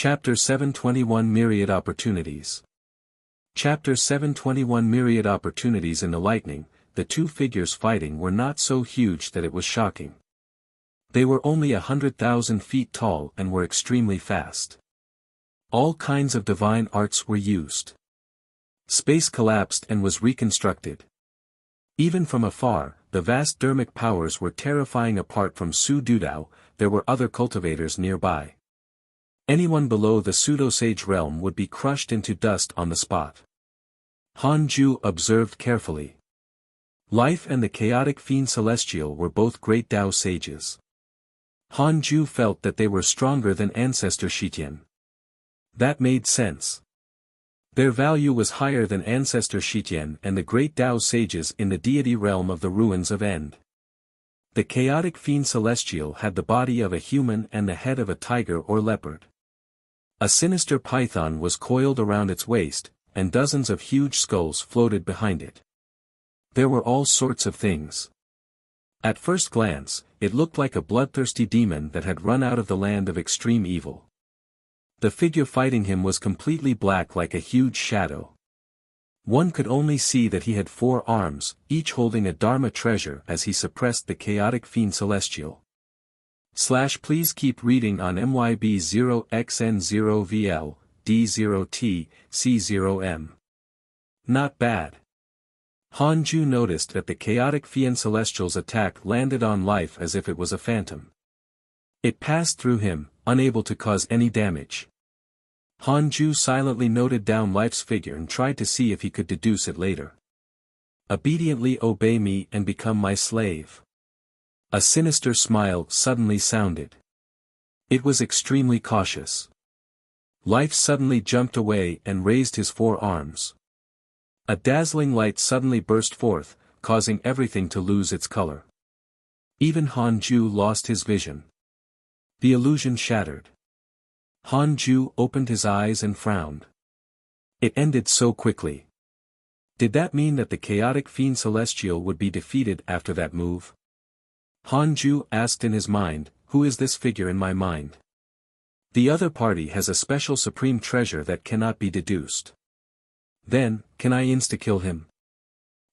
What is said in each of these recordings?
Chapter 721 Myriad Opportunities. Chapter 721 Myriad Opportunities. In the lightning, the two figures fighting were not so huge that it was shocking. They were only 100,000 feet tall and were extremely fast. All kinds of divine arts were used. Space collapsed and was reconstructed. Even from afar, the vast dermic powers were terrifying. Apart from Su Dudao, there were other cultivators nearby. Anyone below the pseudo-sage realm would be crushed into dust on the spot. Han Ju observed carefully. Life and the chaotic fiend celestial were both great Dao sages. Han Ju felt that they were stronger than ancestor Shitian. That made sense. Their value was higher than ancestor Shitian and the great Dao sages in the deity realm of the ruins of End. The chaotic fiend celestial had the body of a human and the head of a tiger or leopard. A sinister python was coiled around its waist, and dozens of huge skulls floated behind it. There were all sorts of things. At first glance, it looked like a bloodthirsty demon that had run out of the land of extreme evil. The figure fighting him was completely black like a huge shadow. One could only see that he had 4 arms, each holding a Dharma treasure as he suppressed the chaotic fiend celestial. Please keep reading on MYB0XN0VL, D0T, C0M. Not bad. Han Ju noticed that the chaotic fiend celestial's attack landed on life as if it was a phantom. It passed through him, unable to cause any damage. Han Ju silently noted down life's figure and tried to see if he could deduce it later. Obediently obey me and become my slave. A sinister smile suddenly sounded. It was extremely cautious. Life suddenly jumped away and raised his 4 arms. A dazzling light suddenly burst forth, causing everything to lose its color. Even Han Ju lost his vision. The illusion shattered. Han Ju opened his eyes and frowned. It ended so quickly. Did that mean that the chaotic fiend celestial would be defeated after that move? Han Ju asked in his mind, who is this figure in my mind? The other party has a special supreme treasure that cannot be deduced. Then, can I insta-kill him?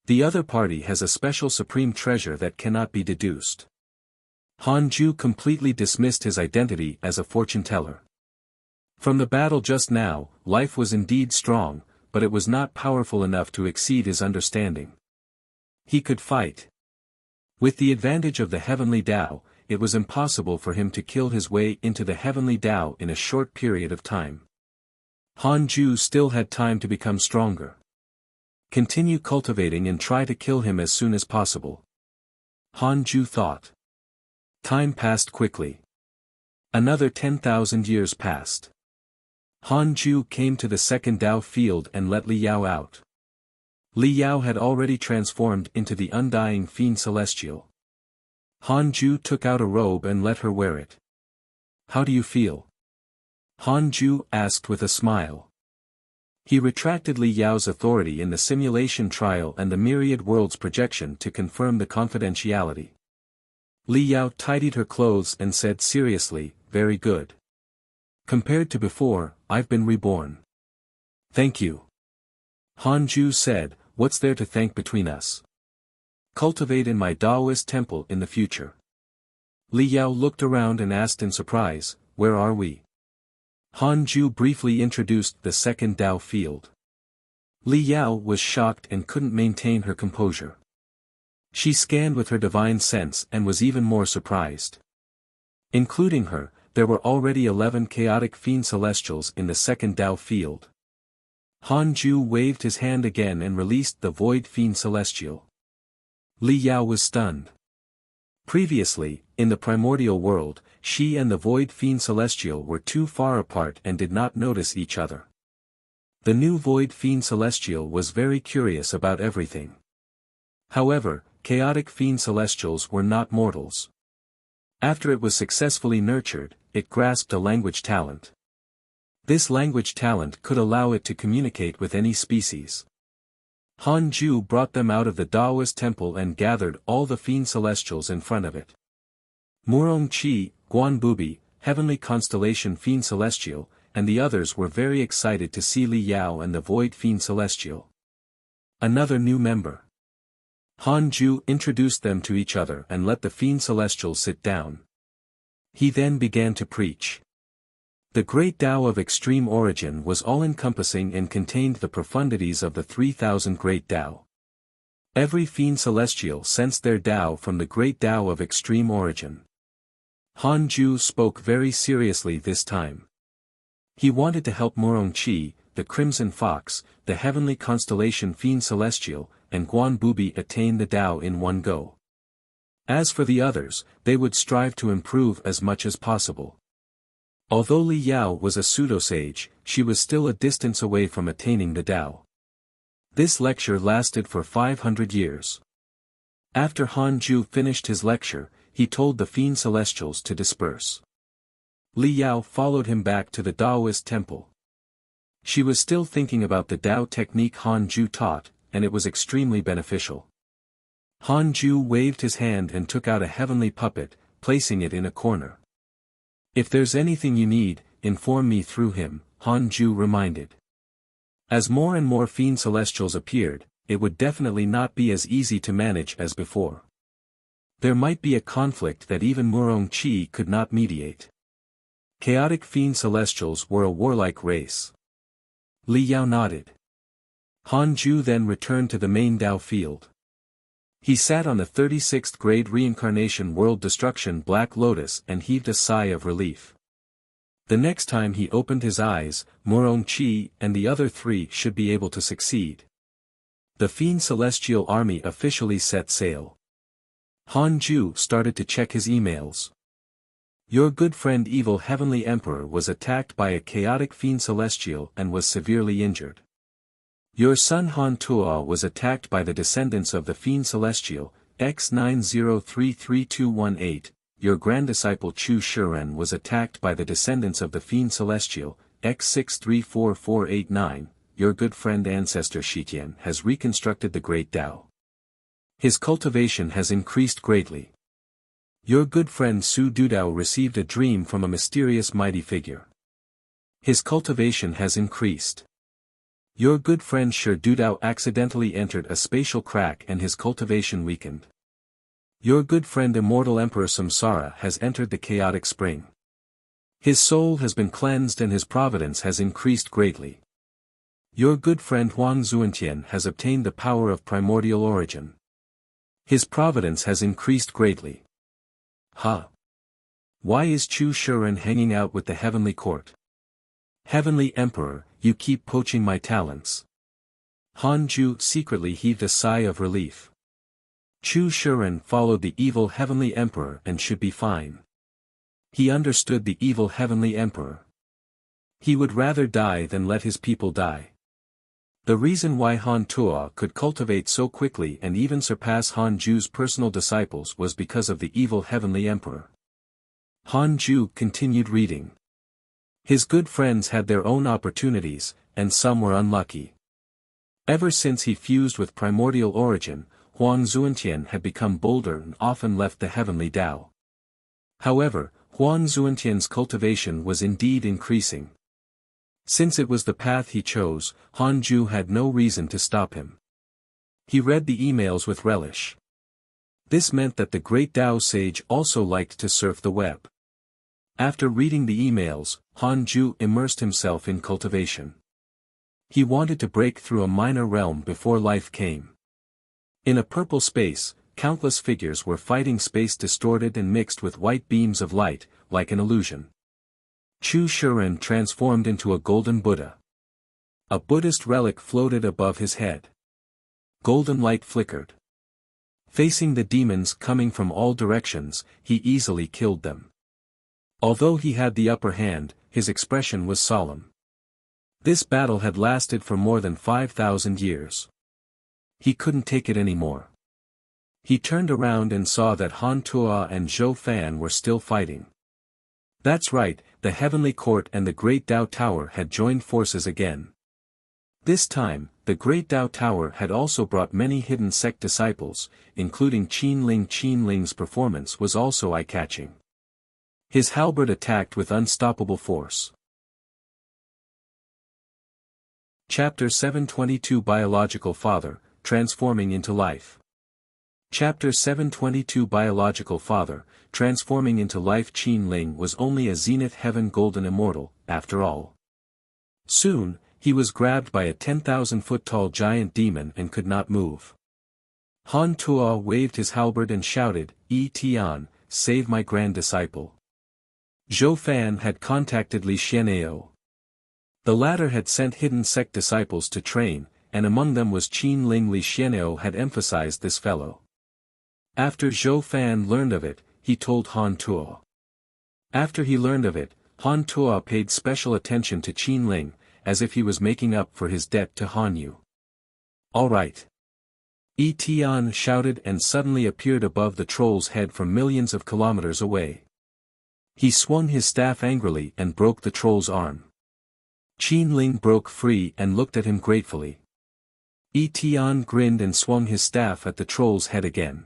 The other party has a special supreme treasure that cannot be deduced. Han Ju completely dismissed his identity as a fortune-teller. From the battle just now, life was indeed strong, but it was not powerful enough to exceed his understanding. He could fight. With the advantage of the heavenly Tao, it was impossible for him to kill his way into the heavenly Tao in a short period of time. Han Ju still had time to become stronger. Continue cultivating and try to kill him as soon as possible. Han Ju thought. Time passed quickly. Another 10,000 years passed. Han Ju came to the second Tao field and let Li Yao out. Li Yao had already transformed into the undying fiend celestial. Han Ju took out a robe and let her wear it. How do you feel? Han Ju asked with a smile. He retracted Li Yao's authority in the simulation trial and the myriad worlds projection to confirm the confidentiality. Li Yao tidied her clothes and said seriously, very good. Compared to before, I've been reborn. Thank you. Han Ju said, what's there to thank between us? Cultivate in my Taoist temple in the future. Li Yao looked around and asked in surprise, where are we? Han Ju briefly introduced the second Tao field. Li Yao was shocked and couldn't maintain her composure. She scanned with her divine sense and was even more surprised. Including her, there were already 11 chaotic fiend celestials in the second Tao field. Han Ju waved his hand again and released the void fiend celestial. Li Yao was stunned. Previously, in the primordial world, she and the void fiend celestial were too far apart and did not notice each other. The new void fiend celestial was very curious about everything. However, chaotic fiend celestials were not mortals. After it was successfully nurtured, it grasped a language talent. This language talent could allow it to communicate with any species. Han Ju brought them out of the Taoist temple and gathered all the fiend celestials in front of it. Murong Chi, Guan Bubi, heavenly constellation fiend celestial, and the others were very excited to see Li Yao and the Void Fiend Celestial. Another new member. Han Ju introduced them to each other and let the Fiend Celestial sit down. He then began to preach. The great Tao of extreme origin was all-encompassing and contained the profundities of the 3,000 great Tao. Every Fiend Celestial sensed their Tao from the great Tao of extreme origin. Han Ju spoke very seriously this time. He wanted to help Murong Qi, the Crimson Fox, the heavenly constellation Fiend Celestial, and Guan Bubi attain the Tao in one go. As for the others, they would strive to improve as much as possible. Although Li Yao was a pseudo-sage, she was still a distance away from attaining the Tao. This lecture lasted for 500 years. After Han Ju finished his lecture, he told the Fiend Celestials to disperse. Li Yao followed him back to the Taoist temple. She was still thinking about the Tao technique Han Ju taught, and it was extremely beneficial. Han Ju waved his hand and took out a heavenly puppet, placing it in a corner. "If there's anything you need, inform me through him," Han Ju reminded. As more and more Fiend Celestials appeared, it would definitely not be as easy to manage as before. There might be a conflict that even Murong Qi could not mediate. Chaotic Fiend Celestials were a warlike race. Li Yao nodded. Han Ju then returned to the main Tao field. He sat on the 36th grade reincarnation world destruction Black Lotus and heaved a sigh of relief. The next time he opened his eyes, Murong Qi and the other three should be able to succeed. The Fiend Celestial army officially set sail. Han Ju started to check his emails. Your good friend Evil Heavenly Emperor was attacked by a chaotic Fiend Celestial and was severely injured. Your son Han Tuo was attacked by the descendants of the Fiend Celestial, X90332218. Your granddisciple Chu Shiren was attacked by the descendants of the Fiend Celestial, X634489, your good friend ancestor Shitian has reconstructed the Great Tao. His cultivation has increased greatly. Your good friend Su Dudao received a dream from a mysterious mighty figure. His cultivation has increased. Your good friend Shi Dudao accidentally entered a spatial crack and his cultivation weakened. Your good friend Immortal Emperor Samsara has entered the chaotic spring. His soul has been cleansed and his providence has increased greatly. Your good friend Huang Zuantian has obtained the power of primordial origin. His providence has increased greatly. Why is Chu Shiren hanging out with the heavenly court? Heavenly Emperor, you keep poaching my talents. Han Ju secretly heaved a sigh of relief. Chu Shiren followed the evil Heavenly Emperor and should be fine. He understood the evil Heavenly Emperor. He would rather die than let his people die. The reason why Han Tuo could cultivate so quickly and even surpass Han Ju's personal disciples was because of the evil Heavenly Emperor. Han Ju continued reading. His good friends had their own opportunities, and some were unlucky. Ever since he fused with primordial origin, Huang Zuantian had become bolder and often left the heavenly Tao. However, Huang Zuantian's cultivation was indeed increasing. Since it was the path he chose, Han Ju had no reason to stop him. He read the emails with relish. This meant that the great Tao sage also liked to surf the web. After reading the emails, Han Ju immersed himself in cultivation. He wanted to break through a minor realm before life came. In a purple space, countless figures were fighting space distorted and mixed with white beams of light, like an illusion. Chu Shiren transformed into a golden Buddha. A Buddhist relic floated above his head. Golden light flickered. Facing the demons coming from all directions, he easily killed them. Although he had the upper hand, his expression was solemn. This battle had lasted for more than 5,000 years. He couldn't take it anymore. He turned around and saw that Han Tuo and Zhou Fan were still fighting. That's right, the Heavenly Court and the Great Tao Tower had joined forces again. This time, the Great Tao Tower had also brought many hidden sect disciples, including Qinling. Qinling's performance was also eye-catching. His halberd attacked with unstoppable force. Chapter 722 Biological Father, Transforming into Life. Chapter 722 Biological Father, Transforming into Life. Qin Ling was only a Zenith Heaven Golden Immortal, after all. Soon, he was grabbed by a 10,000-foot-tall giant demon and could not move. Han Tuo waved his halberd and shouted, "Yi Tian, save my grand disciple." Zhou Fan had contacted Li Xian'eo. The latter had sent hidden sect disciples to train, and among them was Qin Ling. Li Xian'eo had emphasized this fellow. After Zhou Fan learned of it, he told Han Tuo. After he learned of it, Han Tuo paid special attention to Qin Ling, as if he was making up for his debt to Han Yu. "All right." Yi Tian shouted and suddenly appeared above the troll's head from millions of kilometers away. He swung his staff angrily and broke the troll's arm. Qin Ling broke free and looked at him gratefully. Yi Tian grinned and swung his staff at the troll's head again.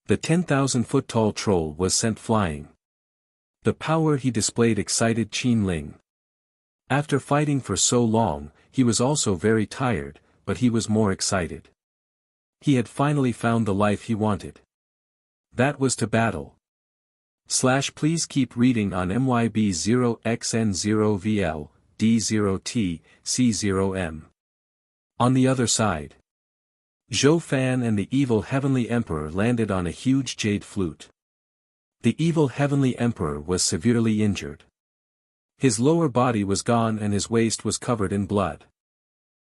The 10,000-foot-tall troll was sent flying. The power he displayed excited Qin Ling. After fighting for so long, he was also very tired, but he was more excited. He had finally found the life he wanted. That was to battle. Please keep reading on MYB0XN0VL, D0T, C0M. On the other side. Zhou Fan and the evil Heavenly Emperor landed on a huge jade flute. The evil Heavenly Emperor was severely injured. His lower body was gone and his waist was covered in blood.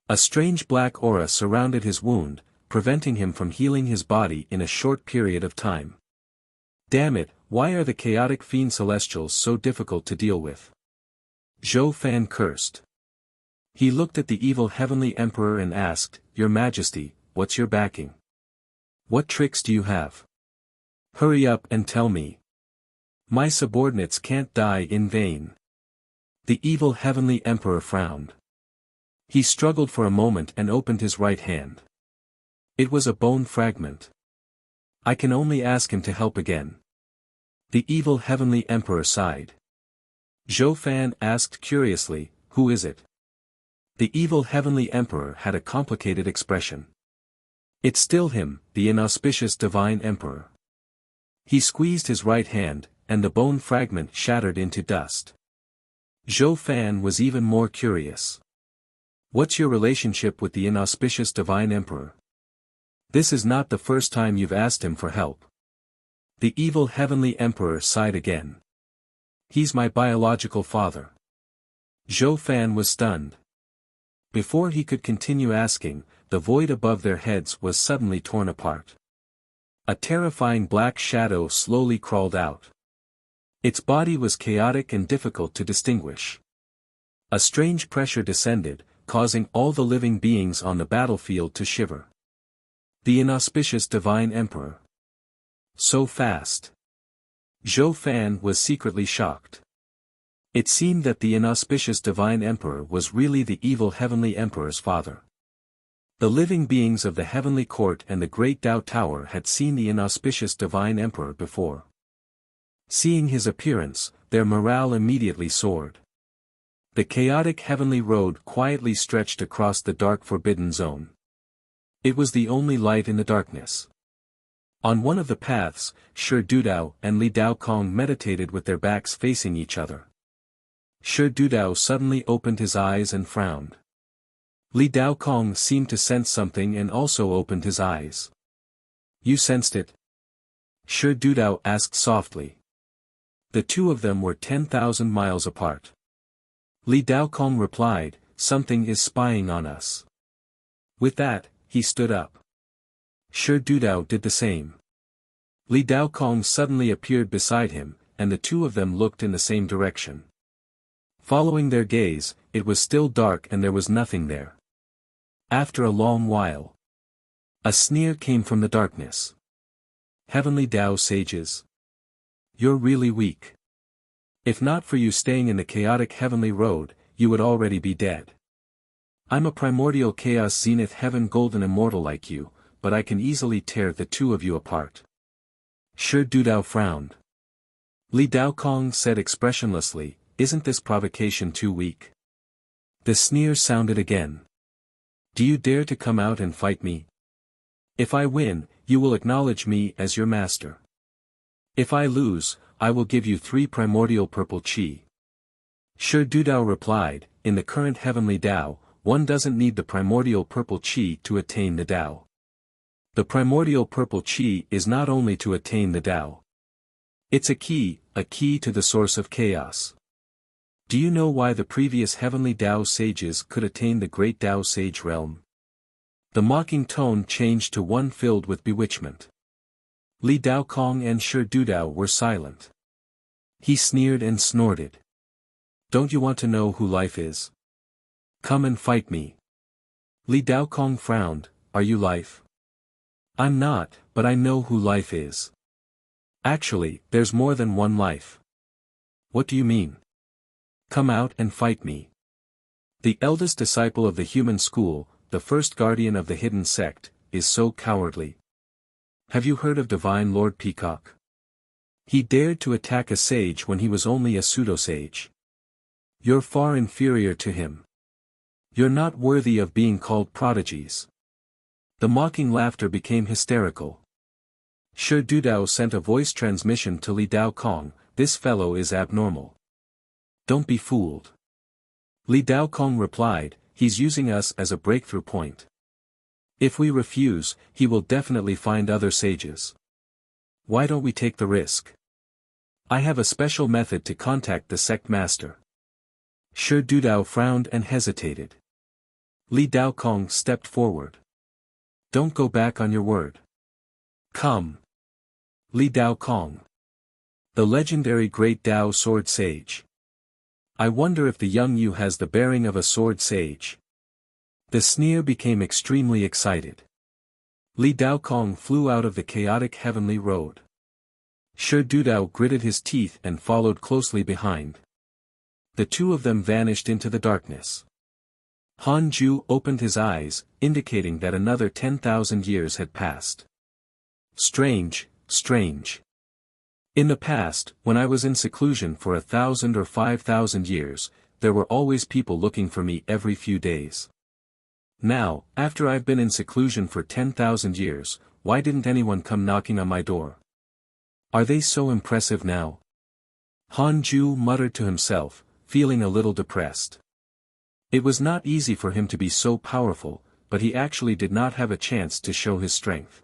A strange black aura surrounded his wound, preventing him from healing his body in a short period of time. Damn it, why are the chaotic fiend celestials so difficult to deal with? Zhou Fan cursed. He looked at the evil Heavenly Emperor and asked, "Your Majesty, what's your backing? What tricks do you have? Hurry up and tell me. My subordinates can't die in vain." The evil Heavenly Emperor frowned. He struggled for a moment and opened his right hand. It was a bone fragment. "I can only ask him to help again." The evil Heavenly Emperor sighed. Zhou Fan asked curiously, "Who is it?" The evil Heavenly Emperor had a complicated expression. "It's still him, the inauspicious Divine Emperor." He squeezed his right hand, and the bone fragment shattered into dust. Zhou Fan was even more curious. "What's your relationship with the inauspicious Divine Emperor? This is not the first time you've asked him for help." The evil Heavenly Emperor sighed again. "He's my biological father." Zhou Fan was stunned. Before he could continue asking, the void above their heads was suddenly torn apart. A terrifying black shadow slowly crawled out. Its body was chaotic and difficult to distinguish. A strange pressure descended, causing all the living beings on the battlefield to shiver. The inauspicious Divine Emperor. So fast. Zhou Fan was secretly shocked. It seemed that the inauspicious Divine Emperor was really the evil Heavenly Emperor's father. The living beings of the Heavenly Court and the Great Tao Tower had seen the inauspicious Divine Emperor before. Seeing his appearance, their morale immediately soared. The chaotic Heavenly Road quietly stretched across the dark Forbidden Zone. It was the only light in the darkness. On one of the paths, Shi Dudao and Li Daokong meditated with their backs facing each other. Shi Dudao suddenly opened his eyes and frowned. Li Daokong seemed to sense something and also opened his eyes. "You sensed it?" Shi Dudao asked softly. The two of them were 10,000 miles apart. Li Daokong replied, "Something is spying on us." With that, he stood up. Shi Dudao did the same. Li Daokong suddenly appeared beside him, and the two of them looked in the same direction. Following their gaze, it was still dark and there was nothing there. After a long while, a sneer came from the darkness. "Heavenly Tao sages. You're really weak. If not for you staying in the chaotic Heavenly Road, you would already be dead. I'm a primordial chaos zenith heaven golden immortal like you, but I can easily tear the two of you apart." Shi Dudao frowned. Li Daokong said expressionlessly, "Isn't this provocation too weak? The sneer sounded again. Do you dare to come out and fight me? If I win, you will acknowledge me as your master. If I lose, I will give you 3 primordial purple chi. Shi Dudao replied, in the current heavenly Tao, one doesn't need the primordial purple chi to attain the Tao. The primordial purple chi is not only to attain the Tao. It's a key to the source of chaos. Do you know why the previous heavenly Tao sages could attain the great Tao sage realm? The mocking tone changed to one filled with bewitchment. Li Daokong and Shi Dudao were silent. He sneered and snorted. Don't you want to know who life is? Come and fight me. Li Daokong frowned, are you life? I'm not, but I know who life is. Actually, there's more than one life. What do you mean? Come out and fight me. The eldest disciple of the human school, the first guardian of the hidden sect, is so cowardly. Have you heard of Divine Lord Peacock? He dared to attack a sage when he was only a pseudo-sage. You're far inferior to him. You're not worthy of being called prodigies. The mocking laughter became hysterical. Shi Dudao sent a voice transmission to Li Daokong, this fellow is abnormal. Don't be fooled. Li Daokong replied, he's using us as a breakthrough point. If we refuse, he will definitely find other sages. Why don't we take the risk? I have a special method to contact the sect master. Shi Dudao frowned and hesitated. Li Daokong stepped forward. Don't go back on your word. Come. Li Daokong. The legendary Great Tao Sword Sage. I wonder if the young Yu has the bearing of a sword sage. The sneer became extremely excited. Li Daokong flew out of the chaotic heavenly road. Shi Dudao gritted his teeth and followed closely behind. The two of them vanished into the darkness. Han Ju opened his eyes, indicating that another 10,000 years had passed. Strange, strange. In the past, when I was in seclusion for 1,000 or 5,000 years, there were always people looking for me every few days. Now, after I've been in seclusion for 10,000 years, why didn't anyone come knocking on my door? Are they so impressive now? Han Ju muttered to himself, feeling a little depressed. It was not easy for him to be so powerful, but he actually did not have a chance to show his strength.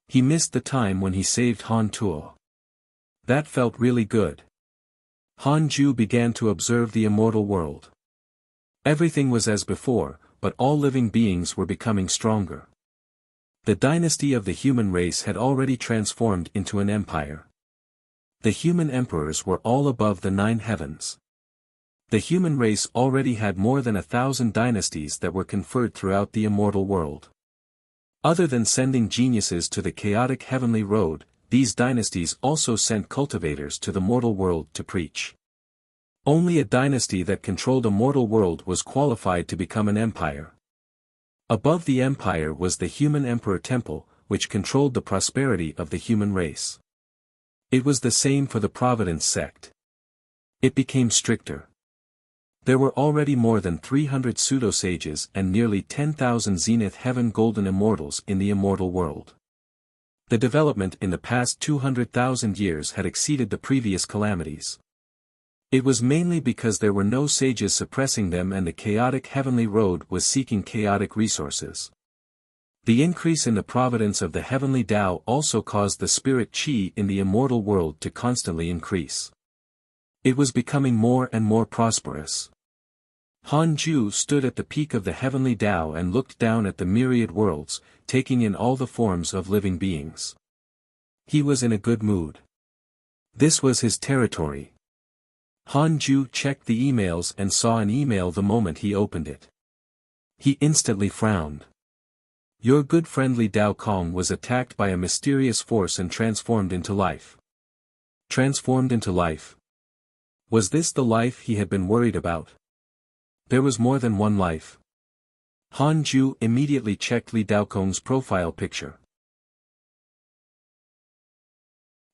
He missed the time when he saved Han Tuo. That felt really good. Han Ju began to observe the immortal world. Everything was as before, but all living beings were becoming stronger. The dynasty of the human race had already transformed into an empire. The human emperors were all above the 9 heavens. The human race already had more than 1,000 dynasties that were conferred throughout the immortal world. Other than sending geniuses to the chaotic heavenly road, these dynasties also sent cultivators to the mortal world to preach. Only a dynasty that controlled a mortal world was qualified to become an empire. Above the empire was the human emperor temple, which controlled the prosperity of the human race. It was the same for the Providence sect. It became stricter. There were already more than 300 pseudo-sages and nearly 10,000 zenith heaven golden immortals in the immortal world. The development in the past 200,000 years had exceeded the previous calamities. It was mainly because there were no sages suppressing them and the chaotic heavenly road was seeking chaotic resources. The increase in the providence of the heavenly Tao also caused the spirit Qi in the immortal world to constantly increase. It was becoming more and more prosperous. Han Ju stood at the peak of the heavenly Tao and looked down at the myriad worlds, taking in all the forms of living beings. He was in a good mood. This was his territory. Han Ju checked the emails and saw an email the moment he opened it. He instantly frowned. Your good friend Li Daokong was attacked by a mysterious force and transformed into life. Transformed into life? Was this the life he had been worried about? There was more than one life. Han Ju immediately checked Li Daokong's profile picture.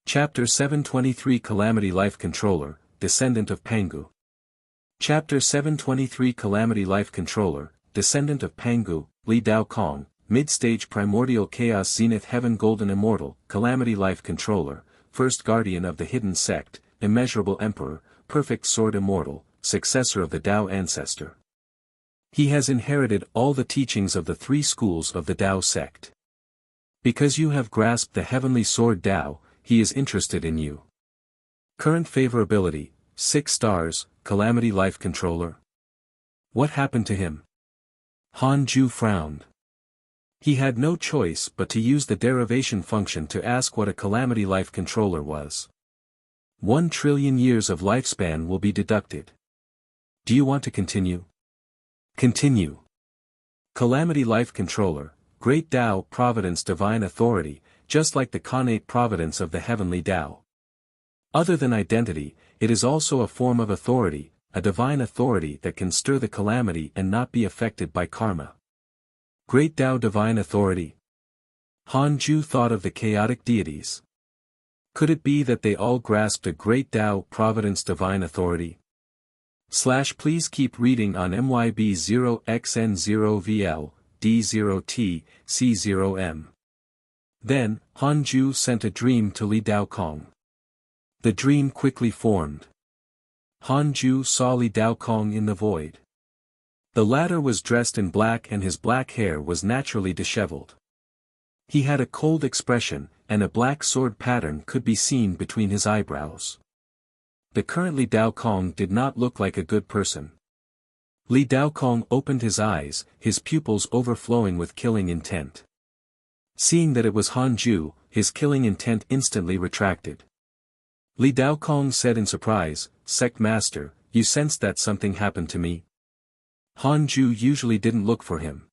Chapter 723 Calamity Life Controller, Descendant of Pangu. Chapter 723 Calamity Life Controller, Descendant of Pangu, Li Dao Kong, Mid-Stage Primordial Chaos Zenith Heaven Golden Immortal, Calamity Life Controller, First Guardian of the Hidden Sect, Immeasurable Emperor, Perfect Sword Immortal, Successor of the Dao Ancestor. He has inherited all the teachings of the three schools of the Dao sect. Because you have grasped the Heavenly Sword Dao, he is interested in you. Current favorability, 6 stars, Calamity Life Controller. What happened to him? Han Ju frowned. He had no choice but to use the derivation function to ask what a Calamity Life Controller was. 1 trillion years of lifespan will be deducted. Do you want to continue? Continue. Calamity Life Controller, Great Tao Providence Divine Authority, just like the connate providence of the Heavenly Tao. Other than identity, it is also a form of authority, a divine authority that can stir the calamity and not be affected by karma. Great Tao Divine Authority. Han Ju thought of the chaotic deities. Could it be that they all grasped a Great Tao Providence Divine Authority? Please keep reading on MYB0XN0VL, D0T, C0M. Then, Han Ju sent a dream to Li Dao Kong. The dream quickly formed. Han Ju saw Li Dao Kong in the void. The latter was dressed in black and his black hair was naturally disheveled. He had a cold expression, and a black sword pattern could be seen between his eyebrows. The current Li Dao Kong did not look like a good person. Li Dao Kong opened his eyes, his pupils overflowing with killing intent. Seeing that it was Han Ju, his killing intent instantly retracted. Li Dao Kong said in surprise, "Sect Master, you sensed that something happened to me?" Han Ju usually didn't look for him.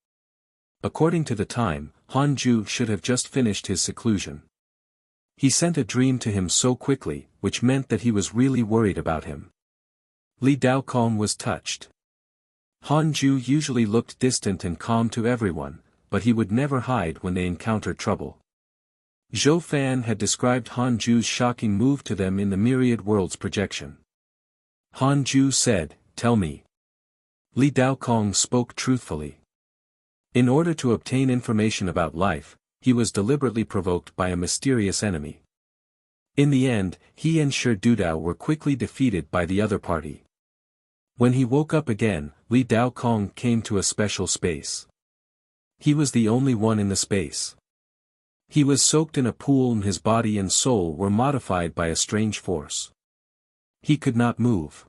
According to the time, Han Ju should have just finished his seclusion. He sent a dream to him so quickly, which meant that he was really worried about him. Li Dao Kong was touched. Han Ju usually looked distant and calm to everyone, but he would never hide when they encountered trouble. Zhou Fan had described Han Ju's shocking move to them in the Myriad Worlds projection. Han Ju said, "Tell me." Li Dao Kong spoke truthfully. In order to obtain information about life, he was deliberately provoked by a mysterious enemy. In the end, he and Shi Dudao were quickly defeated by the other party. When he woke up again, Li Dao Kong came to a special space. He was the only one in the space. He was soaked in a pool and his body and soul were modified by a strange force. He could not move.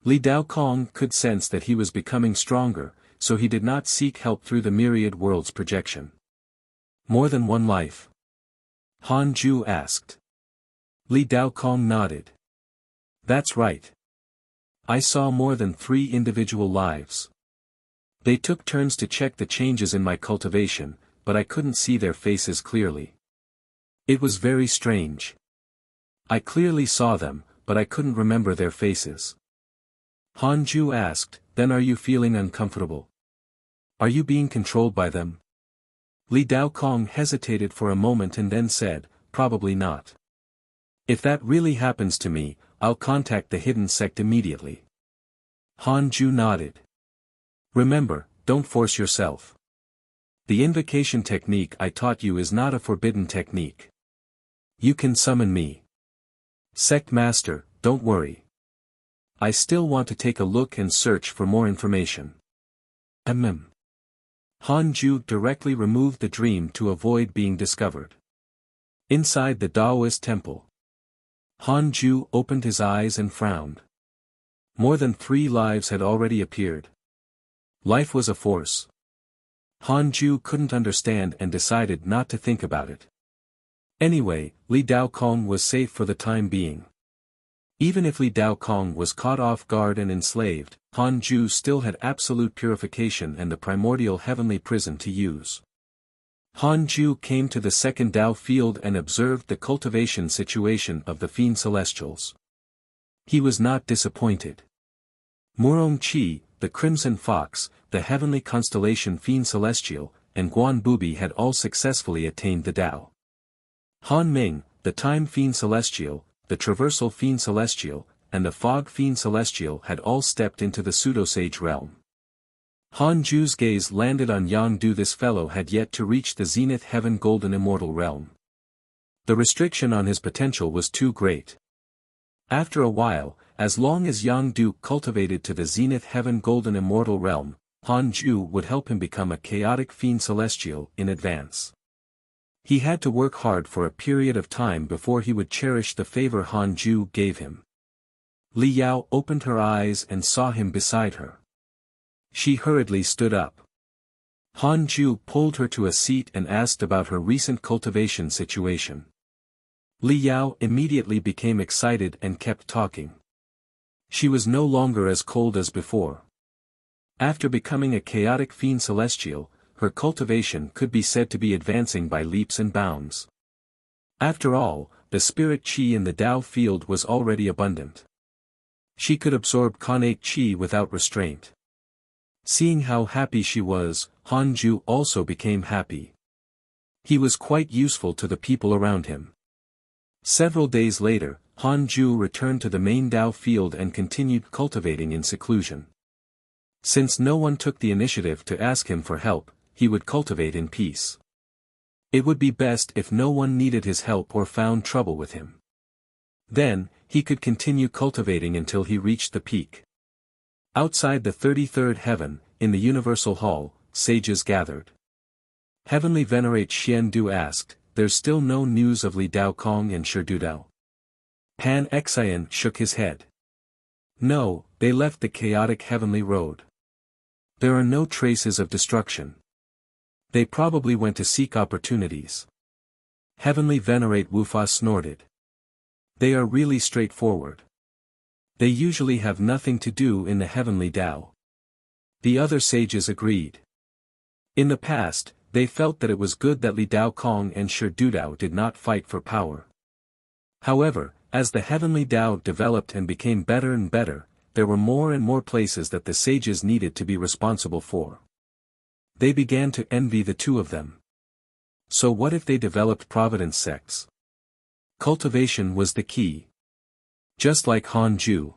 Li Dao Kong could sense that he was becoming stronger, so he did not seek help through the Myriad Worlds projection. More than one life? Han Ju asked. Li Dao Kong nodded. That's right. I saw more than 3 individual lives. They took turns to check the changes in my cultivation, but I couldn't see their faces clearly. It was very strange. I clearly saw them, but I couldn't remember their faces. Han Ju asked, "Then are you feeling uncomfortable? Are you being controlled by them?" Li Dao Kong hesitated for a moment and then said, "Probably not. If that really happens to me, I'll contact the hidden sect immediately." Han Ju nodded. "Remember, don't force yourself. The invocation technique I taught you is not a forbidden technique. You can summon me. Sect Master, don't worry. I still want to take a look and search for more information." Han Ju directly removed the dream to avoid being discovered. Inside the Taoist temple, Han Ju opened his eyes and frowned. More than 3 lives had already appeared. Life was a force. Han Ju couldn't understand and decided not to think about it. Anyway, Li Dao Kong was safe for the time being. Even if Li Dao Kong was caught off guard and enslaved, Han Ju still had absolute purification and the primordial heavenly prison to use. Han Ju came to the second Dao field and observed the cultivation situation of the Fiend Celestials. He was not disappointed. Murong Qi, the Crimson Fox, the heavenly constellation Fiend Celestial, and Guan Bubi had all successfully attained the Dao. Han Ming, the Time Fiend Celestial, the Traversal Fiend Celestial, and the Fog Fiend Celestial had all stepped into the pseudo-sage realm. Han Ju's gaze landed on Yang Du. This fellow had yet to reach the Zenith Heaven Golden Immortal realm. The restriction on his potential was too great. After a while, as long as Yang Du cultivated to the Zenith Heaven Golden Immortal realm, Han Ju would help him become a chaotic fiend celestial in advance. He had to work hard for a period of time before he would cherish the favor Han Ju gave him. Li Yao opened her eyes and saw him beside her. She hurriedly stood up. Han Ju pulled her to a seat and asked about her recent cultivation situation. Li Yao immediately became excited and kept talking. She was no longer as cold as before. After becoming a chaotic fiend celestial, her cultivation could be said to be advancing by leaps and bounds. After all, the spirit qi in the Tao field was already abundant. She could absorb connate qi without restraint. Seeing how happy she was, Han Ju also became happy. He was quite useful to the people around him. Several days later, Han Ju returned to the main Tao field and continued cultivating in seclusion. Since no one took the initiative to ask him for help, he would cultivate in peace. It would be best if no one needed his help or found trouble with him. Then, he could continue cultivating until he reached the peak. Outside the 33rd heaven, in the Universal Hall, sages gathered. Heavenly Venerate Xian Du asked, "There's still no news of Li Dao Kong and Shi Dudao?" Pan Xian shook his head. "No, they left the chaotic heavenly road. There are no traces of destruction. They probably went to seek opportunities." Heavenly Venerate Wufa snorted. "They are really straightforward. They usually have nothing to do in the heavenly Tao." The other sages agreed. In the past, they felt that it was good that Li Dao Kong and Shi Dudao did not fight for power. However, as the heavenly Tao developed and became better and better, there were more and more places that the sages needed to be responsible for. They began to envy the two of them. So what if they developed providence sects? Cultivation was the key. Just like Han Ju.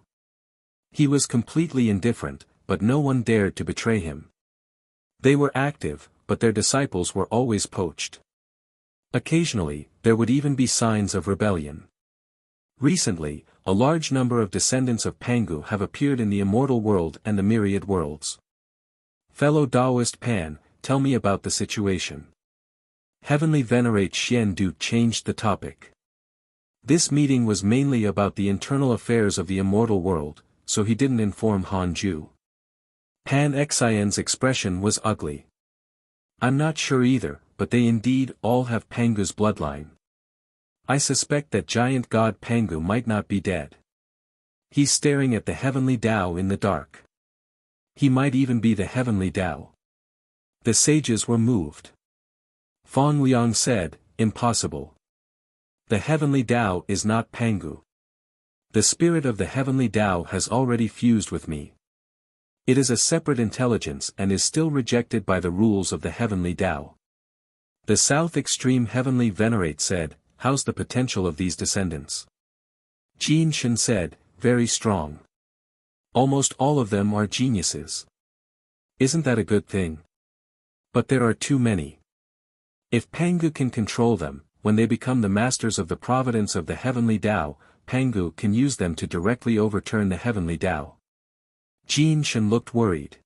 He was completely indifferent, but no one dared to betray him. They were active, but their disciples were always poached. Occasionally, there would even be signs of rebellion. Recently, a large number of descendants of Pangu have appeared in the immortal world and the myriad worlds. Fellow Taoist Pan, tell me about the situation. Heavenly Venerate Xian Du changed the topic. This meeting was mainly about the internal affairs of the immortal world, so he didn't inform Han Ju. Pan Xian's expression was ugly. "I'm not sure either, but they indeed all have Pangu's bloodline. I suspect that giant god Pangu might not be dead. He's staring at the heavenly Tao in the dark. He might even be the heavenly Tao." The sages were moved. Fang Liang said, "Impossible. The heavenly Tao is not Pangu. The spirit of the heavenly Tao has already fused with me. It is a separate intelligence and is still rejected by the rules of the heavenly Tao." The South Extreme Heavenly Venerate said, "How's the potential of these descendants?" Jin Shen said, "Very strong. Almost all of them are geniuses. Isn't that a good thing? But there are too many. If Pangu can control them, when they become the masters of the providence of the heavenly Tao, Pangu can use them to directly overturn the heavenly Tao." Jin Shen looked worried.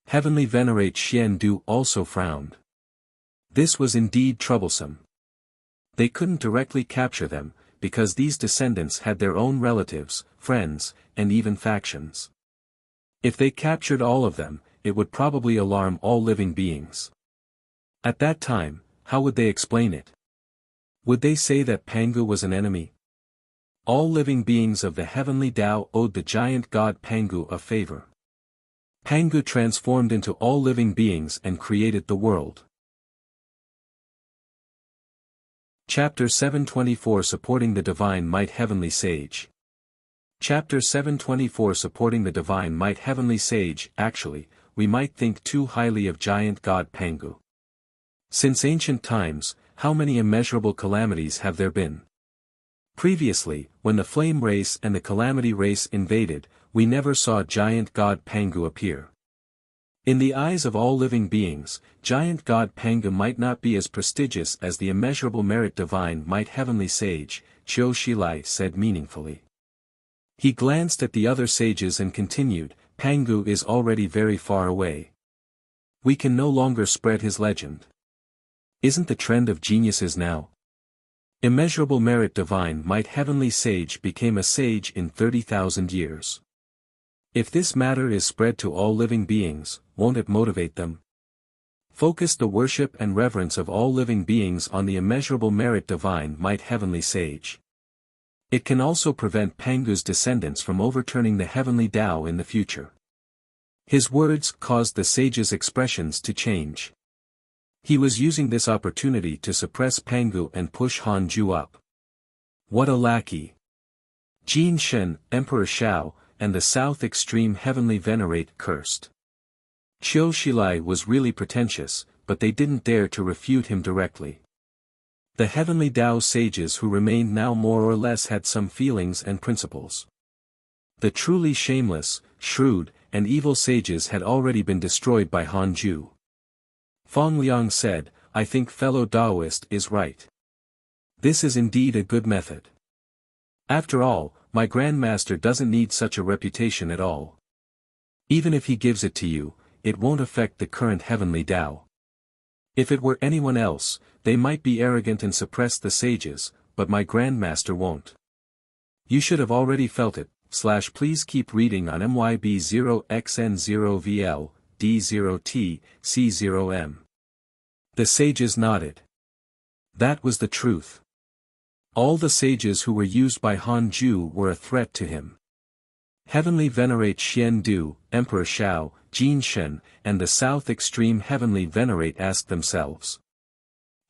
Heavenly Venerate Xian Du also frowned. This was indeed troublesome. They couldn't directly capture them, because these descendants had their own relatives, friends, and even factions. If they captured all of them, it would probably alarm all living beings. At that time, how would they explain it? Would they say that Pangu was an enemy? All living beings of the heavenly Tao owed the giant god Pangu a favor. Pangu transformed into all living beings and created the world. Chapter 724 Supporting the Divine Might Heavenly Sage. Chapter 724 Supporting the Divine Might Heavenly Sage. Actually, we might think too highly of giant god Pangu. Since ancient times, how many immeasurable calamities have there been? Previously, when the Flame Race and the Calamity Race invaded, we never saw giant god Pangu appear. In the eyes of all living beings, giant god Pangu might not be as prestigious as the immeasurable merit divine might heavenly sage, Qiu Shilai said meaningfully. He glanced at the other sages and continued, Pangu is already very far away. We can no longer spread his legend. Isn't the trend of geniuses now? Immeasurable merit divine might heavenly sage became a sage in 30,000 years. If this matter is spread to all living beings, won't it motivate them? Focus the worship and reverence of all living beings on the immeasurable merit divine might heavenly sage. It can also prevent Pangu's descendants from overturning the heavenly Tao in the future. His words caused the sage's expressions to change. He was using this opportunity to suppress Pangu and push Han Ju up. What a lackey! Jin Shen, Emperor Shao, and the South Extreme heavenly venerate cursed. Qiu Shilai was really pretentious, but they didn't dare to refute him directly. The heavenly Tao sages who remained now more or less had some feelings and principles. The truly shameless, shrewd, and evil sages had already been destroyed by Han Ju. Fong Liang said, I think fellow Taoist is right. This is indeed a good method. After all, my Grandmaster doesn't need such a reputation at all. Even if he gives it to you, it won't affect the current heavenly Tao. If it were anyone else, they might be arrogant and suppress the sages, but my Grandmaster won't. You should have already felt it, please keep reading on MYB0XN0VL, D0T, C0M. The sages nodded. That was the truth. All the sages who were used by Han Ju were a threat to him. Heavenly Venerate Xian Du, Emperor Shao, Jin Shen, and the South Extreme Heavenly Venerate asked themselves.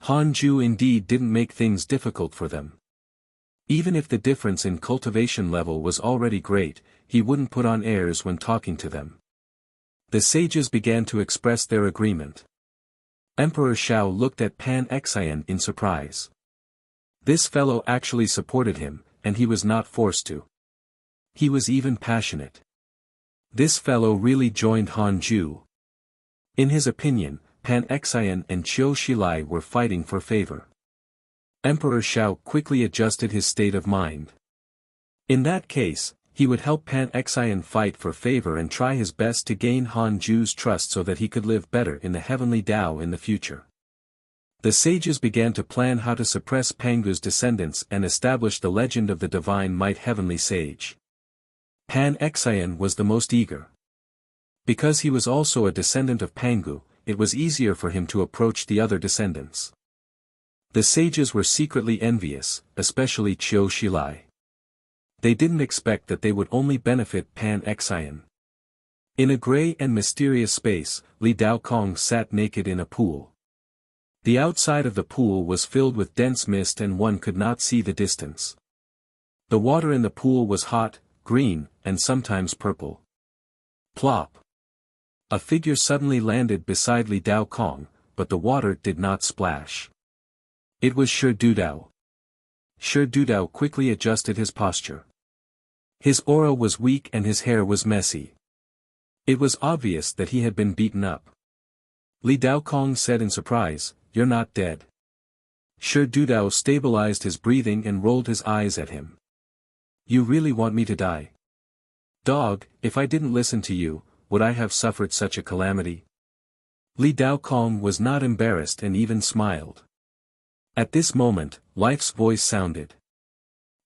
Han Ju indeed didn't make things difficult for them. Even if the difference in cultivation level was already great, he wouldn't put on airs when talking to them. The sages began to express their agreement. Emperor Shao looked at Pan Xian in surprise. This fellow actually supported him, and he was not forced to. He was even passionate. This fellow really joined Han Ju. In his opinion, Pan Xian and Qiu Shilai were fighting for favor. Emperor Shao quickly adjusted his state of mind. In that case, he would help Pan Xian fight for favor and try his best to gain Han Ju's trust so that he could live better in the heavenly Tao in the future. The sages began to plan how to suppress Pangu's descendants and establish the legend of the divine might heavenly sage. Pan Xian was the most eager. Because he was also a descendant of Pangu, it was easier for him to approach the other descendants. The sages were secretly envious, especially Qiu Shilai. They didn't expect that they would only benefit Pan Xian. In a gray and mysterious space, Li Daokong sat naked in a pool. The outside of the pool was filled with dense mist and one could not see the distance. The water in the pool was hot, green, and sometimes purple. Plop! A figure suddenly landed beside Li Daokong, but the water did not splash. It was Shi Dudao. Shi Dudao quickly adjusted his posture. His aura was weak and his hair was messy. It was obvious that he had been beaten up. Li Daokong said in surprise, "You're not dead." Shi Dudao stabilized his breathing and rolled his eyes at him. "You really want me to die? Dog, if I didn't listen to you, would I have suffered such a calamity?" Li Daokong was not embarrassed and even smiled. At this moment, life's voice sounded.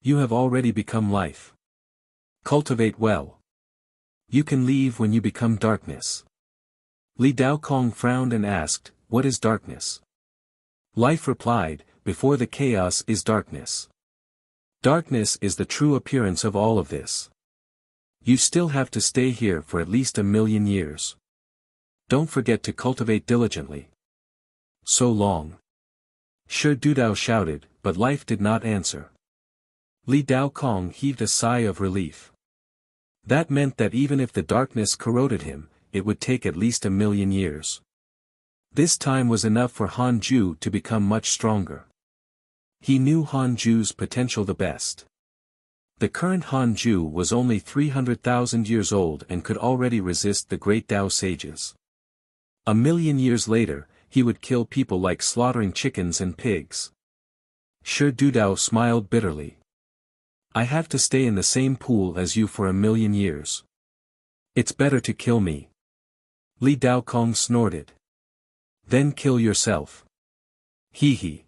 "You have already become life. Cultivate well. You can leave when you become darkness." Li Daokong frowned and asked, "What is darkness?" Life replied, "Before the chaos is darkness. Darkness is the true appearance of all of this. You still have to stay here for at least 1,000,000 years. Don't forget to cultivate diligently. So long." Shi Dudao shouted, but life did not answer. Li Daokong heaved a sigh of relief. That meant that even if the darkness corroded him, it would take at least 1,000,000 years. This time was enough for Han Ju to become much stronger. He knew Hanju's potential the best. The current Hanju was only 300,000 years old and could already resist the great Tao sages. 1,000,000 years later, he would kill people like slaughtering chickens and pigs. Shi Dudao smiled bitterly. I have to stay in the same pool as you for 1,000,000 years. It's better to kill me. Li Daokong snorted. Then kill yourself. Hee hee.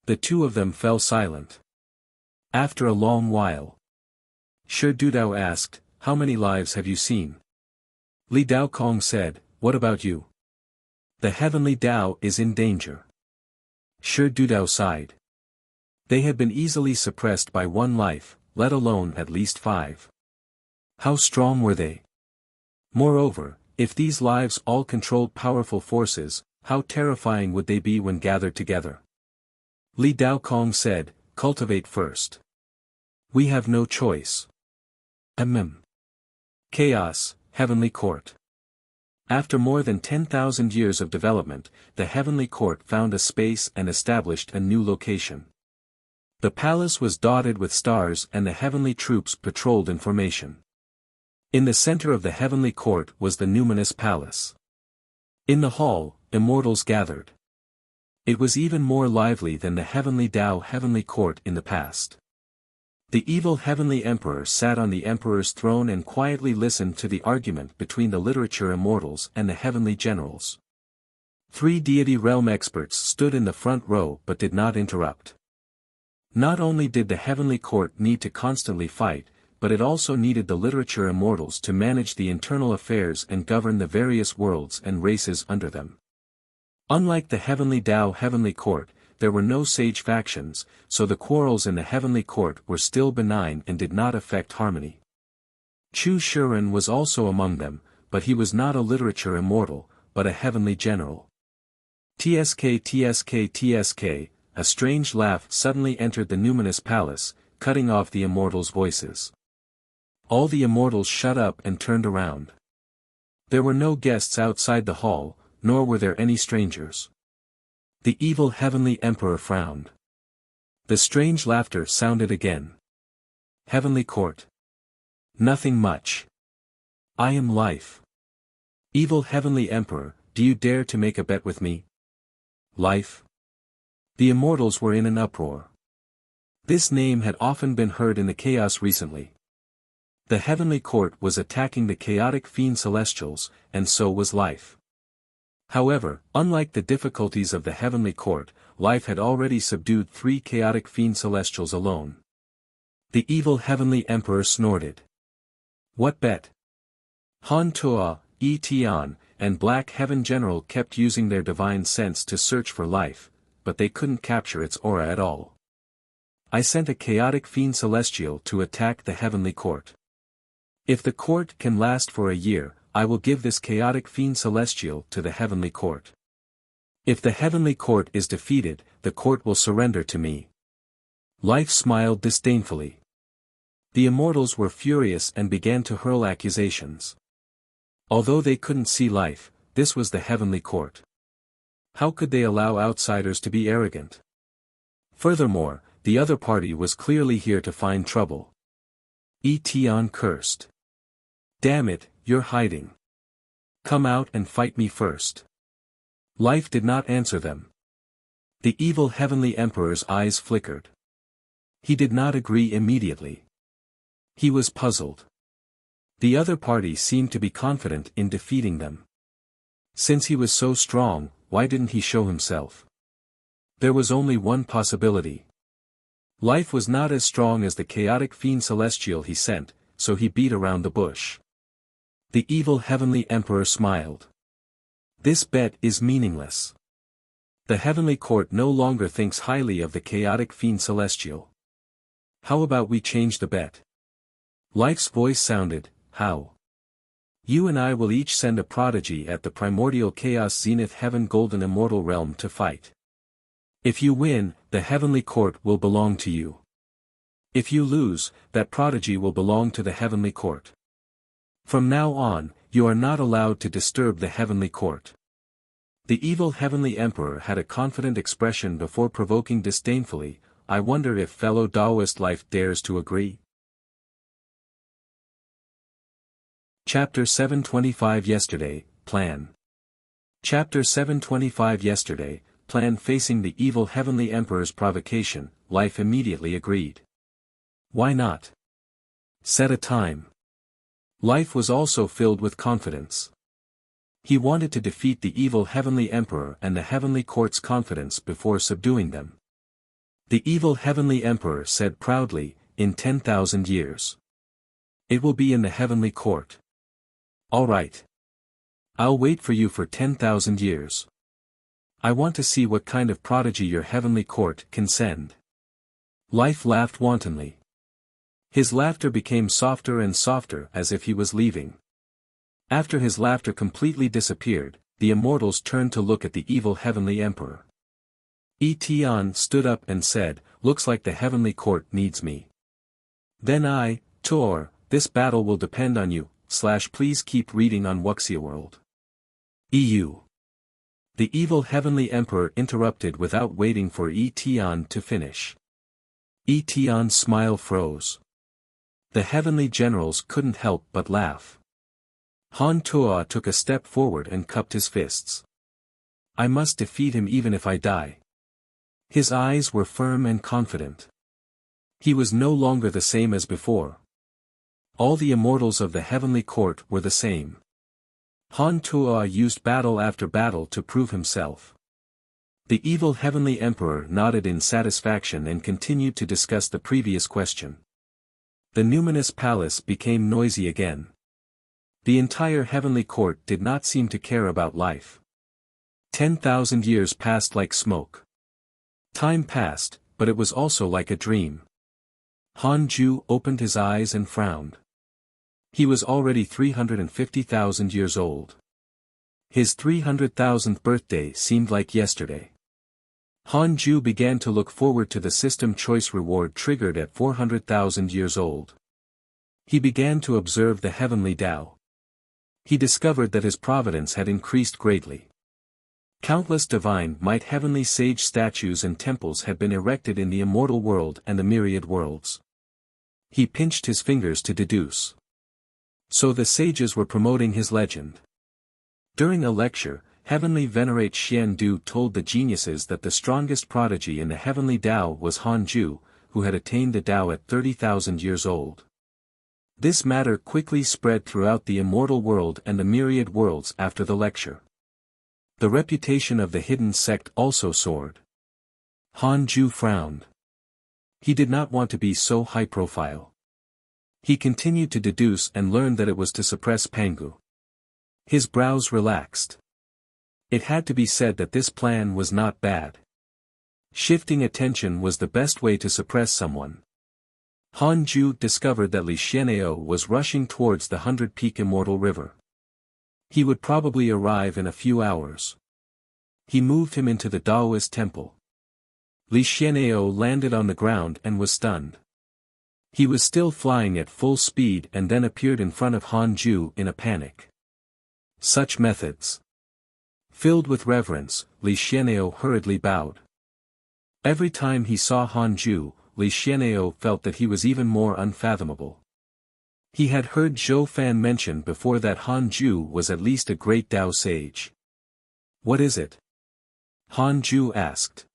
The two of them fell silent. After a long while, Shi Dudao asked, how many lives have you seen? Li Daokong said, what about you? The heavenly Tao is in danger. Shi Dudao sighed. They had been easily suppressed by one life, let alone at least 5. How strong were they? Moreover, if these lives all controlled powerful forces, how terrifying would they be when gathered together? Li Daokong said, cultivate first. We have no choice. Chaos, Heavenly Court. After more than 10,000 years of development, the Heavenly Court found a space and established a new location. The palace was dotted with stars and the heavenly troops patrolled in formation. In the center of the Heavenly Court was the numinous palace. In the hall, immortals gathered. It was even more lively than the Heavenly Tao Heavenly Court in the past. The evil Heavenly Emperor sat on the Emperor's throne and quietly listened to the argument between the literature immortals and the heavenly generals. 3 deity realm experts stood in the front row but did not interrupt. Not only did the Heavenly Court need to constantly fight, but it also needed the literature immortals to manage the internal affairs and govern the various worlds and races under them. Unlike the Heavenly Tao Heavenly Court, there were no sage factions, so the quarrels in the Heavenly Court were still benign and did not affect harmony. Chu Shiren was also among them, but he was not a literature immortal, but a heavenly general. TSK TSK TSK, a strange laugh suddenly entered the numinous palace, cutting off the immortals' voices. All the immortals shut up and turned around. There were no guests outside the hall, nor were there any strangers. The evil Heavenly Emperor frowned. The strange laughter sounded again. Heavenly Court. Nothing much. I am life. Evil Heavenly Emperor, do you dare to make a bet with me? Life? The immortals were in an uproar. This name had often been heard in the chaos recently. The Heavenly Court was attacking the chaotic fiend celestials, and so was life. However, unlike the difficulties of the Heavenly Court, life had already subdued 3 chaotic fiend celestials alone. The evil Heavenly Emperor snorted. What bet? Han Tuo, Yi Tian, and Black Heaven General kept using their divine sense to search for life, but they couldn't capture its aura at all. I sent a chaotic fiend celestial to attack the Heavenly Court. If the court can last for a year, I will give this chaotic fiend celestial to the Heavenly Court. If the Heavenly Court is defeated, the court will surrender to me. Life smiled disdainfully. The immortals were furious and began to hurl accusations. Although they couldn't see life, this was the Heavenly Court. How could they allow outsiders to be arrogant? Furthermore, the other party was clearly here to find trouble. Yi Tian cursed. Damn it, you're hiding. Come out and fight me first. Life did not answer them. The evil Heavenly Emperor's eyes flickered. He did not agree immediately. He was puzzled. The other party seemed to be confident in defeating them. Since he was so strong, why didn't he show himself? There was only one possibility. Life was not as strong as the chaotic fiend celestial he sent, so he beat around the bush. The evil Heavenly Emperor smiled. This bet is meaningless. The Heavenly Court no longer thinks highly of the chaotic fiend celestial. How about we change the bet? Life's voice sounded, how? You and I will each send a prodigy at the primordial chaos zenith heaven golden immortal realm to fight. If you win, the Heavenly Court will belong to you. If you lose, that prodigy will belong to the Heavenly Court. From now on, you are not allowed to disturb the Heavenly Court. The evil heavenly emperor had a confident expression before provoking disdainfully, "I wonder if fellow Taoist life dares to agree?" Chapter 725 Yesterday, Plan. Chapter 725 Yesterday, Plan. Facing the evil heavenly emperor's provocation, life immediately agreed. Why not? Set a time. Life was also filled with confidence. He wanted to defeat the evil heavenly emperor and the heavenly court's confidence before subduing them. The evil heavenly emperor said proudly, "In 10,000 years. It will be in the heavenly court." "All right. I'll wait for you for 10,000 years. I want to see what kind of prodigy your heavenly court can send." Life laughed wantonly. His laughter became softer and softer as if he was leaving. After his laughter completely disappeared, the immortals turned to look at the evil heavenly emperor. Tian stood up and said, "Looks like the heavenly court needs me. Then this battle will depend on you, please keep reading on Wuxia World. EU. The evil heavenly emperor interrupted without waiting for Tian to finish. Tian's smile froze. The heavenly generals couldn't help but laugh. Han Tuo took a step forward and cupped his fists. "I must defeat him even if I die." His eyes were firm and confident. He was no longer the same as before. All the immortals of the heavenly court were the same. Han Tuo used battle after battle to prove himself. The evil heavenly emperor nodded in satisfaction and continued to discuss the previous question. The numinous palace became noisy again. The entire heavenly court did not seem to care about life. 10,000 years passed like smoke. Time passed, but it was also like a dream. Han Ju opened his eyes and frowned. He was already 350,000 years old. His 300,000th birthday seemed like yesterday. Han Ju began to look forward to the system choice reward triggered at 400,000 years old. He began to observe the heavenly Tao. He discovered that his providence had increased greatly. Countless divine might heavenly sage statues and temples had been erected in the immortal world and the myriad worlds. He pinched his fingers to deduce. So the sages were promoting his legend. During a lecture, Heavenly Venerate Xian Du told the geniuses that the strongest prodigy in the heavenly Tao was Han Ju, who had attained the Tao at 30,000 years old. This matter quickly spread throughout the immortal world and the myriad worlds after the lecture. The reputation of the hidden sect also soared. Han Ju frowned. He did not want to be so high profile. He continued to deduce and learned that it was to suppress Pangu. His brows relaxed. It had to be said that this plan was not bad. Shifting attention was the best way to suppress someone. Han Ju discovered that Li Xian'eo was rushing towards the 100-peak immortal river. He would probably arrive in a few hours. He moved him into the Taoist temple. Li Xian'eo landed on the ground and was stunned. He was still flying at full speed and then appeared in front of Han Ju in a panic. Such methods. Filled with reverence, Li Xian'eo hurriedly bowed. Every time he saw Han Ju, Li Xian'eo felt that he was even more unfathomable. He had heard Zhou Fan mention before that Han Ju was at least a great Tao sage. "What is it?" Han Ju asked.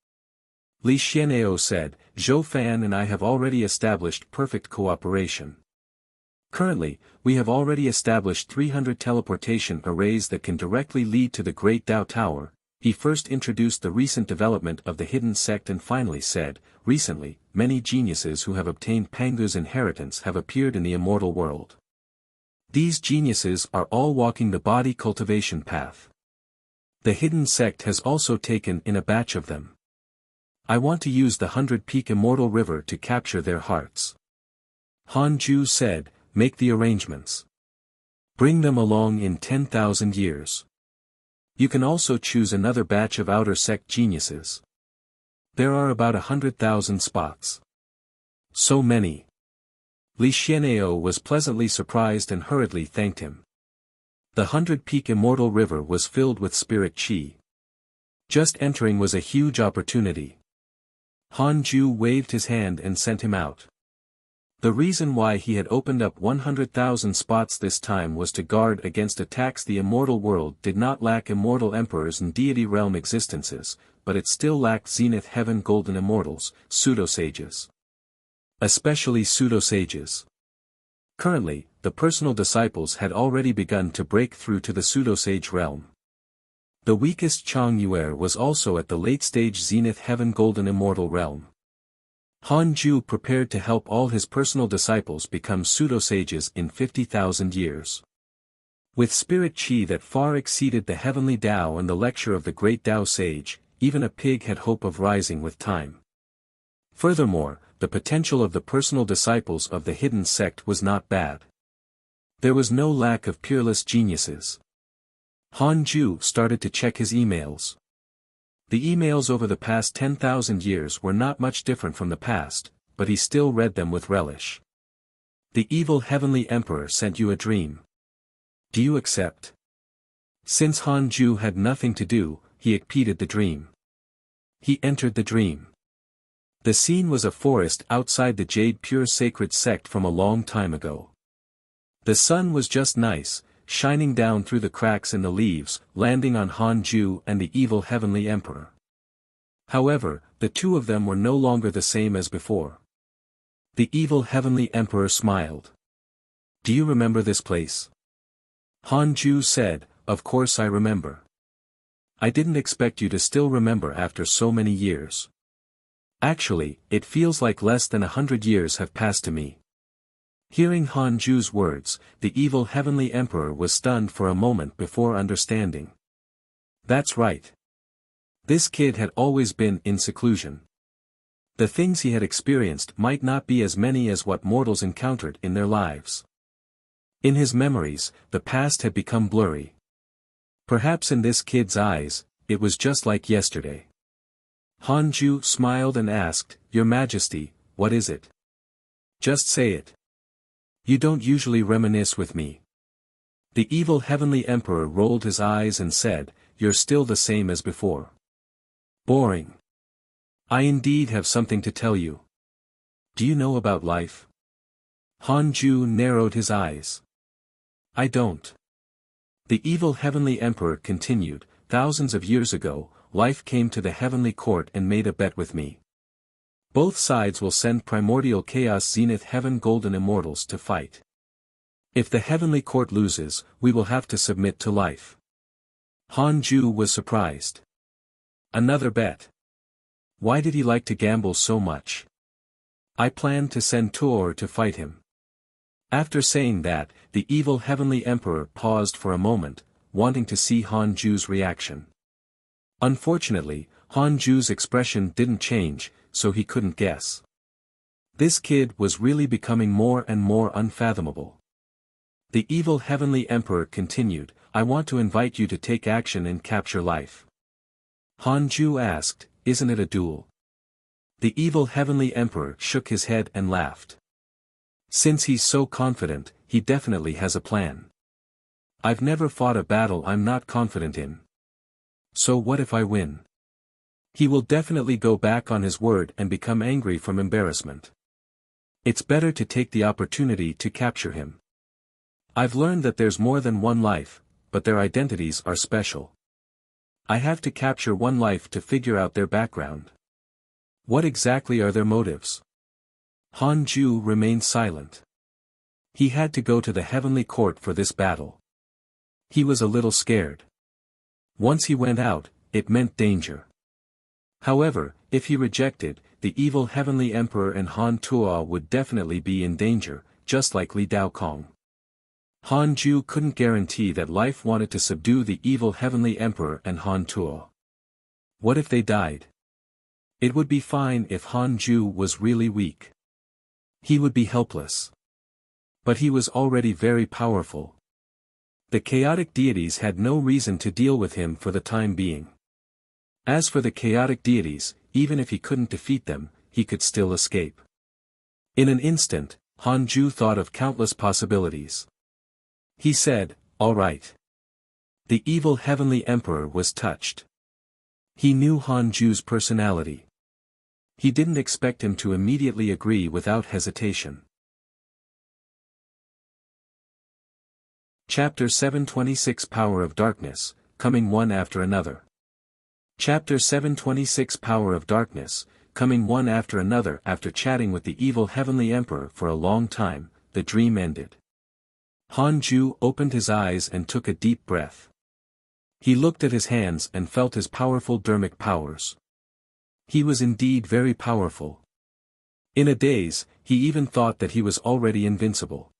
Li Xian'eo said, "Zhou Fan and I have already established perfect cooperation. Currently, we have already established 300 teleportation arrays that can directly lead to the Great Tao Tower." He first introduced the recent development of the hidden sect and finally said, "Recently, many geniuses who have obtained Pangu's inheritance have appeared in the immortal world. These geniuses are all walking the body cultivation path. The hidden sect has also taken in a batch of them. I want to use the 100-peak immortal river to capture their hearts." Han Ju said, "Make the arrangements. Bring them along in 10,000 years. You can also choose another batch of outer sect geniuses. There are about 100,000 spots." "So many." Li Xian'eo was pleasantly surprised and hurriedly thanked him. The 100-peak immortal river was filled with spirit qi. Just entering was a huge opportunity. Hanju waved his hand and sent him out. The reason why he had opened up 100,000 spots this time was to guard against attacks. The immortal world did not lack immortal emperors and deity realm existences, but it still lacked Zenith Heaven Golden Immortals, pseudo-sages. Especially pseudo-sages. Currently, the personal disciples had already begun to break through to the pseudo-sage realm. The weakest Chang Yuer was also at the late-stage Zenith Heaven Golden Immortal realm. Hanju prepared to help all his personal disciples become pseudo-sages in 50,000 years. With spirit chi that far exceeded the heavenly Tao and the lecture of the great Tao sage, even a pig had hope of rising with time. Furthermore, the potential of the personal disciples of the hidden sect was not bad. There was no lack of peerless geniuses. Hanju started to check his emails. The emails over the past 10,000 years were not much different from the past, but he still read them with relish. The evil heavenly emperor sent you a dream. Do you accept? Since Hanju had nothing to do, he repeated the dream. He entered the dream. The scene was a forest outside the Jade Pure Sacred sect from a long time ago. The sun was just nice, shining down through the cracks in the leaves, landing on Hanju and the evil heavenly emperor. However, the two of them were no longer the same as before. The evil heavenly emperor smiled. Do you remember this place? Hanju said, of course I remember. I didn't expect you to still remember after so many years. Actually, it feels like less than 100 years have passed to me. Hearing Hanju's words, the evil heavenly emperor was stunned for a moment before understanding. That's right. This kid had always been in seclusion. The things he had experienced might not be as many as what mortals encountered in their lives. In his memories, the past had become blurry. Perhaps in this kid's eyes, it was just like yesterday. Hanju smiled and asked, Your Majesty, what is it? Just say it. You don't usually reminisce with me. The evil heavenly emperor rolled his eyes and said, You're still the same as before. Boring. I indeed have something to tell you. Do you know about life? Hanju narrowed his eyes. I don't. The evil heavenly emperor continued, Thousands of years ago, life came to the heavenly court and made a bet with me. Both sides will send primordial chaos Zenith Heaven Golden Immortals to fight. If the heavenly court loses, we will have to submit to life. Hanju was surprised. Another bet. Why did he like to gamble so much? I planned to send Tuor to fight him. After saying that, the evil heavenly emperor paused for a moment, wanting to see Hanju's reaction. Unfortunately, Hanju's expression didn't change, so he couldn't guess. This kid was really becoming more and more unfathomable. The evil heavenly emperor continued, I want to invite you to take action and capture life. Hanju asked, Isn't it a duel? The evil heavenly emperor shook his head and laughed. Since he's so confident, he definitely has a plan. I've never fought a battle I'm not confident in. So what if I win? He will definitely go back on his word and become angry from embarrassment. It's better to take the opportunity to capture him. I've learned that there's more than one life, but their identities are special. I have to capture one life to figure out their background. What exactly are their motives? Hanju remained silent. He had to go to the heavenly court for this battle. He was a little scared. Once he went out, it meant danger. However, if he rejected, the evil heavenly emperor and Han Tuo would definitely be in danger, just like Li Daokong. Hanju couldn't guarantee that life wanted to subdue the evil heavenly emperor and Han Tuo. What if they died? It would be fine if Hanju was really weak. He would be helpless. But he was already very powerful. The chaotic deities had no reason to deal with him for the time being. As for the chaotic deities, even if he couldn't defeat them, he could still escape. In an instant, Hanju thought of countless possibilities. He said, All right. The evil heavenly emperor was touched. He knew Han Ju's personality. He didn't expect him to immediately agree without hesitation. Chapter 726 Power of Darkness, coming one after another. Chapter 726 Power of Darkness, coming one after another. After chatting with the evil Heavenly Emperor for a long time, the dream ended. Han Ju opened his eyes and took a deep breath. He looked at his hands and felt his powerful dermic powers. He was indeed very powerful. In a daze, he even thought that he was already invincible.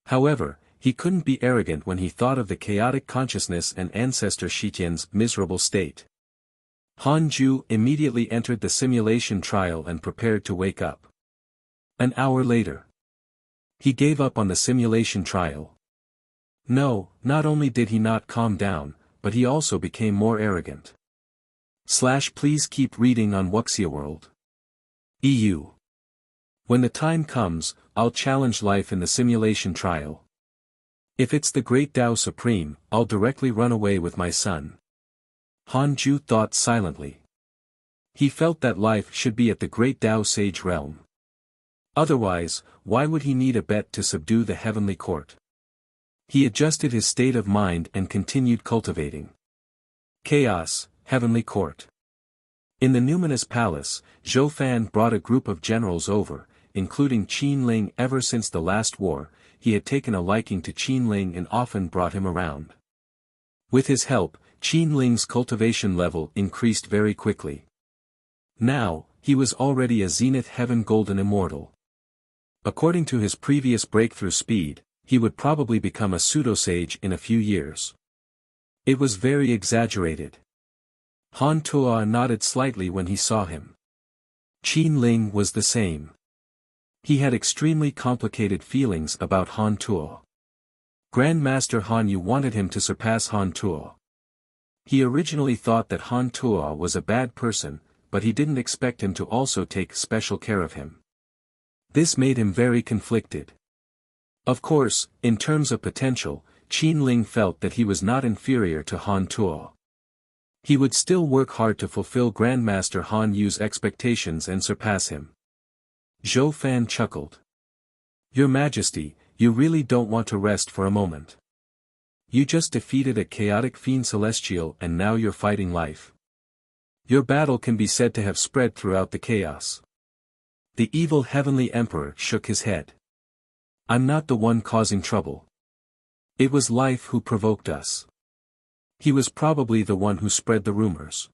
However, he couldn't be arrogant when he thought of the chaotic consciousness and ancestor Shitian's miserable state. Han Ju immediately entered the simulation trial and prepared to wake up. An hour later, he gave up on the simulation trial. No, not only did he not calm down, but he also became more arrogant. Please keep reading on Wuxia World. EU. When the time comes, I'll challenge life in the simulation trial. If it's the Great Tao Supreme, I'll directly run away with my son. Han Ju thought silently. He felt that life should be at the Great Tao Sage realm. Otherwise, why would he need a bet to subdue the heavenly court? He adjusted his state of mind and continued cultivating. Chaos, Heavenly Court. In the numinous palace, Zhou Fan brought a group of generals over, including Qin Ling. Ever since the last war, he had taken a liking to Qin Ling and often brought him around. With his help, Qin Ling's cultivation level increased very quickly. Now, he was already a Zenith Heaven Golden Immortal. According to his previous breakthrough speed, he would probably become a pseudo-sage in a few years. It was very exaggerated. Han Tuo nodded slightly when he saw him. Qin Ling was the same. He had extremely complicated feelings about Han Tuo. Grandmaster Han Yu wanted him to surpass Han Tuo. He originally thought that Han Tuo was a bad person, but he didn't expect him to also take special care of him. This made him very conflicted. Of course, in terms of potential, Qin Ling felt that he was not inferior to Han Tuo. He would still work hard to fulfill Grandmaster Han Yu's expectations and surpass him. Zhou Fan chuckled. Your Majesty, you really don't want to rest for a moment. You just defeated a chaotic fiend celestial and now you're fighting life. Your battle can be said to have spread throughout the chaos. The evil Heavenly Emperor shook his head. I'm not the one causing trouble. It was life who provoked us. He was probably the one who spread the rumors.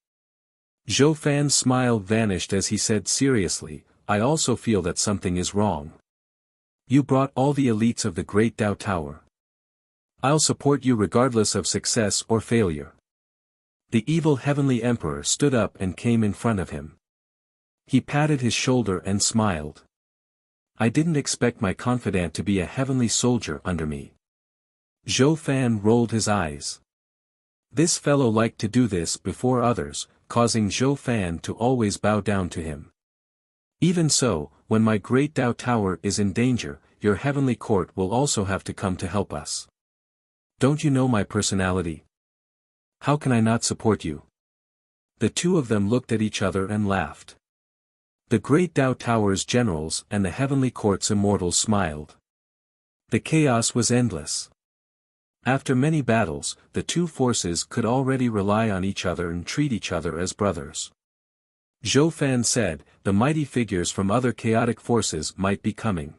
Zhou Fan's smile vanished as he said seriously, I also feel that something is wrong. You brought all the elites of the Great Tao Tower. I'll support you regardless of success or failure. The evil Heavenly Emperor stood up and came in front of him. He patted his shoulder and smiled. I didn't expect my confidant to be a heavenly soldier under me. Zhou Fan rolled his eyes. This fellow liked to do this before others, causing Zhou Fan to always bow down to him. Even so, when my Great Tao Tower is in danger, your heavenly court will also have to come to help us. Don't you know my personality? How can I not support you? The two of them looked at each other and laughed. The Great Tao Tower's generals and the heavenly court's immortals smiled. The chaos was endless. After many battles, the two forces could already rely on each other and treat each other as brothers. Zhou Fan said, the mighty figures from other chaotic forces might be coming.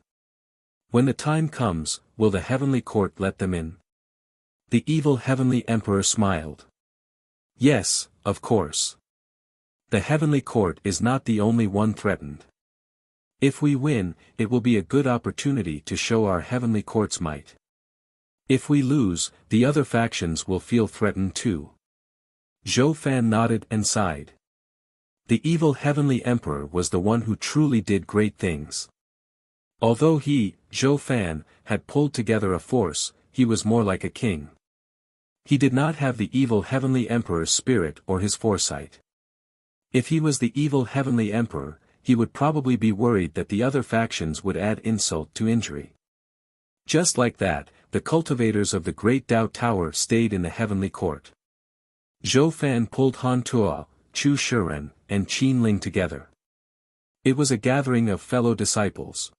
When the time comes, will the heavenly court let them in? The evil Heavenly Emperor smiled. Yes, of course. The heavenly court is not the only one threatened. If we win, it will be a good opportunity to show our heavenly court's might. If we lose, the other factions will feel threatened too. Zhou Fan nodded and sighed. The evil Heavenly Emperor was the one who truly did great things. Although he, Zhou Fan, had pulled together a force, he was more like a king. He did not have the evil Heavenly Emperor's spirit or his foresight. If he was the evil Heavenly Emperor, he would probably be worried that the other factions would add insult to injury. Just like that, the cultivators of the Great Tao Tower stayed in the heavenly court. Zhou Fan pulled Han Tuo, Chu Shiren, and Qin Ling together. It was a gathering of fellow disciples.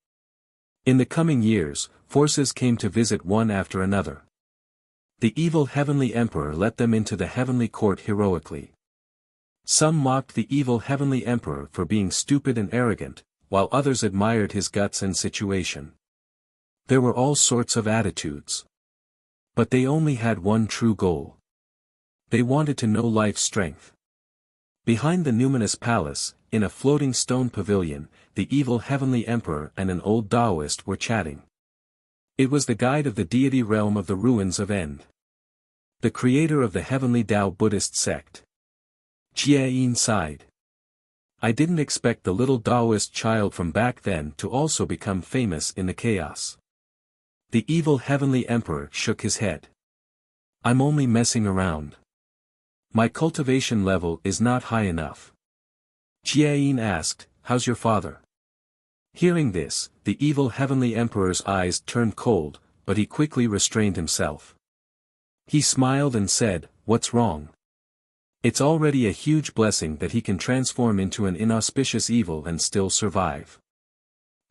In the coming years, forces came to visit one after another. The evil heavenly emperor let them into the heavenly court heroically. Some mocked the evil heavenly emperor for being stupid and arrogant, while others admired his guts and situation. There were all sorts of attitudes. But they only had one true goal. They wanted to know life's strength. Behind the numinous palace, in a floating stone pavilion, the evil heavenly emperor and an old Taoist were chatting. It was the guide of the deity realm of the ruins of End. The creator of the heavenly Tao Buddhist sect. Jie sighed. I didn't expect the little Taoist child from back then to also become famous in the chaos. The evil heavenly emperor shook his head. I'm only messing around. My cultivation level is not high enough. Jie asked, how's your father? Hearing this, the evil heavenly emperor's eyes turned cold, but he quickly restrained himself. He smiled and said, what's wrong? It's already a huge blessing that he can transform into an inauspicious evil and still survive.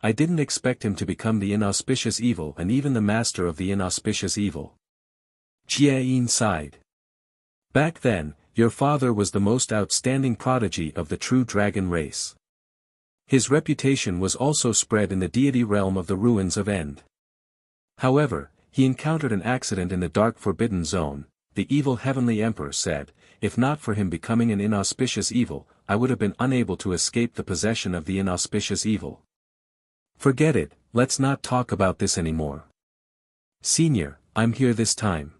I didn't expect him to become the inauspicious evil and even the master of the inauspicious evil. Jie sighed. Back then, your father was the most outstanding prodigy of the true dragon race. His reputation was also spread in the deity realm of the ruins of End. However, he encountered an accident in the dark forbidden zone. The evil heavenly emperor said, if not for him becoming an inauspicious evil, I would have been unable to escape the possession of the inauspicious evil. Forget it, let's not talk about this anymore. Senior, I'm here this time.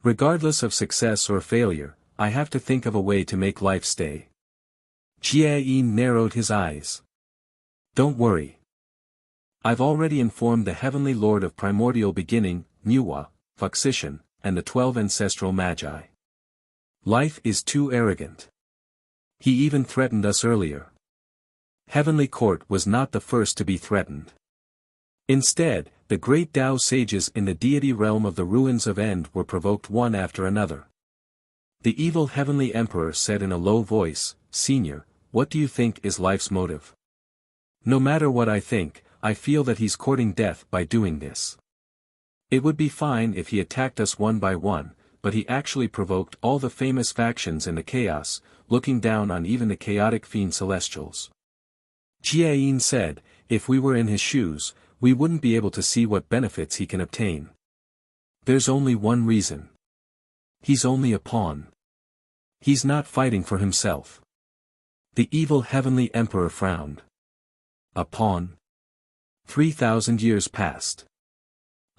Regardless of success or failure, I have to think of a way to make life stay. Jie narrowed his eyes. Don't worry. I've already informed the Heavenly Lord of Primordial Beginning, Nuwa, Fuxishan, and the 12 ancestral magi. Life is too arrogant. He even threatened us earlier. Heavenly Court was not the first to be threatened. Instead, the great Tao sages in the deity realm of the ruins of End were provoked one after another. The evil heavenly emperor said in a low voice, Senior, what do you think is life's motive? No matter what I think, I feel that he's courting death by doing this. It would be fine if he attacked us one by one, but he actually provoked all the famous factions in the chaos, looking down on even the chaotic fiend celestials. Jie said, if we were in his shoes, we wouldn't be able to see what benefits he can obtain. There's only one reason. He's only a pawn. He's not fighting for himself. The evil heavenly emperor frowned. A pawn? 3,000 years passed.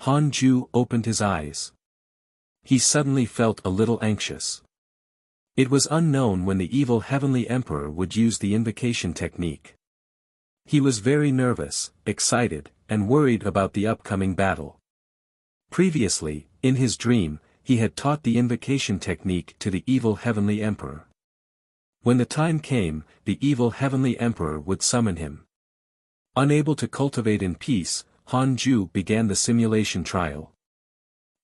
Han Ju opened his eyes. He suddenly felt a little anxious. It was unknown when the evil heavenly emperor would use the invocation technique. He was very nervous, excited, and worried about the upcoming battle. Previously, in his dream, he had taught the invocation technique to the evil heavenly emperor. When the time came, the evil heavenly emperor would summon him. Unable to cultivate in peace, Han Ju began the simulation trial.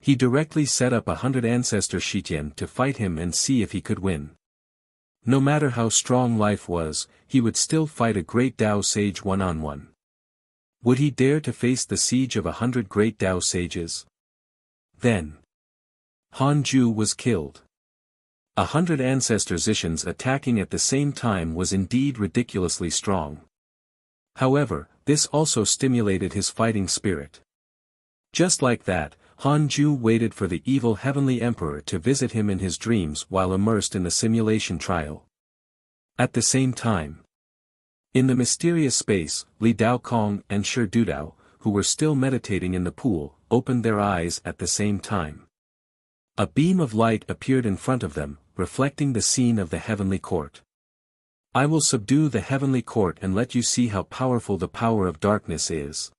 He directly set up 100 ancestor Shitian to fight him and see if he could win. No matter how strong life was, he would still fight a great Tao sage one-on-one. Would he dare to face the siege of 100 great Tao sages? Then, Han Ju was killed. 100 ancestor Zishans attacking at the same time was indeed ridiculously strong. However, this also stimulated his fighting spirit. Just like that, Han Ju waited for the evil heavenly emperor to visit him in his dreams while immersed in the simulation trial. At the same time, in the mysterious space, Li Daokong and Shi Dudao, who were still meditating in the pool, opened their eyes at the same time. A beam of light appeared in front of them, reflecting the scene of the heavenly court. I will subdue the heavenly court and let you see how powerful the power of darkness is.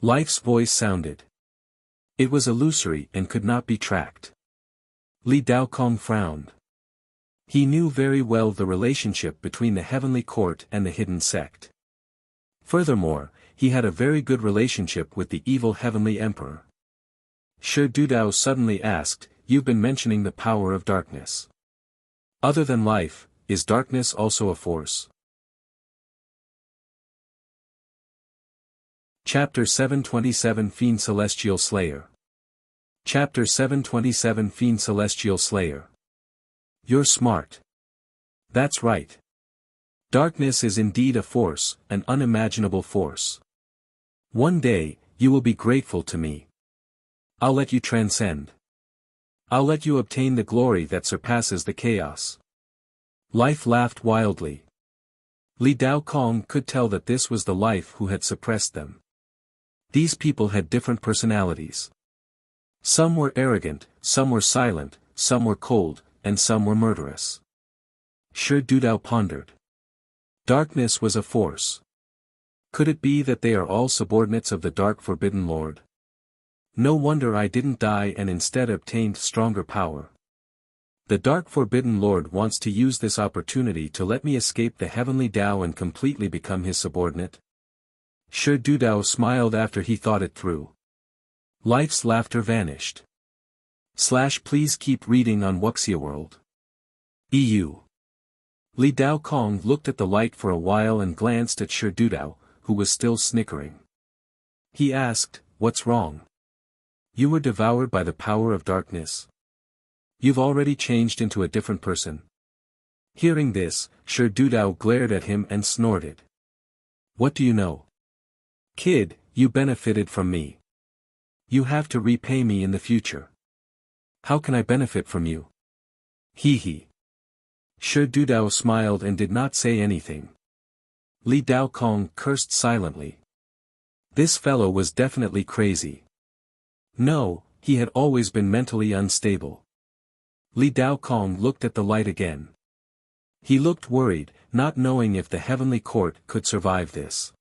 Life's voice sounded. It was illusory and could not be tracked. Li Daokong frowned. He knew very well the relationship between the heavenly court and the hidden sect. Furthermore, he had a very good relationship with the evil heavenly emperor. Shi Dudao suddenly asked, "You've been mentioning the power of darkness. Other than life, is darkness also a force? Chapter 727 Fiend Celestial Slayer. Chapter 727 Fiend Celestial Slayer. You're smart. That's right. Darkness is indeed a force, an unimaginable force. One day, you will be grateful to me. I'll let you transcend. I'll let you obtain the glory that surpasses the chaos. Life laughed wildly. Li Dao Kong could tell that this was the life who had suppressed them. These people had different personalities. Some were arrogant, some were silent, some were cold, and some were murderous. Shi Dudao pondered. Darkness was a force. Could it be that they are all subordinates of the Dark Forbidden Lord? No wonder I didn't die and instead obtained stronger power. The Dark Forbidden Lord wants to use this opportunity to let me escape the heavenly Tao and completely become his subordinate. Shi Dudao smiled after he thought it through. Life's laughter vanished. Please keep reading on Wuxia World. EU. Li Dao Kong looked at the light for a while and glanced at Shi Dudao, who was still snickering. He asked, "What's wrong? You were devoured by the power of darkness. You've already changed into a different person." Hearing this, Shi Dudao glared at him and snorted. "What do you know? Kid, you benefited from me. You have to repay me in the future." "How can I benefit from you?" Hee hee. Shi Dudao smiled and did not say anything. Li Dao Kong cursed silently. This fellow was definitely crazy. No, he had always been mentally unstable. Li Dao Kong looked at the light again. He looked worried, not knowing if the heavenly court could survive this.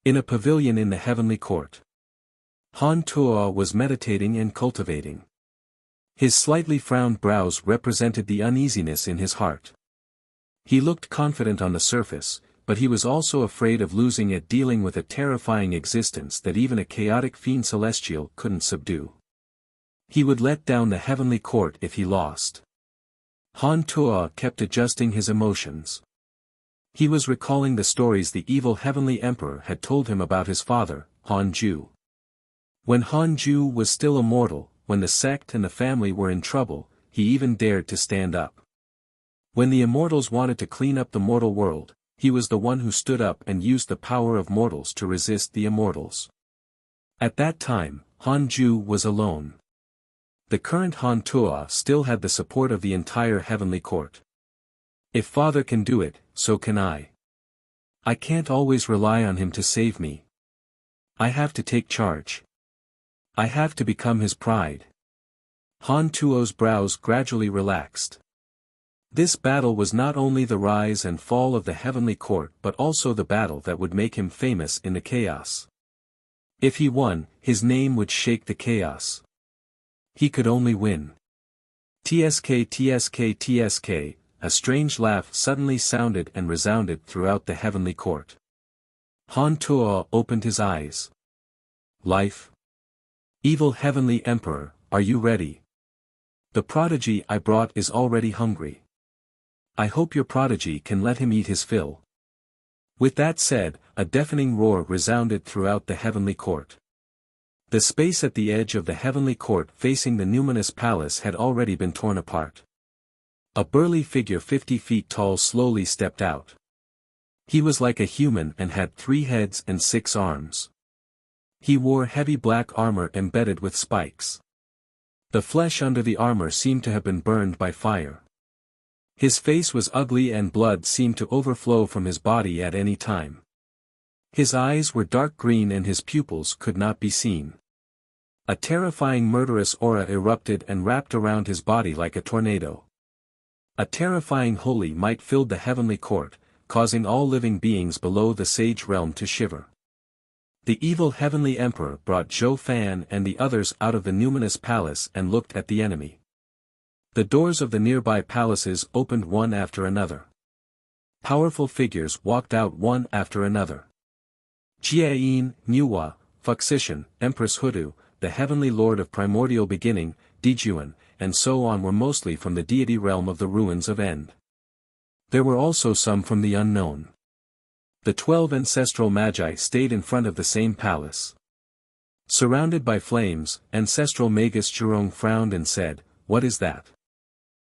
In a pavilion in the heavenly court, Han Tuo was meditating and cultivating. His slightly frowned brows represented the uneasiness in his heart. He looked confident on the surface, but he was also afraid of losing it, dealing with a terrifying existence that even a chaotic fiend celestial couldn't subdue. He would let down the heavenly court if he lost. Han Tuo kept adjusting his emotions. He was recalling the stories the evil heavenly emperor had told him about his father, Han Ju. When Han Ju was still immortal, when the sect and the family were in trouble, he even dared to stand up. When the immortals wanted to clean up the mortal world, he was the one who stood up and used the power of mortals to resist the immortals. At that time, Han Ju was alone. The current Han Tuo still had the support of the entire heavenly court. If father can do it, so can I. I can't always rely on him to save me. I have to take charge. I have to become his pride. Han Tuo's brows gradually relaxed. This battle was not only the rise and fall of the heavenly court but also the battle that would make him famous in the chaos. If he won, his name would shake the chaos. He could only win. TSK TSK TSK, a strange laugh suddenly sounded and resounded throughout the heavenly court. Han Tuo opened his eyes. Life? Evil heavenly emperor, are you ready? The prodigy I brought is already hungry. I hope your prodigy can let him eat his fill. With that said, a deafening roar resounded throughout the heavenly court. The space at the edge of the heavenly court facing the numinous palace had already been torn apart. A burly figure 50 feet tall slowly stepped out. He was like a human and had 3 heads and 6 arms. He wore heavy black armor embedded with spikes. The flesh under the armor seemed to have been burned by fire. His face was ugly and blood seemed to overflow from his body at any time. His eyes were dark green and his pupils could not be seen. A terrifying murderous aura erupted and wrapped around his body like a tornado. A terrifying holy might filled the heavenly court, causing all living beings below the sage realm to shiver. The evil heavenly emperor brought Zhou Fan and the others out of the numinous palace and looked at the enemy. The doors of the nearby palaces opened one after another. Powerful figures walked out one after another. Jiayin, Nuwa, Fuxishan, Empress Hudu, the heavenly lord of primordial beginning, Dijuan, and so on were mostly from the deity realm of the ruins of End. There were also some from the unknown. The 12 ancestral magi stayed in front of the same palace. Surrounded by flames, ancestral Magus Zhurong frowned and said, "What is that?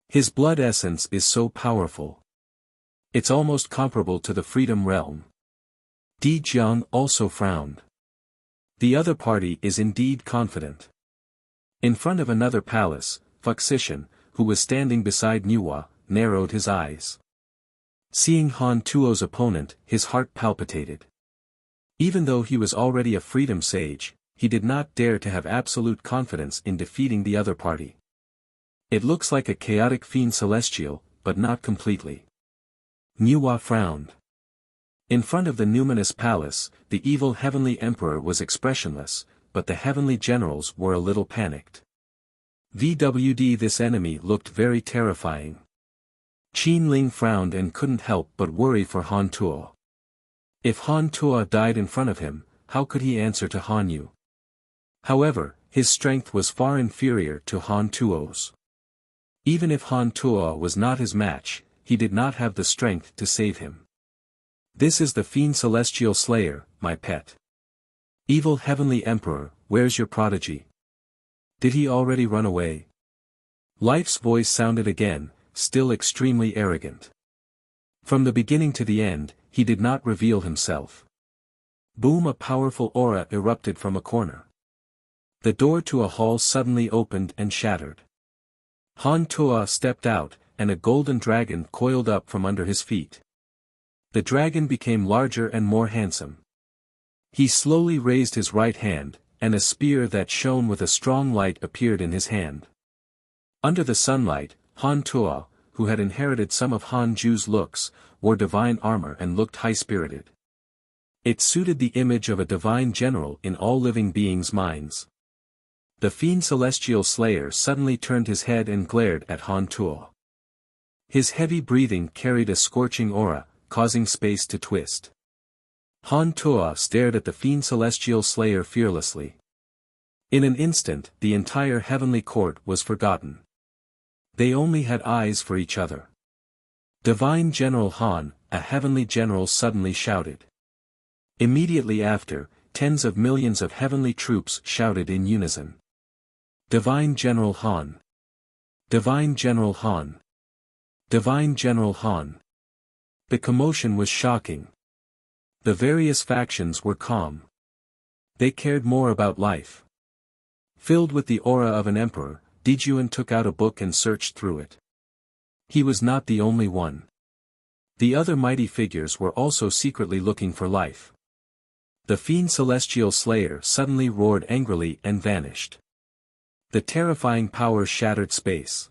His blood essence is so powerful. It's almost comparable to the Freedom Realm." Di Jiang also frowned. The other party is indeed confident. In front of another palace, Fuxishan, who was standing beside Nuwa, narrowed his eyes. Seeing Han Tuo's opponent, his heart palpitated. Even though he was already a freedom sage, he did not dare to have absolute confidence in defeating the other party. It looks like a chaotic fiend celestial, but not completely. Nuwa frowned. In front of the numinous palace, the evil heavenly emperor was expressionless, but the heavenly generals were a little panicked. VWD, this enemy looked very terrifying. Qin Ling frowned and couldn't help but worry for Han Tuo. If Han Tuo died in front of him, how could he answer to Han Yu? However, his strength was far inferior to Han Tuo's. Even if Han Tuo was not his match, he did not have the strength to save him. "This is the Fiend Celestial Slayer, my pet. Evil Heavenly Emperor, where's your prodigy? Did he already run away?" Life's voice sounded again, still extremely arrogant. From the beginning to the end, he did not reveal himself. Boom! A powerful aura erupted from a corner. The door to a hall suddenly opened and shattered. Han Tuo stepped out, and a golden dragon coiled up from under his feet. The dragon became larger and more handsome. He slowly raised his right hand, and a spear that shone with a strong light appeared in his hand. Under the sunlight, Han Tuo, who had inherited some of Han Ju's looks, wore divine armor and looked high-spirited. It suited the image of a divine general in all living beings' minds. The Fiend Celestial Slayer suddenly turned his head and glared at Han Tuo. His heavy breathing carried a scorching aura, causing space to twist. Han Tuo stared at the Fiend Celestial Slayer fearlessly. In an instant, the entire heavenly court was forgotten. They only had eyes for each other. Divine General Han, a heavenly general, suddenly shouted. Immediately after, tens of millions of heavenly troops shouted in unison. "Divine General Han! Divine General Han! Divine General Han!" The commotion was shocking. The various factions were calm. They cared more about life. Filled with the aura of an emperor, Dijuan took out a book and searched through it. He was not the only one. The other mighty figures were also secretly looking for life. The Fiend Celestial Slayer suddenly roared angrily and vanished. The terrifying power shattered space.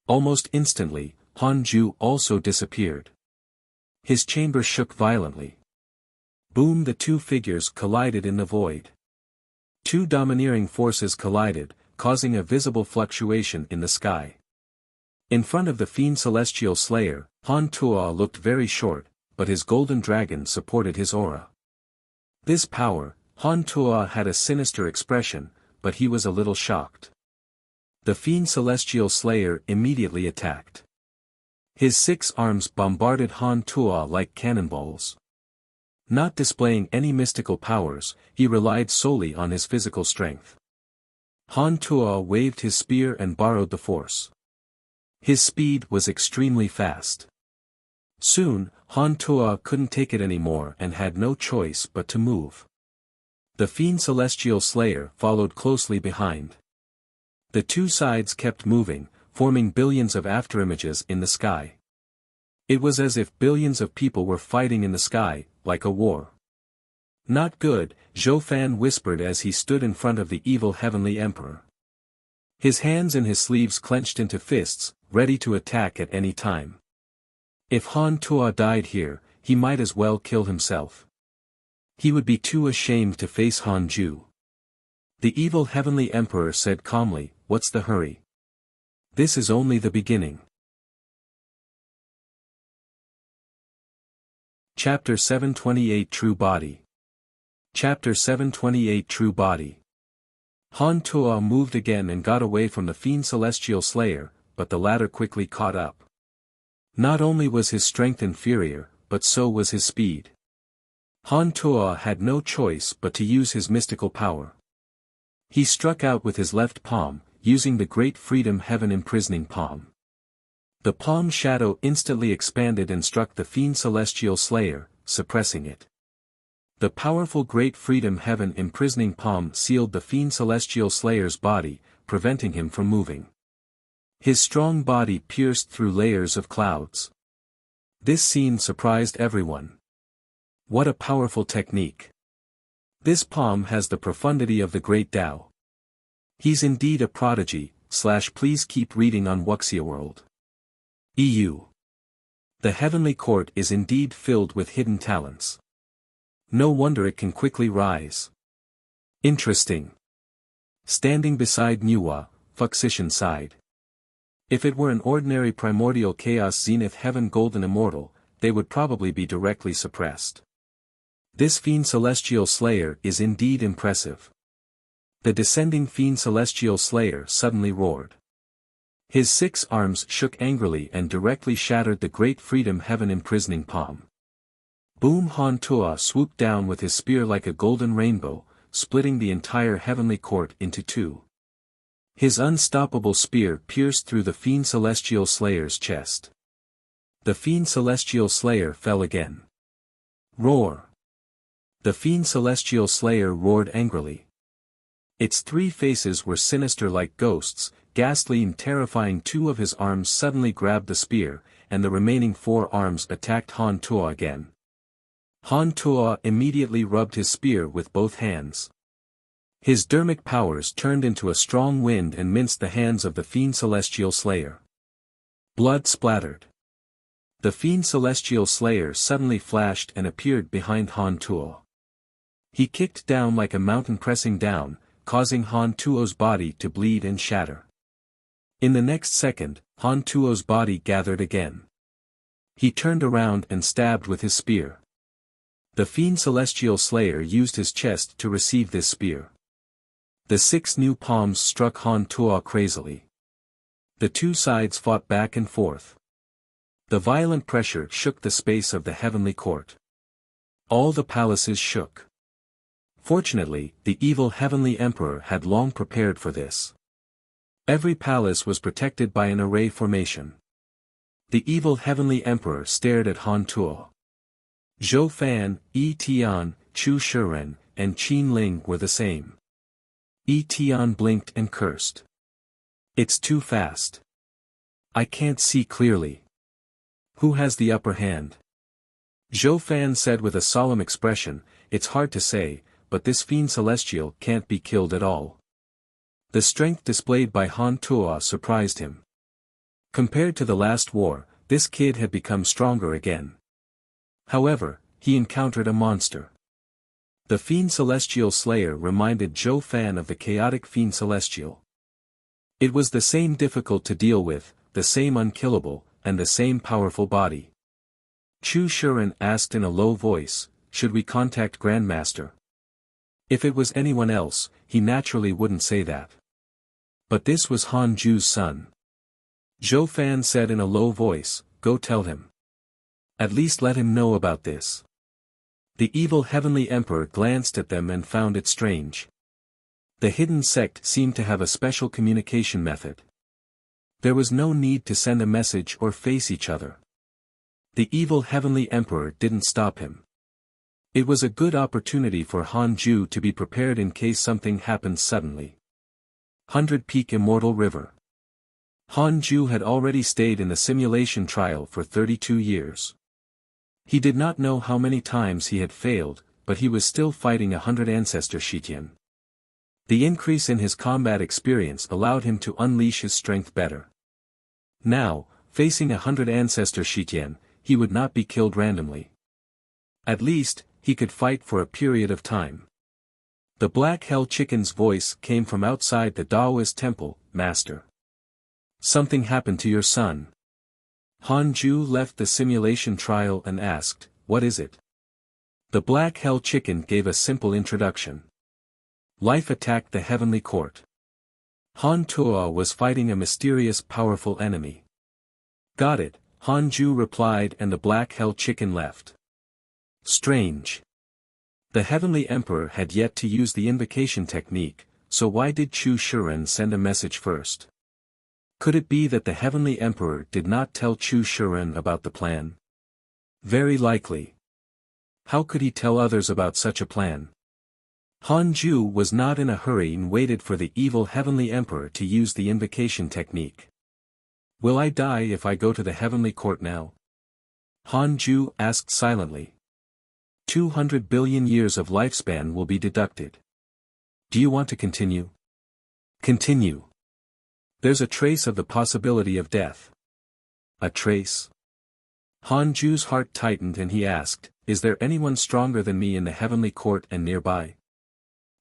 Almost instantly, Han Ju also disappeared. His chamber shook violently. Boom! The two figures collided in the void. Two domineering forces collided, causing a visible fluctuation in the sky. In front of the Fiend Celestial Slayer, Han Tuo looked very short, but his golden dragon supported his aura. This power, Han Tuo had a sinister expression, but he was a little shocked. The Fiend Celestial Slayer immediately attacked. His 6 arms bombarded Han Tuo like cannonballs. Not displaying any mystical powers, he relied solely on his physical strength. Han Tuo waved his spear and borrowed the force. His speed was extremely fast. Soon, Han Tuo couldn't take it anymore and had no choice but to move. The Fiend Celestial Slayer followed closely behind. The two sides kept moving, forming billions of afterimages in the sky. It was as if billions of people were fighting in the sky, like a war. "Not good," Zhou Fan whispered as he stood in front of the evil heavenly emperor. His hands and his sleeves clenched into fists, ready to attack at any time. If Han Tuo died here, he might as well kill himself. He would be too ashamed to face Han Ju. The evil heavenly emperor said calmly, "What's the hurry? This is only the beginning." Chapter 728 True Body. Chapter 728 True Body. Han Tuo moved again and got away from the Fiend Celestial Slayer, but the latter quickly caught up. Not only was his strength inferior, but so was his speed. Han Tuo had no choice but to use his mystical power. He struck out with his left palm, using the great freedom heaven imprisoning palm. The palm shadow instantly expanded and struck the fiend celestial slayer, suppressing it. The powerful great freedom heaven imprisoning palm sealed the fiend celestial slayer's body, preventing him from moving. His strong body pierced through layers of clouds. This scene surprised everyone. What a powerful technique. This palm has the profundity of the great Tao. He's indeed a prodigy. Please keep reading on Wuxia World. EU. The heavenly court is indeed filled with hidden talents. No wonder it can quickly rise. Interesting. Standing beside Nuwa, Fuxishan sighed. If it were an ordinary primordial chaos zenith heaven golden immortal, they would probably be directly suppressed. This fiend celestial slayer is indeed impressive. The descending fiend celestial slayer suddenly roared. His 6 arms shook angrily and directly shattered the great freedom heaven imprisoning palm. Boom! Han Tuo swooped down with his spear like a golden rainbow, splitting the entire heavenly court into 2. His unstoppable spear pierced through the fiend celestial slayer's chest. The fiend celestial slayer fell again. Roar! The fiend celestial slayer roared angrily. Its 3 faces were sinister like ghosts, ghastly and terrifying. 2 of his arms suddenly grabbed the spear, and the remaining 4 arms attacked Han Tuo again. Han Tuo immediately rubbed his spear with both hands. His dermic powers turned into a strong wind and minced the hands of the fiend celestial slayer. Blood splattered. The fiend celestial slayer suddenly flashed and appeared behind Han Tuo. He kicked down like a mountain pressing down, causing Han Tuo's body to bleed and shatter. In the next second, Han Tuo's body gathered again. He turned around and stabbed with his spear. The fiend celestial slayer used his chest to receive this spear. The 6 new palms struck Han Tuo crazily. The 2 sides fought back and forth. The violent pressure shook the space of the heavenly court. All the palaces shook. Fortunately, the evil heavenly emperor had long prepared for this. Every palace was protected by an array formation. The evil heavenly emperor stared at Han Tuo. Zhou Fan, Yi Tian, Chu Shiren, and Qin Ling were the same. Yi Tian blinked and cursed. It's too fast. I can't see clearly. Who has the upper hand? Zhou Fan said with a solemn expression, it's hard to say, but this fiend celestial can't be killed at all. The strength displayed by Han Tuo surprised him. Compared to the last war, this kid had become stronger again. However, he encountered a monster. The fiend celestial slayer reminded Zhou Fan of the chaotic fiend celestial. It was the same difficult to deal with, the same unkillable, and the same powerful body. Chu Shiren asked in a low voice, should we contact Grandmaster? If it was anyone else, he naturally wouldn't say that. But this was Han Ju's son. Zhou Fan said in a low voice, go tell him. At least let him know about this. The evil heavenly emperor glanced at them and found it strange. The hidden sect seemed to have a special communication method. There was no need to send a message or face each other. The evil heavenly emperor didn't stop him. It was a good opportunity for Han Ju to be prepared in case something happened suddenly. 100 Peak Immortal River. Han Ju had already stayed in the simulation trial for 32 years. He did not know how many times he had failed, but he was still fighting 100 Ancestor Shitian. The increase in his combat experience allowed him to unleash his strength better. Now, facing 100 Ancestor Shitian, he would not be killed randomly. At least, he could fight for a period of time. The Black Hell Chicken's voice came from outside the Daoist temple, Master. Something happened to your son. Han Ju left the simulation trial and asked, what is it? The Black Hell Chicken gave a simple introduction. Life attacked the heavenly court. Han Tuo was fighting a mysterious powerful enemy. Got it, Hanju replied, and the black hell chicken left. Strange. The Heavenly Emperor had yet to use the invocation technique, so why did Chu Shiren send a message first? Could it be that the Heavenly Emperor did not tell Chu Shiren about the plan? Very likely. How could he tell others about such a plan? Hanju was not in a hurry and waited for the evil Heavenly Emperor to use the invocation technique. Will I die if I go to the Heavenly Court now? Hanju asked silently. 200 billion years of lifespan will be deducted. Do you want to continue? Continue. There's a trace of the possibility of death. A trace? Hanju's heart tightened and he asked, is there anyone stronger than me in the Heavenly Court and nearby?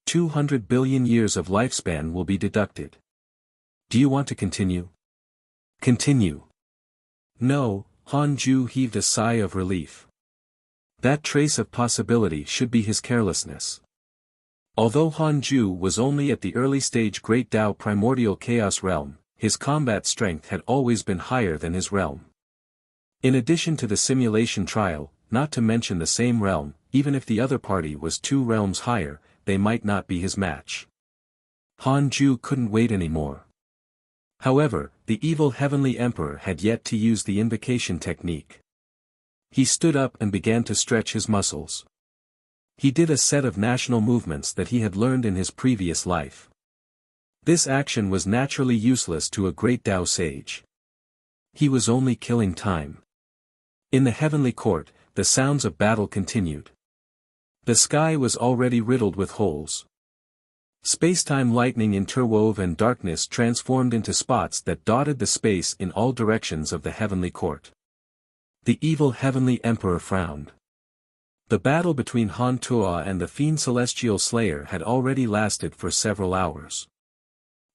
200 billion years of lifespan will be deducted. Do you want to continue? Continue. No, Hanju heaved a sigh of relief. That trace of possibility should be his carelessness. Although Hanju was only at the early stage Great Tao Primordial Chaos realm, his combat strength had always been higher than his realm. In addition to the simulation trial, not to mention the same realm, even if the other party was 2 realms higher, they might not be his match. Hanju couldn't wait anymore. However, the evil Heavenly Emperor had yet to use the invocation technique. He stood up and began to stretch his muscles. He did a set of national movements that he had learned in his previous life. This action was naturally useless to a great Tao sage. He was only killing time. In the Heavenly Court, the sounds of battle continued. The sky was already riddled with holes. Spacetime lightning interwove and darkness transformed into spots that dotted the space in all directions of the Heavenly Court. The evil Heavenly Emperor frowned. The battle between Han Tuo and the Fiend Celestial Slayer had already lasted for several hours.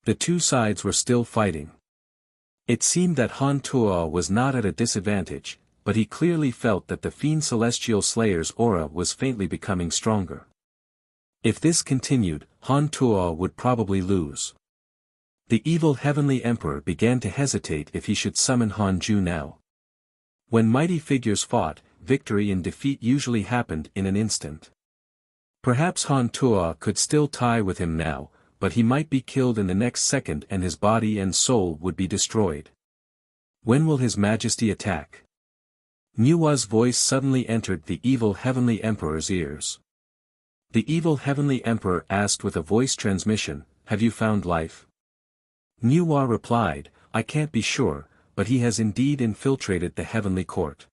The two sides were still fighting. It seemed that Han Tuo was not at a disadvantage, but he clearly felt that the Fiend Celestial Slayer's aura was faintly becoming stronger. If this continued, Han Tuo would probably lose. The evil Heavenly Emperor began to hesitate if he should summon Hanju now. When mighty figures fought, victory and defeat usually happened in an instant. Perhaps Han Tuo could still tie with him now, but he might be killed in the next second and his body and soul would be destroyed. When will His Majesty attack? Nua's voice suddenly entered the evil Heavenly Emperor's ears. The evil Heavenly Emperor asked with a voice transmission, have you found life? Nua replied, I can't be sure, but he has indeed infiltrated the Heavenly Court.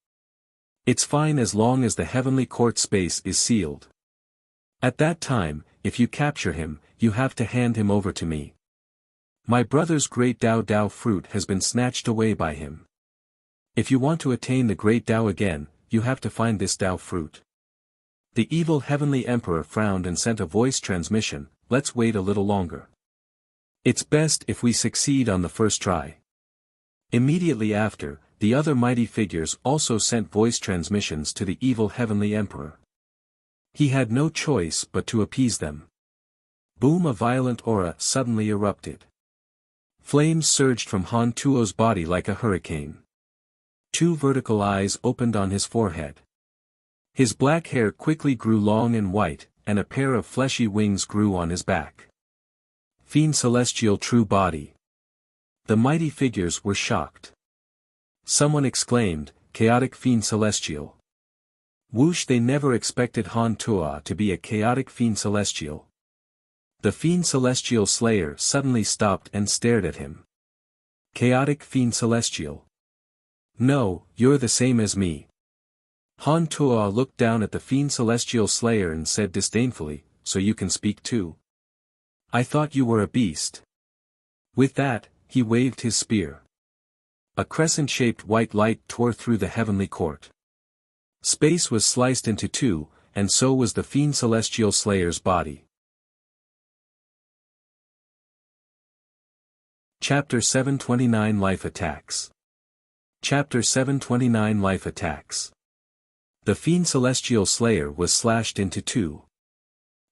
It's fine as long as the Heavenly Court space is sealed. At that time, if you capture him, you have to hand him over to me. My brother's great Dao fruit has been snatched away by him. If you want to attain the great Dao again, you have to find this Dao fruit. The evil Heavenly Emperor frowned and sent a voice transmission, let's wait a little longer. It's best if we succeed on the first try. Immediately after, the other mighty figures also sent voice transmissions to the evil Heavenly Emperor. He had no choice but to appease them. Boom! A violent aura suddenly erupted. Flames surged from Han Tuo's body like a hurricane. 2 vertical eyes opened on his forehead. His black hair quickly grew long and white, and a pair of fleshy wings grew on his back. Fiend Celestial True Body. The mighty figures were shocked. Someone exclaimed, Chaotic Fiend Celestial. Whoosh! They never expected Han Tuo to be a chaotic Fiend Celestial. The Fiend Celestial Slayer suddenly stopped and stared at him. Chaotic Fiend Celestial. No, you're the same as me. Han Tuo looked down at the Fiend Celestial Slayer and said disdainfully, so you can speak too? I thought you were a beast. With that, he waved his spear. A crescent-shaped white light tore through the Heavenly Court. Space was sliced into 2, and so was the Fiend Celestial Slayer's body. Chapter 729 Life Attacks. Chapter 729 Life Attacks. The Fiend Celestial Slayer was slashed into 2.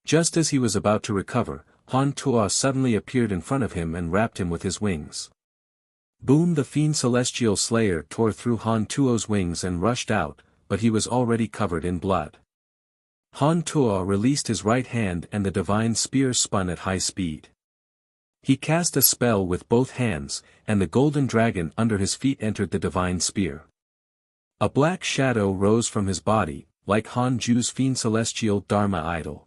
Just as he was about to recover, Han Tuo suddenly appeared in front of him and wrapped him with his wings. Boom! The fiend celestial slayer tore through Han Tuo's wings and rushed out, but he was already covered in blood. Han Tuo released his right hand and the divine spear spun at high speed. He cast a spell with both hands, and the golden dragon under his feet entered the divine spear. A black shadow rose from his body, like Han Ju's fiend celestial Dharma idol.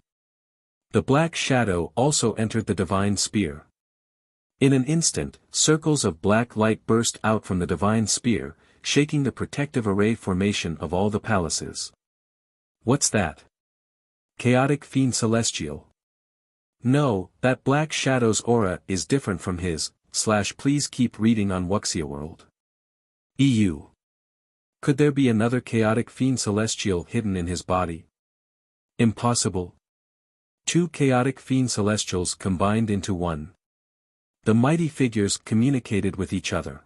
The black shadow also entered the divine spear. In an instant, circles of black light burst out from the divine spear, shaking the protective array formation of all the palaces. What's that? Chaotic fiend celestial. No, that black shadow's aura is different from his. Please keep reading on Wuxia World. EU. Could there be another chaotic fiend celestial hidden in his body? Impossible. Two chaotic fiend celestials combined into one. The mighty figures communicated with each other.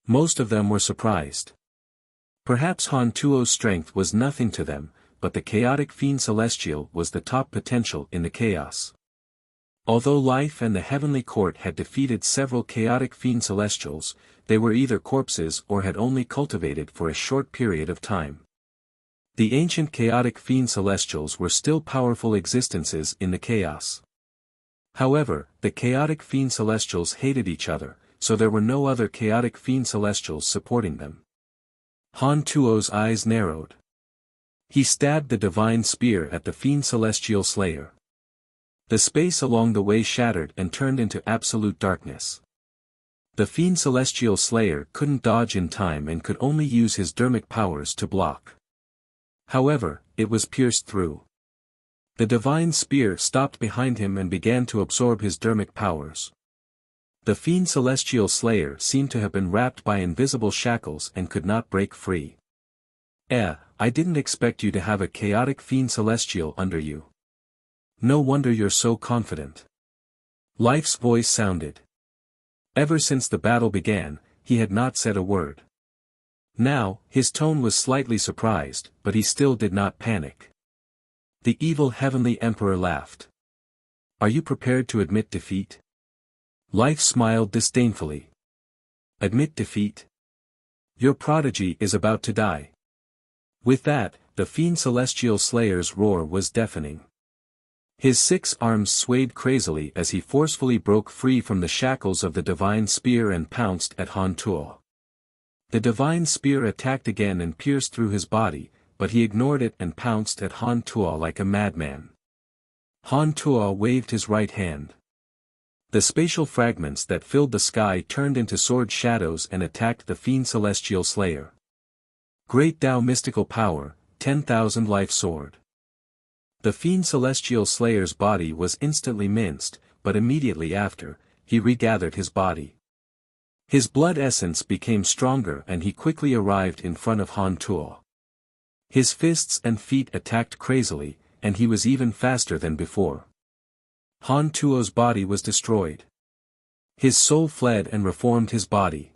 Most of them were surprised. Perhaps Han Tuo's strength was nothing to them, but the chaotic fiend celestial was the top potential in the chaos. Although life and the heavenly court had defeated several chaotic fiend celestials, they were either corpses or had only cultivated for a short period of time. The ancient chaotic fiend celestials were still powerful existences in the chaos. However, the chaotic fiend celestials hated each other, so there were no other chaotic fiend celestials supporting them. Han Tuo's eyes narrowed. He stabbed the divine spear at the fiend celestial slayer. The space along the way shattered and turned into absolute darkness. The fiend celestial slayer couldn't dodge in time and could only use his dermic powers to block. However, it was pierced through. The divine spear stopped behind him and began to absorb his dermic powers. The fiend celestial slayer seemed to have been wrapped by invisible shackles and could not break free. I didn't expect you to have a chaotic fiend celestial under you. No wonder you're so confident. Life's voice sounded. Ever since the battle began, he had not said a word. Now, his tone was slightly surprised, but he still did not panic. The evil heavenly emperor laughed. Are you prepared to admit defeat? Life smiled disdainfully. Admit defeat? Your prodigy is about to die. With that, the fiend celestial slayer's roar was deafening. His 6 arms swayed crazily as he forcefully broke free from the shackles of the divine spear and pounced at Han Tuo. The divine spear attacked again and pierced through his body, but he ignored it and pounced at Han Tuo like a madman. Han Tuo waved his right hand. The spatial fragments that filled the sky turned into sword shadows and attacked the fiend celestial slayer. Great Tao mystical power, 10,000 life sword. The fiend celestial slayer's body was instantly minced, but immediately after, he regathered his body. His blood essence became stronger and he quickly arrived in front of Han Tuo. His fists and feet attacked crazily, and he was even faster than before. Han Tuo's body was destroyed. His soul fled and reformed his body.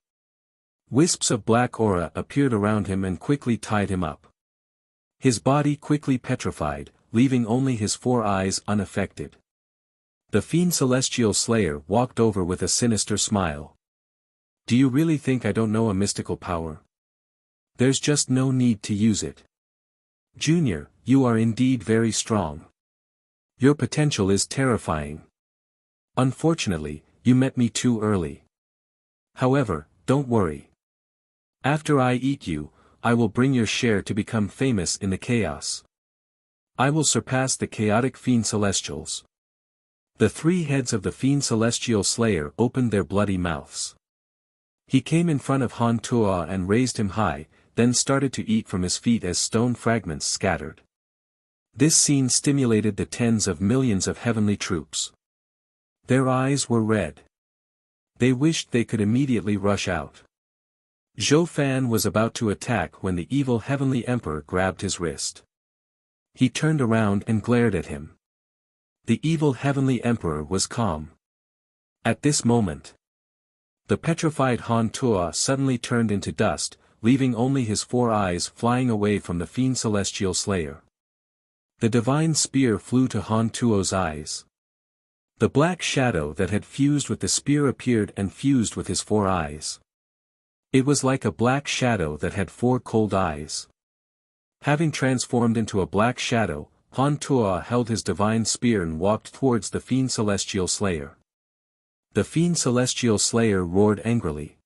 Wisps of black aura appeared around him and quickly tied him up. His body quickly petrified, leaving only his 4 eyes unaffected. The fiend celestial slayer walked over with a sinister smile. Do you really think I don't know a mystical power? There's just no need to use it. Junior, you are indeed very strong. Your potential is terrifying. Unfortunately, you met me too early. However, don't worry. After I eat you, I will bring your share to become famous in the chaos. I will surpass the chaotic fiend celestials. The 3 heads of the fiend celestial slayer opened their bloody mouths. He came in front of Han Tuo and raised him high, then started to eat from his feet as stone fragments scattered. This scene stimulated the tens of millions of heavenly troops. Their eyes were red. They wished they could immediately rush out. Zhou Fan was about to attack when the evil heavenly emperor grabbed his wrist. He turned around and glared at him. The evil heavenly emperor was calm. At this moment, the petrified Han Tuo suddenly turned into dust, leaving only his 4 eyes flying away from the fiend celestial slayer. The divine spear flew to Han Tuo's eyes. The black shadow that had fused with the spear appeared and fused with his 4 eyes. It was like a black shadow that had 4 cold eyes. Having transformed into a black shadow, Han Tuo held his divine spear and walked towards the fiend celestial slayer. The fiend celestial slayer roared angrily.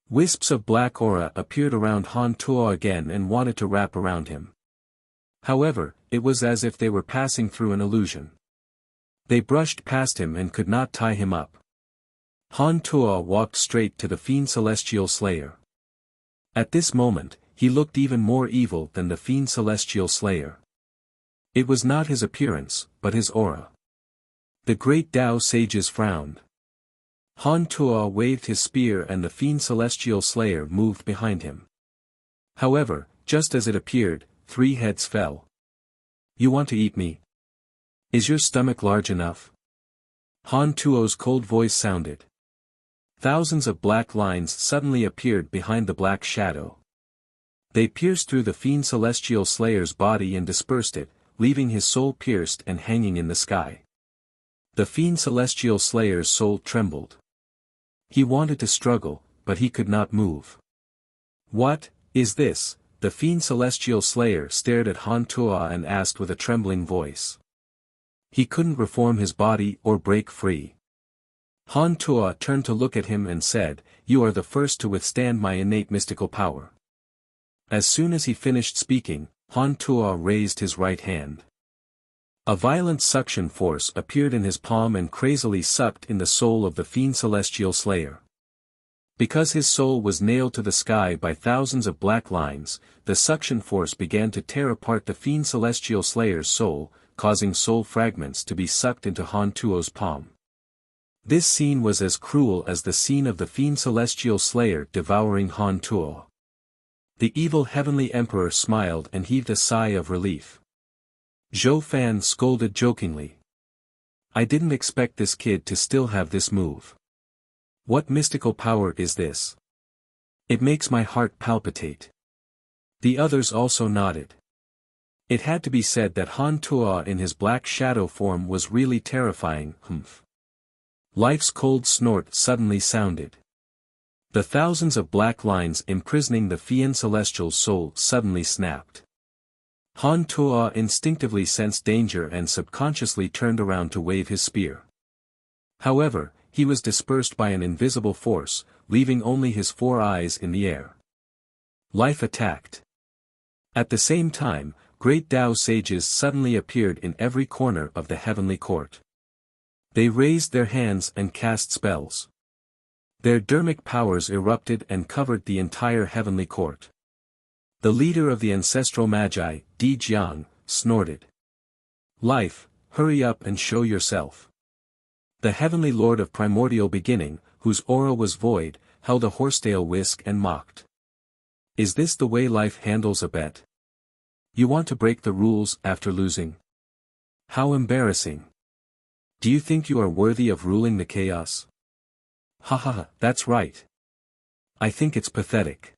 Wisps of black aura appeared around Han Tuo again and wanted to wrap around him. However, it was as if they were passing through an illusion. They brushed past him and could not tie him up. Han Tuo walked straight to the fiend celestial slayer. At this moment, he looked even more evil than the fiend celestial slayer. It was not his appearance, but his aura. The great Tao sages frowned. Han Tuo waved his spear and the fiend celestial slayer moved behind him. However, just as it appeared, 3 heads fell. You want to eat me? Is your stomach large enough? Han Tuo's cold voice sounded. Thousands of black lines suddenly appeared behind the black shadow. They pierced through the fiend celestial slayer's body and dispersed it, leaving his soul pierced and hanging in the sky. The fiend celestial slayer's soul trembled. He wanted to struggle, but he could not move. What is this? The fiend celestial slayer stared at Han Tuo and asked with a trembling voice. He couldn't reform his body or break free. Han Tuo turned to look at him and said, "You are the first to withstand my innate mystical power." As soon as he finished speaking, Han Tuo raised his right hand. A violent suction force appeared in his palm and crazily sucked in the soul of the fiend celestial slayer. Because his soul was nailed to the sky by thousands of black lines, the suction force began to tear apart the fiend celestial slayer's soul, causing soul fragments to be sucked into Han Tuo's palm. This scene was as cruel as the scene of the fiend celestial slayer devouring Han Tuo. The evil heavenly emperor smiled and heaved a sigh of relief. Zhou Fan scolded jokingly. I didn't expect this kid to still have this move. What mystical power is this? It makes my heart palpitate. The others also nodded. It had to be said that Han Tuo in his black shadow form was really terrifying. Humph. Life's cold snort suddenly sounded. The thousands of black lines imprisoning the fiend celestial soul suddenly snapped. Han Tuo instinctively sensed danger and subconsciously turned around to wave his spear. However, he was dispersed by an invisible force, leaving only his 4 eyes in the air. Life attacked. At the same time, great Tao sages suddenly appeared in every corner of the heavenly court. They raised their hands and cast spells. Their dermic powers erupted and covered the entire heavenly court. The leader of the ancestral magi, Di Jiang, snorted. Life, hurry up and show yourself. The heavenly lord of primordial beginning, whose aura was void, held a horsetail whisk and mocked. Is this the way life handles a bet? You want to break the rules after losing? How embarrassing. Do you think you are worthy of ruling the chaos? Ha ha ha, that's right. I think it's pathetic.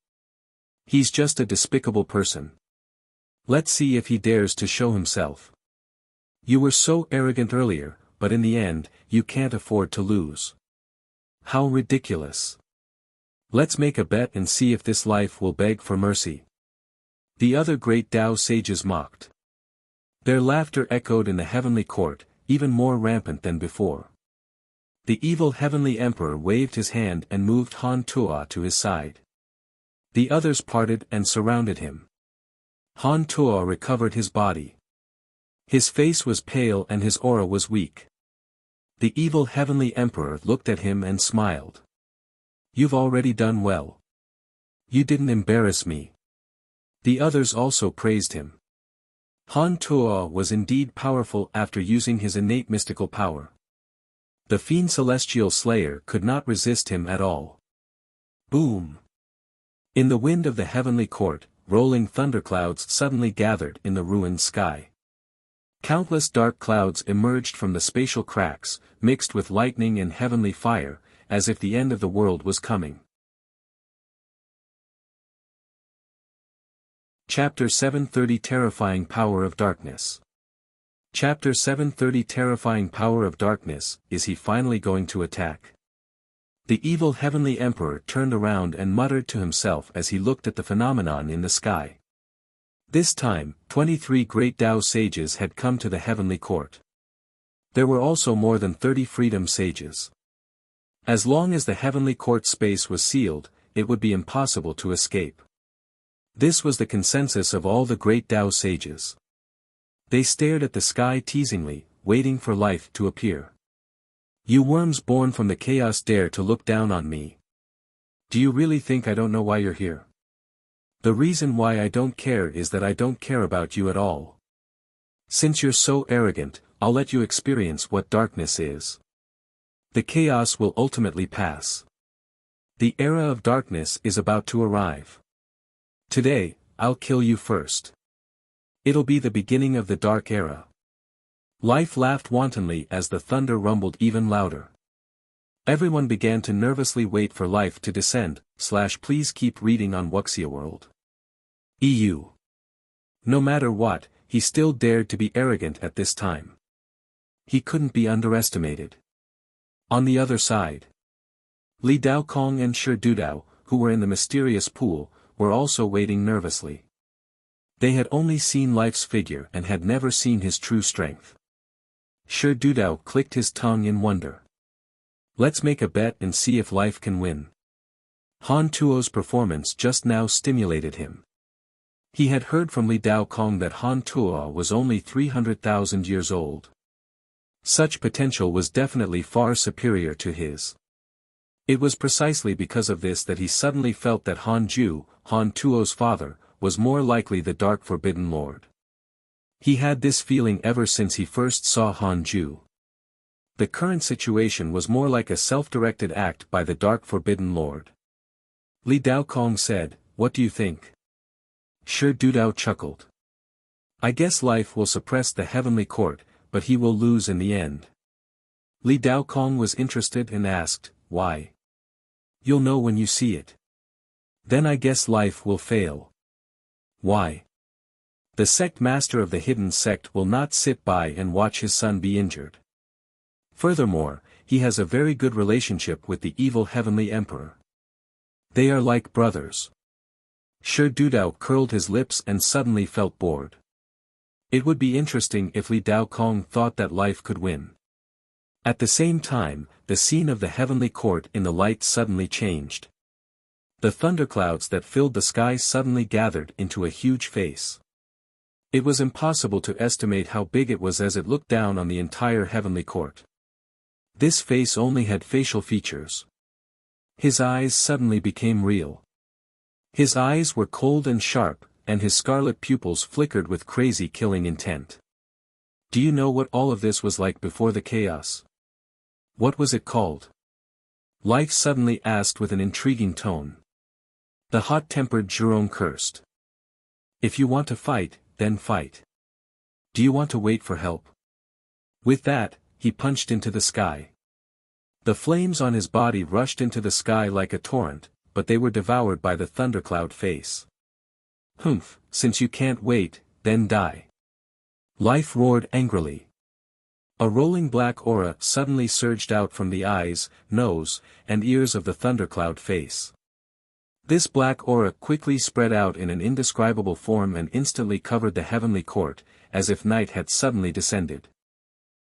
He's just a despicable person. Let's see if he dares to show himself. You were so arrogant earlier, but in the end, you can't afford to lose. How ridiculous. Let's make a bet and see if this life will beg for mercy. The other great Tao sages mocked. Their laughter echoed in the heavenly court, even more rampant than before. The evil heavenly emperor waved his hand and moved Han Tuo to his side. The others parted and surrounded him. Han Tuo recovered his body. His face was pale and his aura was weak. The evil heavenly emperor looked at him and smiled. You've already done well. You didn't embarrass me. The others also praised him. Han Tuo was indeed powerful after using his innate mystical power. The fiend celestial slayer could not resist him at all. Boom! In the wind of the heavenly court, rolling thunderclouds suddenly gathered in the ruined sky. Countless dark clouds emerged from the spatial cracks, mixed with lightning and heavenly fire, as if the end of the world was coming. Chapter 730 Terrifying Power of Darkness. Chapter 730 Terrifying Power of Darkness, is he finally going to attack? The evil heavenly emperor turned around and muttered to himself as he looked at the phenomenon in the sky. This time, 23 great Tao sages had come to the heavenly court. There were also more than 30 freedom sages. As long as the heavenly court space was sealed, it would be impossible to escape. This was the consensus of all the great Tao sages. They stared at the sky teasingly, waiting for life to appear. You worms born from the chaos dare to look down on me. Do you really think I don't know why you're here? The reason why I don't care is that I don't care about you at all. Since you're so arrogant, I'll let you experience what darkness is. The chaos will ultimately pass. The era of darkness is about to arrive. Today, I'll kill you first. It'll be the beginning of the dark era. Life laughed wantonly as the thunder rumbled even louder. Everyone began to nervously wait for life to descend. Please keep reading on Wuxia World. EU. No matter what, he still dared to be arrogant at this time. He couldn't be underestimated. On the other side, Li Daokong and Shi Dudao, who were in the mysterious pool, were also waiting nervously. They had only seen life's figure and had never seen his true strength. Shi Dudao clicked his tongue in wonder. Let's make a bet and see if life can win. Han Tuo's performance just now stimulated him. He had heard from Li Daokong that Han Tuo was only 300,000 years old. Such potential was definitely far superior to his. It was precisely because of this that he suddenly felt that Han Ju, Han Tuo's father, was more likely the Dark Forbidden Lord. He had this feeling ever since he first saw Han Ju. The current situation was more like a self-directed act by the Dark Forbidden Lord. Li Daokong said, "What do you think?" Shi Dudao chuckled. "I guess life will suppress the heavenly court, but he will lose in the end." Li Daokong was interested and asked, "Why?" "You'll know when you see it. Then I guess life will fail." "Why?" "The sect master of the hidden sect will not sit by and watch his son be injured. Furthermore, he has a very good relationship with the evil heavenly emperor. They are like brothers." Shi Dudao curled his lips and suddenly felt bored. It would be interesting if Li Daokong thought that life could win. At the same time, the scene of the heavenly court in the light suddenly changed. The thunderclouds that filled the sky suddenly gathered into a huge face. It was impossible to estimate how big it was as it looked down on the entire heavenly court. This face only had facial features. His eyes suddenly became real. His eyes were cold and sharp, and his scarlet pupils flickered with crazy killing intent. Do you know what all of this was like before the chaos? What was it called? Life suddenly asked with an intriguing tone. The hot-tempered Zhurong cursed. If you want to fight, then fight. Do you want to wait for help? With that, he punched into the sky. The flames on his body rushed into the sky like a torrent, but they were devoured by the thundercloud face. Humph, since you can't wait, then die. Life roared angrily. A rolling black aura suddenly surged out from the eyes, nose, and ears of the thundercloud face. This black aura quickly spread out in an indescribable form and instantly covered the heavenly court, as if night had suddenly descended.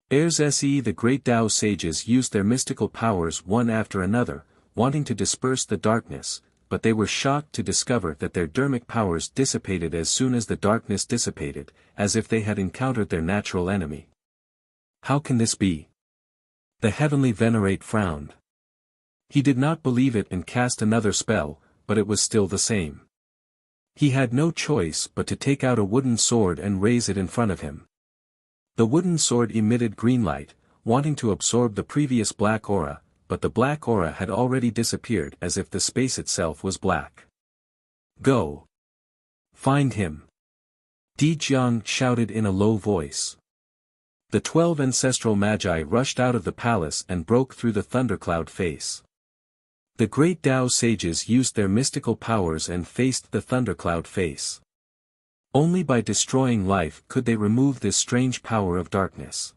The great Tao sages used their mystical powers one after another, wanting to disperse the darkness, but they were shocked to discover that their dermic powers dissipated as soon as the darkness dissipated, as if they had encountered their natural enemy. How can this be? The heavenly venerate frowned. He did not believe it and cast another spell, but it was still the same. He had no choice but to take out a wooden sword and raise it in front of him. The wooden sword emitted green light, wanting to absorb the previous black aura, but the black aura had already disappeared as if the space itself was black. Go! Find him! Di Jiang shouted in a low voice. The 12 ancestral magi rushed out of the palace and broke through the thundercloud face. The great Tao sages used their mystical powers and faced the thundercloud face. Only by destroying life could they remove this strange power of darkness.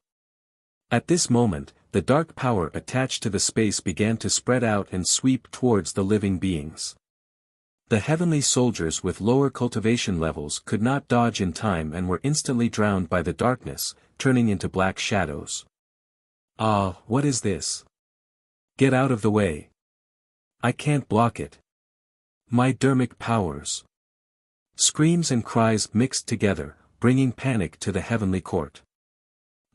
At this moment, the dark power attached to the space began to spread out and sweep towards the living beings. The heavenly soldiers with lower cultivation levels could not dodge in time and were instantly drowned by the darkness, turning into black shadows. Ah, what is this? Get out of the way. I can't block it. My dermic powers. Screams and cries mixed together, bringing panic to the heavenly court.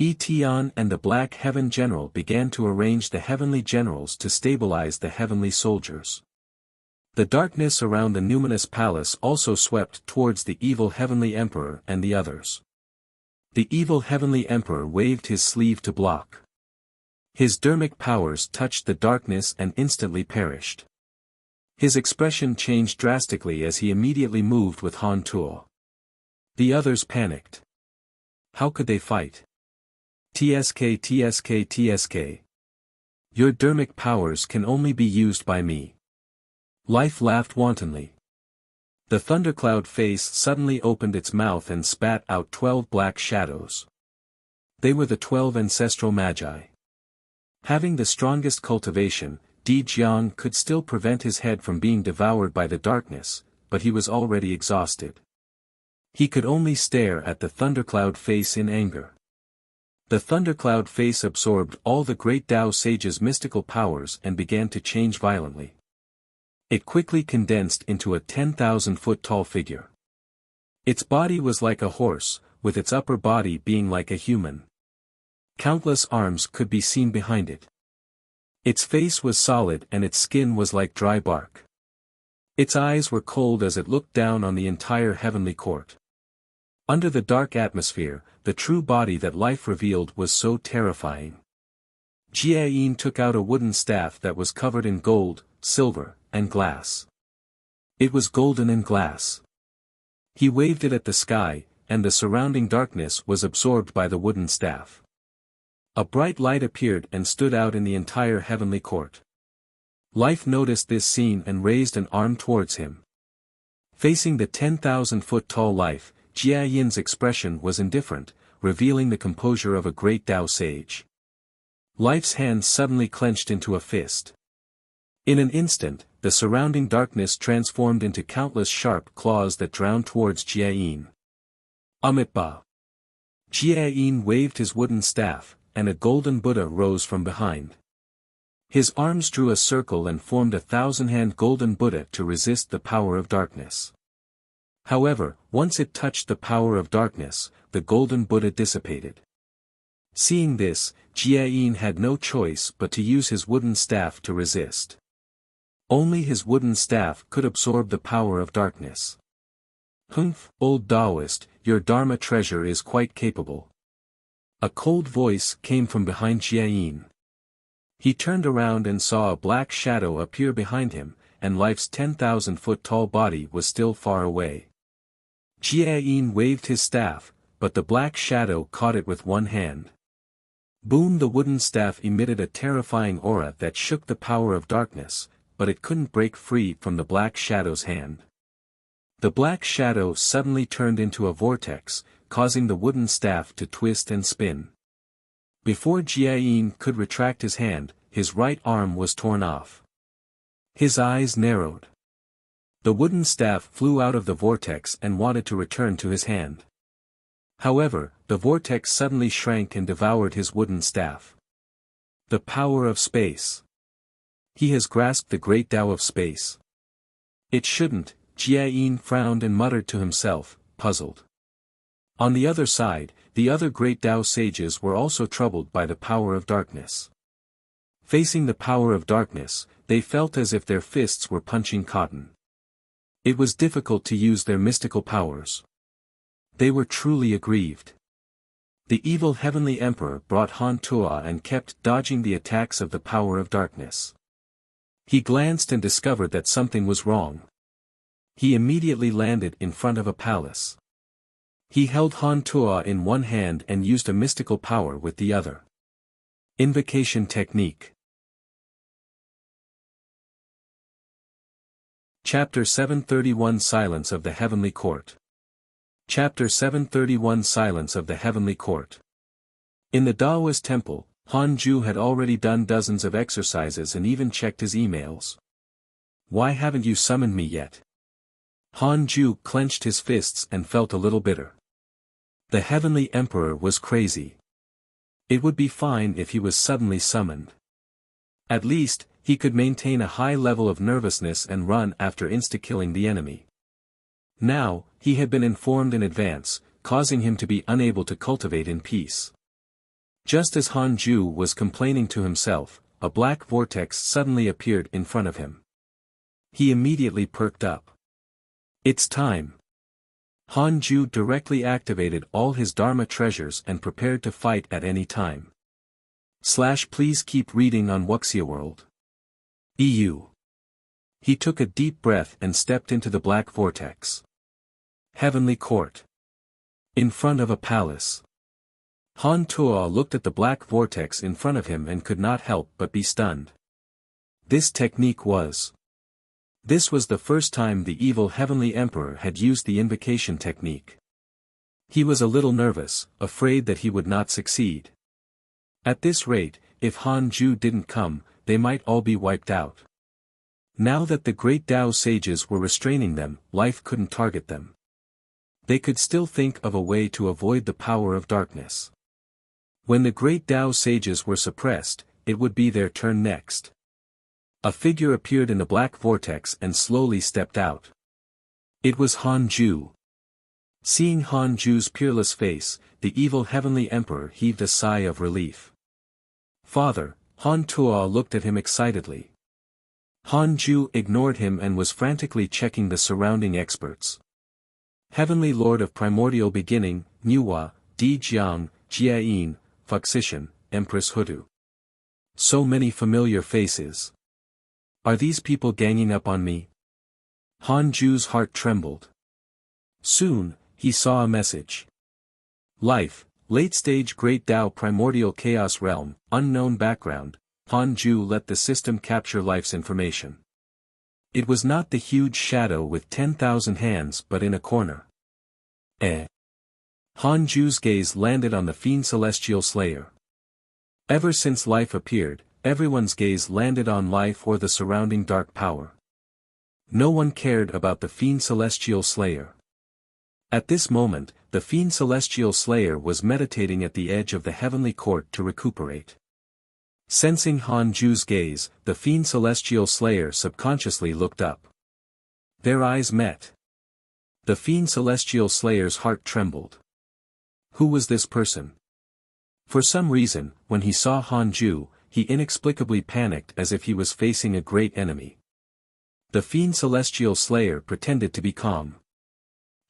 Etion and the Black Heaven General began to arrange the heavenly generals to stabilize the heavenly soldiers. The darkness around the numinous palace also swept towards the evil heavenly emperor and the others. The evil heavenly emperor waved his sleeve to block. His dermic powers touched the darkness and instantly perished. His expression changed drastically as he immediately moved with Han Tuo. The others panicked. How could they fight? TSK TSK TSK. Your dermic powers can only be used by me. Life laughed wantonly. The thundercloud face suddenly opened its mouth and spat out 12 black shadows. They were the 12 ancestral magi. Having the strongest cultivation, Di Jiang could still prevent his head from being devoured by the darkness, but he was already exhausted. He could only stare at the thundercloud face in anger. The thundercloud face absorbed all the great Tao sage's mystical powers and began to change violently. It quickly condensed into a 10,000-foot tall figure. Its body was like a horse, with its upper body being like a human. Countless arms could be seen behind it. Its face was solid and its skin was like dry bark. Its eyes were cold as it looked down on the entire heavenly court. Under the dark atmosphere, the true body that life revealed was so terrifying. Jiayin took out a wooden staff that was covered in gold, silver, and glass. It was golden and glass. He waved it at the sky, and the surrounding darkness was absorbed by the wooden staff. A bright light appeared and stood out in the entire heavenly court. Life noticed this scene and raised an arm towards him. Facing the 10,000-foot tall Life, Jiayin's expression was indifferent, revealing the composure of a great Tao sage. Life's hand suddenly clenched into a fist. In an instant, the surrounding darkness transformed into countless sharp claws that drowned towards Jiayin. Amitba. Jiayin waved his wooden staff, and a golden Buddha rose from behind. His arms drew a circle and formed a 1,000-hand golden Buddha to resist the power of darkness. However, once it touched the power of darkness, the golden Buddha dissipated. Seeing this, Jiayin had no choice but to use his wooden staff to resist. Only his wooden staff could absorb the power of darkness. Humph, old Taoist, your Dharma treasure is quite capable. A cold voice came from behind Jiayin. He turned around and saw a black shadow appear behind him, and Life's 10,000-foot tall body was still far away. Jiayin waved his staff, but the black shadow caught it with one hand. Boom! The wooden staff emitted a terrifying aura that shook the power of darkness, but it couldn't break free from the black shadow's hand. The black shadow suddenly turned into a vortex, causing the wooden staff to twist and spin. Before Jiayin could retract his hand, his right arm was torn off. His eyes narrowed. The wooden staff flew out of the vortex and wanted to return to his hand. However, the vortex suddenly shrank and devoured his wooden staff. The power of space. He has grasped the great Tao of space. It shouldn't, Jiayin frowned and muttered to himself, puzzled. On the other side, the other great Tao sages were also troubled by the power of darkness. Facing the power of darkness, they felt as if their fists were punching cotton. It was difficult to use their mystical powers. They were truly aggrieved. The evil heavenly emperor brought Han Tuo and kept dodging the attacks of the power of darkness. He glanced and discovered that something was wrong. He immediately landed in front of a palace. He held Han Tuo in one hand and used a mystical power with the other. Invocation technique. Chapter 731 Silence of the Heavenly Court. Chapter 731 Silence of the Heavenly Court. In the Daoist temple, Han Ju had already done dozens of exercises and even checked his emails. "Why haven't you summoned me yet?" Han Ju clenched his fists and felt a little bitter. The Heavenly Emperor was crazy. It would be fine if he was suddenly summoned. At least, he could maintain a high level of nervousness and run after insta-killing the enemy. Now, he had been informed in advance, causing him to be unable to cultivate in peace. Just as Han Ju was complaining to himself, a black vortex suddenly appeared in front of him. He immediately perked up. "It's time." Han Ju directly activated all his Dharma treasures and prepared to fight at any time. Please keep reading on Wuxia World. EU. He took a deep breath and stepped into the black vortex. Heavenly Court. In front of a palace. Han Tuo looked at the black vortex in front of him and could not help but be stunned. This was the first time the evil Heavenly Emperor had used the invocation technique. He was a little nervous, afraid that he would not succeed. At this rate, if Han Ju didn't come, they might all be wiped out. Now that the great Tao sages were restraining them, life couldn't target them. They could still think of a way to avoid the power of darkness. When the great Tao sages were suppressed, it would be their turn next. A figure appeared in the black vortex and slowly stepped out. It was Han Ju. Seeing Han Ju's peerless face, the evil Heavenly Emperor heaved a sigh of relief. "Father," Han Tuo looked at him excitedly. Han Ju ignored him and was frantically checking the surrounding experts. Heavenly Lord of Primordial Beginning, Nuwa, Di Jiang, Jiayin, Fuxishan, Empress Hudu. So many familiar faces. Are these people ganging up on me? Han Ju's heart trembled. Soon, he saw a message. Life, late-stage Great Tao Primordial Chaos Realm, unknown background. Han Ju let the system capture life's information. It was not the huge shadow with 10,000 hands but in a corner. Han Ju's gaze landed on the Fiend Celestial Slayer. Ever since life appeared, everyone's gaze landed on life or the surrounding dark power. No one cared about the Fiend Celestial Slayer. At this moment, the Fiend Celestial Slayer was meditating at the edge of the Heavenly Court to recuperate. Sensing Han Ju's gaze, the Fiend Celestial Slayer subconsciously looked up. Their eyes met. The Fiend Celestial Slayer's heart trembled. Who was this person? For some reason, when he saw Han Ju, he inexplicably panicked as if he was facing a great enemy. The Fiend Celestial Slayer pretended to be calm.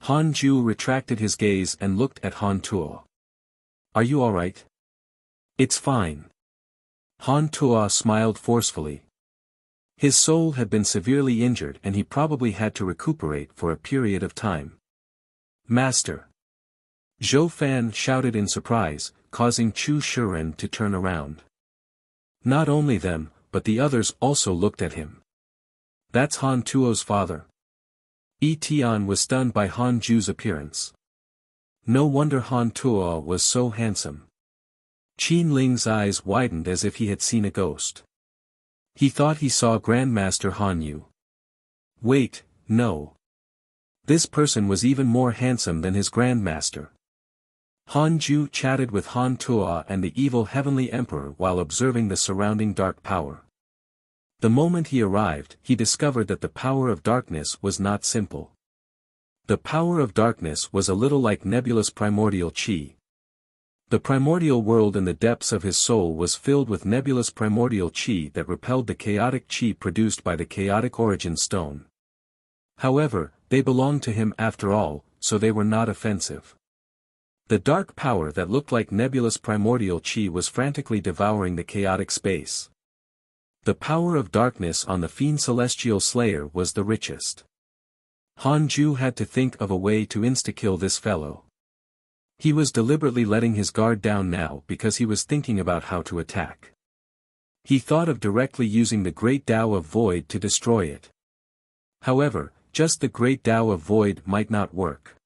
Han Ju retracted his gaze and looked at Han Tuo. "Are you alright?" "It's fine." Han Tuo smiled forcefully. His soul had been severely injured and he probably had to recuperate for a period of time. "Master!" Zhou Fan shouted in surprise, causing Chu Shiren to turn around. Not only them, but the others also looked at him. "That's Han Tuo's father." Yi Tian was stunned by Han Ju's appearance. No wonder Han Tuo was so handsome. Qin Ling's eyes widened as if he had seen a ghost. He thought he saw Grandmaster Han Yu. Wait, no. This person was even more handsome than his Grandmaster. Han Ju chatted with Han Tuo and the evil Heavenly Emperor while observing the surrounding dark power. The moment he arrived, he discovered that the power of darkness was not simple. The power of darkness was a little like nebulous primordial qi. The primordial world in the depths of his soul was filled with nebulous primordial qi that repelled the chaotic qi produced by the chaotic origin stone. However, they belonged to him after all, so they were not offensive. The dark power that looked like nebulous primordial qi was frantically devouring the chaotic space. The power of darkness on the Fiend Celestial Slayer was the richest. Han Ju had to think of a way to insta-kill this fellow. He was deliberately letting his guard down now because he was thinking about how to attack. He thought of directly using the Great Tao of Void to destroy it. However, just the Great Tao of Void might not work.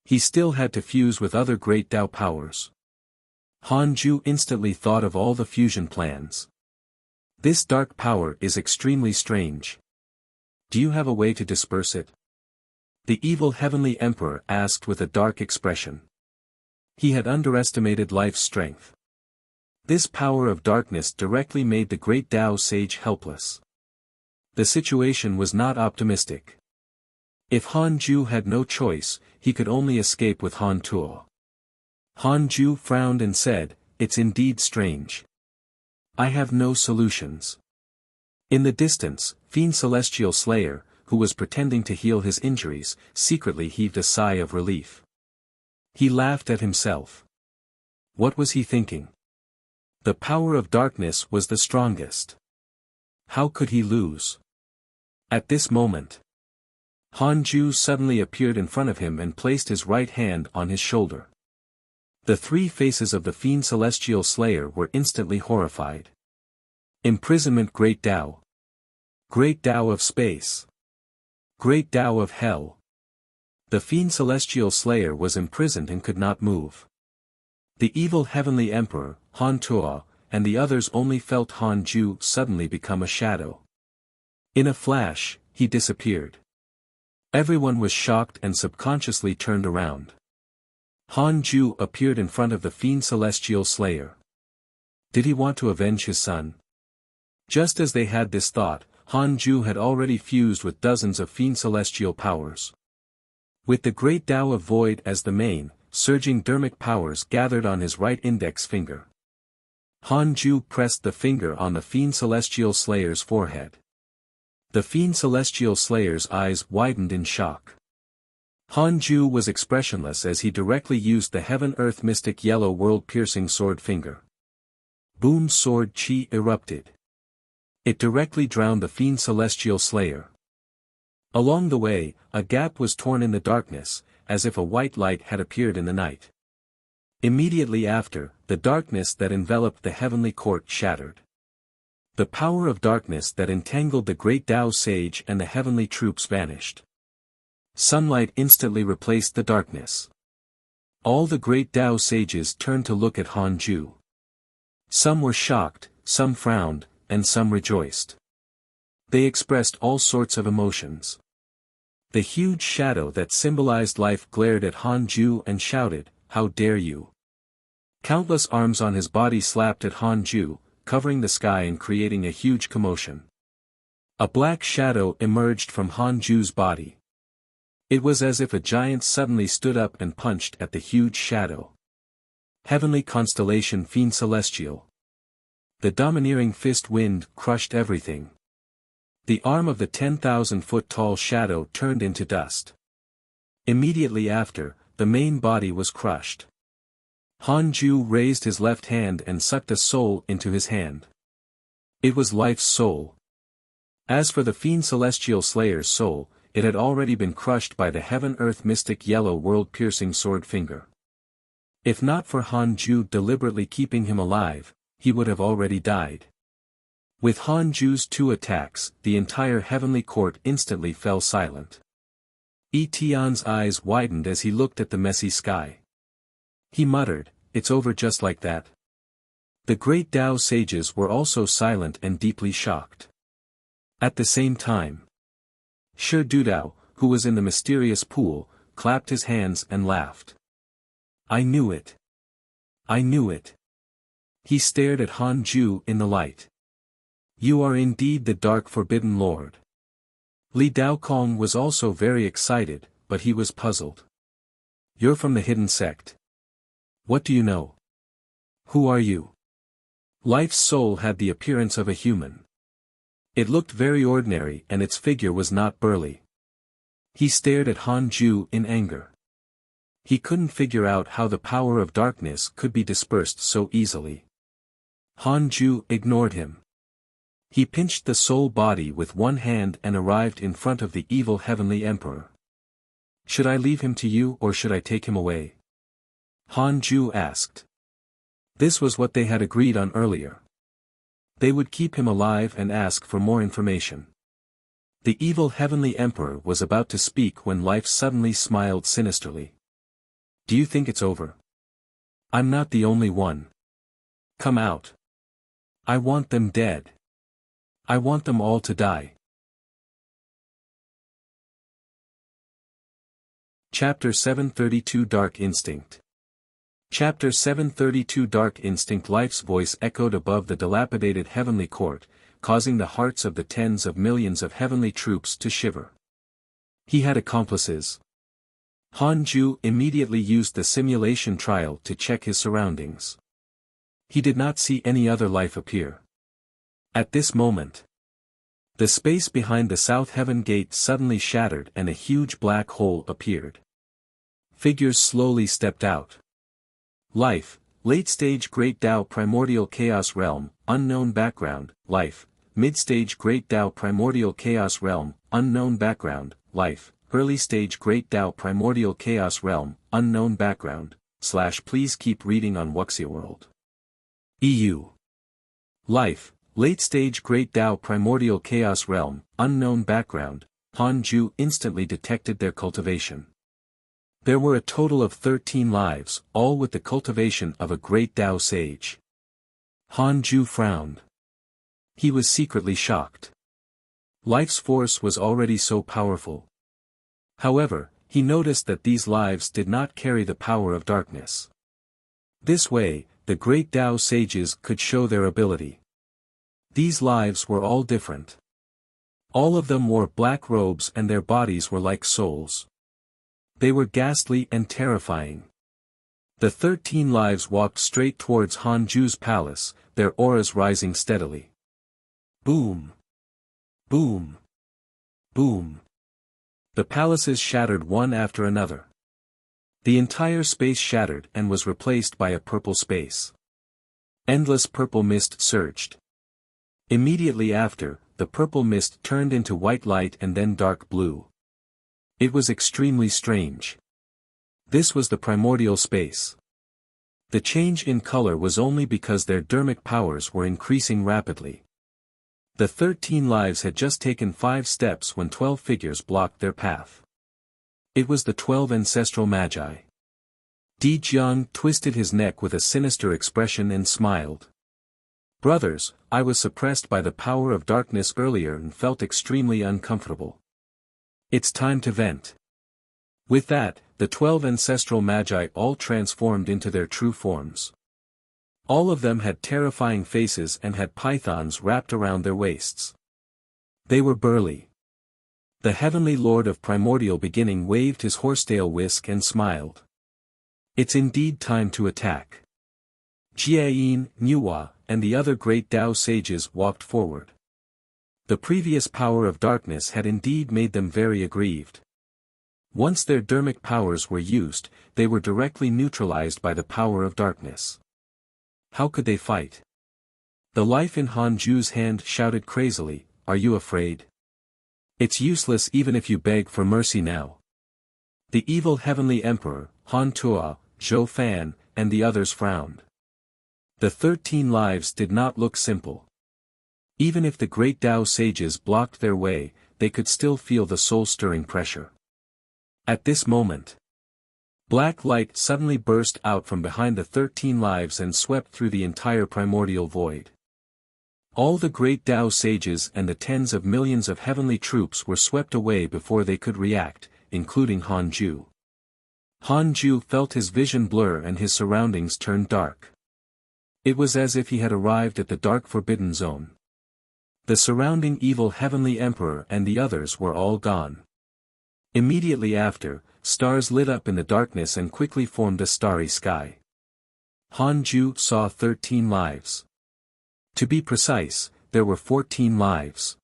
He still had to fuse with other great Tao powers. Han Ju instantly thought of all the fusion plans. This dark power is extremely strange. Do you have a way to disperse it? The evil heavenly emperor asked with a dark expression. He had underestimated life's strength. This power of darkness directly made the great Tao sage helpless. The situation was not optimistic. If Han Ju had no choice, he could only escape with Han Tuo. Han Ju frowned and said, "It's indeed strange. I have no solutions." In the distance, Fiend Celestial Slayer, who was pretending to heal his injuries, secretly heaved a sigh of relief. He laughed at himself. What was he thinking? The power of darkness was the strongest. How could he lose? At this moment, Han Ju suddenly appeared in front of him and placed his right hand on his shoulder. The three faces of the Fiend Celestial Slayer were instantly horrified. Imprisonment Great Tao. Great Tao of Space. Great Tao of Hell. The Fiend Celestial Slayer was imprisoned and could not move. The evil heavenly emperor, Han Tuo, and the others only felt Han Ju suddenly become a shadow. In a flash, he disappeared. Everyone was shocked and subconsciously turned around. Han Ju appeared in front of the Fiend Celestial Slayer. Did he want to avenge his son? Just as they had this thought, Han Ju had already fused with dozens of Fiend Celestial powers. With the great Tao of Void as the main, surging dermic powers gathered on his right index finger. Han Ju pressed the finger on the Fiend Celestial Slayer's forehead. The Fiend Celestial Slayer's eyes widened in shock. Han Ju was expressionless as he directly used the Heaven-Earth Mystic Yellow World-Piercing Sword finger. Boom! Sword chi erupted. It directly drowned the Fiend Celestial Slayer. Along the way, a gap was torn in the darkness, as if a white light had appeared in the night. Immediately after, the darkness that enveloped the heavenly court shattered. The power of darkness that entangled the great Tao sage and the heavenly troops vanished. Sunlight instantly replaced the darkness. All the great Tao sages turned to look at Han Ju. Some were shocked, some frowned, and some rejoiced. They expressed all sorts of emotions. The huge shadow that symbolized life glared at Han Ju and shouted, "How dare you!" Countless arms on his body slapped at Han Ju, covering the sky and creating a huge commotion. A black shadow emerged from Han Ju's body. It was as if a giant suddenly stood up and punched at the huge shadow. Heavenly constellation Fiend Celestial. The domineering fist wind crushed everything. The arm of the 10,000-foot-tall shadow turned into dust. Immediately after, the main body was crushed. Han Ju raised his left hand and sucked a soul into his hand. It was life's soul. As for the Fiend Celestial Slayer's soul, it had already been crushed by the Heaven-Earth Mystic Yellow World-Piercing Sword finger. If not for Han Ju deliberately keeping him alive, he would have already died. With Han Ju's two attacks, the entire heavenly court instantly fell silent. Tian's eyes widened as he looked at the messy sky. He muttered, "It's over just like that." The great Tao sages were also silent and deeply shocked. At the same time, Shi Dudao, who was in the mysterious pool, clapped his hands and laughed. "I knew it. I knew it." He stared at Han Ju in the light. "You are indeed the dark forbidden lord." Li Daokong was also very excited, but he was puzzled. "You're from the hidden sect. What do you know? Who are you?" Life's soul had the appearance of a human. It looked very ordinary and its figure was not burly. He stared at Han Ju in anger. He couldn't figure out how the power of darkness could be dispersed so easily. Han Ju ignored him. He pinched the soul body with one hand and arrived in front of the evil heavenly emperor. "Should I leave him to you or should I take him away?" Han Ju asked. This was what they had agreed on earlier. They would keep him alive and ask for more information. The evil heavenly emperor was about to speak when life suddenly smiled sinisterly. Do you think it's over? I'm not the only one. Come out. I want them dead. I want them all to die. Chapter 732 Dark Instinct. Chapter 732 Dark Instinct. Life's voice echoed above the dilapidated heavenly court, causing the hearts of the tens of millions of heavenly troops to shiver. He had accomplices. Han Ju immediately used the simulation trial to check his surroundings. He did not see any other life appear. At this moment, the space behind the South Heaven Gate suddenly shattered and a huge black hole appeared. Figures slowly stepped out. Life, late-stage Great Tao Primordial Chaos Realm, unknown background, life, mid-stage Great Tao Primordial Chaos Realm, unknown background, life, early-stage Great Tao Primordial Chaos Realm, unknown background, / please keep reading on Wuxia World. EU. Life, late-stage Great Tao Primordial Chaos Realm, unknown background. Han Ju instantly detected their cultivation. There were a total of 13 lives, all with the cultivation of a Great Tao sage. Han Ju frowned. He was secretly shocked. Life's force was already so powerful. However, he noticed that these lives did not carry the power of darkness. This way, the Great Tao sages could show their ability. These lives were all different. All of them wore black robes and their bodies were like souls. They were ghastly and terrifying. The 13 lives walked straight towards Han Ju's palace, their auras rising steadily. Boom! Boom! Boom! The palaces shattered one after another. The entire space shattered and was replaced by a purple space. Endless purple mist surged. Immediately after, the purple mist turned into white light and then dark blue. It was extremely strange. This was the primordial space. The change in color was only because their dermic powers were increasing rapidly. The 13 lives had just taken 5 steps when 12 figures blocked their path. It was the 12 ancestral magi. Di Jiang twisted his neck with a sinister expression and smiled. Brothers, I was suppressed by the power of darkness earlier and felt extremely uncomfortable. It's time to vent. With that, the 12 ancestral magi all transformed into their true forms. All of them had terrifying faces and had pythons wrapped around their waists. They were burly. The heavenly lord of primordial beginning waved his horsetail whisk and smiled. It's indeed time to attack. Jiayin, Nuwa, and the other great Tao sages walked forward. The previous power of darkness had indeed made them very aggrieved. Once their dermic powers were used, they were directly neutralized by the power of darkness. How could they fight? The life in Han Ju's hand shouted crazily, "Are you afraid? It's useless even if you beg for mercy now." The evil heavenly emperor, Han Tua, Zhou Fan, and the others frowned. The 13 lives did not look simple. Even if the great Tao sages blocked their way, they could still feel the soul-stirring pressure. At this moment, black light suddenly burst out from behind the 13 lives and swept through the entire primordial void. All the great Tao sages and the tens of millions of heavenly troops were swept away before they could react, including Han Ju. Han Ju felt his vision blur and his surroundings turn dark. It was as if he had arrived at the dark forbidden zone. The surrounding evil heavenly emperor and the others were all gone. Immediately after, stars lit up in the darkness and quickly formed a starry sky. Han Ju saw 13 lives. To be precise, there were 14 lives.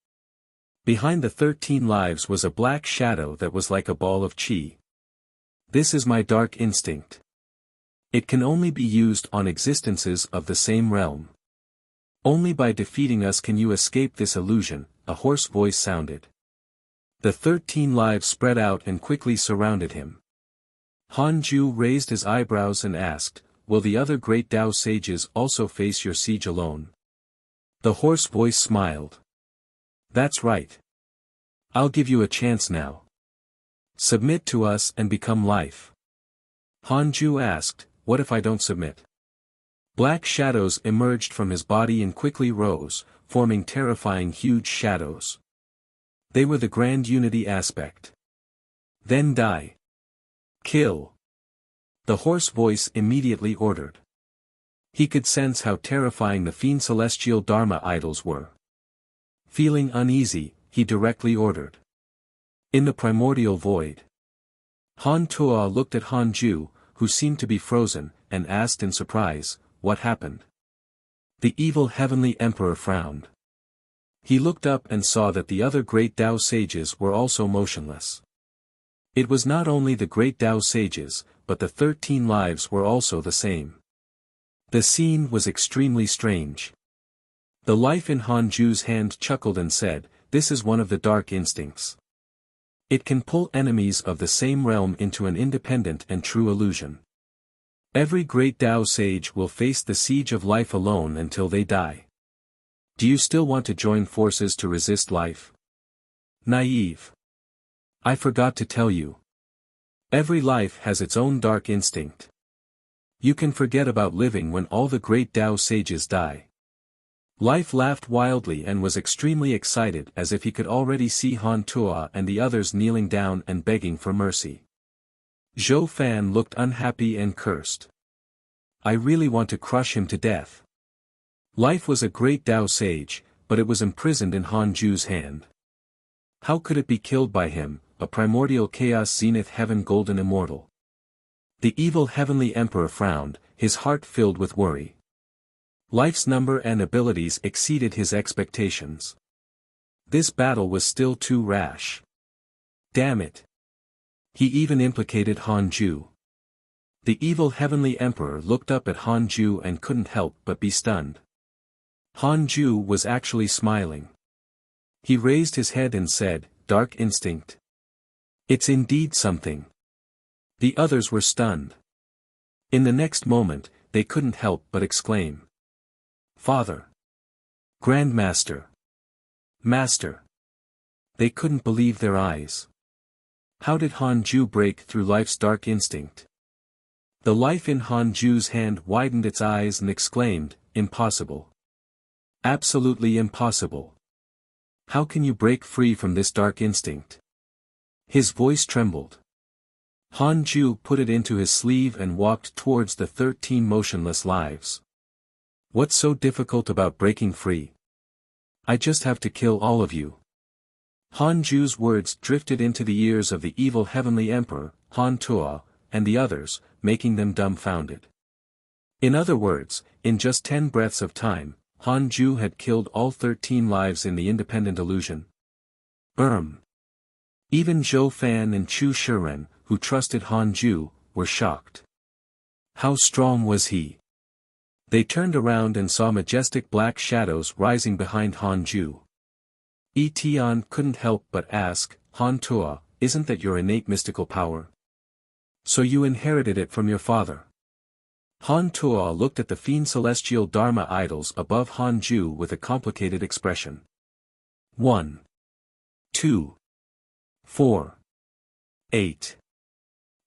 Behind the 13 lives was a black shadow that was like a ball of chi. This is my dark instinct. It can only be used on existences of the same realm. Only by defeating us can you escape this illusion, a hoarse voice sounded. The 13 lives spread out and quickly surrounded him. Han Ju raised his eyebrows and asked, "Will the other great Tao sages also face your siege alone?" The hoarse voice smiled. "That's right. I'll give you a chance now. Submit to us and become life." Hanju asked, "What if I don't submit?" Black shadows emerged from his body and quickly rose, forming terrifying huge shadows. They were the grand unity aspect. Then die. Kill. The hoarse voice immediately ordered. He could sense how terrifying the fiend celestial Dharma idols were. Feeling uneasy, he directly ordered. In the primordial void. Han Tuo looked at Hanju, who seemed to be frozen, and asked in surprise, "What happened?" The evil heavenly emperor frowned. He looked up and saw that the other great Tao sages were also motionless. It was not only the great Tao sages, but the 13 lives were also the same. The scene was extremely strange. The life in Hanju's hand chuckled and said, "This is one of the dark instincts. It can pull enemies of the same realm into an independent and true illusion. Every great Tao sage will face the siege of life alone until they die. Do you still want to join forces to resist life?" Naive. I forgot to tell you. Every life has its own dark instinct. You can forget about living when all the great Tao sages die. Life laughed wildly and was extremely excited as if he could already see Han Tuo and the others kneeling down and begging for mercy. Zhou Fan looked unhappy and cursed. I really want to crush him to death. Life was a great Tao sage, but it was imprisoned in Hanju's hand. How could it be killed by him, a primordial chaos zenith heaven golden immortal? The evil heavenly emperor frowned, his heart filled with worry. Life's number and abilities exceeded his expectations. This battle was still too rash. Damn it. He even implicated Hanju. The evil heavenly emperor looked up at Hanju and couldn't help but be stunned. Hanju was actually smiling. He raised his head and said, "Dark instinct. It's indeed something." The others were stunned. In the next moment, they couldn't help but exclaim. "Father! Grandmaster! Master!" They couldn't believe their eyes. How did Hanju break through life's dark instinct? The life in Hanju's hand widened its eyes and exclaimed, "Impossible. Absolutely impossible. How can you break free from this dark instinct?" His voice trembled. Hanju put it into his sleeve and walked towards the 13 motionless lives. What's so difficult about breaking free? I just have to kill all of you. Hanju's words drifted into the ears of the evil heavenly emperor, Han Tuo, and the others, making them dumbfounded. In other words, in just 10 breaths of time, Hanju had killed all 13 lives in the independent illusion. Even Zhou Fan and Chu Shiren, who trusted Hanju, were shocked. How strong was he? They turned around and saw majestic black shadows rising behind Hanju. Tian couldn't help but ask, "Han Tuo, isn't that your innate mystical power? So you inherited it from your father?" Han Tuo looked at the fiend celestial Dharma idols above Hanju with a complicated expression. 1, 2, 4, 8.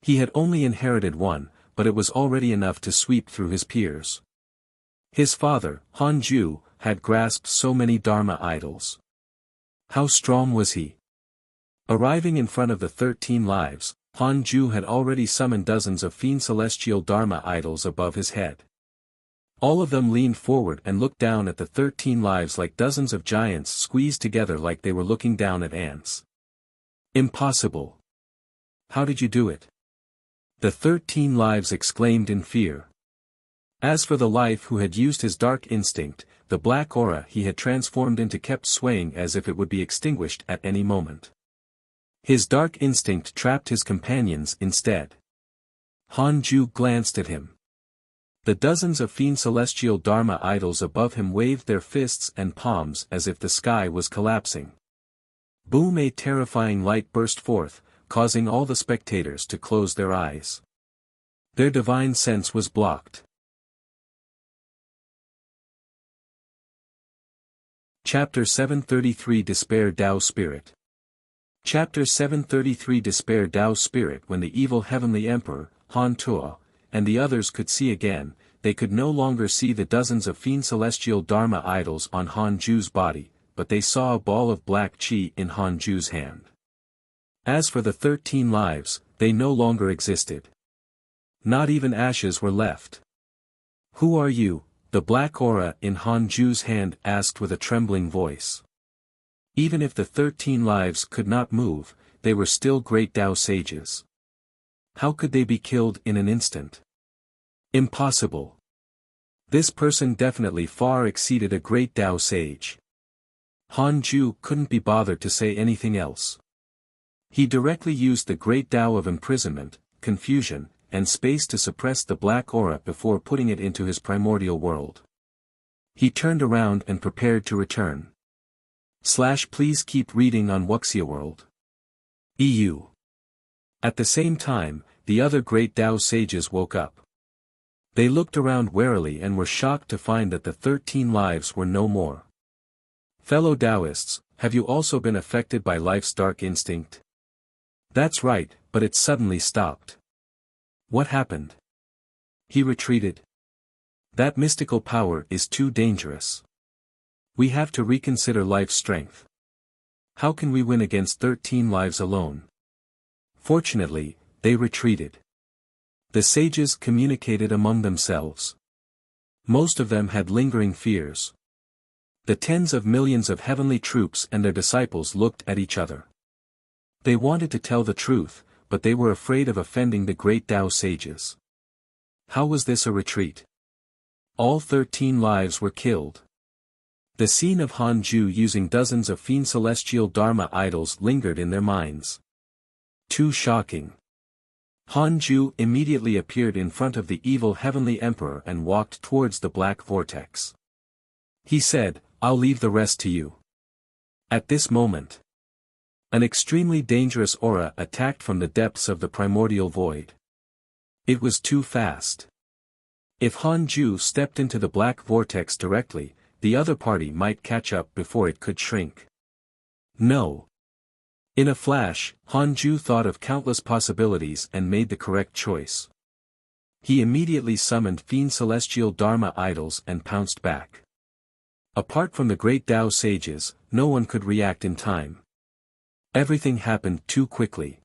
He had only inherited one, but it was already enough to sweep through his peers. His father, Hanju, had grasped so many Dharma idols. How strong was he? Arriving in front of the 13 lives, Hanju had already summoned dozens of fiend celestial Dharma idols above his head. All of them leaned forward and looked down at the 13 lives like dozens of giants squeezed together like they were looking down at ants. Impossible. How did you do it? The 13 lives exclaimed in fear. As for the life who had used his dark instinct, the black aura he had transformed into kept swaying as if it would be extinguished at any moment. His dark instinct trapped his companions instead. Hanju glanced at him. The dozens of fiend celestial Dharma idols above him waved their fists and palms as if the sky was collapsing. Boom! A terrifying light burst forth, causing all the spectators to close their eyes. Their divine sense was blocked. Chapter 733 Despair Tao Spirit. Chapter 733 Despair Tao Spirit. When the evil heavenly emperor, Han Tuo, and the others could see again. They could no longer see the dozens of fiend celestial Dharma idols on Han Ju's body, but they saw a ball of black chi in Han Ju's hand. As for the 13 lives, they no longer existed. Not even ashes were left. "Who are you?" the black aura in Han Ju's hand asked with a trembling voice. Even if the 13 lives could not move, they were still great Tao sages. How could they be killed in an instant? Impossible. This person definitely far exceeded a great Tao sage. Han Ju couldn't be bothered to say anything else. He directly used the great Tao of imprisonment, confusion, and space to suppress the black aura before putting it into his primordial world. He turned around and prepared to return. Please keep reading on Wuxia World. EU. At the same time, the other great Tao sages woke up. They looked around warily and were shocked to find that the 13 lives were no more. Fellow Taoists, have you also been affected by life's dark instinct? That's right, but it suddenly stopped. What happened? He retreated. That mystical power is too dangerous. We have to reconsider life's strength. How can we win against 13 lives alone? Fortunately, they retreated. The sages communicated among themselves. Most of them had lingering fears. The tens of millions of heavenly troops and their disciples looked at each other. They wanted to tell the truth, but they were afraid of offending the great Tao sages. How was this a retreat? All 13 lives were killed. The scene of Han Ju using dozens of fiend celestial Dharma idols lingered in their minds. Too shocking. Han Ju immediately appeared in front of the evil heavenly emperor and walked towards the black vortex. He said, "I'll leave the rest to you." At this moment, an extremely dangerous aura attacked from the depths of the primordial void. It was too fast. If Han Ju stepped into the black vortex directly, the other party might catch up before it could shrink. No. In a flash, Han Ju thought of countless possibilities and made the correct choice. He immediately summoned fiend celestial Dharma idols and pounced back. Apart from the great Tao sages, no one could react in time. Everything happened too quickly.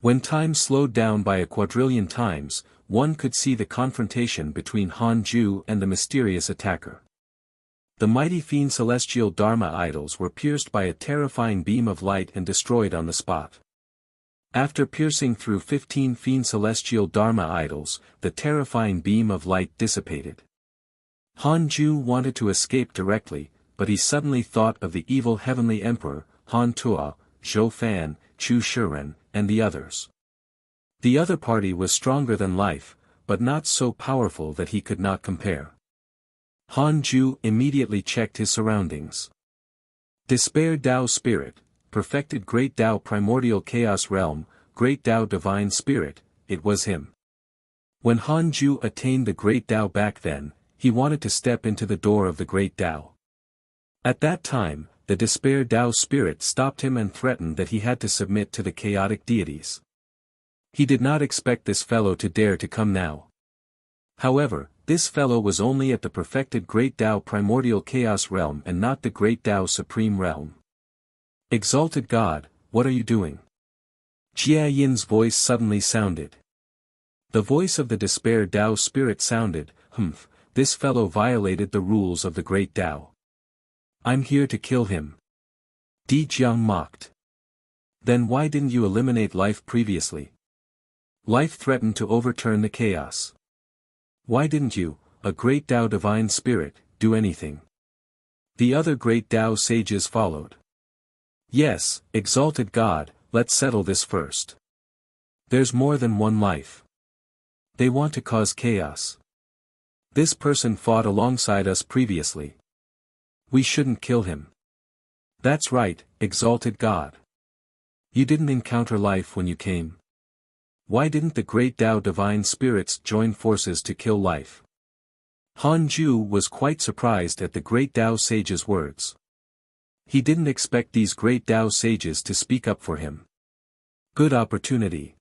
When time slowed down by a quadrillion times, one could see the confrontation between Han Ju and the mysterious attacker. The mighty fiend celestial Dharma idols were pierced by a terrifying beam of light and destroyed on the spot. After piercing through 15 fiend celestial Dharma idols, the terrifying beam of light dissipated. Han Ju wanted to escape directly, but he suddenly thought of the evil heavenly emperor, Han Tuo, Zhou Fan, Chu Shiren, and the others. The other party was stronger than life, but not so powerful that he could not compare. Han Ju immediately checked his surroundings. Despair Tao Spirit, perfected Great Tao Primordial Chaos Realm, Great Tao Divine Spirit, it was him. When Han Ju attained the Great Tao back then, he wanted to step into the door of the Great Tao. At that time, the Despair Tao Spirit stopped him and threatened that he had to submit to the chaotic deities. He did not expect this fellow to dare to come now. However, this fellow was only at the perfected Great Tao Primordial Chaos Realm and not the Great Tao Supreme Realm. Exalted God, what are you doing? Jia Yin's voice suddenly sounded. The voice of the Despair Tao Spirit sounded, this fellow violated the rules of the Great Tao. I'm here to kill him. Di Jiang mocked. Then why didn't you eliminate life previously? Life threatened to overturn the chaos. Why didn't you, a Great Tao Divine Spirit, do anything? The other Great Tao sages followed. Yes, exalted God, let's settle this first. There's more than one life. They want to cause chaos. This person fought alongside us previously. We shouldn't kill him. That's right, exalted God. You didn't encounter life when you came. Why didn't the Great Tao Divine Spirits join forces to kill life? Han Ju was quite surprised at the Great Tao Sage's words. He didn't expect these Great Tao Sages to speak up for him. Good opportunity.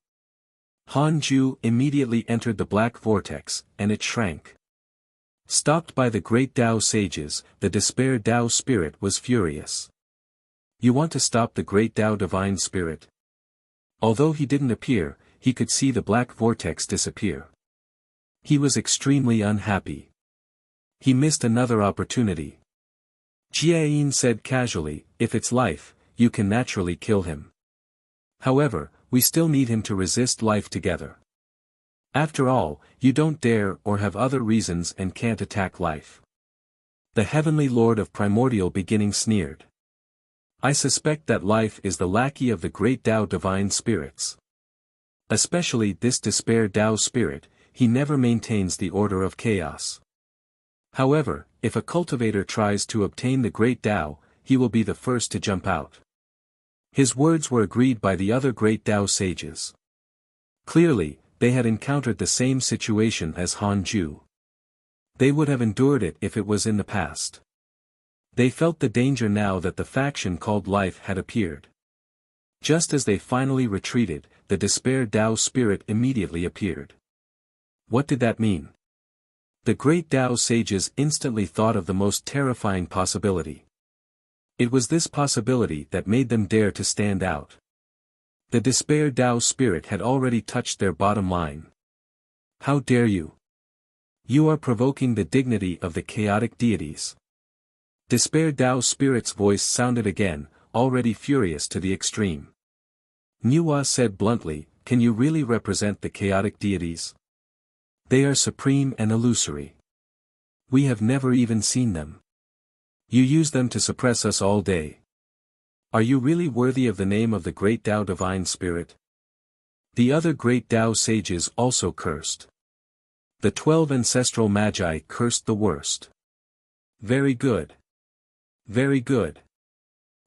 Han Ju immediately entered the black vortex, and it shrank. Stopped by the great Tao sages, the despair Tao spirit was furious. You want to stop the great Tao divine spirit? Although he didn't appear, he could see the black vortex disappear. He was extremely unhappy. He missed another opportunity. Jiayin said casually, if it's life, you can naturally kill him. However, we still need him to resist life together. After all, you don't dare or have other reasons and can't attack life. The heavenly lord of primordial beginning sneered. I suspect that life is the lackey of the great Tao divine spirits. Especially this despair Tao spirit, he never maintains the order of chaos. However, if a cultivator tries to obtain the great Tao, he will be the first to jump out. His words were agreed by the other great Tao sages. Clearly, they had encountered the same situation as Han Ju. They would have endured it if it was in the past. They felt the danger now that the faction called life had appeared. Just as they finally retreated, the despair Tao spirit immediately appeared. What did that mean? The great Tao sages instantly thought of the most terrifying possibility. It was this possibility that made them dare to stand out. The despair Tao spirit had already touched their bottom line. How dare you? You are provoking the dignity of the chaotic deities. Despair Tao spirit's voice sounded again, already furious to the extreme. Niwa said bluntly, can you really represent the chaotic deities? They are supreme and illusory. We have never even seen them. You use them to suppress us all day. Are you really worthy of the name of the great Tao divine spirit? The other great Tao sages also cursed. The 12 ancestral magi cursed the worst. Very good. Very good.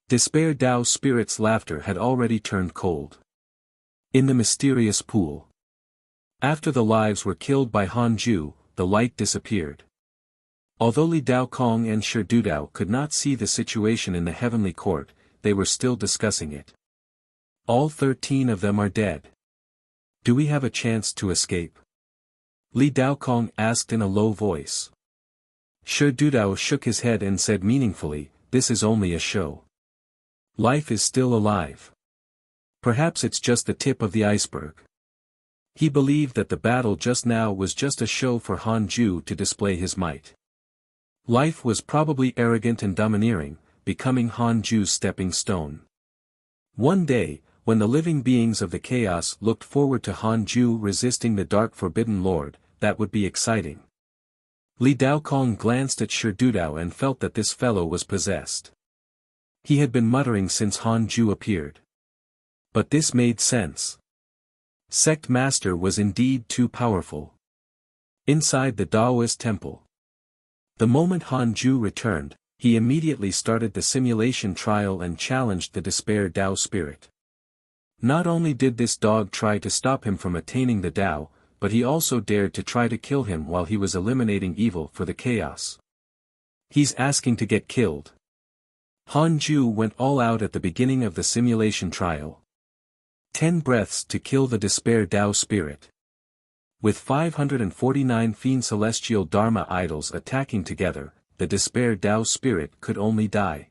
Despair Tao spirit's laughter had already turned cold. In the mysterious pool. After the lives were killed by Han Ju, the light disappeared. Although Li Daokong and Shi Dudao could not see the situation in the heavenly court, they were still discussing it. All 13 of them are dead. Do we have a chance to escape? Li Daokong asked in a low voice. Shi Dudao shook his head and said meaningfully, this is only a show. Life is still alive. Perhaps it's just the tip of the iceberg. He believed that the battle just now was just a show for Han Ju to display his might. Life was probably arrogant and domineering, becoming Han Ju's stepping stone. One day, when the living beings of the chaos looked forward to Han Ju resisting the dark forbidden lord, that would be exciting. Li Daokong glanced at Shi Dudao and felt that this fellow was possessed. He had been muttering since Han Ju appeared. But this made sense. Sect Master was indeed too powerful. Inside the Daoist temple. The moment Han Ju returned, he immediately started the simulation trial and challenged the despair Tao spirit. Not only did this dog try to stop him from attaining the Tao, but he also dared to try to kill him while he was eliminating evil for the chaos. He's asking to get killed. Han Ju went all out at the beginning of the simulation trial. 10 breaths to kill the despair Tao spirit. With 549 fiend celestial Dharma idols attacking together, the despair Tao spirit could only die.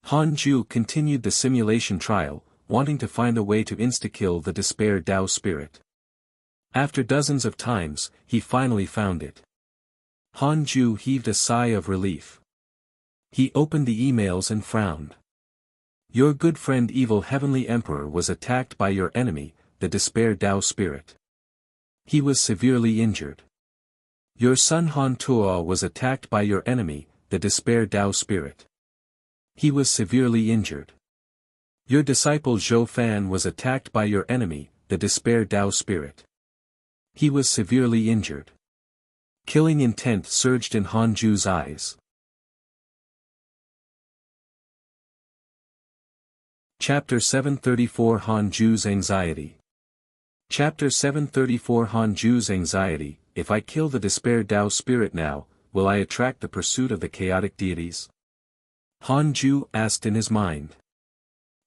Han Ju continued the simulation trial, wanting to find a way to insta-kill the despair Tao spirit. After dozens of times, he finally found it. Han Ju heaved a sigh of relief. He opened the emails and frowned. Your good friend evil heavenly emperor was attacked by your enemy, the despair Tao spirit. He was severely injured. Your son Han Tuo was attacked by your enemy, the despair Tao spirit. He was severely injured. Your disciple Zhou Fan was attacked by your enemy, the despair Tao spirit. He was severely injured. Killing intent surged in Han Ju's eyes. Chapter 734 Han Ju's Anxiety. Chapter 734 Han Ju's Anxiety. If I kill the despair Tao spirit now, will I attract the pursuit of the chaotic deities? Han Ju asked in his mind.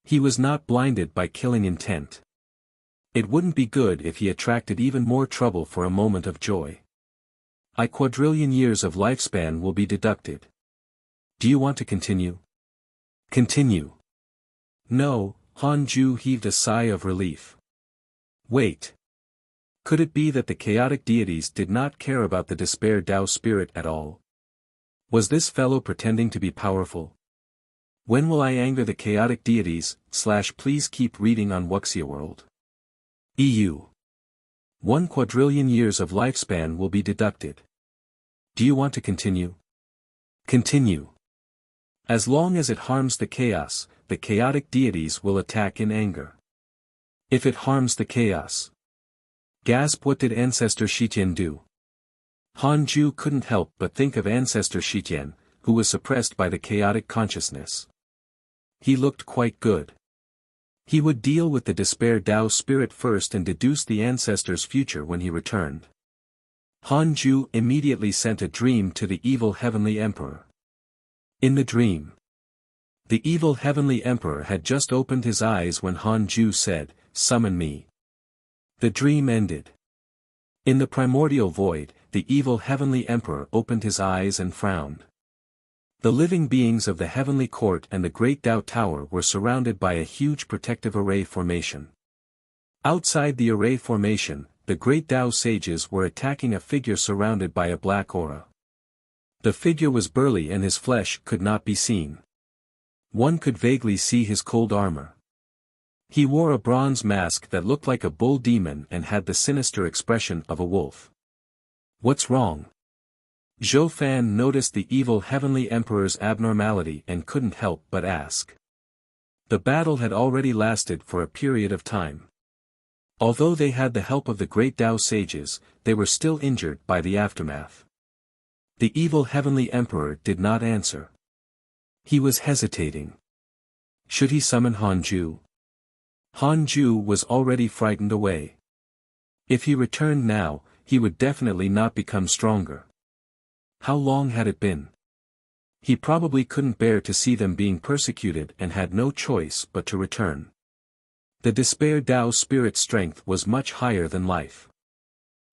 He was not blinded by killing intent. It wouldn't be good if he attracted even more trouble for a moment of joy. A quadrillion years of lifespan will be deducted. Do you want to continue? Continue. No, Hanju heaved a sigh of relief. Wait. Could it be that the chaotic deities did not care about the despair Tao spirit at all? Was this fellow pretending to be powerful? When will I anger the chaotic deities? Please keep reading on Wuxia World. 1 quadrillion years of lifespan will be deducted. Do you want to continue? Continue. As long as it harms the chaos, the chaotic deities will attack in anger. If it harms the chaos. Gasp! What did Ancestor Shitian do? Hanju couldn't help but think of Ancestor Shitian, who was suppressed by the chaotic consciousness. He looked quite good. He would deal with the despair Tao spirit first and deduce the ancestor's future when he returned. Hanju immediately sent a dream to the evil heavenly emperor. In the dream, the evil heavenly emperor had just opened his eyes when Hanju said, "Summon me." The dream ended. In the primordial void, the evil heavenly emperor opened his eyes and frowned. The living beings of the heavenly court and the great Tao Tower were surrounded by a huge protective array formation. Outside the array formation, the great Tao sages were attacking a figure surrounded by a black aura. The figure was burly and his flesh could not be seen. One could vaguely see his cold armor. He wore a bronze mask that looked like a bull demon and had the sinister expression of a wolf. What's wrong? Zhou Fan noticed the evil heavenly emperor's abnormality and couldn't help but ask. The battle had already lasted for a period of time. Although they had the help of the great Tao sages, they were still injured by the aftermath. The evil heavenly emperor did not answer. He was hesitating. Should he summon Hanju? Hanju was already frightened away. If he returned now, he would definitely not become stronger. How long had it been? He probably couldn't bear to see them being persecuted and had no choice but to return. The despair Tao spirit strength was much higher than life.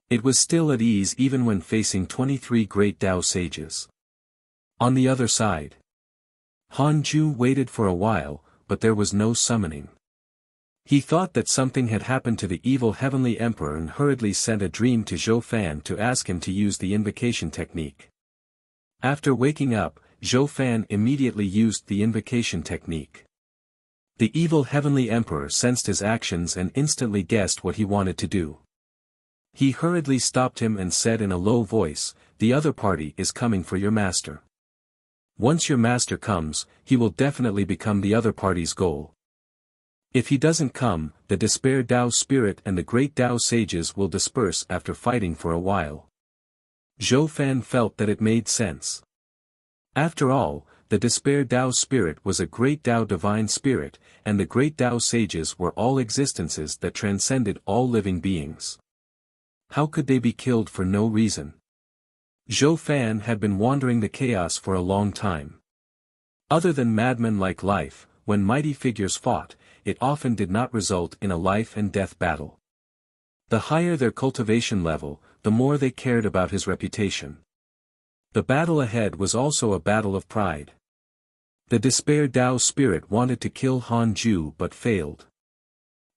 It was still at ease even when facing 23 great Tao sages. On the other side, Hanju waited for a while, but there was no summoning. He thought that something had happened to the evil heavenly emperor and hurriedly sent a dream to Zhou Fan to ask him to use the invocation technique. After waking up, Zhou Fan immediately used the invocation technique. The evil heavenly emperor sensed his actions and instantly guessed what he wanted to do. He hurriedly stopped him and said in a low voice, "The other party is coming for your master. Once your master comes, he will definitely become the other party's goal. If he doesn't come, the despair Tao spirit and the great Tao sages will disperse after fighting for a while." Zhou Fan felt that it made sense. After all, the despair Tao spirit was a great Tao divine spirit, and the great Tao sages were all existences that transcended all living beings. How could they be killed for no reason? Zhou Fan had been wandering the chaos for a long time. Other than madmen like life, when mighty figures fought, it often did not result in a life and death battle. The higher their cultivation level, the more they cared about his reputation. The battle ahead was also a battle of pride. The despair Tao spirit wanted to kill Hanju but failed.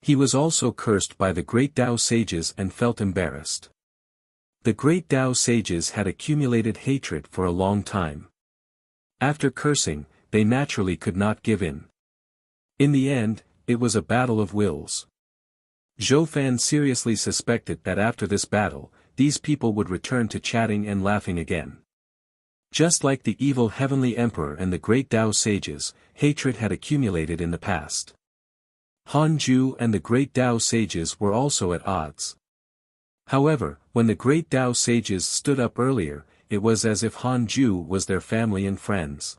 He was also cursed by the great Tao sages and felt embarrassed. The great Tao sages had accumulated hatred for a long time. After cursing, they naturally could not give in. In the end, it was a battle of wills. Zhou Fan seriously suspected that after this battle, these people would return to chatting and laughing again. Just like the evil heavenly emperor and the great Tao sages, hatred had accumulated in the past. Hanju and the great Tao sages were also at odds. However, when the great Tao sages stood up earlier, it was as if Hanju was their family and friends.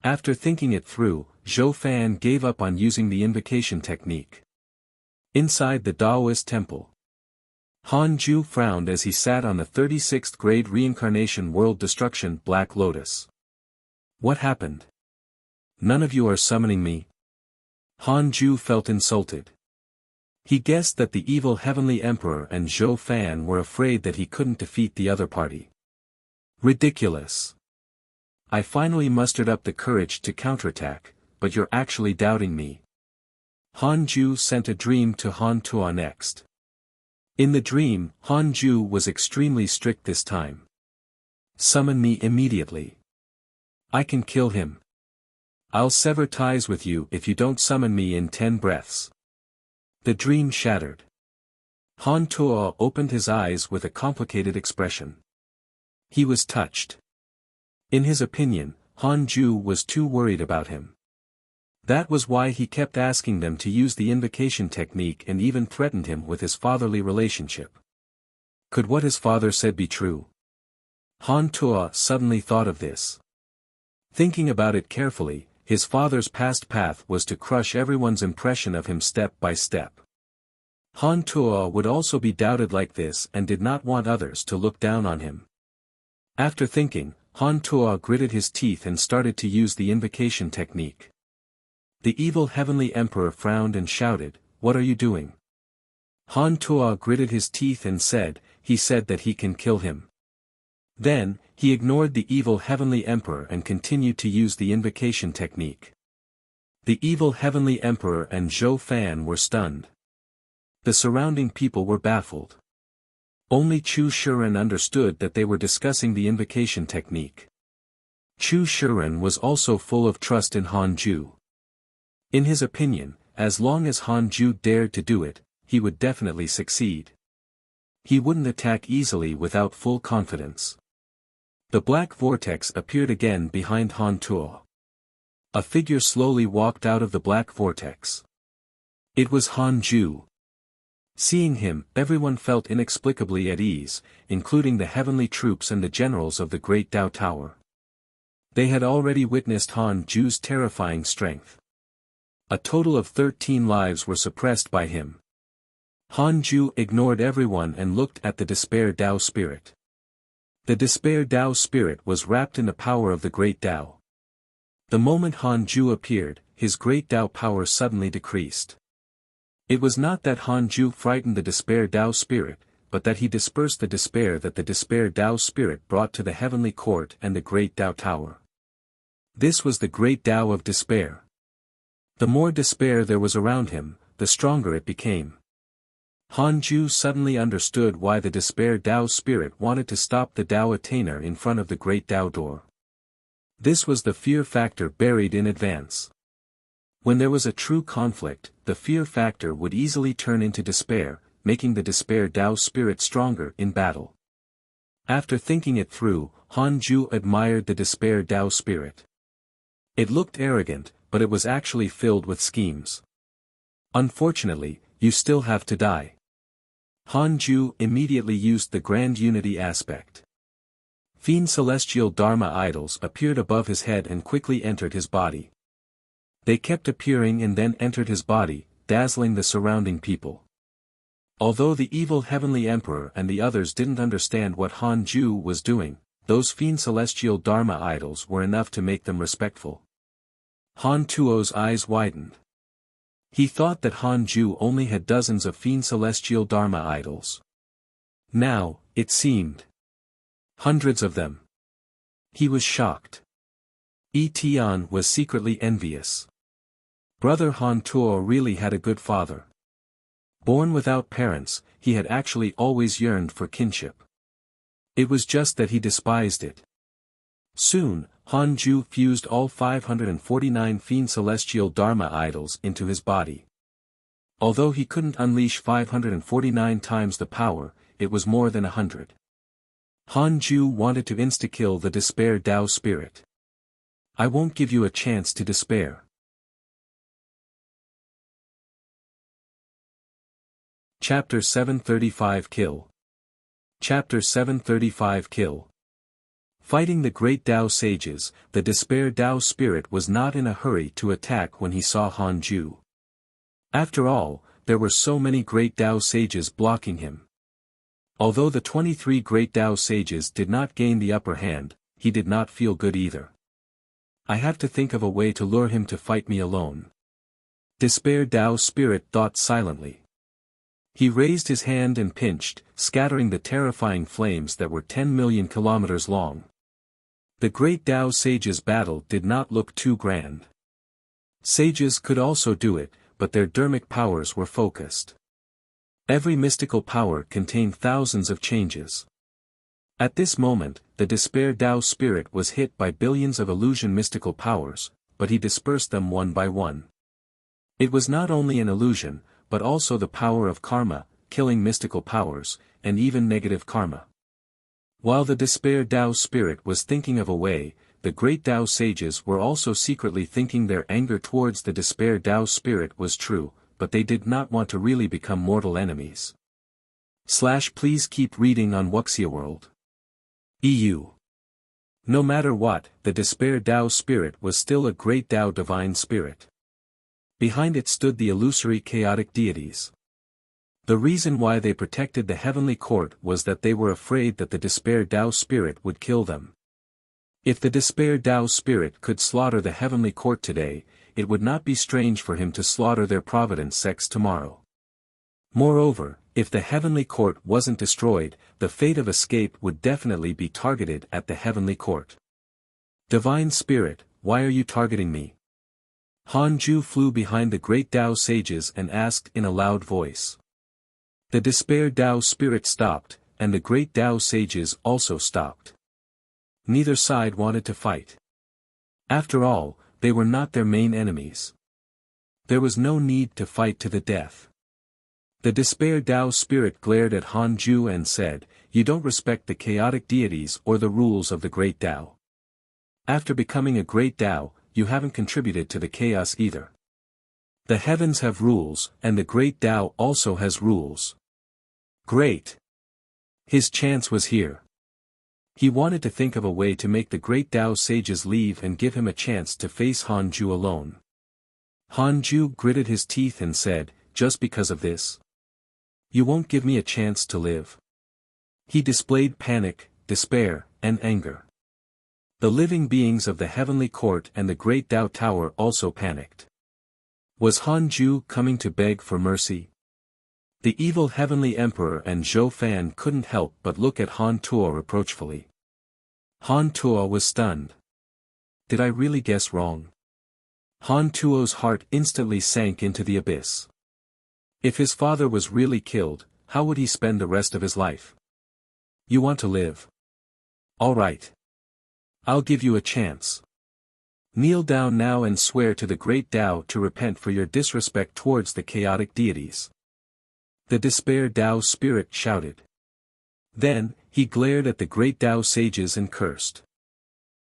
After thinking it through, Zhou Fan gave up on using the invocation technique. Inside the Taoist temple, Hanju frowned as he sat on the 36th grade reincarnation world destruction Black Lotus. What happened? None of you are summoning me? Hanju felt insulted. He guessed that the evil Heavenly Emperor and Zhou Fan were afraid that he couldn't defeat the other party. Ridiculous. I finally mustered up the courage to counterattack, but you're actually doubting me. Han Ju sent a dream to Han Tuo next. In the dream, Han Ju was extremely strict this time. Summon me immediately. I can kill him. I'll sever ties with you if you don't summon me in 10 breaths. The dream shattered. Han Tuo opened his eyes with a complicated expression. He was touched. In his opinion, Han Ju was too worried about him. That was why he kept asking them to use the invocation technique and even threatened him with his fatherly relationship. Could what his father said be true? Han Tuo suddenly thought of this. Thinking about it carefully, his father's past path was to crush everyone's impression of him step by step. Han Tuo would also be doubted like this and did not want others to look down on him. After thinking, Han Tuo gritted his teeth and started to use the invocation technique. The evil Heavenly Emperor frowned and shouted, "What are you doing?" Han Tuo gritted his teeth and said, "He said that he can kill him." Then, he ignored the evil Heavenly Emperor and continued to use the invocation technique. The evil Heavenly Emperor and Zhou Fan were stunned. The surrounding people were baffled. Only Chu Shiren understood that they were discussing the invocation technique. Chu Shiren was also full of trust in Han Ju. In his opinion, as long as Han Ju dared to do it, he would definitely succeed. He wouldn't attack easily without full confidence. The black vortex appeared again behind Han Tuo. A figure slowly walked out of the black vortex. It was Han Ju. Seeing him, everyone felt inexplicably at ease, including the heavenly troops and the generals of the Great Tao Tower. They had already witnessed Han Ju's terrifying strength. A total of 13 lives were suppressed by him. Han Ju ignored everyone and looked at the Despair Tao Spirit. The Despair Tao Spirit was wrapped in the power of the Great Tao. The moment Han Ju appeared, his Great Tao power suddenly decreased. It was not that Han Ju frightened the Despair Tao Spirit, but that he dispersed the despair that the Despair Tao Spirit brought to the Heavenly Court and the Great Tao Tower. This was the Great Tao of Despair. The more despair there was around him, the stronger it became. Han Ju suddenly understood why the Despair Tao Spirit wanted to stop the Tao Attainer in front of the Great Tao door. This was the fear factor buried in advance. When there was a true conflict, the fear factor would easily turn into despair, making the Despair Tao Spirit stronger in battle. After thinking it through, Han Ju admired the Despair Tao Spirit. It looked arrogant, but it was actually filled with schemes. Unfortunately, you still have to die. Han Ju immediately used the Grand Unity aspect. Fiend celestial Dharma idols appeared above his head and quickly entered his body. They kept appearing and then entered his body, dazzling the surrounding people. Although the evil Heavenly Emperor and the others didn't understand what Han Ju was doing, those fiend celestial Dharma idols were enough to make them respectful. Han Tuo's eyes widened. He thought that Han Ju only had dozens of fiend celestial Dharma idols. Now, it seemed, hundreds of them. He was shocked. Tian was secretly envious. Brother Han Tuo really had a good father. Born without parents, he had actually always yearned for kinship. It was just that he despised it. Soon, Han Ju fused all 549 fiend celestial Dharma idols into his body. Although he couldn't unleash 549 times the power, it was more than 100. Han Ju wanted to insta-kill the Despair Tao Spirit. I won't give you a chance to despair. Chapter 735 Kill. Chapter 735 Kill. Fighting the great Tao sages, the Despair Tao Spirit was not in a hurry to attack when he saw Han Ju. After all, there were so many great Tao sages blocking him. Although the 23 great Tao sages did not gain the upper hand, he did not feel good either. I have to think of a way to lure him to fight me alone. Despair Tao Spirit thought silently. He raised his hand and pinched, scattering the terrifying flames that were 10 million kilometers long. The great Tao sages' battle did not look too grand. Sages could also do it, but their dermic powers were focused. Every mystical power contained thousands of changes. At this moment, the Despair Tao spirit was hit by billions of illusion mystical powers, but he dispersed them one by one. It was not only an illusion, but also the power of karma, killing mystical powers, and even negative karma. While the Despair Tao spirit was thinking of a way, the great Tao sages were also secretly thinking their anger towards the Despair Tao spirit was true, but they did not want to really become mortal enemies. Please keep reading on Wuxia World. EU. No matter what, the Despair Tao spirit was still a great Tao divine spirit. Behind it stood the illusory chaotic deities. The reason why they protected the heavenly court was that they were afraid that the Despair Tao spirit would kill them. If the Despair Tao spirit could slaughter the heavenly court today, it would not be strange for him to slaughter their providence sects tomorrow. Moreover, if the heavenly court wasn't destroyed, the fate of escape would definitely be targeted at the heavenly court. Divine Spirit, why are you targeting me? Han Ju flew behind the great Tao sages and asked in a loud voice. The Despair Tao spirit stopped, and the great Tao sages also stopped. Neither side wanted to fight. After all, they were not their main enemies. There was no need to fight to the death. The Despair Tao spirit glared at Han Ju and said, "You don't respect the chaotic deities or the rules of the great Tao. After becoming a great Tao, you haven't contributed to the chaos either. The heavens have rules, and the great Tao also has rules." Great! His chance was here. He wanted to think of a way to make the great Tao sages leave and give him a chance to face Han Ju alone. Han Ju gritted his teeth and said, "Just because of this? You won't give me a chance to live?" He displayed panic, despair, and anger. The living beings of the heavenly court and the great Tao tower also panicked. Was Han Ju coming to beg for mercy? The evil heavenly emperor and Zhou Fan couldn't help but look at Han Tuo reproachfully. Han Tuo was stunned. Did I really guess wrong? Han Tuo's heart instantly sank into the abyss. If his father was really killed, how would he spend the rest of his life? You want to live? All right. I'll give you a chance. Kneel down now and swear to the great Tao to repent for your disrespect towards the chaotic deities. The Despair Tao spirit shouted. Then, he glared at the great Tao sages and cursed.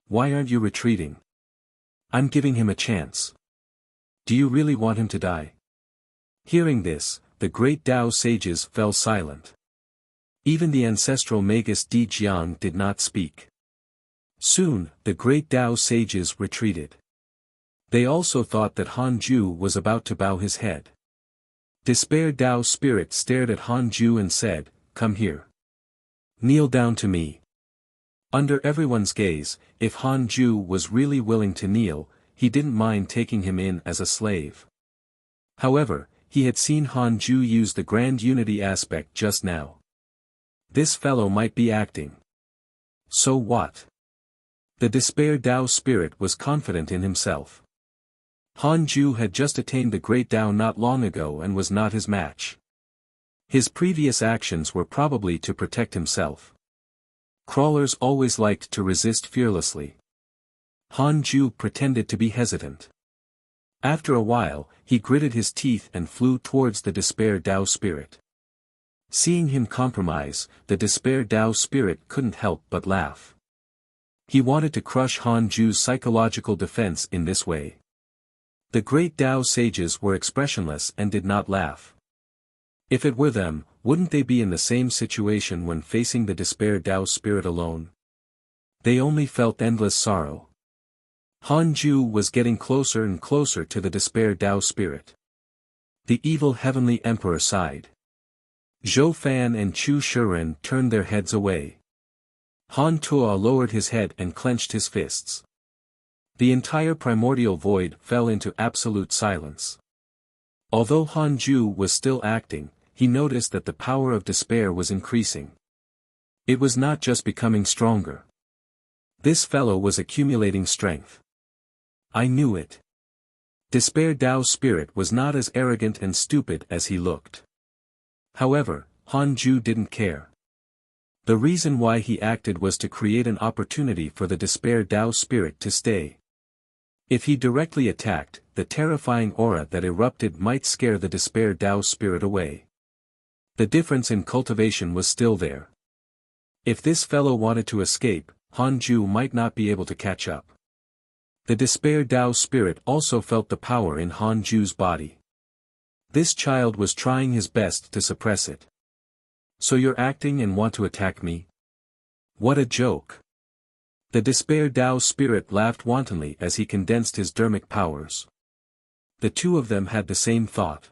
Why aren't you retreating? I'm giving him a chance. Do you really want him to die? Hearing this, the great Tao sages fell silent. Even the ancestral Magus Di Jiang did not speak. Soon, the great Tao sages retreated. They also thought that Han Ju was about to bow his head. Despair Tao spirit stared at Han Ju and said, "Come here. Kneel down to me." Under everyone's gaze, if Han Ju was really willing to kneel, he didn't mind taking him in as a slave. However, he had seen Han Ju use the grand unity aspect just now. This fellow might be acting. So what? The Despair Tao spirit was confident in himself. Han Ju had just attained the great Tao not long ago and was not his match. His previous actions were probably to protect himself. Crawlers always liked to resist fearlessly. Han Ju pretended to be hesitant. After a while, he gritted his teeth and flew towards the Despair Tao spirit. Seeing him compromise, the Despair Tao spirit couldn't help but laugh. He wanted to crush Han Ju's psychological defense in this way. The great Tao sages were expressionless and did not laugh. If it were them, wouldn't they be in the same situation when facing the Despair Tao spirit alone? They only felt endless sorrow. Han Ju was getting closer and closer to the Despair Tao spirit. The evil heavenly emperor sighed. Zhou Fan and Chu Shiren turned their heads away. Han Tuo lowered his head and clenched his fists. The entire primordial void fell into absolute silence. Although Han Ju was still acting, he noticed that the power of despair was increasing. It was not just becoming stronger. This fellow was accumulating strength. I knew it. Despair Dao's spirit was not as arrogant and stupid as he looked. However, Han Ju didn't care. The reason why he acted was to create an opportunity for the Despair Dao spirit to stay. If he directly attacked, the terrifying aura that erupted might scare the Despair Dao spirit away. The difference in cultivation was still there. If this fellow wanted to escape, Han Ju might not be able to catch up. The Despair Dao spirit also felt the power in Han Ju's body. This child was trying his best to suppress it. So you're acting and want to attack me? What a joke. The Despair Dao spirit laughed wantonly as he condensed his dermic powers. The two of them had the same thought.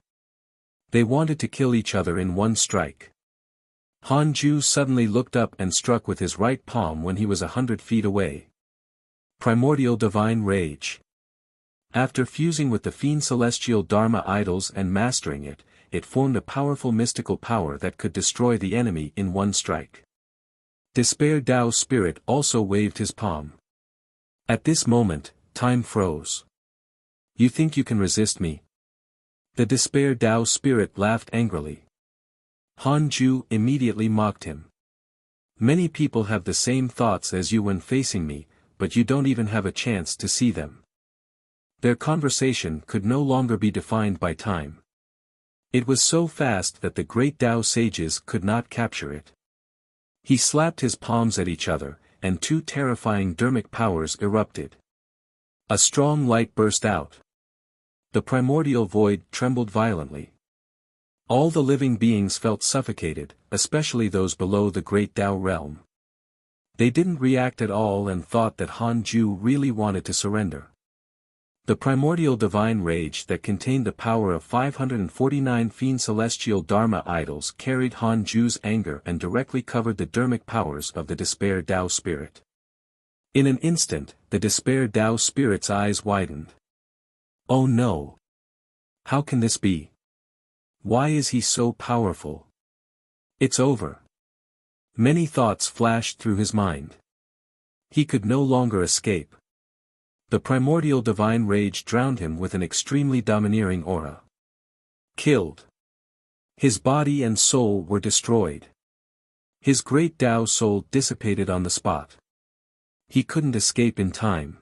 They wanted to kill each other in one strike. Han Ju suddenly looked up and struck with his right palm when he was 100 feet away. Primordial Divine Rage. After fusing with the Fiend Celestial Dharma idols and mastering it, it formed a powerful mystical power that could destroy the enemy in one strike. Despair Dao spirit also waved his palm. At this moment, time froze. You think you can resist me? The Despair Dao spirit laughed angrily. Han Ju immediately mocked him. Many people have the same thoughts as you when facing me, but you don't even have a chance to see them. Their conversation could no longer be defined by time. It was so fast that the great Dao sages could not capture it. He slapped his palms at each other, and two terrifying dermic powers erupted. A strong light burst out. The primordial void trembled violently. All the living beings felt suffocated, especially those below the great Dao realm. They didn't react at all and thought that Han Ju really wanted to surrender. The primordial divine rage that contained the power of 549 Fiend Celestial Dharma idols carried Han Ju's anger and directly covered the dermic powers of the Despair Dao spirit. In an instant, the Despair Dao spirit's eyes widened. Oh no! How can this be? Why is he so powerful? It's over. Many thoughts flashed through his mind. He could no longer escape. The primordial divine rage drowned him with an extremely domineering aura. Killed. His body and soul were destroyed. His great Dao soul dissipated on the spot. He couldn't escape in time.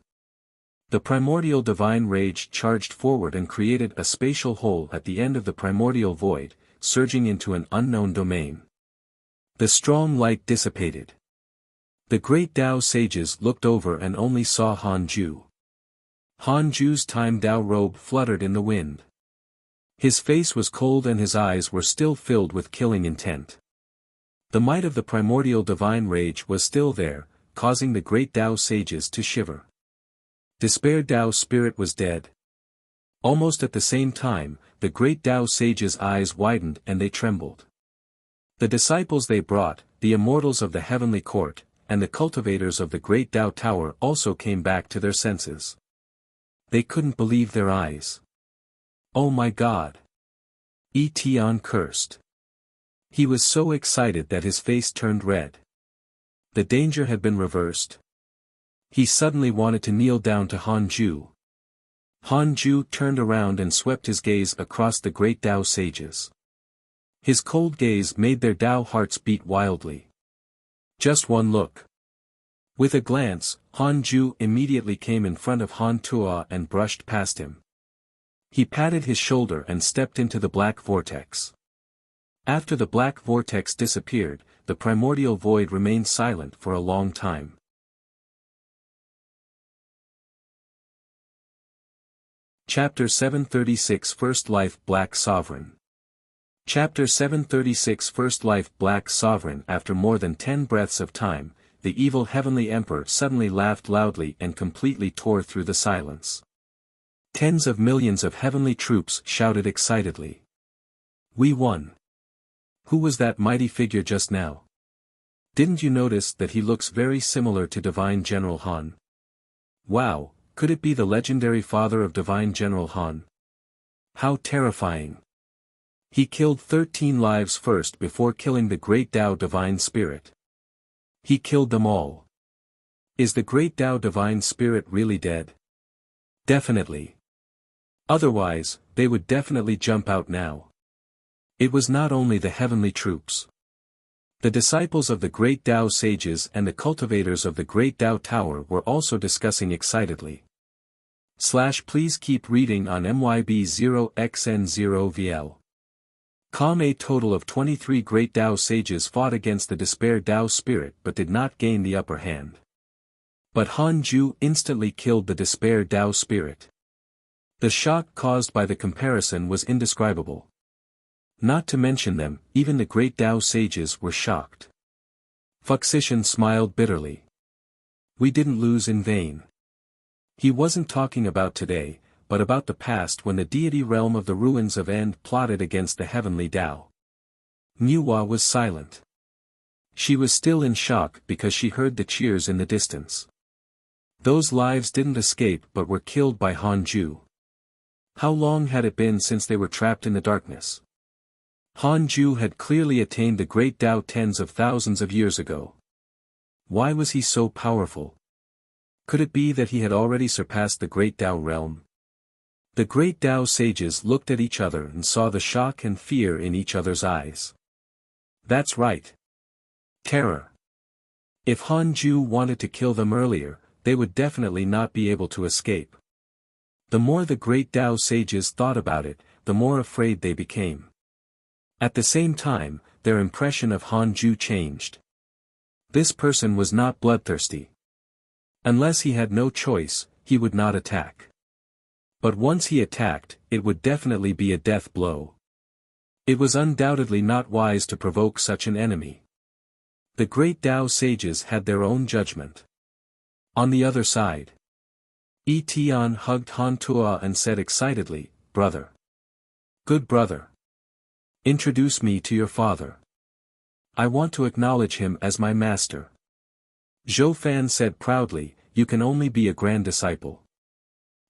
The primordial divine rage charged forward and created a spatial hole at the end of the primordial void, surging into an unknown domain. The strong light dissipated. The great Dao sages looked over and only saw Han Ju. Han Ju's time Dao robe fluttered in the wind. His face was cold and his eyes were still filled with killing intent. The might of the primordial divine rage was still there, causing the great Dao sages to shiver. Despair Dao spirit was dead. Almost at the same time, the great Dao sages' eyes widened and they trembled. The disciples they brought, the immortals of the heavenly court, and the cultivators of the great Dao tower also came back to their senses. They couldn't believe their eyes. Oh my God! Etion cursed. He was so excited that his face turned red. The danger had been reversed. He suddenly wanted to kneel down to Han Ju. Han Ju turned around and swept his gaze across the great Dao sages. His cold gaze made their Dao hearts beat wildly. Just one look. With a glance, Han Ju immediately came in front of Han Tuo and brushed past him. He patted his shoulder and stepped into the black vortex. After the black vortex disappeared, the primordial void remained silent for a long time. Chapter 736 First Life Black Sovereign. Chapter 736 First Life Black Sovereign. After more than 10 breaths of time, the evil heavenly emperor suddenly laughed loudly and completely tore through the silence. Tens of millions of heavenly troops shouted excitedly. We won! Who was that mighty figure just now? Didn't you notice that he looks very similar to Divine General Han? Wow, could it be the legendary father of Divine General Han? How terrifying! He killed 13 lives first before killing the great Tao Divine Spirit. He killed them all. Is the great Tao Divine Spirit really dead? Definitely. Otherwise, they would definitely jump out now. It was not only the heavenly troops. The disciples of the great Tao sages and the cultivators of the great Tao Tower were also discussing excitedly. Please keep reading on MYB0XN0VL. A total of 23 great Tao sages fought against the despair Tao spirit but did not gain the upper hand. But Han Ju instantly killed the despair Tao spirit. The shock caused by the comparison was indescribable. Not to mention them, even the great Tao sages were shocked. Fuxishan smiled bitterly. We didn't lose in vain. He wasn't talking about today, but about the past when the deity realm of the ruins of End plotted against the heavenly Tao. Nuwa was silent. She was still in shock because she heard the cheers in the distance. Those lives didn't escape but were killed by Han Ju. How long had it been since they were trapped in the darkness? Han Ju had clearly attained the great Tao tens of thousands of years ago. Why was he so powerful? Could it be that he had already surpassed the great Tao realm? The great Tao sages looked at each other and saw the shock and fear in each other's eyes. That's right. Terror. If Han Ju wanted to kill them earlier, they would definitely not be able to escape. The more the great Tao sages thought about it, the more afraid they became. At the same time, their impression of Han Ju changed. This person was not bloodthirsty. Unless he had no choice, he would not attack. But once he attacked, it would definitely be a death blow. It was undoubtedly not wise to provoke such an enemy. The great Tao sages had their own judgment. On the other side, Tian hugged Han Tua and said excitedly, "Brother. Good brother. Introduce me to your father. I want to acknowledge him as my master." Zhou Fan said proudly, "You can only be a grand disciple.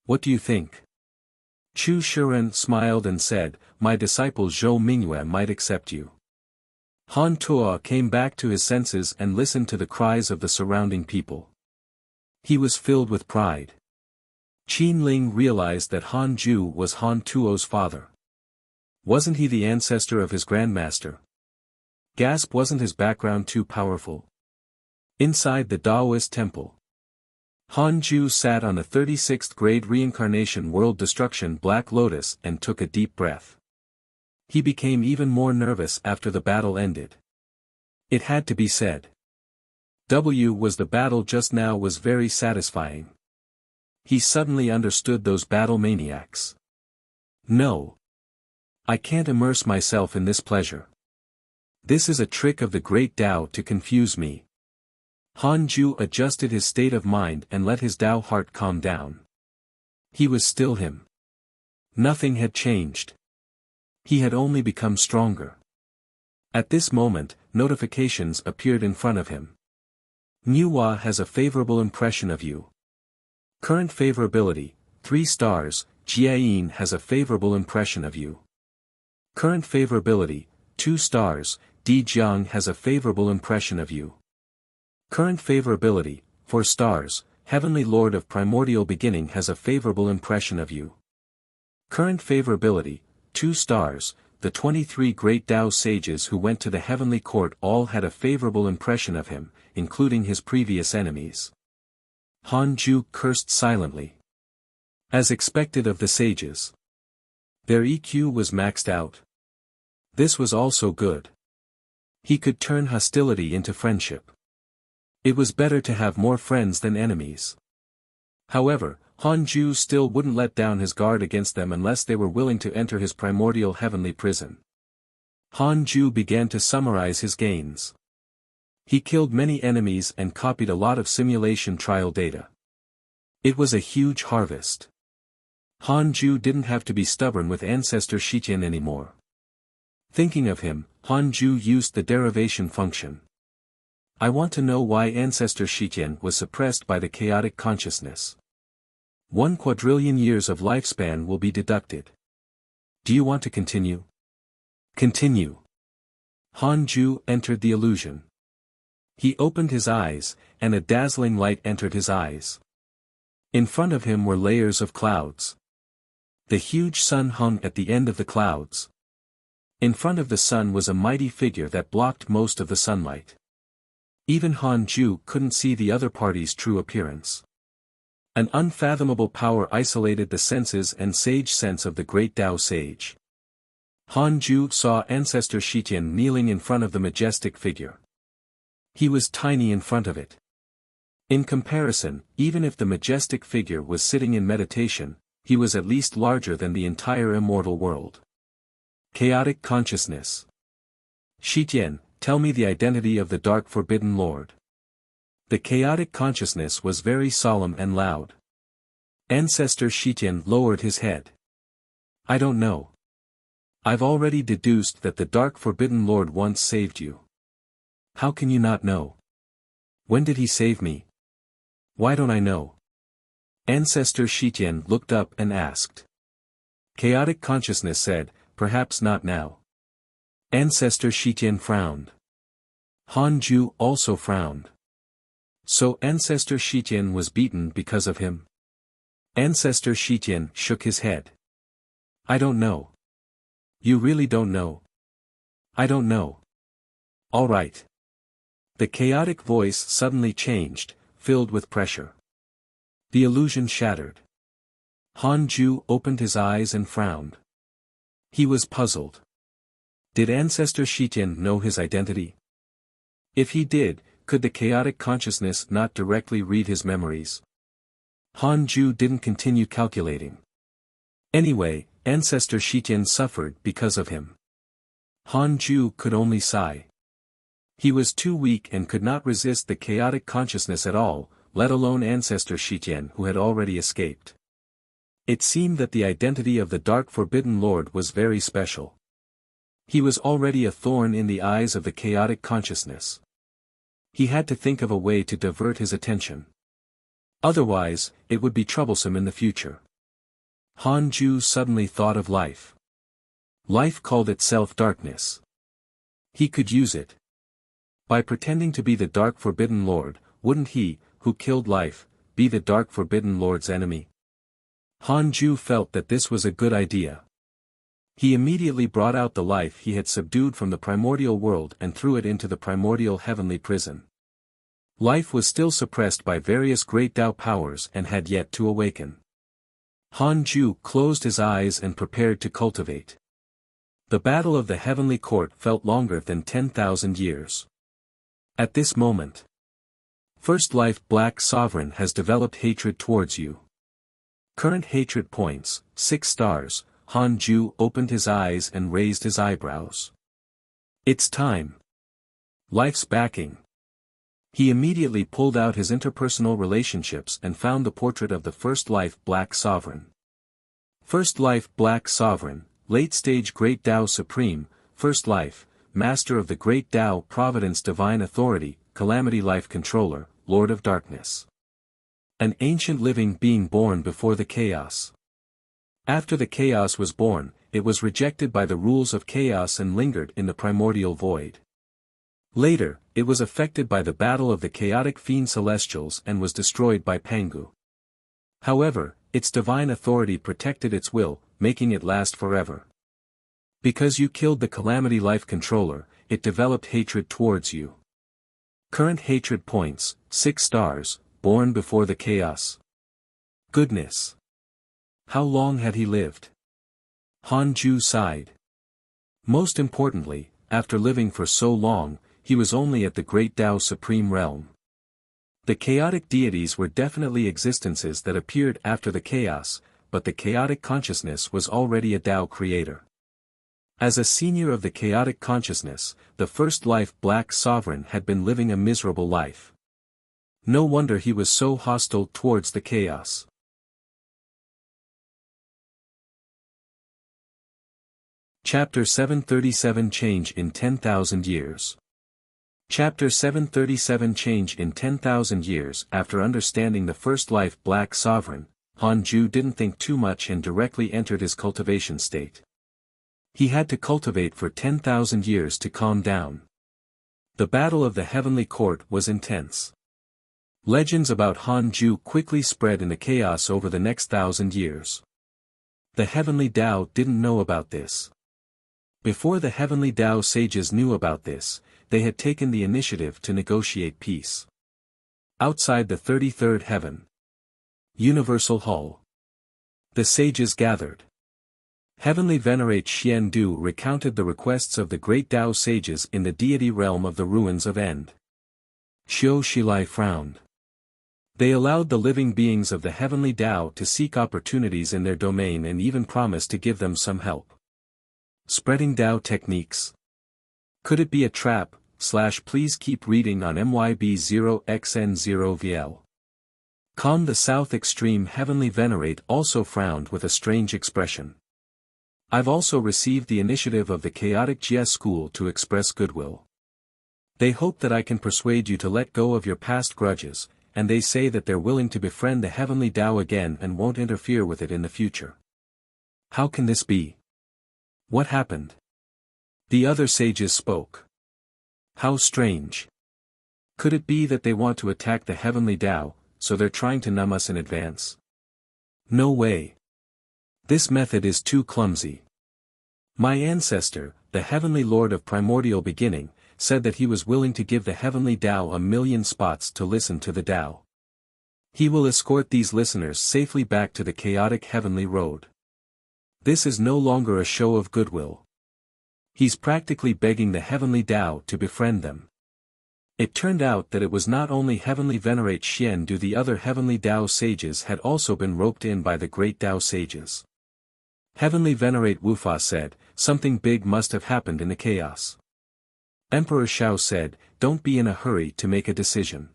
What do you think?" Chu Shiren smiled and said, "My disciple Zhou Mingyue might accept you." Han Tua came back to his senses and listened to the cries of the surrounding people. He was filled with pride. Qin Ling realized that Han Ju was Han Tuo's father. Wasn't he the ancestor of his grandmaster? Wasn't his background too powerful? Inside the Taoist temple, Han Ju sat on the 36th grade reincarnation world destruction Black Lotus and took a deep breath. He became even more nervous after the battle ended. It had to be said. The battle just now was very satisfying. He suddenly understood those battle maniacs. No. I can't immerse myself in this pleasure. This is a trick of the great Tao to confuse me. Han Ju adjusted his state of mind and let his Tao heart calm down. He was still him. Nothing had changed. He had only become stronger. At this moment, notifications appeared in front of him. Nuwa has a favorable impression of you. Current favorability, 3 stars, Jiayin has a favorable impression of you. Current favorability, 2 stars, Di Jiang has a favorable impression of you. Current favorability, 4 stars, Heavenly Lord of Primordial Beginning has a favorable impression of you. Current favorability, 2 stars, the 23 great Tao sages who went to the heavenly court all had a favorable impression of him, including his previous enemies. Han Ju cursed silently. As expected of the sages. Their EQ was maxed out. This was also good. He could turn hostility into friendship. It was better to have more friends than enemies. However, Han Ju still wouldn't let down his guard against them unless they were willing to enter his primordial heavenly prison. Han Ju began to summarize his gains. He killed many enemies and copied a lot of simulation trial data. It was a huge harvest. Han Ju didn't have to be stubborn with Ancestor Shijian anymore. Thinking of him, Han Ju used the derivation function. I want to know why Ancestor Shijian was suppressed by the chaotic consciousness. 1 quadrillion years of lifespan will be deducted. Do you want to continue? Continue. Hanju entered the illusion. He opened his eyes, and a dazzling light entered his eyes. In front of him were layers of clouds. The huge sun hung at the end of the clouds. In front of the sun was a mighty figure that blocked most of the sunlight. Even Hanju couldn't see the other party's true appearance. An unfathomable power isolated the senses and sage sense of the great Tao sage. Hanju saw Ancestor Shitian kneeling in front of the majestic figure. He was tiny in front of it. In comparison, even if the majestic figure was sitting in meditation, he was at least larger than the entire immortal world. Chaotic consciousness. Shitian, tell me the identity of the Dark Forbidden Lord. The chaotic consciousness was very solemn and loud. Ancestor Shitian lowered his head. I don't know. I've already deduced that the Dark Forbidden Lord once saved you. How can you not know? When did he save me? Why don't I know? Ancestor Shitian looked up and asked. Chaotic consciousness said, perhaps not now. Ancestor Shitian frowned. Hanju also frowned. So Ancestor Shitian was beaten because of him? Ancestor Shitian shook his head. I don't know. You really don't know? I don't know. All right. The chaotic voice suddenly changed, filled with pressure. The illusion shattered. Hanju opened his eyes and frowned. He was puzzled. Did Ancestor Shitian know his identity? If he did, could the chaotic consciousness not directly read his memories? Hanju didn't continue calculating. Anyway, Ancestor Shitian suffered because of him. Hanju could only sigh. He was too weak and could not resist the chaotic consciousness at all, let alone Ancestor Shitian who had already escaped. It seemed that the identity of the Dark Forbidden Lord was very special. He was already a thorn in the eyes of the chaotic consciousness. He had to think of a way to divert his attention. Otherwise, it would be troublesome in the future. Hanju suddenly thought of life. Life called itself darkness. He could use it. By pretending to be the Dark Forbidden Lord, wouldn't he, who killed life, be the Dark Forbidden Lord's enemy? Hanju felt that this was a good idea. He immediately brought out the life he had subdued from the primordial world and threw it into the primordial heavenly prison. Life was still suppressed by various great Tao powers and had yet to awaken. Hanju closed his eyes and prepared to cultivate. The battle of the heavenly court felt longer than 10,000 years. At this moment, First Life Black Sovereign has developed hatred towards you. Current hatred points, 6 stars. Hanju opened his eyes and raised his eyebrows. It's time. Life's backing. He immediately pulled out his interpersonal relationships and found the portrait of the First Life Black Sovereign. First Life Black Sovereign, Late Stage Great Tao Supreme, First Life, Master of the Great Tao Providence Divine Authority, Calamity Life Controller, Lord of Darkness. An ancient living being born before the chaos. After the chaos was born, it was rejected by the rules of chaos and lingered in the primordial void. Later, it was affected by the battle of the chaotic fiend celestials and was destroyed by Pangu. However, its divine authority protected its will, making it last forever. Because you killed the Calamity Life Controller, it developed hatred towards you. Current hatred points, 6 stars, born before the chaos. Goodness! How long had he lived? Hanju sighed. Most importantly, after living for so long, he was only at the Great Tao Supreme Realm. The chaotic deities were definitely existences that appeared after the chaos, but the chaotic consciousness was already a Tao creator. As a senior of the chaotic consciousness, the First Life Black Sovereign had been living a miserable life. No wonder he was so hostile towards the chaos. Chapter 737 Change in 10,000 Years. Chapter 737 Change in 10,000 Years. After understanding the First Life Black Sovereign, Hanju didn't think too much and directly entered his cultivation state. He had to cultivate for 10,000 years to calm down. The battle of the heavenly court was intense. Legends about Han Ju quickly spread in the chaos over the next 1,000 years. The heavenly Tao didn't know about this. Before the heavenly Tao sages knew about this, they had taken the initiative to negotiate peace. Outside the 33rd heaven. Universal Hall. The sages gathered. Heavenly Venerate Xian Du recounted the requests of the great Tao sages in the deity realm of the ruins of End. Xiu Shilai frowned. They allowed the living beings of the heavenly Tao to seek opportunities in their domain and even promised to give them some help. Spreading Tao techniques. Could it be a trap? Please keep reading on MYB0XN0VL. Khan the South Extreme Heavenly Venerate also frowned with a strange expression. I've also received the initiative of the chaotic Jia school to express goodwill. They hope that I can persuade you to let go of your past grudges, and they say that they're willing to befriend the heavenly Tao again and won't interfere with it in the future. How can this be? What happened? The other sages spoke. How strange. Could it be that they want to attack the heavenly Tao, so they're trying to numb us in advance? No way. This method is too clumsy. My ancestor, the heavenly lord of primordial beginning, said that he was willing to give the heavenly Tao 1,000,000 spots to listen to the Tao. He will escort these listeners safely back to the chaotic heavenly road. This is no longer a show of goodwill. He's practically begging the heavenly Tao to befriend them. It turned out that it was not only Heavenly Venerate Xian Du, the other heavenly Tao sages had also been roped in by the great Tao sages. Heavenly Venerate Wufa said, something big must have happened in the chaos. Emperor Shao said, don't be in a hurry to make a decision.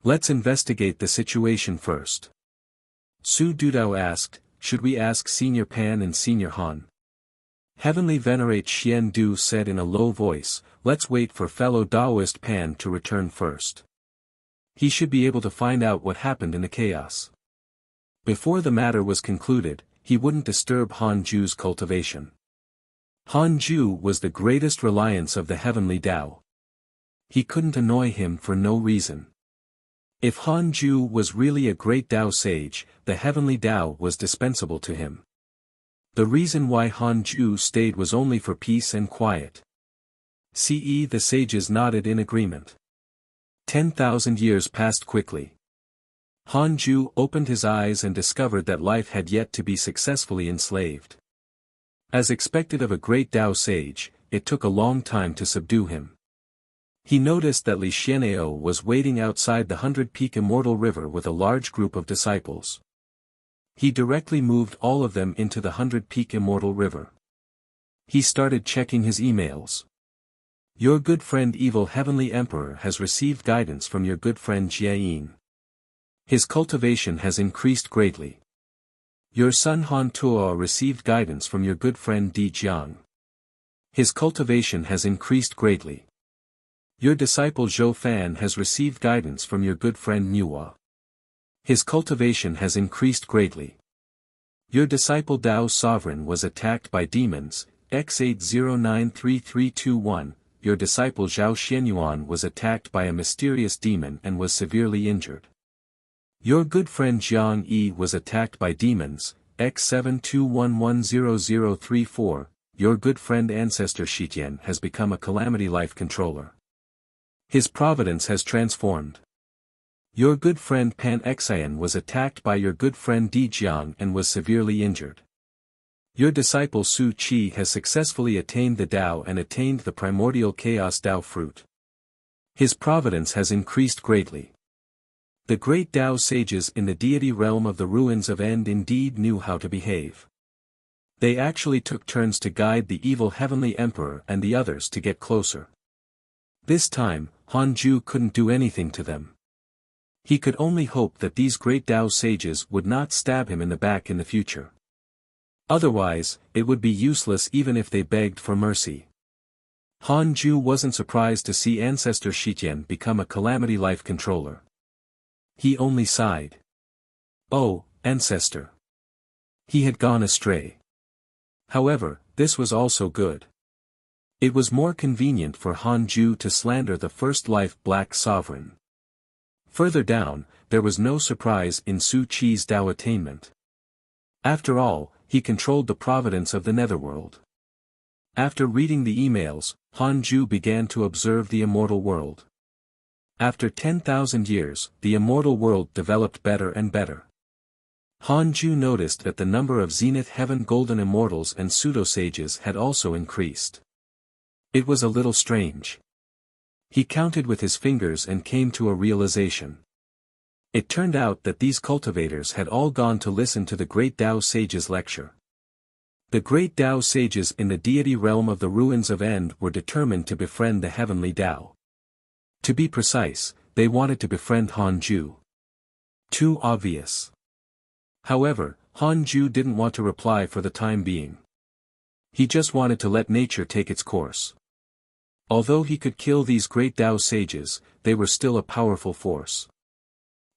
Let's investigate the situation first. Su Dudao asked, should we ask Senior Pan and Senior Han? Heavenly Venerate Xian Du said in a low voice, let's wait for fellow Daoist Pan to return first. He should be able to find out what happened in the chaos. Before the matter was concluded, he wouldn't disturb Han Ju's cultivation. Han Ju was the greatest reliance of the heavenly Tao. He couldn't annoy him for no reason. If Han Ju was really a great Tao sage, the heavenly Tao was dispensable to him. The reason why Han Ju stayed was only for peace and quiet. The sages nodded in agreement. 10,000 years passed quickly. Han Ju opened his eyes and discovered that life had yet to be successfully enslaved. As expected of a great Tao sage, it took a long time to subdue him. He noticed that Li Xian'eo was waiting outside the 100-peak Immortal River with a large group of disciples. He directly moved all of them into the 100-peak Immortal River. He started checking his emails. Your good friend Evil Heavenly Emperor has received guidance from your good friend Jiayin. His cultivation has increased greatly. Your son Han Tuo received guidance from your good friend Di Jiang. His cultivation has increased greatly. Your disciple Zhou Fan has received guidance from your good friend Niuhua. His cultivation has increased greatly. Your disciple Dao Sovereign was attacked by demons, X80933321. Your disciple Zhao Xianyuan was attacked by a mysterious demon and was severely injured. Your good friend Jiang Yi was attacked by demons, X72110034. Your good friend Ancestor Shitian has become a calamity life controller. His providence has transformed. Your good friend Pan Xian was attacked by your good friend Di Jiang and was severely injured. Your disciple Su Qi has successfully attained the Tao and attained the primordial chaos Tao fruit. His providence has increased greatly. The great Tao sages in the deity realm of the ruins of End indeed knew how to behave. They actually took turns to guide the evil heavenly emperor and the others to get closer. This time, Han Ju couldn't do anything to them. He could only hope that these great Tao sages would not stab him in the back in the future. Otherwise, it would be useless even if they begged for mercy. Han Ju wasn't surprised to see Ancestor Shitian become a calamity life controller. He only sighed. Oh, Ancestor. He had gone astray. However, this was also good. It was more convenient for Han Ju to slander the first life black sovereign. Further down, there was no surprise in Su Qi's Dao attainment. After all, he controlled the providence of the netherworld. After reading the emails, Han Ju began to observe the immortal world. After 10,000 years, the immortal world developed better and better. Han Ju noticed that the number of Zenith Heaven Golden Immortals and Pseudo-Sages had also increased. It was a little strange. He counted with his fingers and came to a realization. It turned out that these cultivators had all gone to listen to the Great Tao Sage's lecture. The Great Tao Sages in the deity realm of the ruins of End were determined to befriend the heavenly Tao. To be precise, they wanted to befriend Han Ju. Too obvious. However, Han Ju didn't want to reply for the time being. He just wanted to let nature take its course. Although he could kill these Great Tao Sages, they were still a powerful force.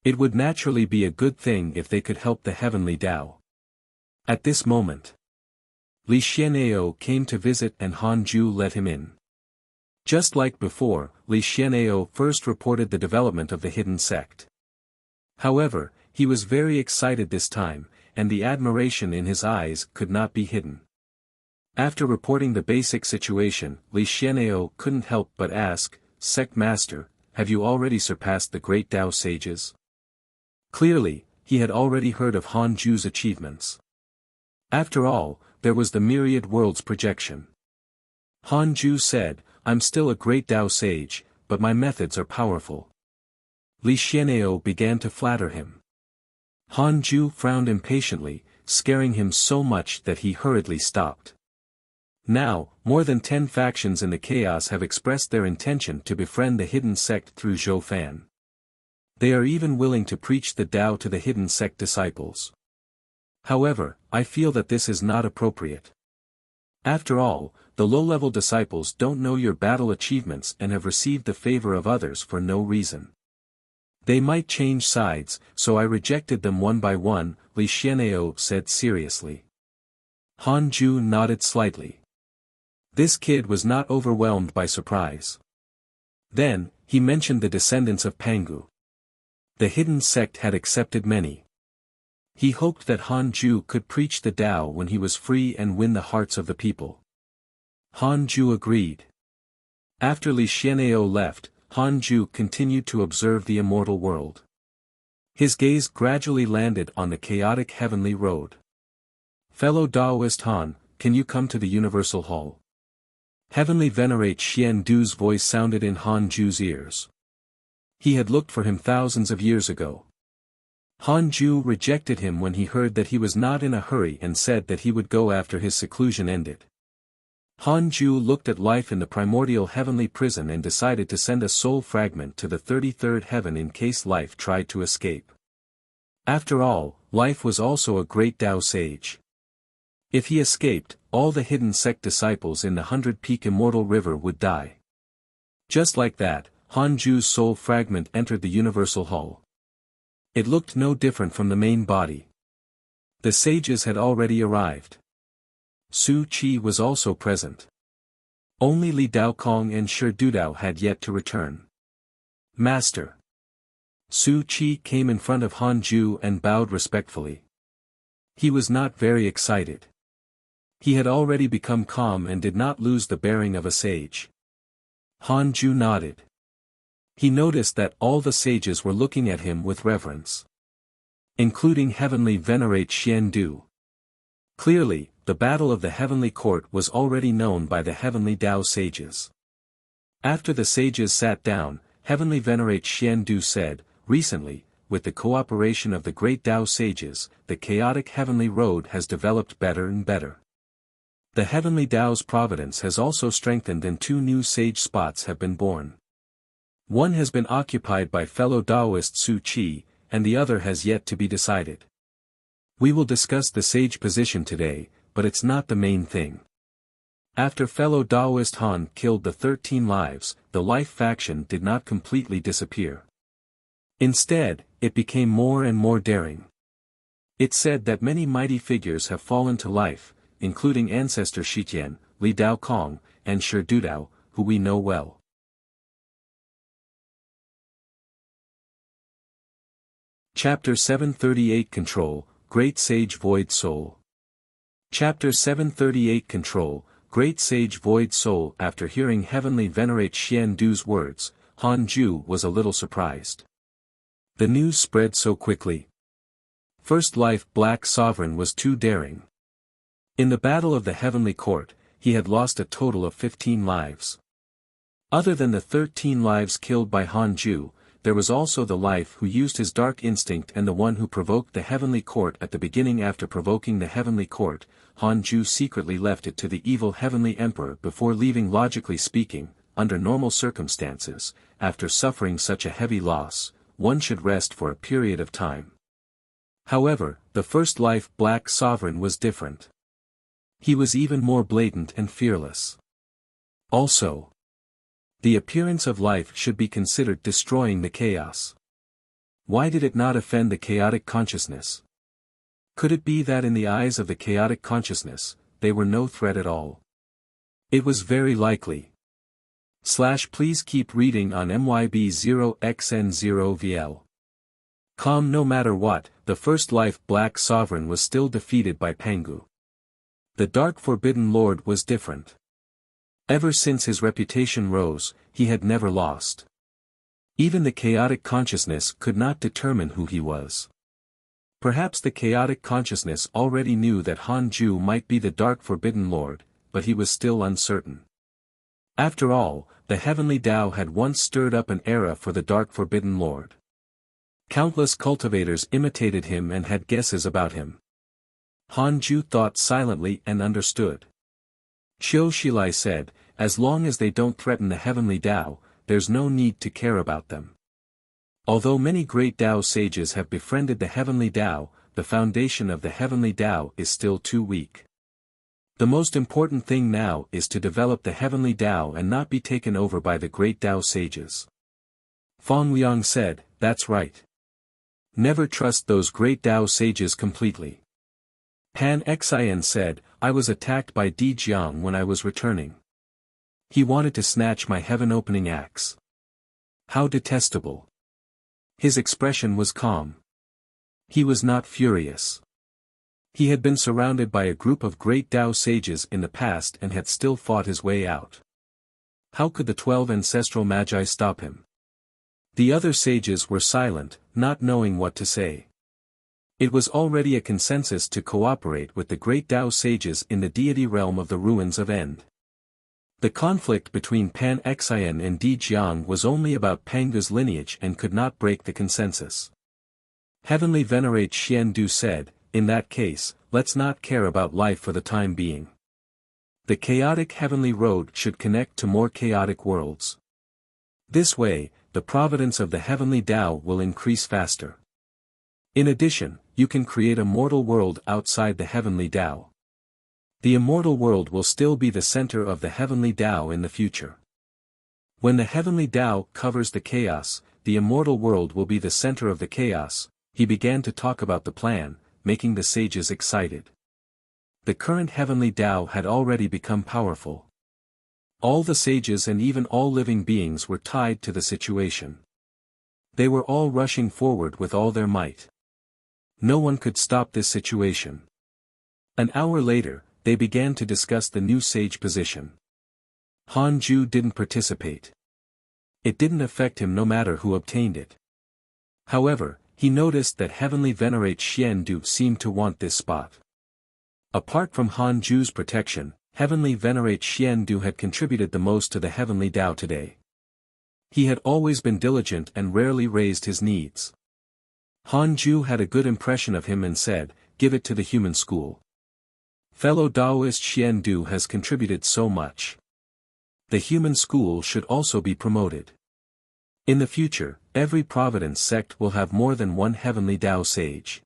It would naturally be a good thing if they could help the heavenly Tao. At this moment, Li Xian'ao came to visit and Han Ju let him in. Just like before, Li Xian'ao first reported the development of the hidden sect. However, he was very excited this time, and the admiration in his eyes could not be hidden. After reporting the basic situation, Li Xian'ao couldn't help but ask, "Sect Master, have you already surpassed the Great Tao Sages?" Clearly, he had already heard of Han Ju's achievements. After all, there was the Myriad Worlds projection. Han Ju said, "I'm still a Great Tao Sage, but my methods are powerful." Li Xian'ao began to flatter him. Han Ju frowned impatiently, scaring him so much that he hurriedly stopped. Now, more than 10 factions in the chaos have expressed their intention to befriend the hidden sect through Zhou Fan. They are even willing to preach the Tao to the hidden sect disciples. However, I feel that this is not appropriate. After all, the low-level disciples don't know your battle achievements and have received the favor of others for no reason. They might change sides, so I rejected them one by one, Li Xian'ao said seriously. Han Ju nodded slightly. This kid was not overwhelmed by surprise. Then, he mentioned the descendants of Pangu. The hidden sect had accepted many. He hoped that Han Ju could preach the Tao when he was free and win the hearts of the people. Han Ju agreed. After Li Xian'ao left, Han Ju continued to observe the immortal world. His gaze gradually landed on the chaotic heavenly road. "Fellow Daoist Han, can you come to the Universal Hall?" Heavenly Venerate Xian Du's voice sounded in Han Ju's ears. He had looked for him thousands of years ago. Han Ju rejected him when he heard that he was not in a hurry and said that he would go after his seclusion ended. Han Ju looked at life in the primordial heavenly prison and decided to send a soul fragment to the 33rd heaven in case life tried to escape. After all, life was also a great Tao sage. If he escaped, all the hidden sect disciples in the 100-peak immortal river would die. Just like that, Han Ju's soul fragment entered the universal hull. It looked no different from the main body. The sages had already arrived. Su Qi was also present. Only Li Daokong and Shi Dudao had yet to return. "Master." Su Qi came in front of Han Ju and bowed respectfully. He was not very excited. He had already become calm and did not lose the bearing of a sage. Han Ju nodded. He noticed that all the sages were looking at him with reverence. Including Heavenly Venerate Xian Du. Clearly, the battle of the heavenly court was already known by the heavenly Tao sages. After the sages sat down, Heavenly Venerate Xian Du said, "Recently, with the cooperation of the great Tao sages, the chaotic heavenly road has developed better and better. The heavenly Tao's providence has also strengthened and 2 new sage spots have been born. One has been occupied by fellow Taoist Su Qi, and the other has yet to be decided. We will discuss the sage position today, but it's not the main thing." After fellow Taoist Han killed the 13 lives, the life faction did not completely disappear. Instead, it became more and more daring. It said that many mighty figures have fallen to life, including ancestor Shitian, Li Dao Kong, and Shi Dudao, who we know well. Chapter 738 Control, Great Sage Void Soul. Chapter 738 Control, Great Sage Void Soul. After hearing Heavenly Venerate Xian Du's words, Han Ju was a little surprised. The news spread so quickly. First Life Black Sovereign was too daring. In the battle of the Heavenly Court, he had lost a total of 15 lives. Other than the 13 lives killed by Han Ju, there was also the life who used his dark instinct and the one who provoked the Heavenly Court at the beginning. After provoking the Heavenly Court, Han Ju secretly left it to the evil Heavenly Emperor before leaving. Logically speaking, under normal circumstances, after suffering such a heavy loss, one should rest for a period of time. However, the First Life Black Sovereign was different. He was even more blatant and fearless. Also, the appearance of life should be considered destroying the chaos. Why did it not offend the chaotic consciousness? Could it be that in the eyes of the chaotic consciousness, they were no threat at all? It was very likely. Please keep reading on MYB0XN0VL. No matter what, the First Life Black Sovereign was still defeated by Pangu. The Dark Forbidden Lord was different. Ever since his reputation rose, he had never lost. Even the chaotic consciousness could not determine who he was. Perhaps the chaotic consciousness already knew that Han Ju might be the Dark Forbidden Lord, but he was still uncertain. After all, the Heavenly Tao had once stirred up an era for the Dark Forbidden Lord. Countless cultivators imitated him and had guesses about him. Han Ju thought silently and understood. Qiu Shilai said, as long as they don't threaten the Heavenly Tao, there's no need to care about them. Although many great Tao sages have befriended the Heavenly Tao, the foundation of the Heavenly Tao is still too weak. The most important thing now is to develop the Heavenly Tao and not be taken over by the great Tao sages. Fang Liang said, that's right. Never trust those great Tao sages completely. Pan Xian said, I was attacked by Di Jiang when I was returning. He wanted to snatch my heaven-opening axe. How detestable. His expression was calm. He was not furious. He had been surrounded by a group of great Tao sages in the past and had still fought his way out. How could the 12 ancestral magi stop him? The other sages were silent, not knowing what to say. It was already a consensus to cooperate with the great Tao sages in the deity realm of the ruins of End. The conflict between Pan Xian and Di Jiang was only about Pangu's lineage and could not break the consensus. Heavenly Venerate Xian Du said, in that case, let's not care about life for the time being. The chaotic heavenly road should connect to more chaotic worlds. This way, the providence of the Heavenly Tao will increase faster. In addition, you can create a mortal world outside the Heavenly Tao. The immortal world will still be the center of the Heavenly Tao in the future. When the Heavenly Tao covers the chaos, the immortal world will be the center of the chaos. He began to talk about the plan, making the sages excited. The current Heavenly Tao had already become powerful. All the sages and even all living beings were tied to the situation. They were all rushing forward with all their might. No one could stop this situation. An hour later, they began to discuss the new sage position. Han Ju didn't participate. It didn't affect him no matter who obtained it. However, he noticed that Heavenly Venerate Xian Du seemed to want this spot. Apart from Han Ju's protection, Heavenly Venerate Xian Du had contributed the most to the Heavenly Tao today. He had always been diligent and rarely raised his needs. Han Ju had a good impression of him and said, give it to the human school. Fellow Taoist Xian Du has contributed so much. The human school should also be promoted. In the future, every providence sect will have more than one Heavenly Tao sage.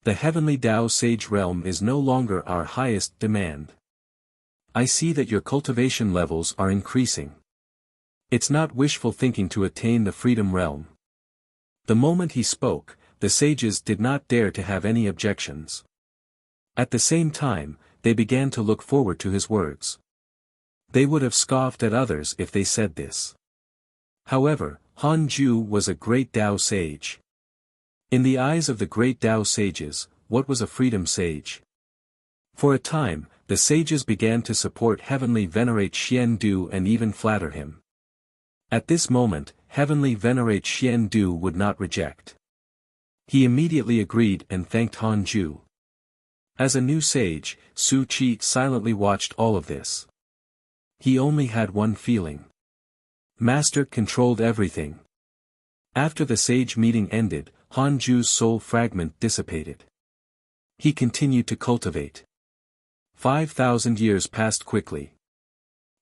The Heavenly Tao sage realm is no longer our highest demand. I see that your cultivation levels are increasing. It's not wishful thinking to attain the freedom realm. The moment he spoke, the sages did not dare to have any objections. At the same time, they began to look forward to his words. They would have scoffed at others if they said this. However, Han Ju was a great Tao sage. In the eyes of the great Tao sages, what was a freedom sage? For a time, the sages began to support Heavenly Venerate Xian Du and even flatter him. At this moment, Heavenly Venerate Xian Du would not reject. He immediately agreed and thanked Han Ju. As a new sage, Su Qi silently watched all of this. He only had one feeling. Master controlled everything. After the sage meeting ended, Han Ju's soul fragment dissipated. He continued to cultivate. 5,000 years passed quickly.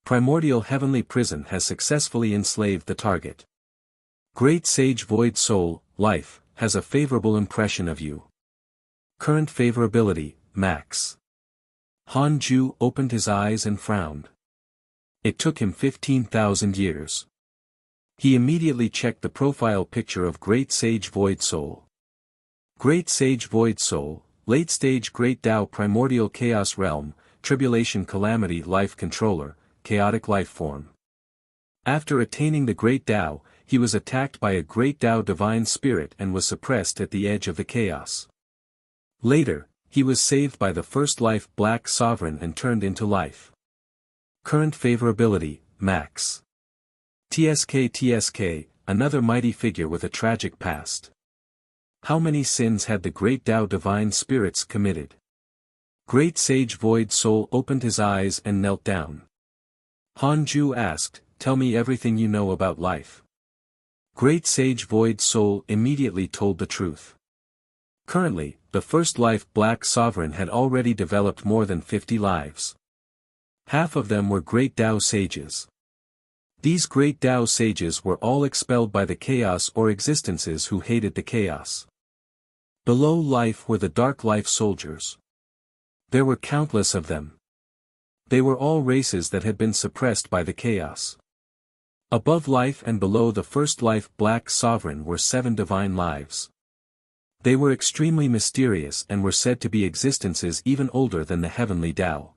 Primordial Heavenly Prison has successfully enslaved the target. Great Sage Void Soul, Life, has a favorable impression of you. Current favorability, max. Han Ju opened his eyes and frowned. It took him 15,000 years. He immediately checked the profile picture of Great Sage Void Soul. Great Sage Void Soul, Late Stage Great Tao Primordial Chaos Realm, Tribulation Calamity Life Controller, Chaotic Life Form. After attaining the Great Tao, he was attacked by a Great Tao Divine Spirit and was suppressed at the edge of the chaos. Later, he was saved by the First Life Black Sovereign and turned into life. Current favorability, max. TSK, another mighty figure with a tragic past. How many sins had the Great Tao Divine Spirits committed? Great Sage Void Soul opened his eyes and knelt down. Han Ju asked, "Tell me everything you know about life." Great Sage Void Soul immediately told the truth. Currently, the First Life Black Sovereign had already developed more than 50 lives. Half of them were Great Tao sages. These Great Tao sages were all expelled by the chaos or existences who hated the chaos. Below life were the Dark Life soldiers. There were countless of them. They were all races that had been suppressed by the chaos. Above life and below the First Life Black Sovereign were 7 divine lives. They were extremely mysterious and were said to be existences even older than the Heavenly Tao.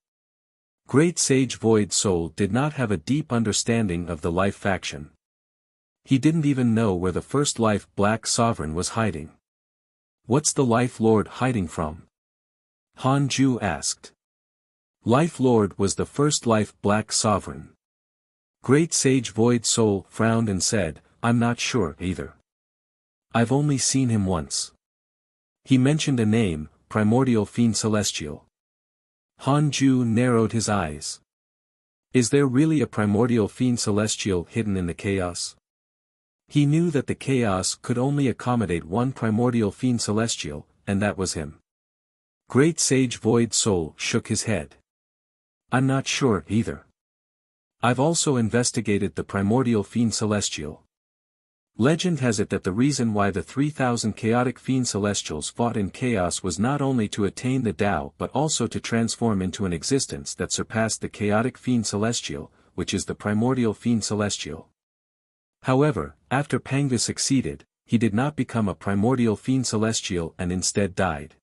Great Sage Void Soul did not have a deep understanding of the Life faction. He didn't even know where the First Life Black Sovereign was hiding. What's the Life Lord hiding from? Han Ju asked. Life Lord was the First Life Black Sovereign. Great Sage Void Soul frowned and said, "I'm not sure either. I've only seen him once." He mentioned a name, Primordial Fiend Celestial. Han Ju narrowed his eyes. Is there really a Primordial Fiend Celestial hidden in the chaos? He knew that the chaos could only accommodate one Primordial Fiend Celestial, and that was him. Great Sage Void Soul shook his head. I'm not sure either. I've also investigated the Primordial Fiend Celestial. Legend has it that the reason why the 3,000 chaotic Fiend Celestials fought in chaos was not only to attain the Tao but also to transform into an existence that surpassed the chaotic Fiend Celestial, which is the Primordial Fiend Celestial. However, after Pangu succeeded, he did not become a Primordial Fiend Celestial and instead died.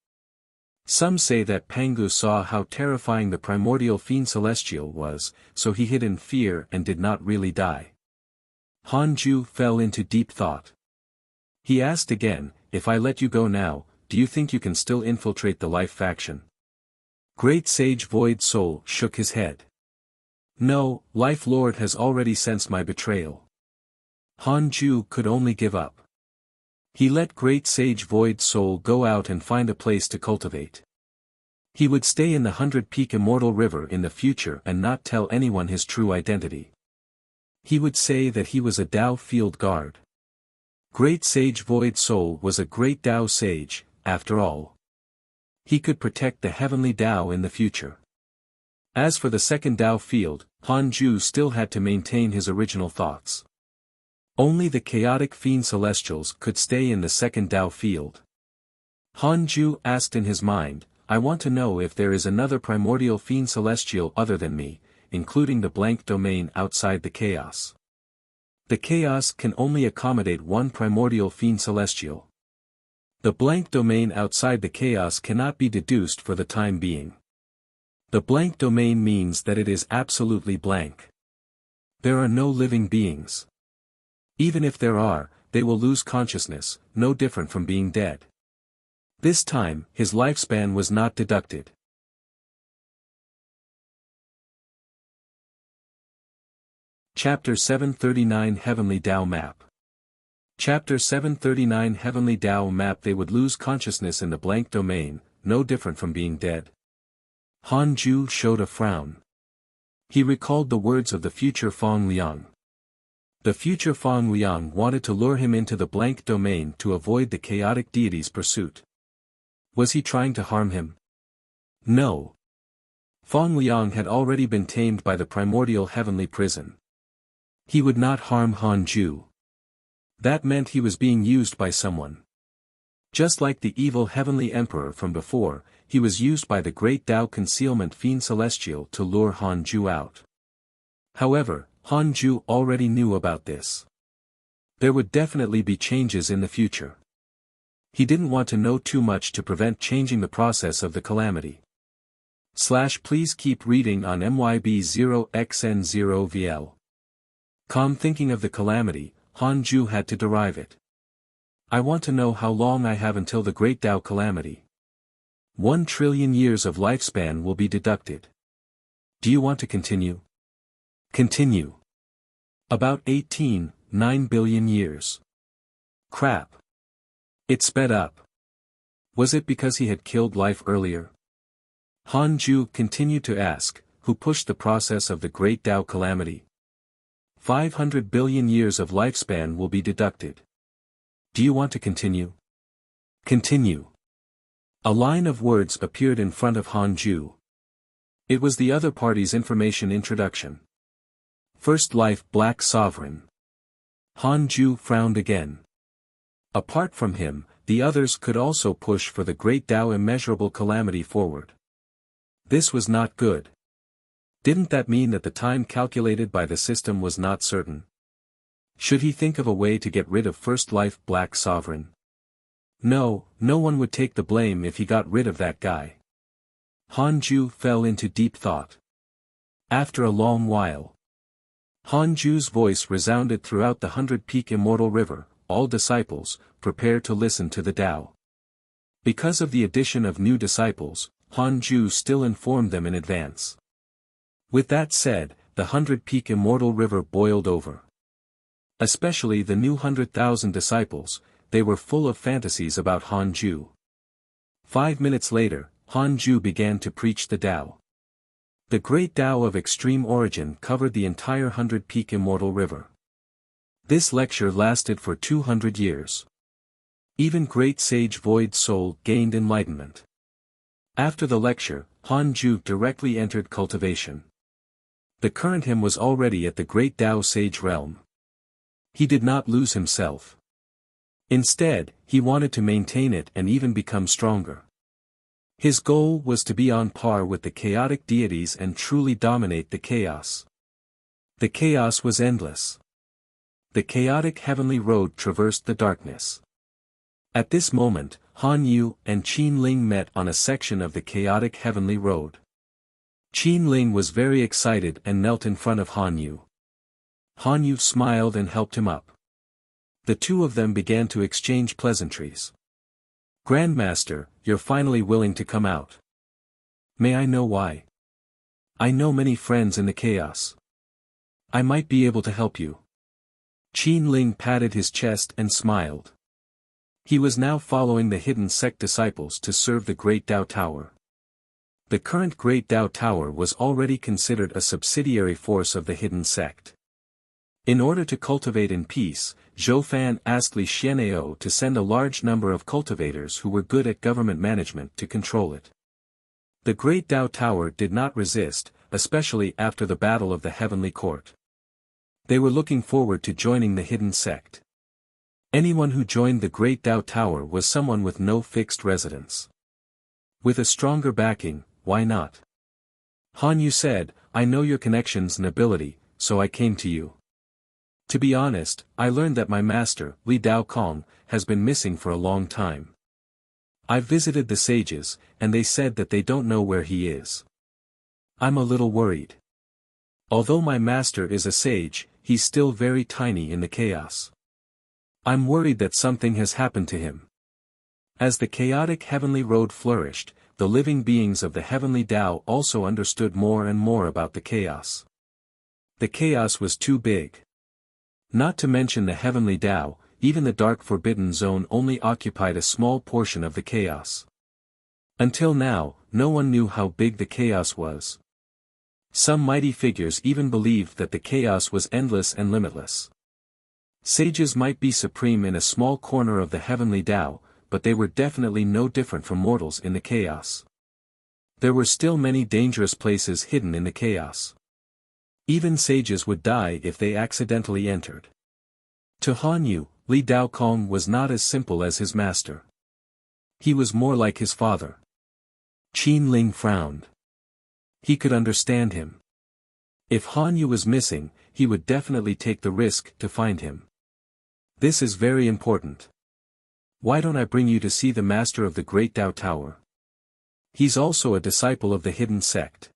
Some say that Pangu saw how terrifying the Primordial Fiend Celestial was, so he hid in fear and did not really die. Han Ju fell into deep thought. He asked again, "If I let you go now, do you think you can still infiltrate the Life faction?" Great Sage Void Soul shook his head. No, Life Lord has already sensed my betrayal. Han Ju could only give up. He let Great Sage Void Soul go out and find a place to cultivate. He would stay in the 100-peak Immortal River in the future and not tell anyone his true identity. He would say that he was a Tao field guard. Great Sage Void Soul was a great Tao sage, after all. He could protect the heavenly Tao in the future. As for the second Tao field, Han Ju still had to maintain his original thoughts. Only the chaotic Fiend Celestials could stay in the second Tao field. Han Ju asked in his mind, I want to know if there is another primordial Fiend Celestial other than me, including the blank domain outside the chaos. The chaos can only accommodate one primordial Fiend Celestial. The blank domain outside the chaos cannot be deduced for the time being. The blank domain means that it is absolutely blank. There are no living beings. Even if there are, they will lose consciousness, no different from being dead. This time, his lifespan was not deducted. Chapter 739 Heavenly Tao Map. Chapter 739 Heavenly Tao Map. They would lose consciousness in the blank domain, no different from being dead. Han Ju showed a frown. He recalled the words of the future Fong Liang. The future Fong Liang wanted to lure him into the blank domain to avoid the chaotic deity's pursuit. Was he trying to harm him? No. Fong Liang had already been tamed by the primordial heavenly prison. He would not harm Han Ju. That meant he was being used by someone. Just like the evil heavenly emperor from before, he was used by the great Tao concealment fiend celestial to lure Han Ju out. However, Han Ju already knew about this. There would definitely be changes in the future. He didn't want to know too much to prevent changing the process of the calamity. Please keep reading on MYB0XN0VL. Calm thinking of the calamity, Han Ju had to derive it. I want to know how long I have until the great Tao calamity. 1 trillion years of lifespan will be deducted. Do you want to continue? Continue. About 9 billion years. Crap. It sped up. Was it because he had killed life earlier? Han Ju continued to ask, who pushed the process of the great Tao calamity? 500 billion years of lifespan will be deducted. Do you want to continue? Continue. A line of words appeared in front of Han Ju. It was the other party's information introduction. First life Black Sovereign. Han Ju frowned again. Apart from him, the others could also push for the great Tao immeasurable calamity forward. This was not good. Didn't that mean that the time calculated by the system was not certain? Should he think of a way to get rid of First Life Black Sovereign? No one would take the blame if he got rid of that guy. Han Ju fell into deep thought. After a long while, Han Ju's voice resounded throughout the 100-peak immortal river. All disciples, prepare to listen to the Tao. Because of the addition of new disciples, Han Ju still informed them in advance. With that said, the 100-peak immortal river boiled over. Especially the new 100,000 disciples, they were full of fantasies about Han Ju. 5 minutes later, Han Ju began to preach the Tao. The great Tao of extreme origin covered the entire 100-peak immortal river. This lecture lasted for 200 years. Even great sage Void Soul gained enlightenment. After the lecture, Han Ju directly entered cultivation. The current him was already at the great Tao sage realm. He did not lose himself. Instead, he wanted to maintain it and even become stronger. His goal was to be on par with the chaotic deities and truly dominate the chaos. The chaos was endless. The chaotic heavenly road traversed the darkness. At this moment, Han Yu and Qin Ling met on a section of the chaotic heavenly road. Qin Ling was very excited and knelt in front of Han Yu. Han Yu smiled and helped him up. The two of them began to exchange pleasantries. Grandmaster, you're finally willing to come out. May I know why? I know many friends in the chaos. I might be able to help you. Qin Ling patted his chest and smiled. He was now following the hidden sect disciples to serve the Great Tao Tower. The current Great Tao Tower was already considered a subsidiary force of the hidden sect. In order to cultivate in peace, Zhou Fan asked Li Xian'eo to send a large number of cultivators who were good at government management to control it. The Great Tao Tower did not resist, especially after the Battle of the Heavenly Court. They were looking forward to joining the hidden sect. Anyone who joined the Great Tao Tower was someone with no fixed residence. With a stronger backing, why not? Han Yu said, I know your connections and ability, so I came to you. To be honest, I learned that my master, Li Dao Kong, has been missing for a long time. I've visited the sages, and they said that they don't know where he is. I'm a little worried. Although my master is a sage, he's still very tiny in the chaos. I'm worried that something has happened to him. As the chaotic heavenly road flourished, the living beings of the heavenly Tao also understood more and more about the chaos. The chaos was too big. Not to mention the heavenly Tao, even the dark forbidden zone only occupied a small portion of the chaos. Until now, no one knew how big the chaos was. Some mighty figures even believed that the chaos was endless and limitless. Sages might be supreme in a small corner of the heavenly Tao, but they were definitely no different from mortals in the chaos. There were still many dangerous places hidden in the chaos. Even sages would die if they accidentally entered. To Han Yu, Li Dao Kong was not as simple as his master. He was more like his father. Qin Ling frowned. He could understand him. If Han Yu was missing, he would definitely take the risk to find him. This is very important. Why don't I bring you to see the master of the Great Tao Tower? He's also a disciple of the hidden sect.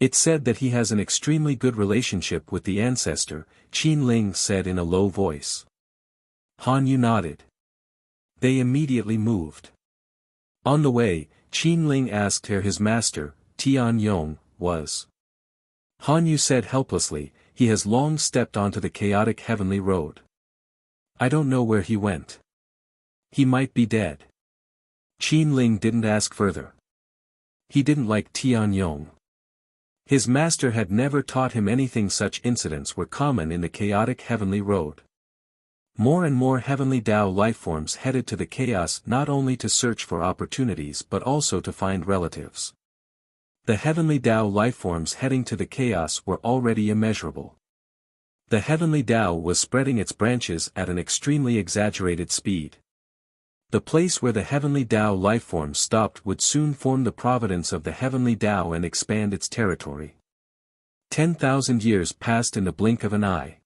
It's said that he has an extremely good relationship with the ancestor, Qin Ling said in a low voice. Han Yu nodded. They immediately moved. On the way, Qin Ling asked where his master, Tian Yong, was. Han Yu said helplessly, he has long stepped onto the chaotic heavenly road. I don't know where he went. He might be dead. Qin Ling didn't ask further. He didn't like Tian Yong. His master had never taught him anything. Such incidents were common in the chaotic heavenly road. More and more heavenly Tao lifeforms headed to the chaos not only to search for opportunities but also to find relatives. The heavenly Tao lifeforms heading to the chaos were already immeasurable. The heavenly Tao was spreading its branches at an extremely exaggerated speed. The place where the heavenly Tao lifeforms stopped would soon form the providence of the heavenly Tao and expand its territory. 10,000 years passed in the blink of an eye.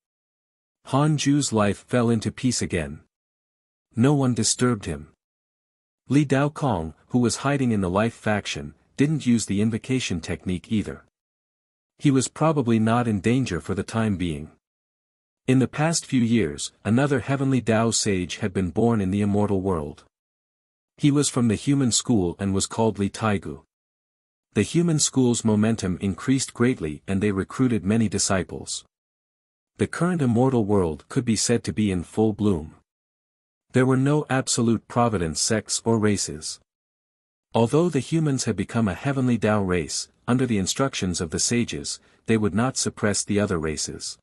Han Ju's life fell into peace again. No one disturbed him. Li Dao Kong, who was hiding in the life faction, didn't use the invocation technique either. He was probably not in danger for the time being. In the past few years, another heavenly Tao sage had been born in the immortal world. He was from the human school and was called Li Taigu. The human school's momentum increased greatly and they recruited many disciples. The current immortal world could be said to be in full bloom. There were no absolute providence sects or races. Although the humans had become a heavenly Tao race, under the instructions of the sages, they would not suppress the other races.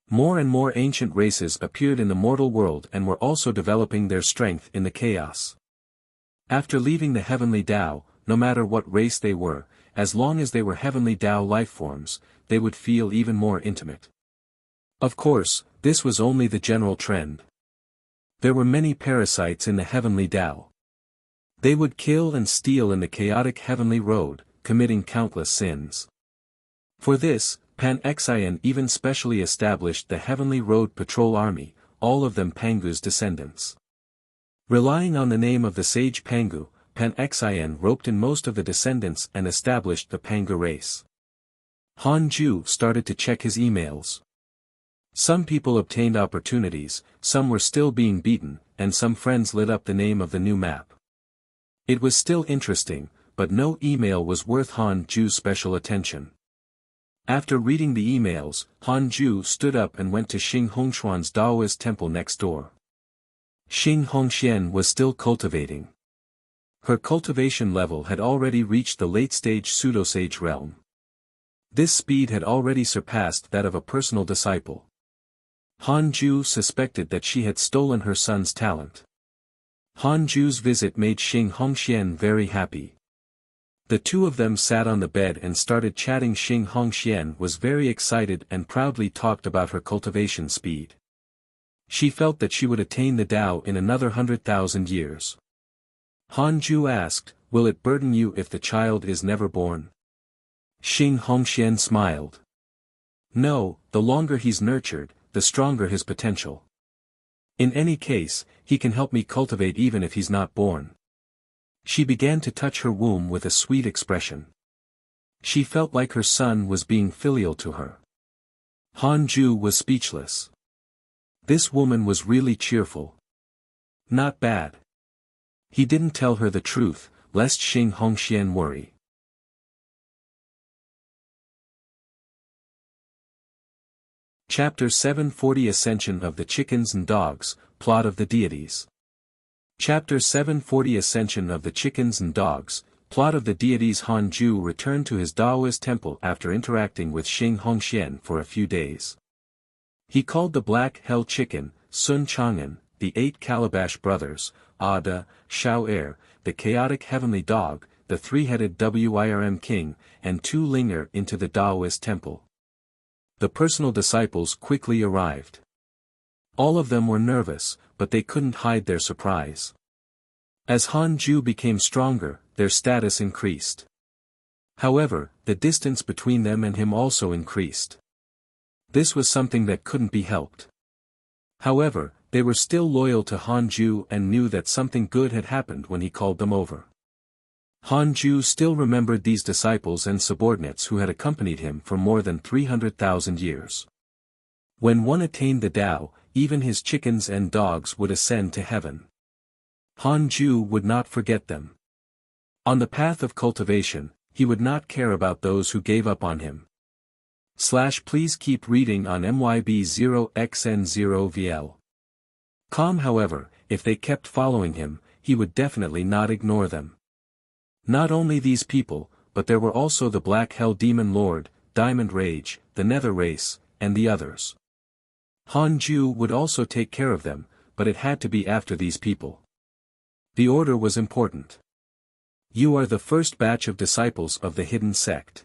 More and more ancient races appeared in the mortal world and were also developing their strength in the chaos. After leaving the heavenly Tao, no matter what race they were, as long as they were heavenly Tao lifeforms, they would feel even more intimate. Of course, this was only the general trend. There were many parasites in the heavenly Tao. They would kill and steal in the chaotic heavenly road, committing countless sins. For this, Pan Xian even specially established the Heavenly Road Patrol Army, all of them Pangu's descendants. Relying on the name of the sage Pangu, Pan Xian roped in most of the descendants and established the Pangu race. Han Ju started to check his emails. Some people obtained opportunities, some were still being beaten, and some friends lit up the name of the new map. It was still interesting, but no email was worth Han Ju's special attention. After reading the emails, Han Ju stood up and went to Xing Hongshuan's Daoist temple next door. Xing Hongxian was still cultivating. Her cultivation level had already reached the late-stage pseudosage realm. This speed had already surpassed that of a personal disciple. Han Ju suspected that she had stolen her son's talent. Han Ju's visit made Xing Hongxian very happy. The two of them sat on the bed and started chatting. Xing Hongxian was very excited and proudly talked about her cultivation speed. She felt that she would attain the Tao in another 100,000 years. Han Ju asked, "Will it burden you if the child is never born?" Xing Hongxian smiled. "No, the longer he's nurtured, the stronger his potential. In any case, he can help me cultivate even if he's not born." She began to touch her womb with a sweet expression. She felt like her son was being filial to her. Han Ju was speechless. This woman was really cheerful. Not bad. He didn't tell her the truth, lest Xing Hongxian worry. Chapter 740 Ascension of the Chickens and Dogs, Plot of the Deities. Chapter 740 Ascension of the Chickens and Dogs, Plot of the Deities. Han Ju returned to his Daoist temple after interacting with Xing Hongxian for a few days. He called the Black Hell Chicken, Sun Chang'an, the 8 Calabash brothers, Ada, Shao Er, the chaotic heavenly dog, the 3-headed Wirm king, and 2 Linger into the Daoist temple. The personal disciples quickly arrived. All of them were nervous, but they couldn't hide their surprise. As Han Ju became stronger, their status increased. However, the distance between them and him also increased. This was something that couldn't be helped. However, they were still loyal to Han Ju and knew that something good had happened when he called them over. Han Ju still remembered these disciples and subordinates who had accompanied him for more than 300,000 years. When one attained the Tao, even his chickens and dogs would ascend to heaven. Han Ju would not forget them. On the path of cultivation, he would not care about those who gave up on him. Please keep reading on MYB0XN0VL. However, if they kept following him, he would definitely not ignore them. Not only these people, but there were also the Black Hell Demon Lord, Diamond Rage, the Nether Race, and the others. Han Ju would also take care of them, but it had to be after these people. The order was important. You are the first batch of disciples of the hidden sect.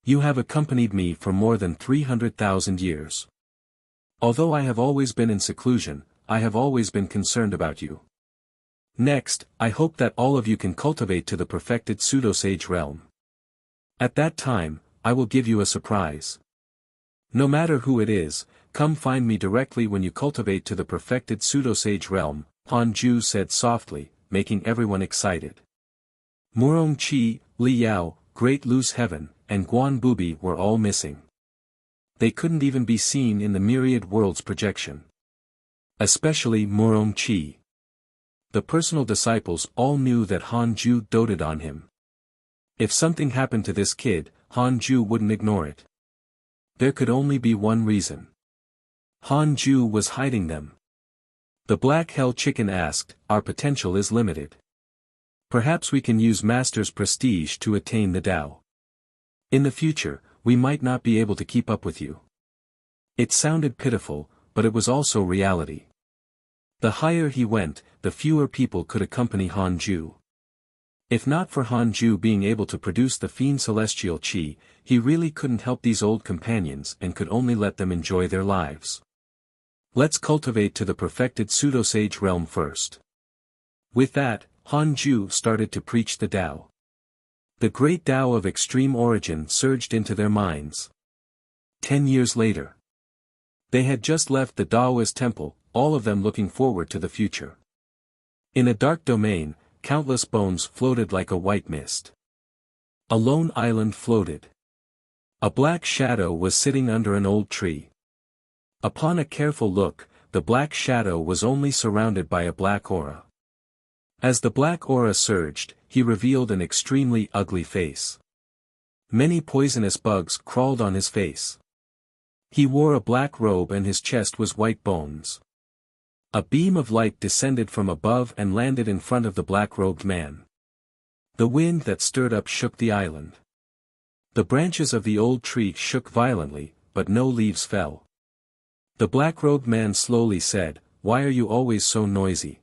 You have accompanied me for more than 300,000 years. Although I have always been in seclusion, I have always been concerned about you. Next, I hope that all of you can cultivate to the perfected pseudosage realm. At that time, I will give you a surprise. No matter who it is, come find me directly when you cultivate to the perfected pseudosage realm, Han Ju said softly, making everyone excited. Murong Qi, Li Yao, Great Loose Heaven, and Guan Bubi were all missing. They couldn't even be seen in the myriad worlds projection. Especially Murong Qi. The personal disciples all knew that Han Ju doted on him. If something happened to this kid, Han Ju wouldn't ignore it. There could only be one reason. Han Ju was hiding them. The Black Hell Chicken asked, our potential is limited. Perhaps we can use Master's prestige to attain the Tao. In the future, we might not be able to keep up with you. It sounded pitiful, but it was also reality. The higher he went, the fewer people could accompany Han Ju. If not for Han Ju being able to produce the Fiend Celestial Qi, he really couldn't help these old companions and could only let them enjoy their lives. Let's cultivate to the perfected pseudosage realm first. With that, Han Ju started to preach the Tao. The great Tao of extreme origin surged into their minds. 10 years later. They had just left the Daoist temple, all of them looking forward to the future. In a dark domain, countless bones floated like a white mist. A lone island floated. A black shadow was sitting under an old tree. Upon a careful look, the black shadow was only surrounded by a black aura. As the black aura surged, he revealed an extremely ugly face. Many poisonous bugs crawled on his face. He wore a black robe and his chest was white bones. A beam of light descended from above and landed in front of the black-robed man. The wind that stirred up shook the island. The branches of the old tree shook violently, but no leaves fell. The black-robed man slowly said, "Why are you always so noisy?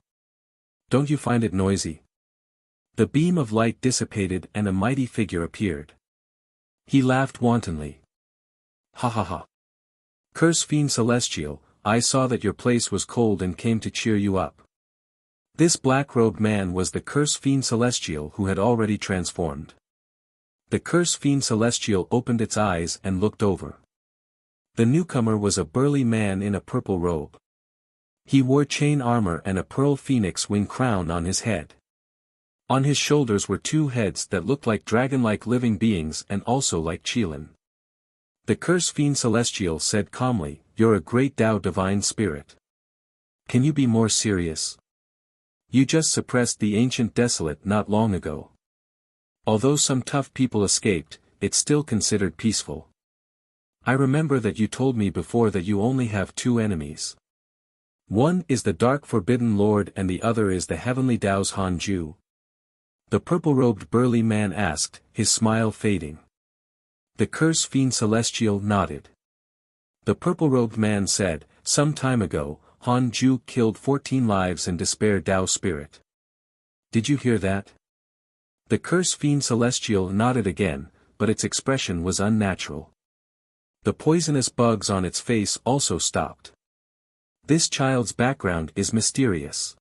Don't you find it noisy?" The beam of light dissipated and a mighty figure appeared. He laughed wantonly. "Ha ha ha. Curse Fiend Celestial, I saw that your place was cold and came to cheer you up." This black-robed man was the Curse Fiend Celestial who had already transformed. The Curse Fiend Celestial opened its eyes and looked over. The newcomer was a burly man in a purple robe. He wore chain armor and a pearl phoenix wing crown on his head. On his shoulders were two heads that looked like dragon-like living beings and also like Qilin. The Curse Fiend Celestial said calmly, "You're a great Tao divine spirit. Can you be more serious? You just suppressed the ancient desolate not long ago. Although some tough people escaped, it's still considered peaceful. I remember that you told me before that you only have two enemies. One is the Dark Forbidden Lord and the other is the Heavenly Tao's Hanju." The purple-robed burly man asked, his smile fading. The Curse Fiend Celestial nodded. The purple-robed man said, "Some time ago, Hanju killed 14 lives and Despair Tao spirit. Did you hear that?" The Curse Fiend Celestial nodded again, but its expression was unnatural. The poisonous bugs on its face also stopped. This child's background is mysterious.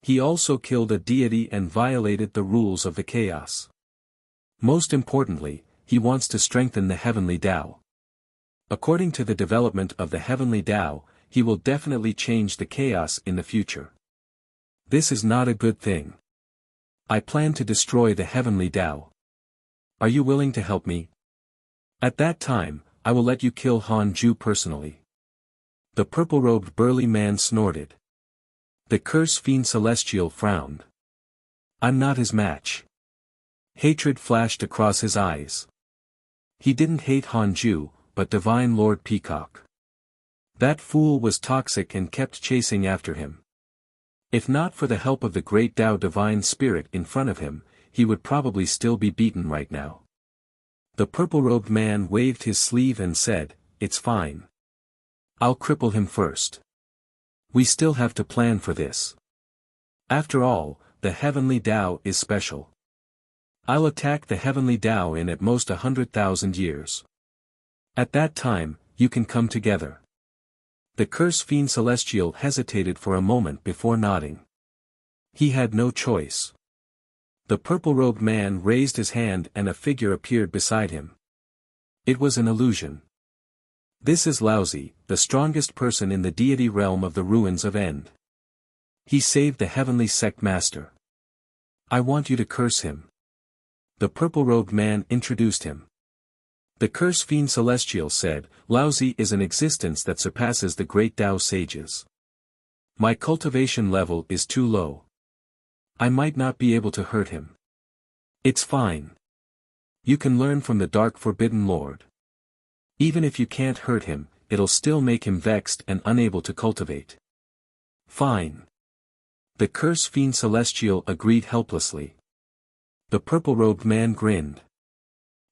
He also killed a deity and violated the rules of the chaos. Most importantly, he wants to strengthen the Heavenly Tao. According to the development of the Heavenly Tao, he will definitely change the chaos in the future. This is not a good thing. I plan to destroy the Heavenly Tao. Are you willing to help me? At that time, I will let you kill Hanju personally. The purple-robed burly man snorted. The Curse Fiend Celestial frowned. I'm not his match. Hatred flashed across his eyes. He didn't hate Hanju, but Divine Lord Peacock. That fool was toxic and kept chasing after him. If not for the help of the great Tao Divine Spirit in front of him, he would probably still be beaten right now. The purple-robed man waved his sleeve and said, "It's fine. I'll cripple him first. We still have to plan for this. After all, the Heavenly Tao is special. I'll attack the Heavenly Tao in at most 100,000 years. At that time, you can come together." The Curse Fiend Celestial hesitated for a moment before nodding. He had no choice. The purple-robed man raised his hand and a figure appeared beside him. It was an illusion. This is Laozi, the strongest person in the deity realm of the ruins of End. He saved the Heavenly Sect Master. I want you to curse him. The purple-robed man introduced him. The Curse Fiend Celestial said, "Laozi is an existence that surpasses the great Tao sages. My cultivation level is too low. I might not be able to hurt him. It's fine. You can learn from the Dark Forbidden Lord. Even if you can't hurt him, it'll still make him vexed and unable to cultivate." Fine. The Curse Fiend Celestial agreed helplessly. The purple-robed man grinned.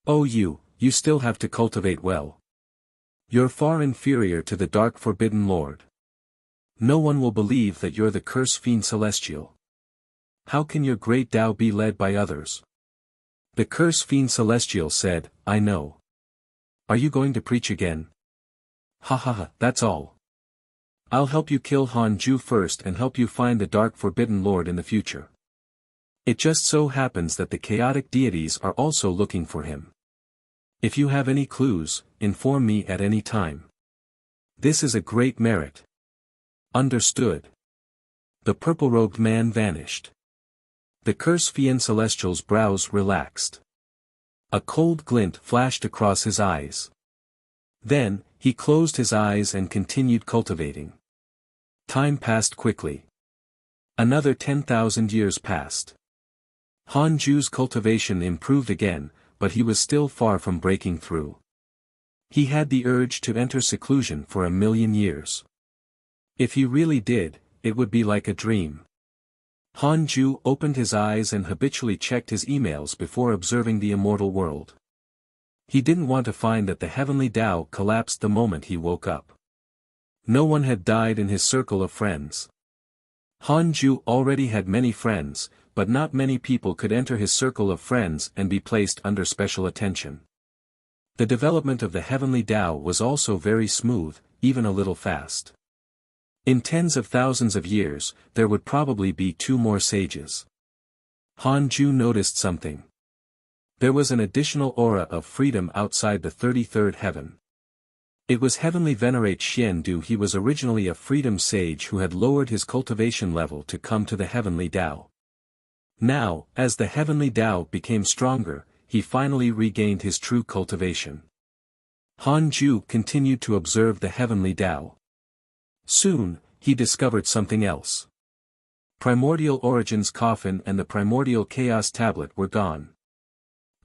Oh, you still have to cultivate well. You're far inferior to the Dark Forbidden Lord. No one will believe that you're the Curse Fiend Celestial. How can your great Tao be led by others? The Curse Fiend Celestial said, I know. Are you going to preach again? Ha ha ha, that's all. I'll help you kill Hanju first and help you find the Dark Forbidden Lord in the future. It just so happens that the chaotic deities are also looking for him. If you have any clues, inform me at any time. This is a great merit. Understood. The purple-robed man vanished. The Curse Fiend Celestial's brows relaxed. A cold glint flashed across his eyes. Then, he closed his eyes and continued cultivating. Time passed quickly. Another 10,000 years passed. Hanju's cultivation improved again, but he was still far from breaking through. He had the urge to enter seclusion for 1,000,000 years. If he really did, it would be like a dream. Hanju opened his eyes and habitually checked his emails before observing the immortal world. He didn't want to find that the Heavenly Tao collapsed the moment he woke up. No one had died in his circle of friends. Hanju already had many friends, but not many people could enter his circle of friends and be placed under special attention. The development of the Heavenly Tao was also very smooth, even a little fast. In tens of thousands of years, there would probably be 2 more sages. Hanju noticed something. There was an additional aura of freedom outside the 33rd heaven. It was Heavenly Venerate Xiandu. He was originally a freedom sage who had lowered his cultivation level to come to the Heavenly Tao. Now, as the heavenly Tao became stronger, he finally regained his true cultivation. Han Ju continued to observe the heavenly Tao. Soon, he discovered something else. Primordial Origin's coffin and the Primordial Chaos tablet were gone.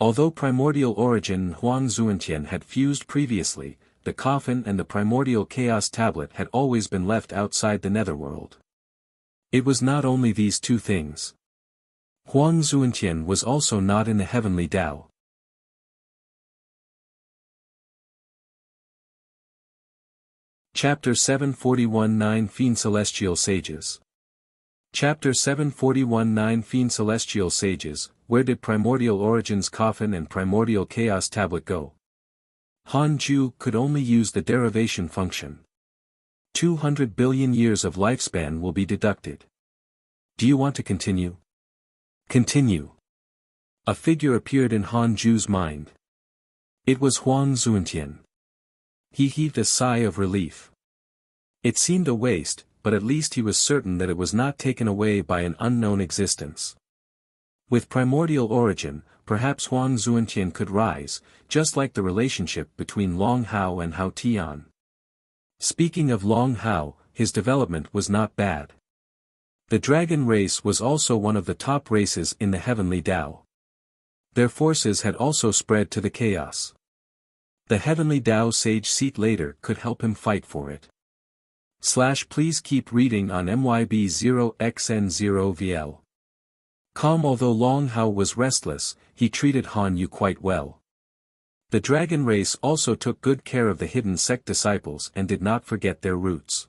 Although Primordial Origin and Huang Zuantian had fused previously, the coffin and the Primordial Chaos tablet had always been left outside the netherworld. It was not only these two things. Huang Zuantian was also not in the heavenly Tao. Chapter 741 9 Fiend Celestial Sages. Chapter 741 9 Fiend Celestial Sages. Where did Primordial Origin's coffin and Primordial Chaos tablet go? Han Ju could only use the derivation function. 200 billion years of lifespan will be deducted. Do you want to continue? Continue. A figure appeared in Han Ju's mind. It was Huang Zuantian. He heaved a sigh of relief. It seemed a waste, but at least he was certain that it was not taken away by an unknown existence. With Primordial Origin, perhaps Huang Zuantian could rise, just like the relationship between Long Hao and Hao Tian. Speaking of Long Hao, his development was not bad. The dragon race was also one of the top races in the heavenly Tao. Their forces had also spread to the chaos. The heavenly Tao sage seat later could help him fight for it. Please keep reading on MYB0XN0VL. Calm. Although Long Hao was restless, he treated Han Yu quite well. The dragon race also took good care of the hidden sect disciples and did not forget their roots.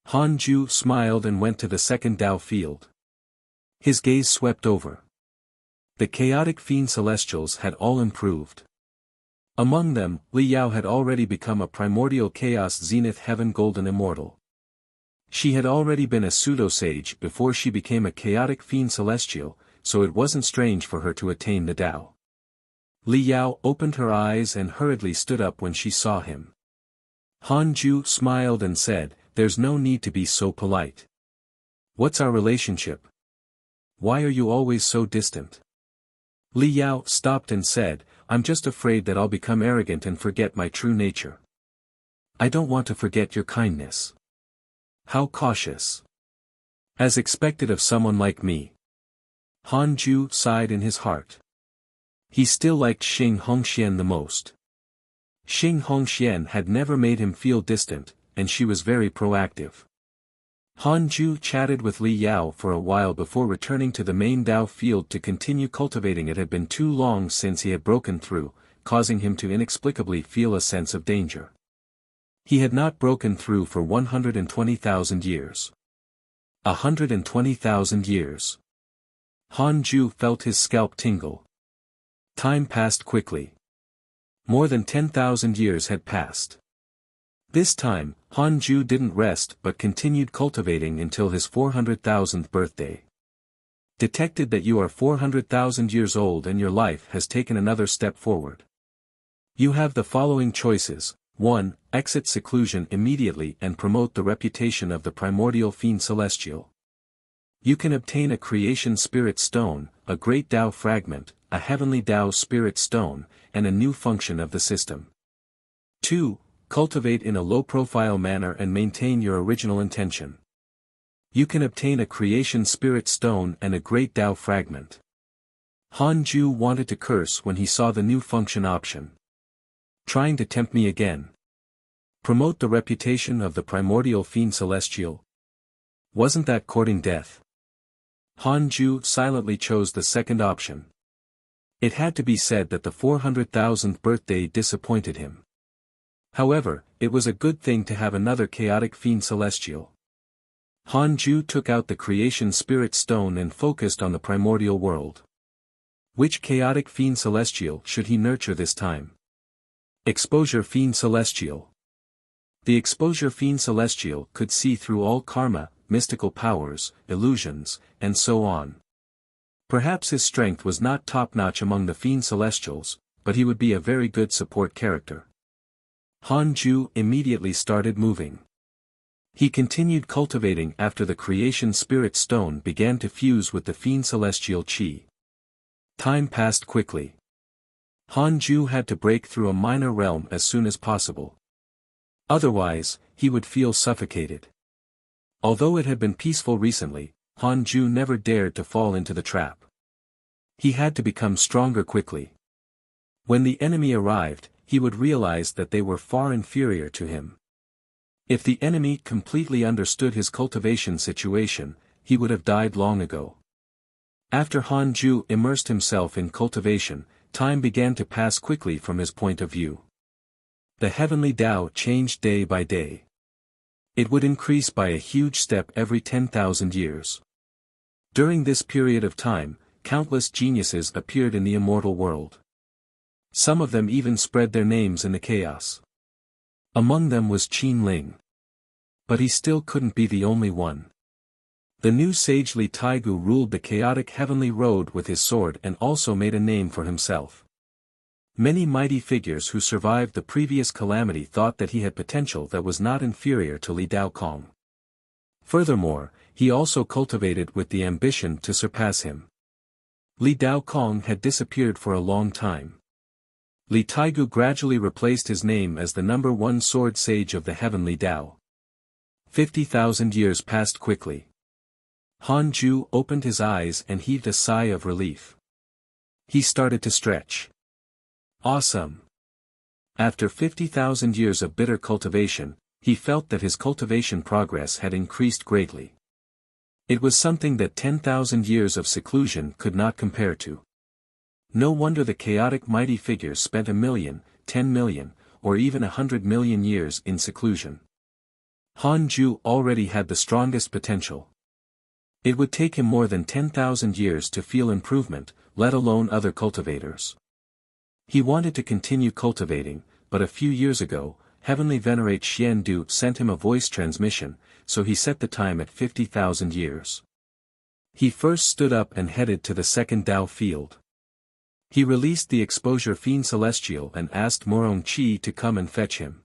Han Ju smiled and went to the second Tao field. His gaze swept over. The chaotic fiend celestials had all improved. Among them, Li Yao had already become a primordial chaos zenith heaven golden immortal. She had already been a pseudo-sage before she became a chaotic fiend celestial, so it wasn't strange for her to attain the Tao. Li Yao opened her eyes and hurriedly stood up when she saw him. Han Ju smiled and said, "There's no need to be so polite. What's our relationship? Why are you always so distant?" Li Yao stopped and said, "I'm just afraid that I'll become arrogant and forget my true nature. I don't want to forget your kindness." How cautious. As expected of someone like me. Han Ju sighed in his heart. He still liked Xing Hongxian the most. Xing Hongxian had never made him feel distant, and she was very proactive. Han Ju chatted with Li Yao for a while before returning to the main Dao field to continue cultivating. It had been too long since he had broken through, causing him to inexplicably feel a sense of danger. He had not broken through for 120,000 years. 120,000 years. Han Ju felt his scalp tingle. Time passed quickly. More than 10,000 years had passed. This time, Han Ju didn't rest but continued cultivating until his 400,000th birthday. Detected that you are 400,000 years old and your life has taken another step forward. You have the following choices. 1. Exit seclusion immediately and promote the reputation of the primordial fiend celestial. You can obtain a creation spirit stone, a great Tao fragment, a heavenly Tao spirit stone, and a new function of the system. 2. Cultivate in a low-profile manner and maintain your original intention. You can obtain a creation spirit stone and a great Tao fragment. Han Ju wanted to curse when he saw the new function option. Trying to tempt me again. Promote the reputation of the primordial fiend celestial. Wasn't that courting death? Han Ju silently chose the second option. It had to be said that the 400,000th birthday disappointed him. However, it was a good thing to have another chaotic fiend celestial. Han Ju took out the creation spirit stone and focused on the primordial world. Which chaotic fiend celestial should he nurture this time? Exposure fiend celestial. The exposure fiend celestial could see through all karma, mystical powers, illusions, and so on. Perhaps his strength was not top-notch among the fiend celestials, but he would be a very good support character. Han Ju immediately started moving. He continued cultivating after the creation spirit stone began to fuse with the fiend celestial chi. Time passed quickly. Hanju had to break through a minor realm as soon as possible. Otherwise, he would feel suffocated. Although it had been peaceful recently, Hanju never dared to fall into the trap. He had to become stronger quickly. When the enemy arrived, he would realize that they were far inferior to him. If the enemy completely understood his cultivation situation, he would have died long ago. After Hanju immersed himself in cultivation, time began to pass quickly from his point of view. The heavenly Tao changed day by day. It would increase by a huge step every 10,000 years. During this period of time, countless geniuses appeared in the immortal world. Some of them even spread their names in the chaos. Among them was Qin Ling. But he still couldn't be the only one. The new sage Li Taigu ruled the chaotic heavenly road with his sword and also made a name for himself. Many mighty figures who survived the previous calamity thought that he had potential that was not inferior to Li Daokong. Furthermore, he also cultivated with the ambition to surpass him. Li Daokong had disappeared for a long time. Li Taigu gradually replaced his name as the #1 sword sage of the heavenly Tao. 50,000 years passed quickly. Hanju opened his eyes and heaved a sigh of relief. He started to stretch. Awesome! After 50,000 years of bitter cultivation, he felt that his cultivation progress had increased greatly. It was something that 10,000 years of seclusion could not compare to. No wonder the chaotic mighty figures spent 1,000,000, 10,000,000, or even 100,000,000 years in seclusion. Hanju already had the strongest potential. It would take him more than 10,000 years to feel improvement, let alone other cultivators. He wanted to continue cultivating, but a few years ago, Heavenly Venerate Xian Du sent him a voice transmission, so he set the time at 50,000 years. He first stood up and headed to the second Tao field. He released the exposure fiend celestial and asked Morong Chi to come and fetch him.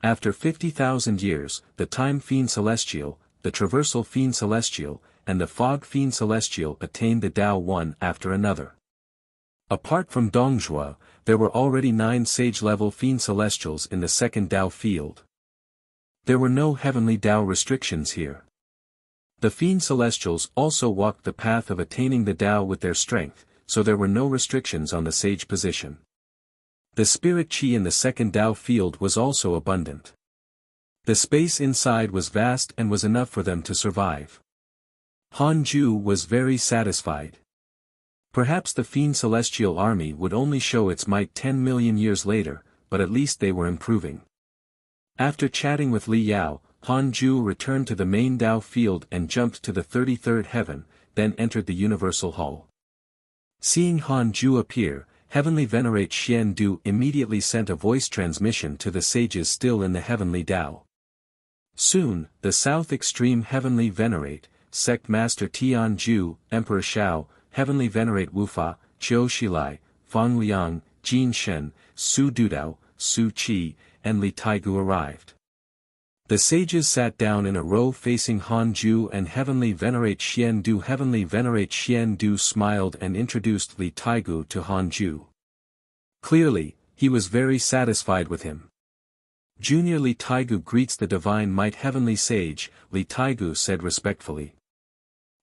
After 50,000 years, the time fiend celestial, the traversal fiend celestial, and the fog fiend celestial attained the Tao one after another. Apart from Dongjua, there were already 9 sage-level fiend celestials in the second Tao field. There were no heavenly Tao restrictions here. The fiend celestials also walked the path of attaining the Tao with their strength, so there were no restrictions on the sage position. The spirit chi in the second Tao field was also abundant. The space inside was vast and was enough for them to survive. Hanju was very satisfied. Perhaps the fiend celestial army would only show its might 10 million years later, but at least they were improving. After chatting with Li Yao, Hanju returned to the main Tao field and jumped to the 33rd heaven, then entered the universal hall. Seeing Hanju appear, Heavenly Venerate Xian Du immediately sent a voice transmission to the sages still in the heavenly Tao. Soon, the South Extreme Heavenly Venerate, Sect Master Tianju, Emperor Shao, Heavenly Venerate Wufa, Qiu Shilai, Fang Liang, Jin Shen, Su Dudao, Su Qi, and Li Taigu arrived. The sages sat down in a row facing Hanju and Heavenly Venerate Xian Du. Heavenly Venerate Xian Du smiled and introduced Li Taigu to Hanju. Clearly, he was very satisfied with him. Junior Li Taigu greets the Divine Might Heavenly Sage, Li Taigu said respectfully.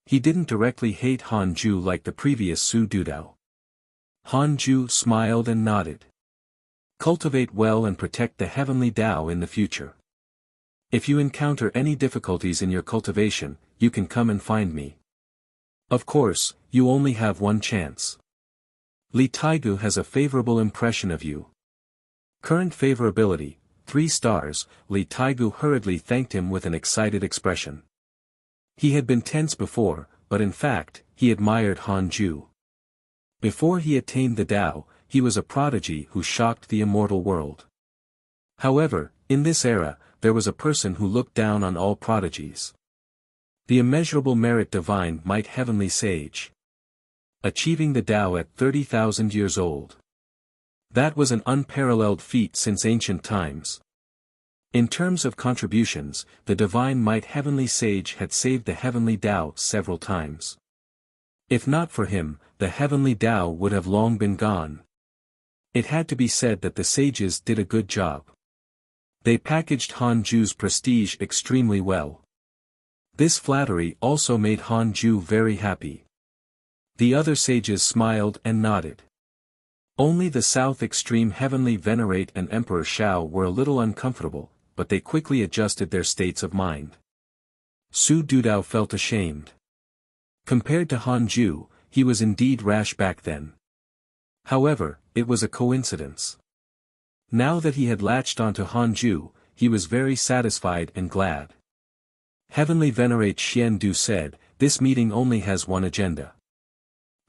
He didn't directly hate Hanju like the previous Su Dudao. Hanju smiled and nodded. Cultivate well and protect the heavenly Tao in the future. If you encounter any difficulties in your cultivation, you can come and find me. Of course, you only have one chance. Li Taigu has a favorable impression of you. Current favorability, 3 stars, Li Taigu hurriedly thanked him with an excited expression. He had been tense before, but in fact, he admired Hanju. Before he attained the Tao, he was a prodigy who shocked the immortal world. However, in this era, there was a person who looked down on all prodigies. The immeasurable merit divine might heavenly sage. Achieving the Tao at 30,000 years old. That was an unparalleled feat since ancient times. In terms of contributions, the divine might heavenly sage had saved the heavenly Tao several times. If not for him, the heavenly Tao would have long been gone. It had to be said that the sages did a good job. They packaged Han Ju's prestige extremely well. This flattery also made Han Ju very happy. The other sages smiled and nodded. Only the south extreme heavenly venerate and Emperor Shao were a little uncomfortable, but they quickly adjusted their states of mind. Su Dudao felt ashamed. Compared to Han Ju, he was indeed rash back then. However, it was a coincidence. Now that he had latched onto Han Ju, he was very satisfied and glad. Heavenly Venerate Xian Du said, "This meeting only has one agenda.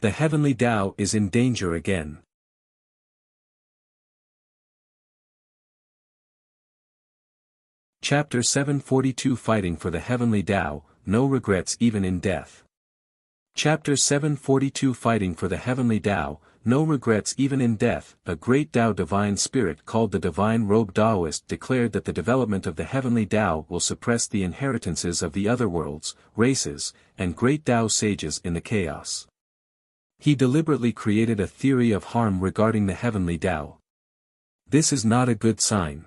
The heavenly Tao is in danger again." Chapter 742 Fighting for the Heavenly Tao, No Regrets Even in Death. Chapter 742 Fighting for the Heavenly Tao, No Regrets Even in Death. A great Tao divine spirit called the Divine Robe Taoist declared that the development of the Heavenly Tao will suppress the inheritances of the other worlds, races, and great Tao sages in the chaos. He deliberately created a theory of harm regarding the Heavenly Tao. This is not a good sign.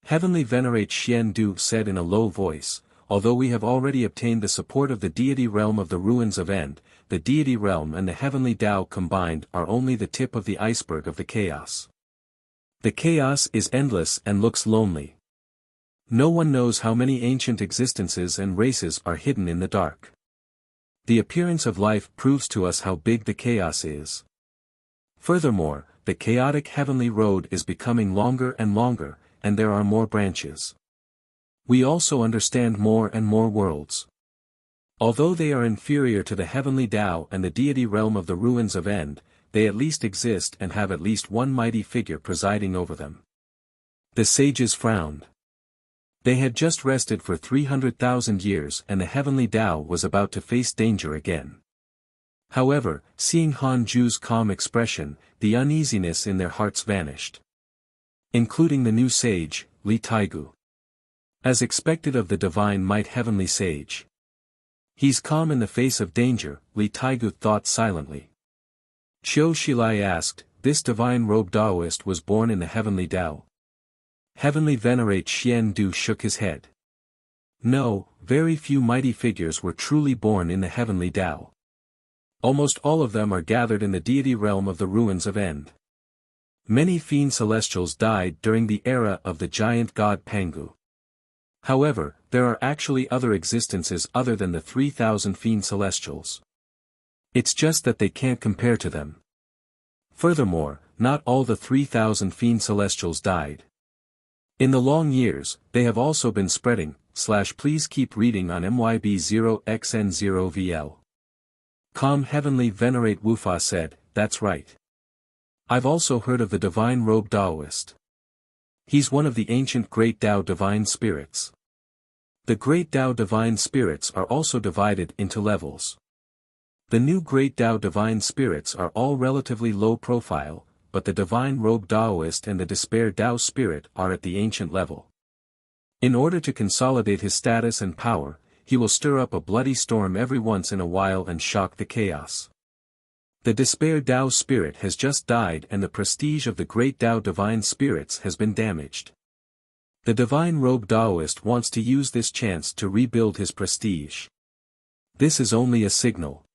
Heavenly Venerate Xian Du said in a low voice, "Although we have already obtained the support of the deity realm of the ruins of End, the deity realm and the heavenly Tao combined are only the tip of the iceberg of the chaos. The chaos is endless and looks lonely. No one knows how many ancient existences and races are hidden in the dark. The appearance of life proves to us how big the chaos is. Furthermore, the chaotic heavenly road is becoming longer and longer, and there are more branches. We also understand more and more worlds. Although they are inferior to the heavenly Tao and the deity realm of the ruins of End, they at least exist and have at least one mighty figure presiding over them." The sages frowned. They had just rested for 300,000 years and the heavenly Tao was about to face danger again. However, seeing Han Ju's calm expression, the uneasiness in their hearts vanished. Including the new sage, Li Taigu. As expected of the divine might heavenly sage. He's calm in the face of danger, Li Taigu thought silently. Qiu Shilai asked, "This divine robe Taoist was born in the heavenly Tao?" Heavenly Venerate Xian Du shook his head. No, very few mighty figures were truly born in the heavenly Tao. Almost all of them are gathered in the deity realm of the ruins of End. Many fiend celestials died during the era of the giant god Pangu. However, there are actually other existences other than the 3,000 fiend celestials. It's just that they can't compare to them. Furthermore, not all the 3,000 fiend celestials died. In the long years, they have also been spreading. Please keep reading on MYB0XN0VL. Calm Heavenly Venerate Wufa said, "That's right. I've also heard of the Divine Robe Taoist. He's one of the ancient Great Tao Divine Spirits. The Great Tao Divine Spirits are also divided into levels. The new Great Tao Divine Spirits are all relatively low profile, but the Divine Robe Taoist and the Despair Tao Spirit are at the ancient level. In order to consolidate his status and power, he will stir up a bloody storm every once in a while and shock the chaos. The Despair Tao Spirit has just died and the prestige of the Great Tao Divine Spirits has been damaged. The Divine Robe Taoist wants to use this chance to rebuild his prestige. This is only a signal.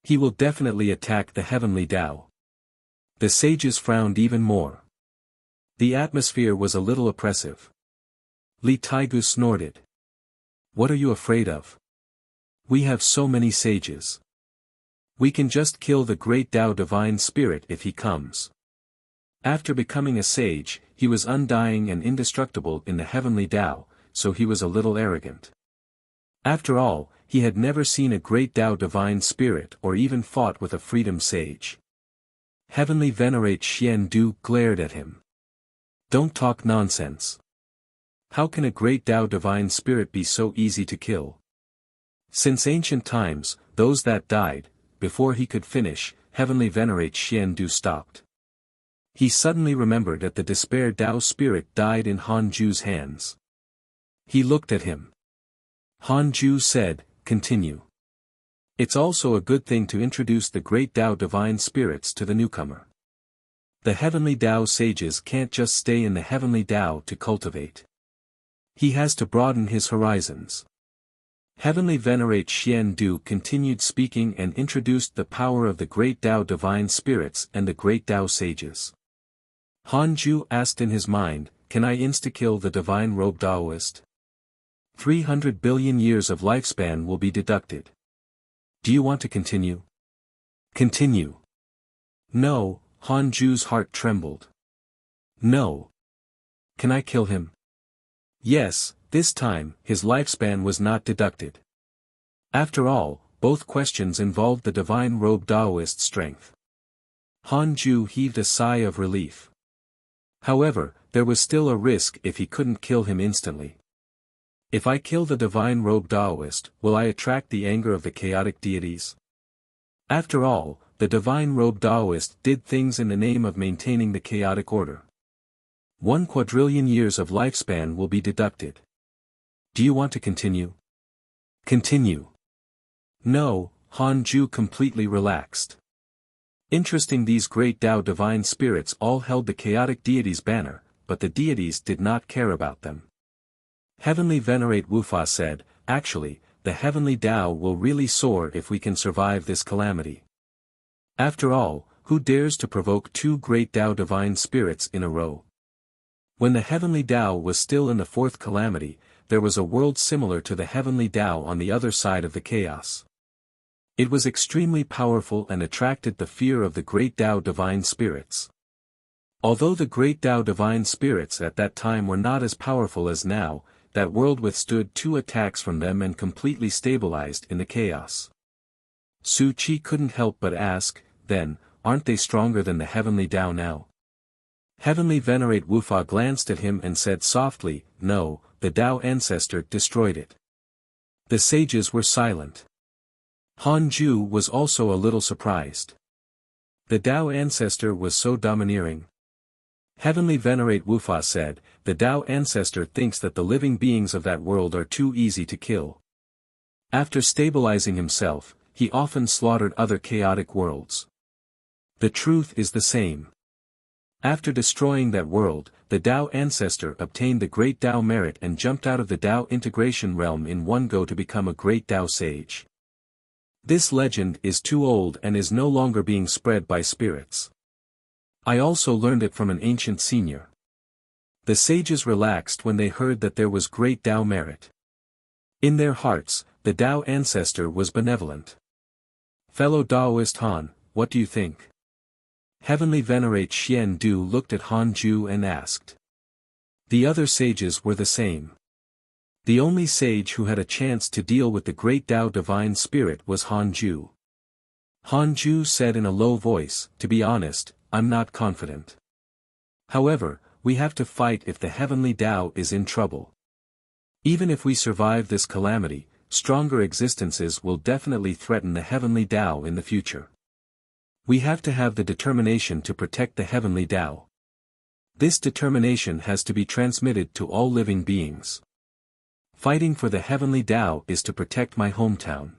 He will definitely attack the heavenly Tao." The sages frowned even more. The atmosphere was a little oppressive. Li Taigu snorted. "What are you afraid of? We have so many sages. We can just kill the Great Tao Divine Spirit if he comes." After becoming a sage, he was undying and indestructible in the heavenly Tao, so he was a little arrogant. After all, he had never seen a Great Tao Divine Spirit or even fought with a freedom sage. Heavenly Venerate Xian Du glared at him. "Don't talk nonsense. How can a Great Tao Divine Spirit be so easy to kill? Since ancient times, those that died," before he could finish, Heavenly Venerate Xian Du stopped. He suddenly remembered that the despair Dao spirit died in Han Ju's hands. He looked at him. Han Ju said, "Continue. It's also a good thing to introduce the great Dao divine spirits to the newcomer. The heavenly Dao sages can't just stay in the heavenly Dao to cultivate. He has to broaden his horizons." Heavenly Venerate Xian Du continued speaking and introduced the power of the great Dao divine spirits and the great Dao sages. Han Ju asked in his mind, "Can I insta-kill the divine robe Daoist? 300 billion years of lifespan will be deducted. Do you want to continue?" "Continue." "No," Han Ju's heart trembled. "No. Can I kill him?" "Yes." This time, his lifespan was not deducted. After all, both questions involved the divine robe Daoist strength. Han Ju heaved a sigh of relief. However, there was still a risk if he couldn't kill him instantly. If I kill the divine robe Daoist, will I attract the anger of the chaotic deities? After all, the divine robe Daoist did things in the name of maintaining the chaotic order. 1 quadrillion years of lifespan will be deducted. Do you want to continue? Continue. No, Han Ju completely relaxed. Interesting, these great Dao divine spirits all held the chaotic deities' banner, but the deities did not care about them. Heavenly Venerate Wufa said, "Actually, the heavenly Dao will really soar if we can survive this calamity. After all, who dares to provoke 2 great Dao divine spirits in a row?" When the heavenly Dao was still in the 4th calamity, there was a world similar to the heavenly Dao on the other side of the chaos. It was extremely powerful and attracted the fear of the great Dao divine spirits. Although the great Dao divine spirits at that time were not as powerful as now, that world withstood 2 attacks from them and completely stabilized in the chaos. Su Chi couldn't help but ask, "Then, aren't they stronger than the heavenly Dao now?" Heavenly Venerate Wufa glanced at him and said softly, "No, the Dao ancestor destroyed it." The sages were silent. Han Ju was also a little surprised. The Dao ancestor was so domineering. Heavenly Venerate Wufa said, "The Dao ancestor thinks that the living beings of that world are too easy to kill. After stabilizing himself, he often slaughtered other chaotic worlds. The truth is the same. After destroying that world, the Dao ancestor obtained the great Dao merit and jumped out of the Dao integration realm in one go to become a great Dao sage. This legend is too old and is no longer being spread by spirits. I also learned it from an ancient senior." The sages relaxed when they heard that there was great Dao merit. In their hearts, the Dao ancestor was benevolent. "Fellow Daoist Han, what do you think?" Heavenly Venerate Xian Du looked at Han Ju and asked. The other sages were the same. The only sage who had a chance to deal with the great Dao divine spirit was Han Ju. Han Ju said in a low voice, "To be honest, I'm not confident. However, we have to fight if the heavenly Dao is in trouble. Even if we survive this calamity, stronger existences will definitely threaten the heavenly Dao in the future. We have to have the determination to protect the heavenly Dao. This determination has to be transmitted to all living beings. Fighting for the heavenly Dao is to protect my hometown.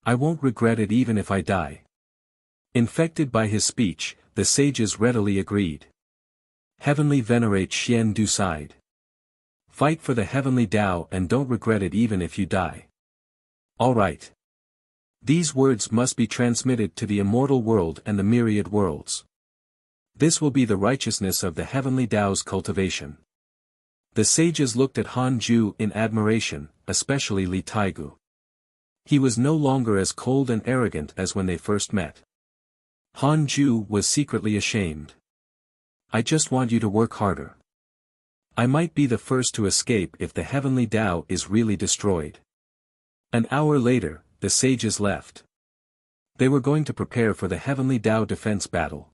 I won't regret it even if I die." Infected by his speech, the sages readily agreed. Heavenly Venerate Xian Du sighed. "Fight for the heavenly Dao and don't regret it even if you die. All right. These words must be transmitted to the immortal world and the myriad worlds. This will be the righteousness of the heavenly Dao's cultivation." The sages looked at Han Ju in admiration, especially Li Taigu. He was no longer as cold and arrogant as when they first met. Han Ju was secretly ashamed. "I just want you to work harder. I might be the first to escape if the heavenly Dao is really destroyed." An hour later, the sages left. They were going to prepare for the heavenly Dao defense battle.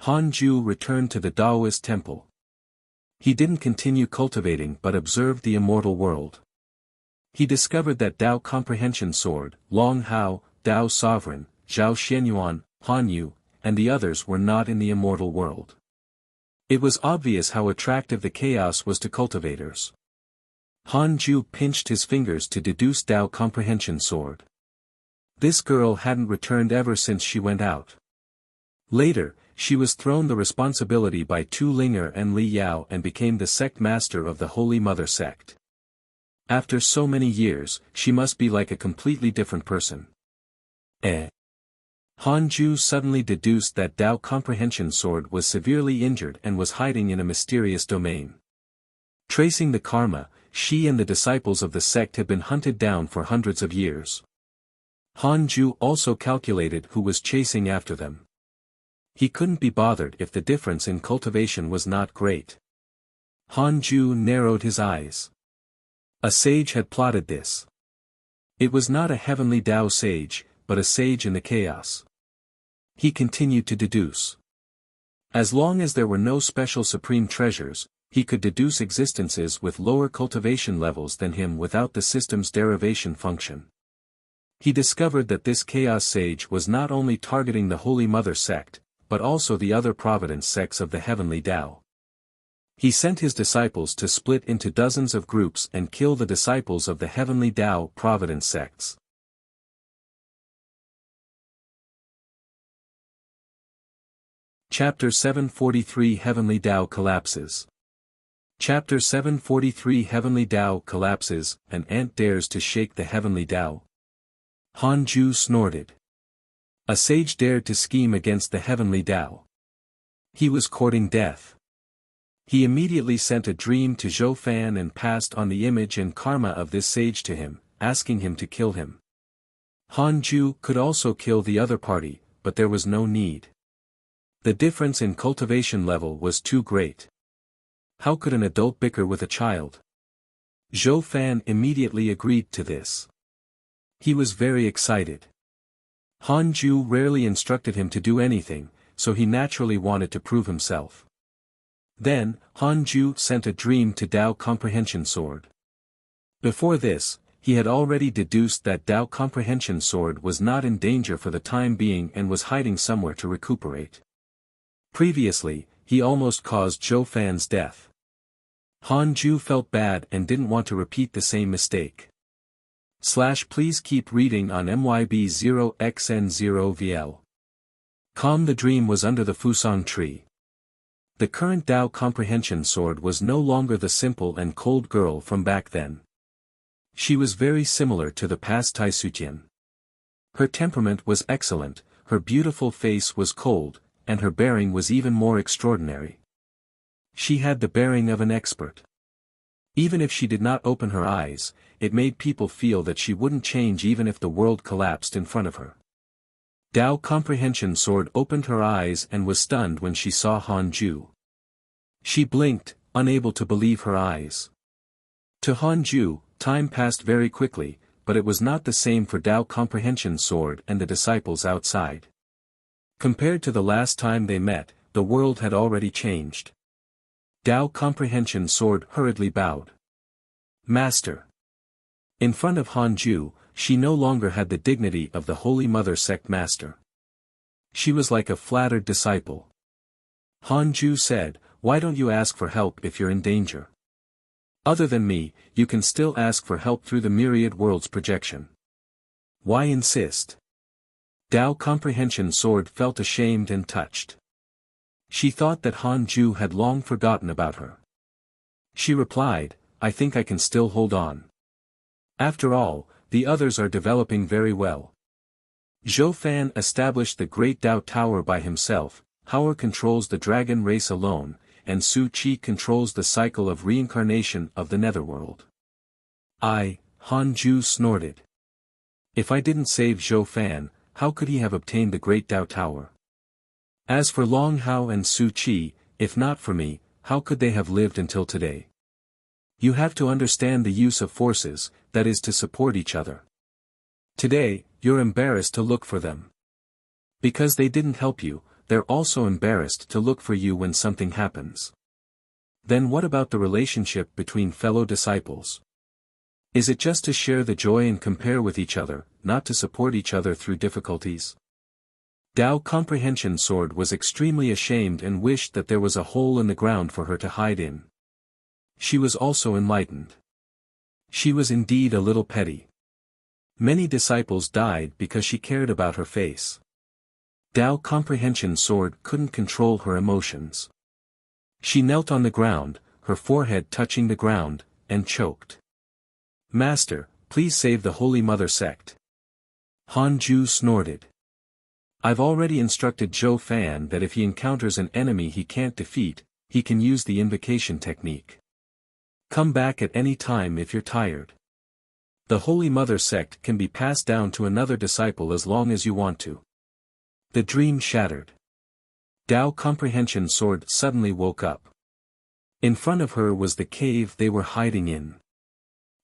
Han Ju returned to the Daoist temple. He didn't continue cultivating but observed the immortal world. He discovered that Dao Comprehension Sword, Long Hao, Dao Sovereign, Zhao Xianyuan, Han Yu, and the others were not in the immortal world. It was obvious how attractive the chaos was to cultivators. Han Ju pinched his fingers to deduce Tao Comprehension Sword. This girl hadn't returned ever since she went out. Later, she was thrown the responsibility by Tu Linger and Li Yao and became the sect master of the Holy Mother sect. After so many years, she must be like a completely different person. Han Ju suddenly deduced that Tao Comprehension Sword was severely injured and was hiding in a mysterious domain. Tracing the karma, she and the disciples of the sect had been hunted down for hundreds of years. Han Ju also calculated who was chasing after them. He couldn't be bothered if the difference in cultivation was not great. Han Ju narrowed his eyes. A sage had plotted this. It was not a heavenly Tao sage, but a sage in the chaos. He continued to deduce. As long as there were no special supreme treasures, he could deduce existences with lower cultivation levels than him without the system's derivation function. He discovered that this chaos sage was not only targeting the Holy Mother sect, but also the other providence sects of the heavenly Tao. He sent his disciples to split into dozens of groups and kill the disciples of the heavenly Tao providence sects. Chapter 743 Heavenly Tao Collapses. Chapter 743 Heavenly Tao Collapses, an ant dares to shake the heavenly Tao. Han Ju snorted. A sage dared to scheme against the heavenly Tao. He was courting death. He immediately sent a dream to Zhou Fan and passed on the image and karma of this sage to him, asking him to kill him. Han Ju could also kill the other party, but there was no need. The difference in cultivation level was too great. How could an adult bicker with a child? Zhou Fan immediately agreed to this. He was very excited. Han Ju rarely instructed him to do anything, so he naturally wanted to prove himself. Then, Han Ju sent a dream to Tao Comprehension Sword. Before this, he had already deduced that Tao Comprehension Sword was not in danger for the time being and was hiding somewhere to recuperate. Previously, he almost caused Zhou Fan's death. Han Ju felt bad and didn't want to repeat the same mistake. Please keep reading on MYB0XN0VL. Calm the dream was under the Fusang tree. The current Tao Comprehension Sword was no longer the simple and cold girl from back then. She was very similar to the past Tai Sutian. Her temperament was excellent, her beautiful face was cold, and her bearing was even more extraordinary. She had the bearing of an expert. Even if she did not open her eyes, it made people feel that she wouldn't change even if the world collapsed in front of her. Tao Comprehension Sword opened her eyes and was stunned when she saw Han Ju. She blinked, unable to believe her eyes. To Han Ju, time passed very quickly, but it was not the same for Tao Comprehension Sword and the disciples outside. Compared to the last time they met, the world had already changed. Tao Comprehension Sword hurriedly bowed. Master. In front of Han Ju, she no longer had the dignity of the Holy Mother sect master. She was like a flattered disciple. Han Ju said, "Why don't you ask for help if you're in danger? Other than me, you can still ask for help through the myriad worlds projection. Why insist?" Tao Comprehension Sword felt ashamed and touched. She thought that Han Ju had long forgotten about her. She replied, "I think I can still hold on. After all, the others are developing very well." Zhou Fan established the Great Tao Tower by himself, Howard controls the dragon race alone, and Su Qi controls the cycle of reincarnation of the netherworld. Han Ju snorted. If I didn't save Zhou Fan, how could he have obtained the Great Tao Tower? As for Long Hao and Su Qi, if not for me, how could they have lived until today? You have to understand the use of forces, that is to support each other. Today, you're embarrassed to look for them. Because they didn't help you, they're also embarrassed to look for you when something happens. Then what about the relationship between fellow disciples? Is it just to share the joy and compare with each other, not to support each other through difficulties? Dao Comprehension Sword was extremely ashamed and wished that there was a hole in the ground for her to hide in. She was also enlightened. She was indeed a little petty. Many disciples died because she cared about her face. Dao Comprehension Sword couldn't control her emotions. She knelt on the ground, her forehead touching the ground, and choked. "Master, please save the Holy Mother sect." Han Ju snorted. "I've already instructed Zhou Fan that if he encounters an enemy he can't defeat, he can use the invocation technique. Come back at any time if you're tired. The Holy Mother sect can be passed down to another disciple as long as you want to." The dream shattered. Dao Comprehension Sword suddenly woke up. In front of her was the cave they were hiding in.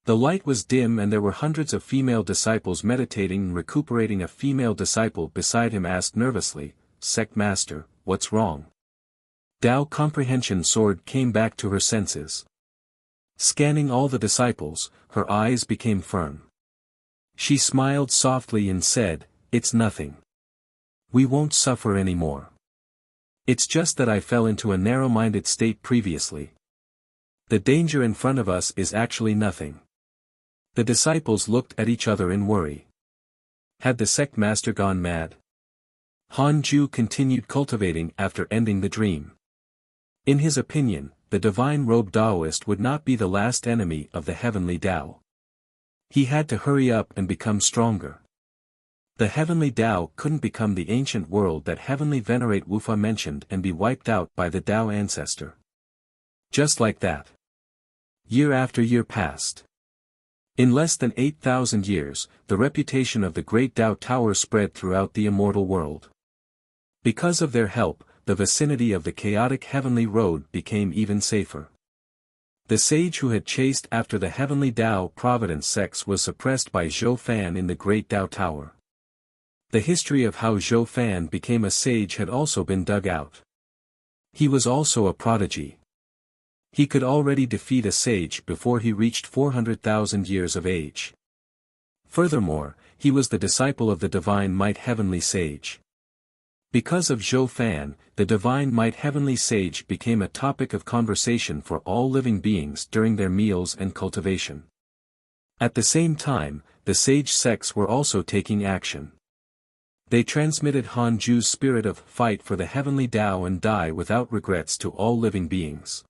The light was dim and there were hundreds of female disciples meditating and recuperating. A female disciple beside him asked nervously, "Sect Master, what's wrong?" Dao Comprehension Sword came back to her senses. Scanning all the disciples, her eyes became firm. She smiled softly and said, "It's nothing. We won't suffer anymore. It's just that I fell into a narrow-minded state previously. The danger in front of us is actually nothing." The disciples looked at each other in worry. Had the sect master gone mad? Han Ju continued cultivating after ending the dream. In his opinion, the divine-robed Taoist would not be the last enemy of the heavenly Tao. He had to hurry up and become stronger. The heavenly Tao couldn't become the ancient world that heavenly venerate Wuxia mentioned and be wiped out by the Tao ancestor. Just like that. Year after year passed. In less than 8,000 years, the reputation of the great Tao Tower spread throughout the immortal world. Because of their help, the vicinity of the chaotic heavenly road became even safer. The sage who had chased after the heavenly Tao Providence sects was suppressed by Zhou Fan in the great Tao Tower. The history of how Zhou Fan became a sage had also been dug out. He was also a prodigy. He could already defeat a sage before he reached 400,000 years of age. Furthermore, he was the disciple of the Divine Might Heavenly Sage. Because of Zhou Fan, the Divine Might Heavenly Sage became a topic of conversation for all living beings during their meals and cultivation. At the same time, the sage sects were also taking action. They transmitted Han Ju's spirit of fight for the heavenly Tao and die without regrets to all living beings.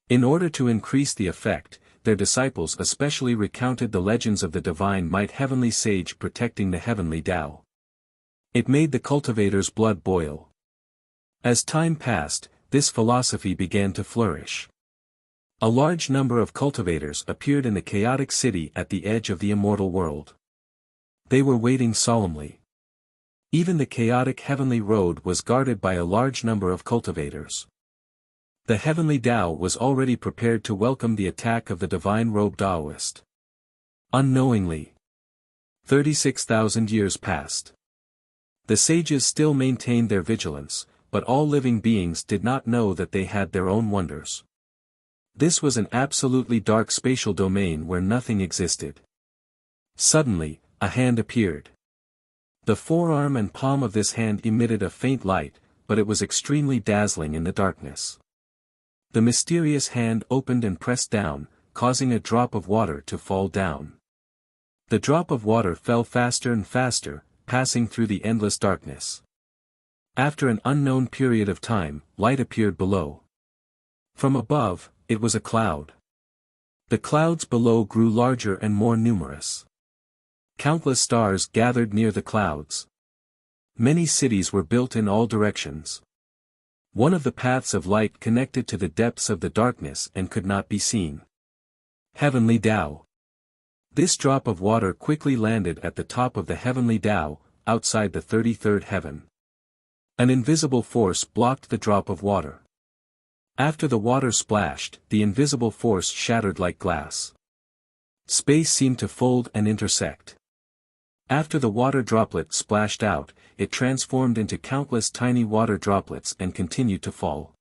In order to increase the effect, their disciples especially recounted the legends of the Divine Might Heavenly Sage protecting the heavenly Tao. It made the cultivators' blood boil. As time passed, this philosophy began to flourish. A large number of cultivators appeared in the chaotic city at the edge of the immortal world. They were waiting solemnly. Even the chaotic heavenly road was guarded by a large number of cultivators. The heavenly Tao was already prepared to welcome the attack of the divine-robed Taoist. Unknowingly. 36,000 years passed. The sages still maintained their vigilance, but all living beings did not know that they had their own wonders. This was an absolutely dark spatial domain where nothing existed. Suddenly, a hand appeared. The forearm and palm of this hand emitted a faint light, but it was extremely dazzling in the darkness. The mysterious hand opened and pressed down, causing a drop of water to fall down. The drop of water fell faster and faster, passing through the endless darkness. After an unknown period of time, light appeared below. From above, it was a cloud. The clouds below grew larger and more numerous. Countless stars gathered near the clouds. Many cities were built in all directions. One of the paths of light connected to the depths of the darkness and could not be seen. Heavenly Tao. This drop of water quickly landed at the top of the heavenly Tao, outside the 33rd heaven. An invisible force blocked the drop of water. After the water splashed, the invisible force shattered like glass. Space seemed to fold and intersect. After the water droplet splashed out, it transformed into countless tiny water droplets and continued to fall.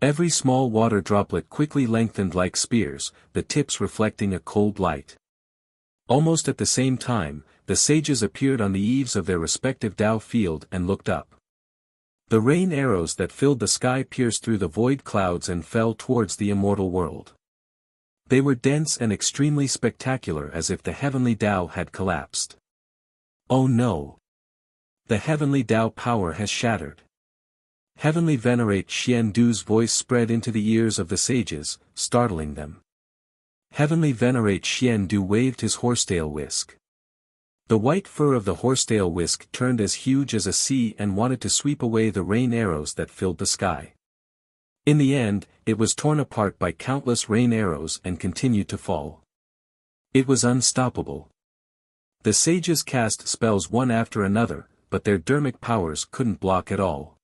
Every small water droplet quickly lengthened like spears, the tips reflecting a cold light. Almost at the same time, the sages appeared on the eaves of their respective Tao field and looked up. The rain arrows that filled the sky pierced through the void clouds and fell towards the immortal world. They were dense and extremely spectacular, as if the heavenly Tao had collapsed. Oh no! The heavenly Tao power has shattered. Heavenly Venerate Xiandu's voice spread into the ears of the sages, startling them. Heavenly Venerate Xiandu waved his horsetail whisk. The white fur of the horsetail whisk turned as huge as a sea and wanted to sweep away the rain arrows that filled the sky. In the end, it was torn apart by countless rain arrows and continued to fall. It was unstoppable. The sages cast spells one after another, but their dermic powers couldn't block at all.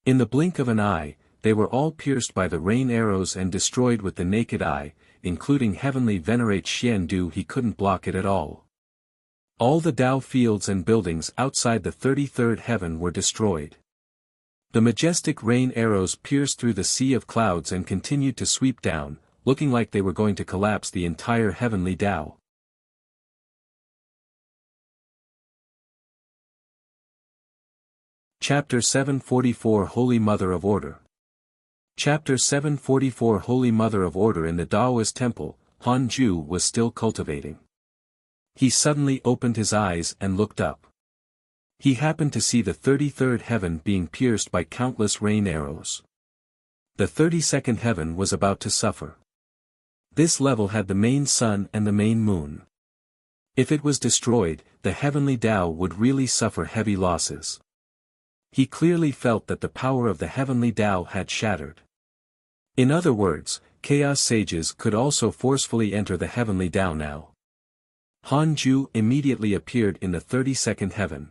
In the blink of an eye, they were all pierced by the rain arrows and destroyed with the naked eye, including Heavenly Venerate Xiandu. He couldn't block it at all. All the Tao fields and buildings outside the 33rd heaven were destroyed. The majestic rain arrows pierced through the sea of clouds and continued to sweep down, looking like they were going to collapse the entire heavenly Tao. Chapter 744 Holy Mother of Order. Chapter 744 Holy Mother of Order. In the Taoist temple, Han Ju was still cultivating. He suddenly opened his eyes and looked up. He happened to see the 33rd heaven being pierced by countless rain arrows. The 32nd heaven was about to suffer. This level had the main sun and the main moon. If it was destroyed, the heavenly Tao would really suffer heavy losses. He clearly felt that the power of the heavenly Tao had shattered. In other words, chaos sages could also forcefully enter the heavenly Tao now. Han Ju immediately appeared in the 32nd heaven.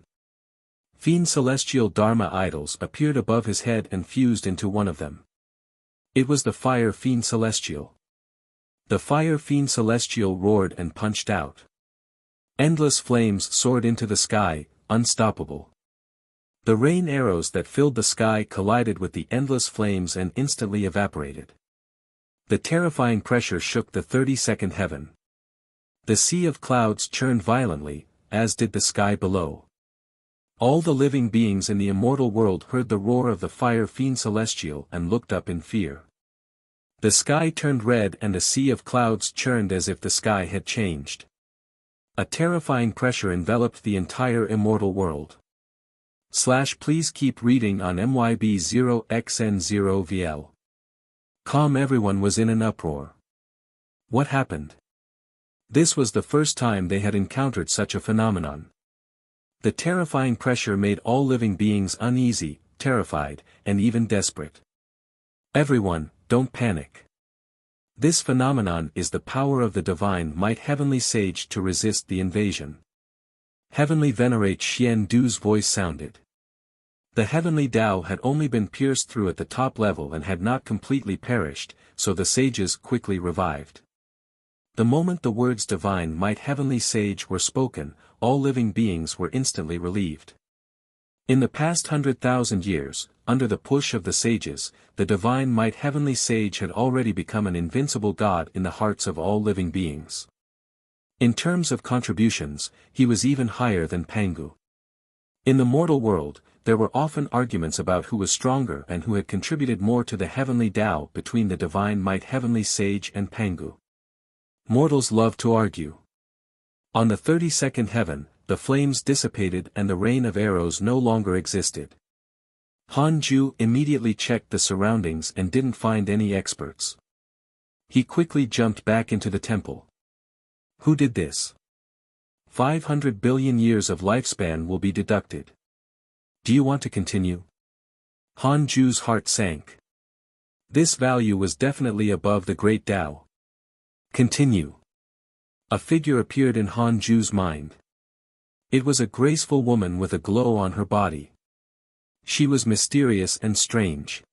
Fiend celestial Dharma idols appeared above his head and fused into one of them. It was the fire fiend celestial. The fire fiend celestial roared and punched out. Endless flames soared into the sky, unstoppable. The rain arrows that filled the sky collided with the endless flames and instantly evaporated. The terrifying pressure shook the 32nd heaven. The sea of clouds churned violently, as did the sky below. All the living beings in the immortal world heard the roar of the fire fiend celestial and looked up in fear. The sky turned red and the sea of clouds churned as if the sky had changed. A terrifying pressure enveloped the entire immortal world. Please keep reading on MYB0XN0VL. Everyone was in an uproar. What happened? This was the first time they had encountered such a phenomenon. The terrifying pressure made all living beings uneasy, terrified, and even desperate. Everyone, don't panic. This phenomenon is the power of the divine might heavenly sage to resist the invasion. Heavenly Venerate Xiandu's voice sounded. The heavenly Tao had only been pierced through at the top level and had not completely perished, so the sages quickly revived. The moment the words divine might heavenly sage were spoken, all living beings were instantly relieved. In the past 100,000 years, under the push of the sages, the divine might heavenly sage had already become an invincible god in the hearts of all living beings. In terms of contributions, he was even higher than Pangu. In the mortal world, there were often arguments about who was stronger and who had contributed more to the heavenly Tao between the divine might heavenly sage and Pangu. Mortals love to argue. On the 32nd heaven, the flames dissipated and the rain of arrows no longer existed. Han Ju immediately checked the surroundings and didn't find any experts. He quickly jumped back into the temple. Who did this? 500 billion years of lifespan will be deducted. Do you want to continue? Han Ju's heart sank. This value was definitely above the great Tao. Continue. A figure appeared in Han Ju's mind. It was a graceful woman with a glow on her body. She was mysterious and strange.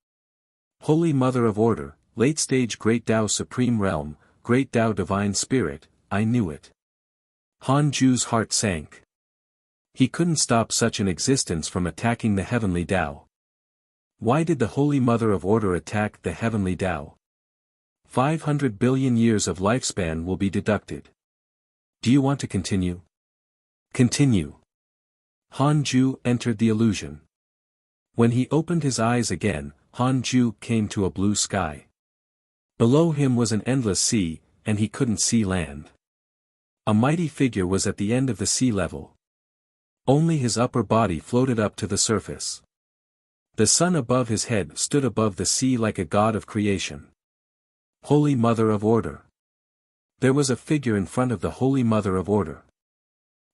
Holy Mother of Order, late-stage Great Tao Supreme Realm, Great Tao Divine Spirit, I knew it. Han Ju's heart sank. He couldn't stop such an existence from attacking the heavenly Tao. Why did the Holy Mother of Order attack the heavenly Tao? 500 billion years of lifespan will be deducted. Do you want to continue? Continue. Hanju entered the illusion. When he opened his eyes again, Hanju came to a blue sky. Below him was an endless sea, and he couldn't see land. A mighty figure was at the end of the sea level. Only his upper body floated up to the surface. The sun above his head stood above the sea like a god of creation. Holy Mother of Order. There was a figure in front of the Holy Mother of Order.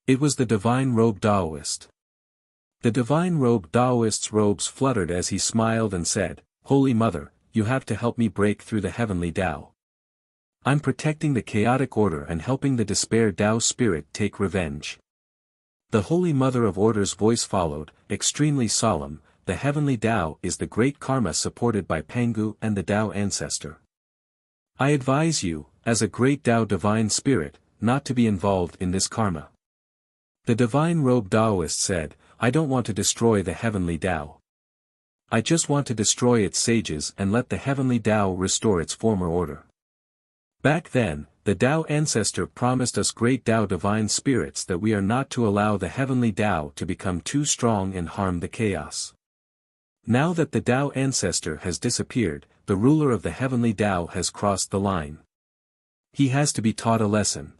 It was the divine robe Taoist. The divine robe Taoist's robes fluttered as he smiled and said, "Holy Mother, you have to help me break through the heavenly Tao. I'm protecting the chaotic order and helping the despair Tao spirit take revenge." The Holy Mother of Order's voice followed, extremely solemn, "The heavenly Tao is the great karma supported by Pangu and the Tao ancestor. I advise you, as a great Tao divine spirit, not to be involved in this karma." The divine robe Taoist said, "I don't want to destroy the heavenly Tao. I just want to destroy its sages and let the heavenly Tao restore its former order. Back then, the Tao ancestor promised us great Tao divine spirits that we are not to allow the heavenly Tao to become too strong and harm the chaos. Now that the Tao ancestor has disappeared, the ruler of the heavenly Tao has crossed the line. He has to be taught a lesson.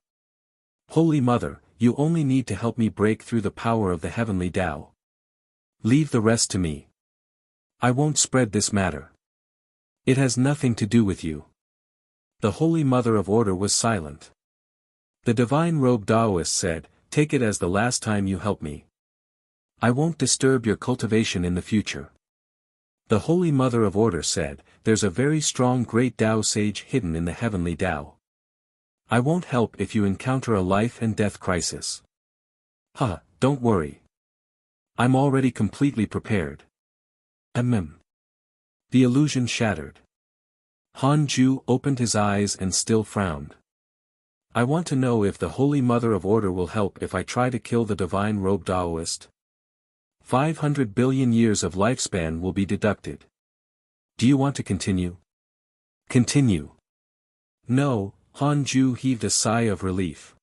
Holy Mother, you only need to help me break through the power of the heavenly Tao. Leave the rest to me. I won't spread this matter. It has nothing to do with you." The Holy Mother of Order was silent. The divine robe Taoist said, "Take it as the last time you help me. I won't disturb your cultivation in the future." The Holy Mother of Order said, "There's a very strong great Tao sage hidden in the heavenly Tao. I won't help if you encounter a life and death crisis. Don't worry. I'm already completely prepared." The illusion shattered. Hanju opened his eyes and still frowned. "I want to know if the Holy Mother of Order will help if I try to kill the divine robe Taoist. 500 billion years of lifespan will be deducted. Do you want to continue?" "Continue." "No." Hanju heaved a sigh of relief.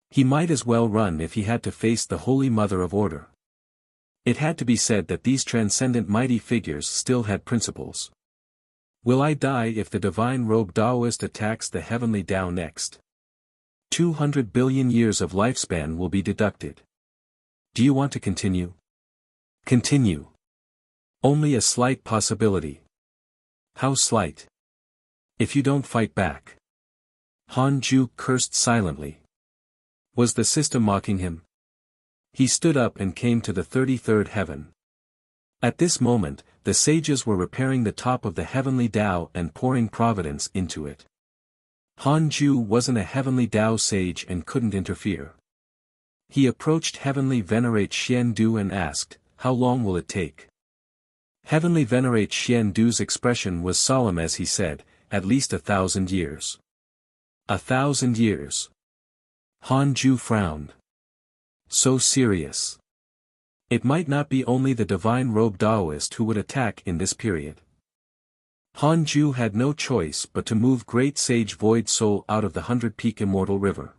He might as well run if he had to face the Holy Mother of Order. It had to be said that these transcendent mighty figures still had principles. "Will I die if the divine robe Taoist attacks the heavenly Tao next? 200 billion years of lifespan will be deducted. Do you want to continue?" "Continue." "Only a slight possibility." "How slight?" "If you don't fight back." Hanju cursed silently. Was the system mocking him? He stood up and came to the 33rd heaven. At this moment, the sages were repairing the top of the heavenly Tao and pouring providence into it. Hanju wasn't a heavenly Tao sage and couldn't interfere. He approached Heavenly Venerate Xian-Du and asked, "How long will it take?" Heavenly Venerate Xian-Du's expression was solemn as he said, "At least 1,000 years." 1,000 years. Hanju frowned. So serious. It might not be only the divine robe Taoist who would attack in this period. Hanju had no choice but to move Great Sage Void Soul out of the 100-peak Immortal River.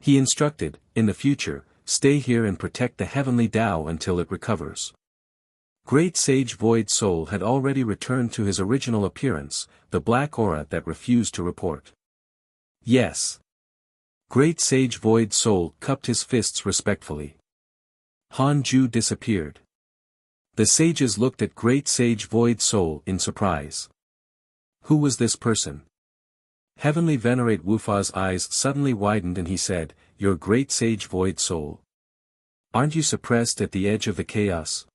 He instructed, "In the future, stay here and protect the heavenly Tao until it recovers." Great Sage Void Soul had already returned to his original appearance, the black aura that refused to report. "Yes." Great Sage Void Soul cupped his fists respectfully. Hanju disappeared. The sages looked at Great Sage Void Soul in surprise. Who was this person? Heavenly Venerate Wufa's eyes suddenly widened and he said, "Your Great Sage Void Soul. Aren't you suppressed at the edge of the chaos?"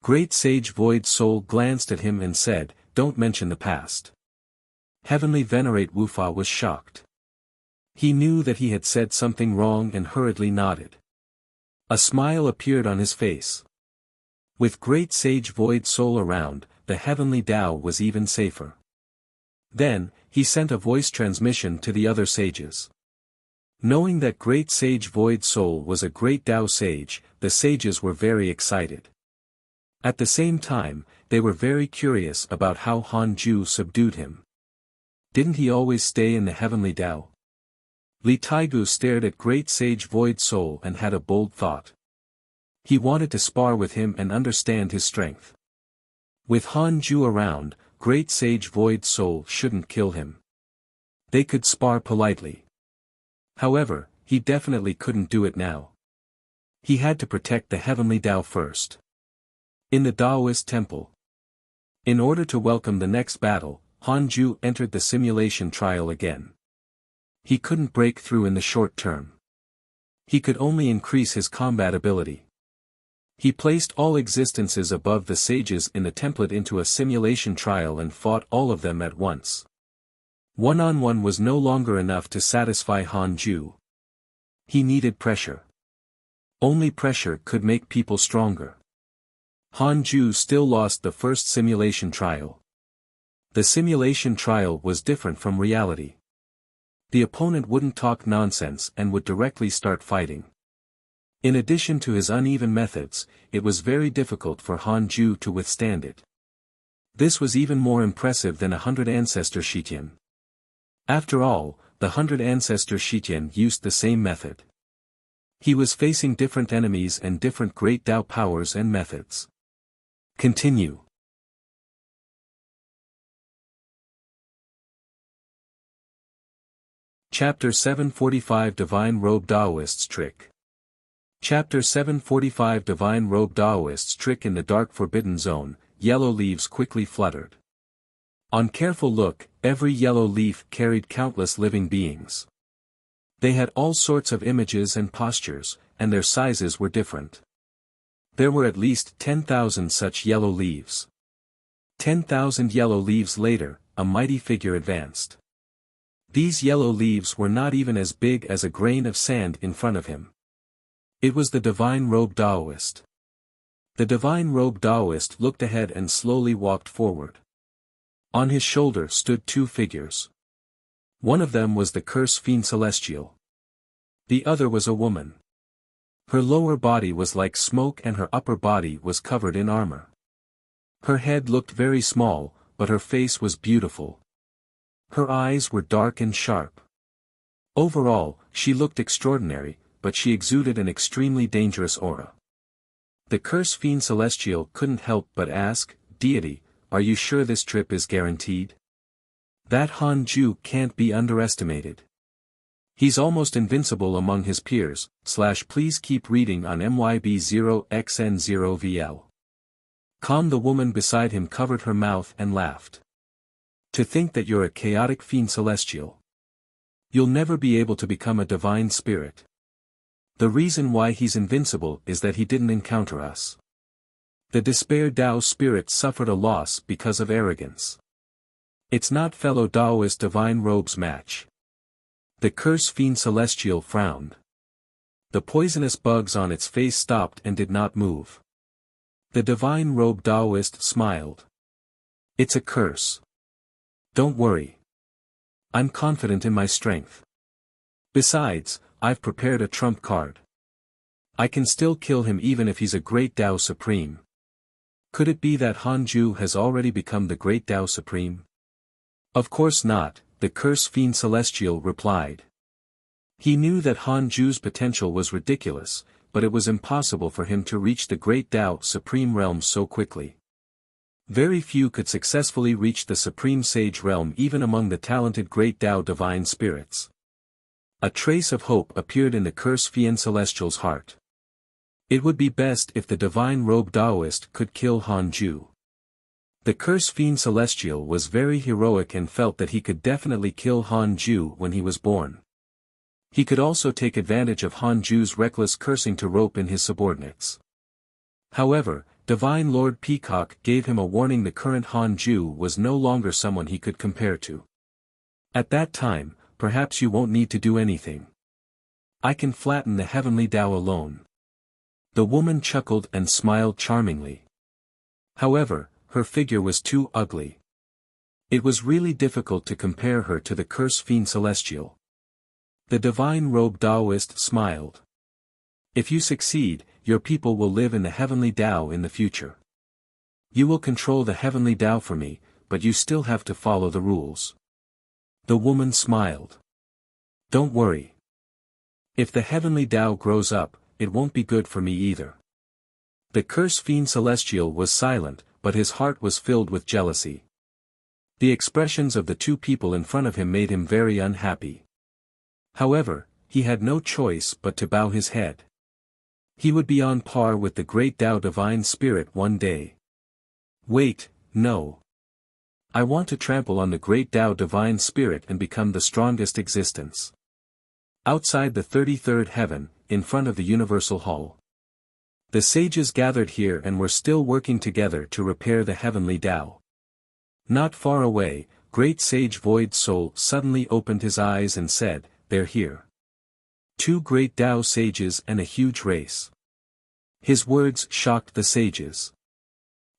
Great Sage Void Soul glanced at him and said, "Don't mention the past." Heavenly Venerate Wufa was shocked. He knew that he had said something wrong and hurriedly nodded. A smile appeared on his face. With Great Sage Void Soul around, the heavenly Tao was even safer. Then, he sent a voice transmission to the other sages. Knowing that Great Sage Void Soul was a great Tao sage, the sages were very excited. At the same time, they were very curious about how Hanju subdued him. Didn't he always stay in the heavenly Tao? Li Taigu stared at Great Sage Void Soul and had a bold thought. He wanted to spar with him and understand his strength. With Han Ju around, Great Sage Void Soul shouldn't kill him. They could spar politely. However, he definitely couldn't do it now. He had to protect the heavenly Tao first. In the Taoist temple. In order to welcome the next battle, Han Ju entered the simulation trial again. He couldn't break through in the short term. He could only increase his combat ability. He placed all existences above the sages in the template into a simulation trial and fought all of them at once. One-on-one was no longer enough to satisfy Han Ju. He needed pressure. Only pressure could make people stronger. Han Ju still lost the first simulation trial. The simulation trial was different from reality. The opponent wouldn't talk nonsense and would directly start fighting. In addition to his uneven methods, it was very difficult for Han Ju to withstand it. This was even more impressive than 100 Ancestor Shitian. After all, the 100 Ancestor Shitian used the same method. He was facing different enemies and different great Tao powers and methods. Continue. Chapter 745 Divine Robe Taoist's Trick. Chapter 745 Divine Robe Taoist's Trick. In the dark forbidden zone, yellow leaves quickly fluttered. On careful look, every yellow leaf carried countless living beings. They had all sorts of images and postures, and their sizes were different. There were at least 10,000 such yellow leaves. 10,000 yellow leaves later, a mighty figure advanced. These yellow leaves were not even as big as a grain of sand in front of him. It was the Divine Robe Taoist. The Divine Robe Taoist looked ahead and slowly walked forward. On his shoulder stood two figures. One of them was the Curse Fiend Celestial. The other was a woman. Her lower body was like smoke and her upper body was covered in armor. Her head looked very small, but her face was beautiful. Her eyes were dark and sharp. Overall, she looked extraordinary, but she exuded an extremely dangerous aura. The Curse Fiend Celestial couldn't help but ask, "Deity, are you sure this trip is guaranteed? That Han Ju can't be underestimated. He's almost invincible among his peers. Please keep reading on MYB0XN0VL. The woman beside him covered her mouth and laughed. To think that you're a chaotic fiend celestial. You'll never be able to become a divine spirit. The reason why he's invincible is that he didn't encounter us. The Despair Tao spirit suffered a loss because of arrogance. It's not fellow Taoist divine robes match. The Curse Fiend Celestial frowned. The poisonous bugs on its face stopped and did not move. The divine robe Taoist smiled. It's a curse. Don't worry. I'm confident in my strength. Besides, I've prepared a trump card. I can still kill him even if he's a great Tao Supreme. Could it be that Han Ju has already become the great Tao Supreme? Of course not, the Curse Fiend Celestial replied. He knew that Han Ju's potential was ridiculous, but it was impossible for him to reach the great Tao Supreme realm so quickly. Very few could successfully reach the Supreme Sage realm even among the talented great Tao divine spirits. A trace of hope appeared in the Curse Fiend Celestial's heart. It would be best if the Divine Robe Taoist could kill Han Ju. The Curse Fiend Celestial was very heroic and felt that he could definitely kill Han Ju when he was born. He could also take advantage of Han Ju's reckless cursing to rope in his subordinates. However, Divine Lord Peacock gave him a warning: the current Han Ju was no longer someone he could compare to. At that time, perhaps you won't need to do anything. I can flatten the heavenly Tao alone. The woman chuckled and smiled charmingly. However, her figure was too ugly. It was really difficult to compare her to the Curse Fiend Celestial. The Divine Robe Taoist smiled. If you succeed, your people will live in the heavenly Tao in the future. You will control the heavenly Tao for me, but you still have to follow the rules. The woman smiled. Don't worry. If the heavenly Tao grows up, it won't be good for me either. The cursed fiend celestial was silent, but his heart was filled with jealousy. The expressions of the two people in front of him made him very unhappy. However, he had no choice but to bow his head. He would be on par with the great Tao Divine Spirit one day. Wait, no. I want to trample on the great Tao Divine Spirit and become the strongest existence. Outside the 33rd heaven, in front of the Universal Hall. The sages gathered here and were still working together to repair the heavenly Tao. Not far away, great sage Void Soul suddenly opened his eyes and said, "They're here. Two great Tao sages and a huge race." His words shocked the sages.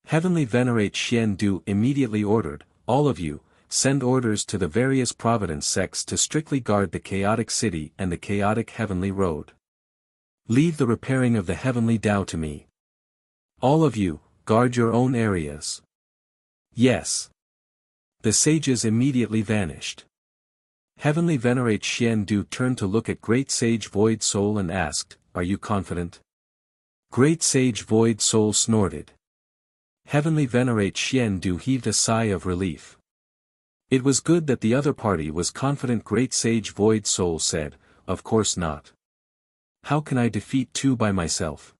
Heavenly Venerate Xian Du immediately ordered, "All of you, send orders to the various providence sects to strictly guard the chaotic city and the chaotic heavenly road. Leave the repairing of the heavenly Tao to me. All of you, guard your own areas." Yes. The sages immediately vanished. Heavenly Venerate Xian Du turned to look at Great Sage Void Soul and asked, "Are you confident?" Great Sage Void Soul snorted. Heavenly Venerate Xian Du heaved a sigh of relief. It was good that the other party was confident. Great Sage Void Soul said, "Of course not. How can I defeat two by myself?"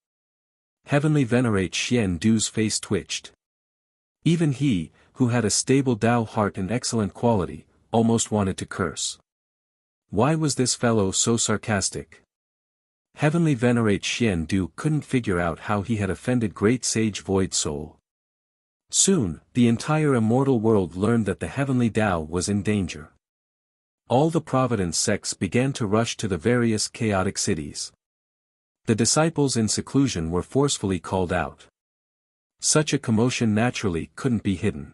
Heavenly Venerate Xian Du's face twitched. Even he, who had a stable Tao heart and excellent quality, almost wanted to curse. Why was this fellow so sarcastic? Heavenly Venerate Xian Du couldn't figure out how he had offended Great Sage Void Soul. Soon, the entire immortal world learned that the heavenly Tao was in danger. All the providence sects began to rush to the various chaotic cities. The disciples in seclusion were forcefully called out. Such a commotion naturally couldn't be hidden.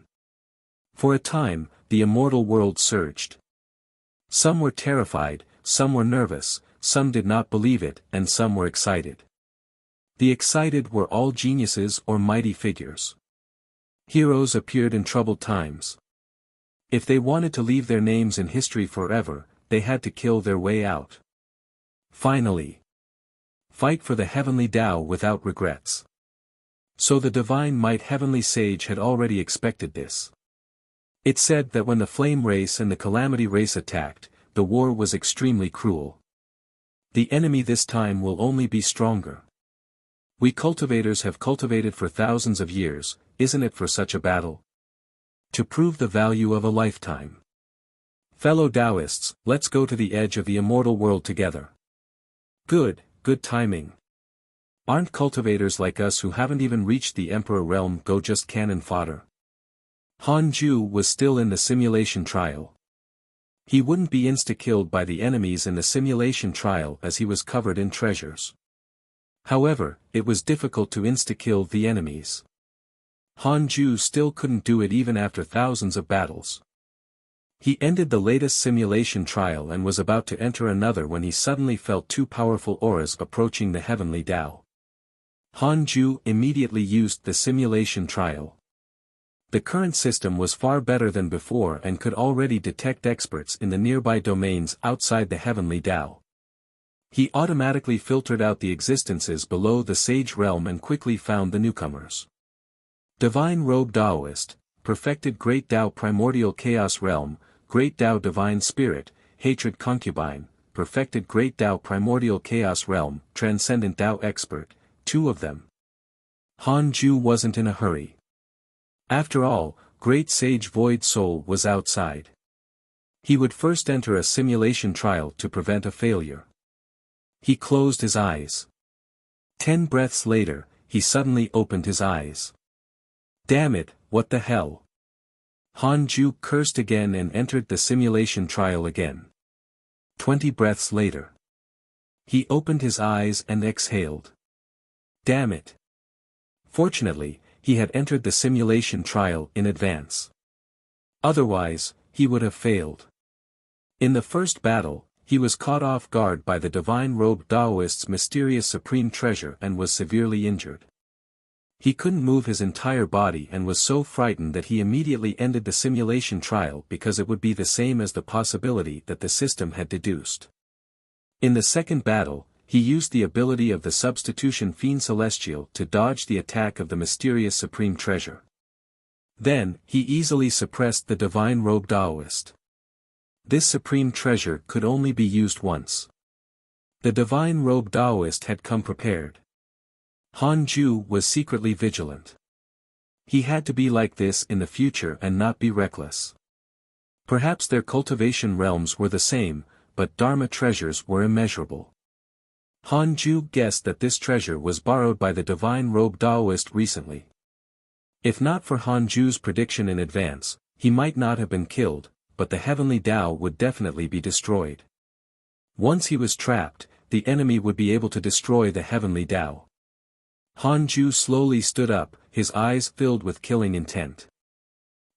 For a time, the immortal world surged. Some were terrified, some were nervous, some did not believe it, and some were excited. The excited were all geniuses or mighty figures. Heroes appeared in troubled times. If they wanted to leave their names in history forever, they had to kill their way out. Finally, fight for the heavenly Tao without regrets. So the Divine Might Heavenly Sage had already expected this. It said that when the Flame Race and the Calamity Race attacked, the war was extremely cruel. The enemy this time will only be stronger. We cultivators have cultivated for thousands of years, isn't it for such a battle? To prove the value of a lifetime. Fellow Taoists, let's go to the edge of the immortal world together. Good timing. Aren't cultivators like us who haven't even reached the Emperor realm go just cannon fodder? Han Ju was still in the simulation trial. He wouldn't be insta-killed by the enemies in the simulation trial as he was covered in treasures. However, it was difficult to insta-kill the enemies. Han Ju still couldn't do it even after thousands of battles. He ended the latest simulation trial and was about to enter another when he suddenly felt two powerful auras approaching the heavenly Tao. Han Ju immediately used the simulation trial. The current system was far better than before and could already detect experts in the nearby domains outside the heavenly Tao. He automatically filtered out the existences below the sage realm and quickly found the newcomers. Divine Robe Taoist, perfected Great Tao Primordial Chaos Realm, Great Tao Divine Spirit, Hatred Concubine, perfected Great Tao Primordial Chaos Realm, Transcendent Tao Expert, two of them. Han Ju wasn't in a hurry. After all, Great Sage Void Soul was outside. He would first enter a simulation trial to prevent a failure. He closed his eyes. 10 breaths later, he suddenly opened his eyes. Damn it, what the hell? Han Ju cursed again and entered the simulation trial again. 20 breaths later. He opened his eyes and exhaled. Damn it. Fortunately, he had entered the simulation trial in advance. Otherwise, he would have failed. In the first battle, he was caught off guard by the Divine Robe Taoist's mysterious supreme treasure and was severely injured. He couldn't move his entire body and was so frightened that he immediately ended the simulation trial because it would be the same as the possibility that the system had deduced. In the second battle, he used the ability of the substitution fiend celestial to dodge the attack of the mysterious supreme treasure. Then, he easily suppressed the divine robe Taoist. This supreme treasure could only be used once. The divine robe Taoist had come prepared. Han Ju was secretly vigilant. He had to be like this in the future and not be reckless. Perhaps their cultivation realms were the same, but Dharma treasures were immeasurable. Han Ju guessed that this treasure was borrowed by the divine robe Taoist recently. If not for Han Ju's prediction in advance, he might not have been killed, but the heavenly Tao would definitely be destroyed. Once he was trapped, the enemy would be able to destroy the heavenly Tao. Han Ju slowly stood up, his eyes filled with killing intent.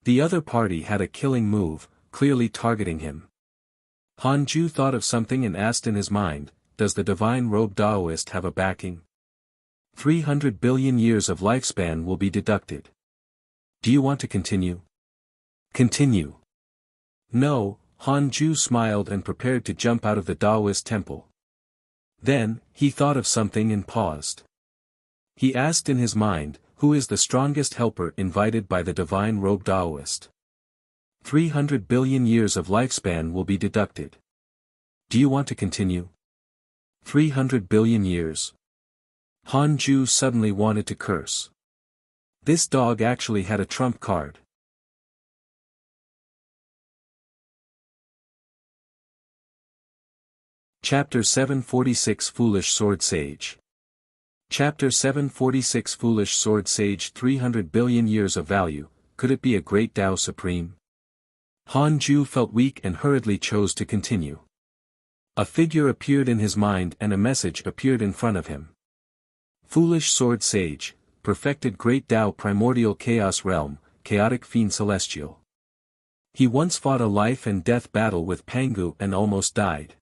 The other party had a killing move, clearly targeting him. Han Ju thought of something and asked in his mind, does the divine robe Taoist have a backing? 300 billion years of lifespan will be deducted. Do you want to continue? Continue. No, Han Ju smiled and prepared to jump out of the Taoist temple. Then, he thought of something and paused. He asked in his mind, who is the strongest helper invited by the divine robe Taoist? 300 billion years of lifespan will be deducted. Do you want to continue? 300 billion years. Han Ju suddenly wanted to curse. This dog actually had a trump card. Chapter 746 Foolish Sword Sage. Chapter 746 Foolish Sword Sage 300 billion years of value, could it be a great Tao Supreme? Han Ju felt weak and hurriedly chose to continue. A figure appeared in his mind and a message appeared in front of him. Foolish Sword Sage, perfected Great Tao Primordial Chaos Realm, Chaotic Fiend Celestial. He once fought a life and death battle with Pangu and almost died.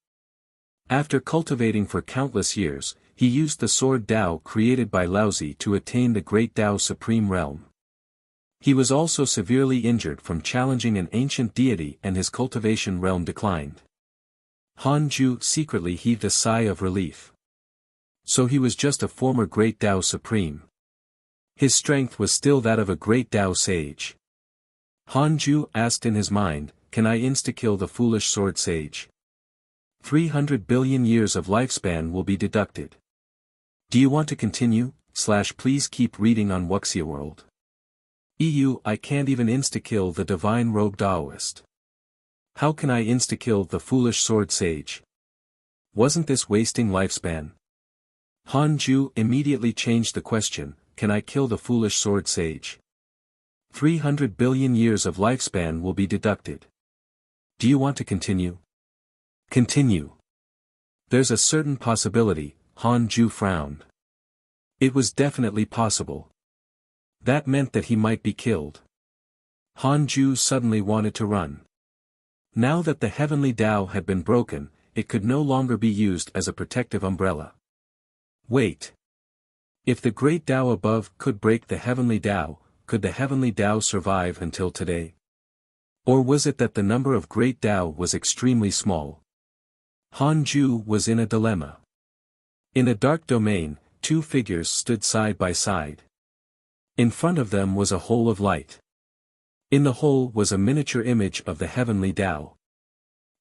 After cultivating for countless years, he used the Sword Tao created by Laozi to attain the Great Tao Supreme Realm. He was also severely injured from challenging an ancient deity and his cultivation realm declined. Han Ju secretly heaved a sigh of relief. So he was just a former Great Tao Supreme. His strength was still that of a Great Tao Sage. Han Ju asked in his mind, can I insta-kill the Foolish Sword Sage? 300 billion years of lifespan will be deducted. Do you want to continue? Please keep reading on Wuxia World. I can't even insta-kill the divine robe Taoist. How can I insta-kill the Foolish Sword Sage? Wasn't this wasting lifespan? Han Ju immediately changed the question, can I kill the Foolish Sword Sage? 300 billion years of lifespan will be deducted. Do you want to continue? Continue. There's a certain possibility, Han Ju frowned. It was definitely possible. That meant that he might be killed. Han Ju suddenly wanted to run. Now that the heavenly Tao had been broken, it could no longer be used as a protective umbrella. Wait. If the great Tao above could break the heavenly Tao, could the heavenly Tao survive until today? Or was it that the number of great Tao was extremely small? Han Ju was in a dilemma. In a dark domain, two figures stood side by side. In front of them was a hole of light. In the hole was a miniature image of the heavenly Tao.